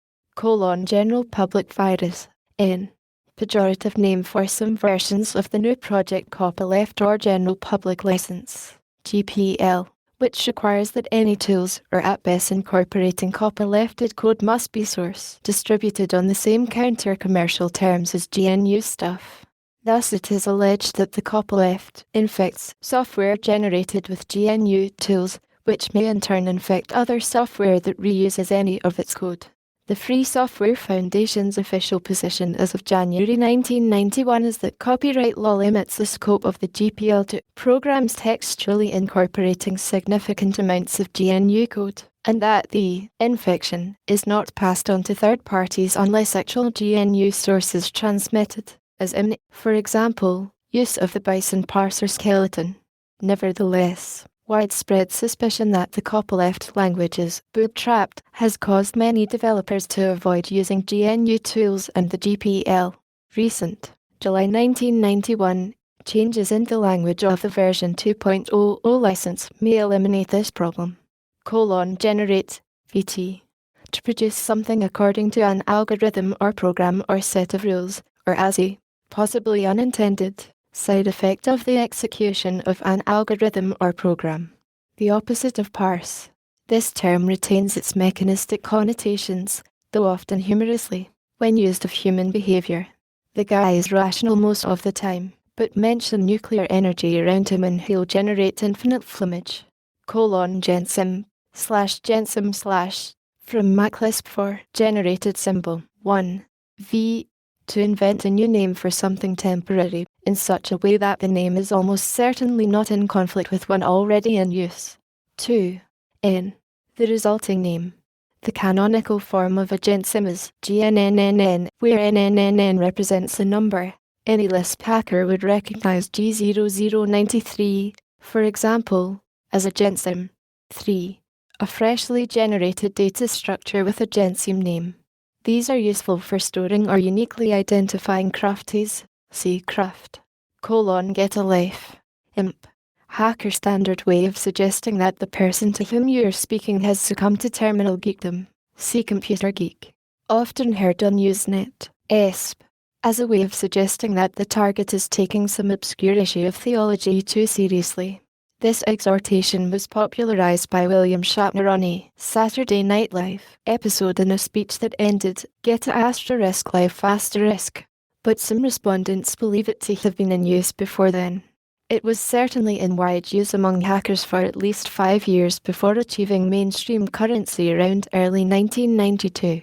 general public virus, N. Pejorative name for some versions of the new Project Copyleft or General Public License, GPL, which requires that any tools or at best incorporating copylefted code must be source distributed on the same counter-commercial terms as GNU stuff. Thus it is alleged that the copyleft infects software generated with GNU tools, which may in turn infect other software that reuses any of its code. The Free Software Foundation's official position as of January 1991 is that copyright law limits the scope of the GPL to programs textually incorporating significant amounts of GNU code, and that the infection is not passed on to third parties unless actual GNU source is transmitted, as in, for example, use of the Bison parser skeleton. Nevertheless, widespread suspicion that the copyleft language is bootstrapped has caused many developers to avoid using GNU tools and the GPL. Recent, July 1991, changes in the language of the version 2.00 license may eliminate this problem. generate, VT. To produce something according to an algorithm or program or set of rules, or as a, possibly unintended, side effect of the execution of an algorithm or program. The opposite of parse. This term retains its mechanistic connotations, though often humorously, when used of human behavior. The guy is rational most of the time, but mention nuclear energy around him and he'll generate infinite flummage. Gensim, /gensim/ from MacLisp for generated symbol 1. V. To invent a new name for something temporary, in such a way that the name is almost certainly not in conflict with one already in use. 2. N. The resulting name. The canonical form of a gensim is GNNNN, where NNNN represents a number. Any Lisp hacker would recognize G0093, for example, as a gensim. 3. A freshly generated data structure with a gensim name. These are useful for storing or uniquely identifying crafties, see craft. Get a life. Imp. Hacker standard way of suggesting that the person to whom you are speaking has succumbed to terminal geekdom, see computer geek. Often heard on Usenet, ESP, as a way of suggesting that the target is taking some obscure issue of theology too seriously. This exhortation was popularized by William Shatner on a Saturday Night Live episode in a speech that ended, "Get a asterisk life asterisk." But some respondents believe it to have been in use before then. It was certainly in wide use among hackers for at least 5 years before achieving mainstream currency around early 1992.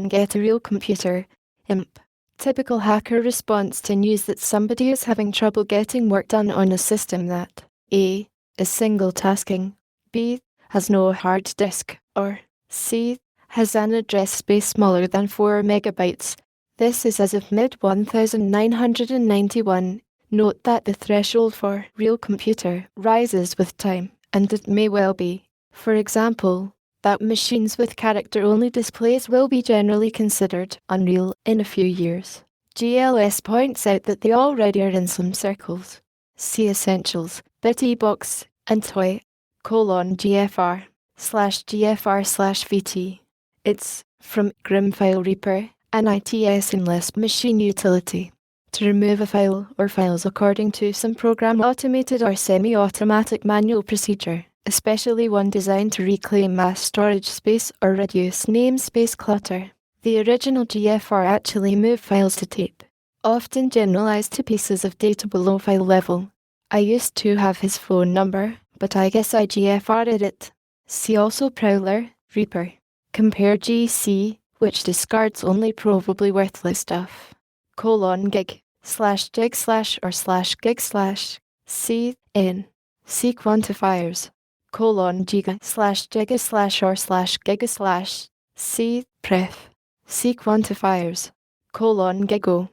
Get a real computer, imp. Typical hacker response to news that somebody is having trouble getting work done on a system that A. is single-tasking, B. has no hard disk, or C. has an address space smaller than 4 megabytes. This is as of mid-1991. Note that the threshold for real computer rises with time, and it may well be, for example, that machines with character-only displays will be generally considered unreal in a few years. GLS points out that they already are in some circles. See Essentials, Bitbox, and Toy, GFR/GFR/VT. It's from Grim File Reaper, an ITS in Lisp machine utility. To remove a file or files according to some program automated or semi-automatic manual procedure, especially one designed to reclaim mass storage space or reduce namespace clutter. The original GFR actually moved files to tape, often generalized to pieces of data below file level. I used to have his phone number, but I guess I GFR'd it. See also Prowler, Reaper. Compare GC, which discards only probably worthless stuff. gig/or/gig/c C quantifiers. giga/giga/or/giga/c pref. C quantifiers. gigo/g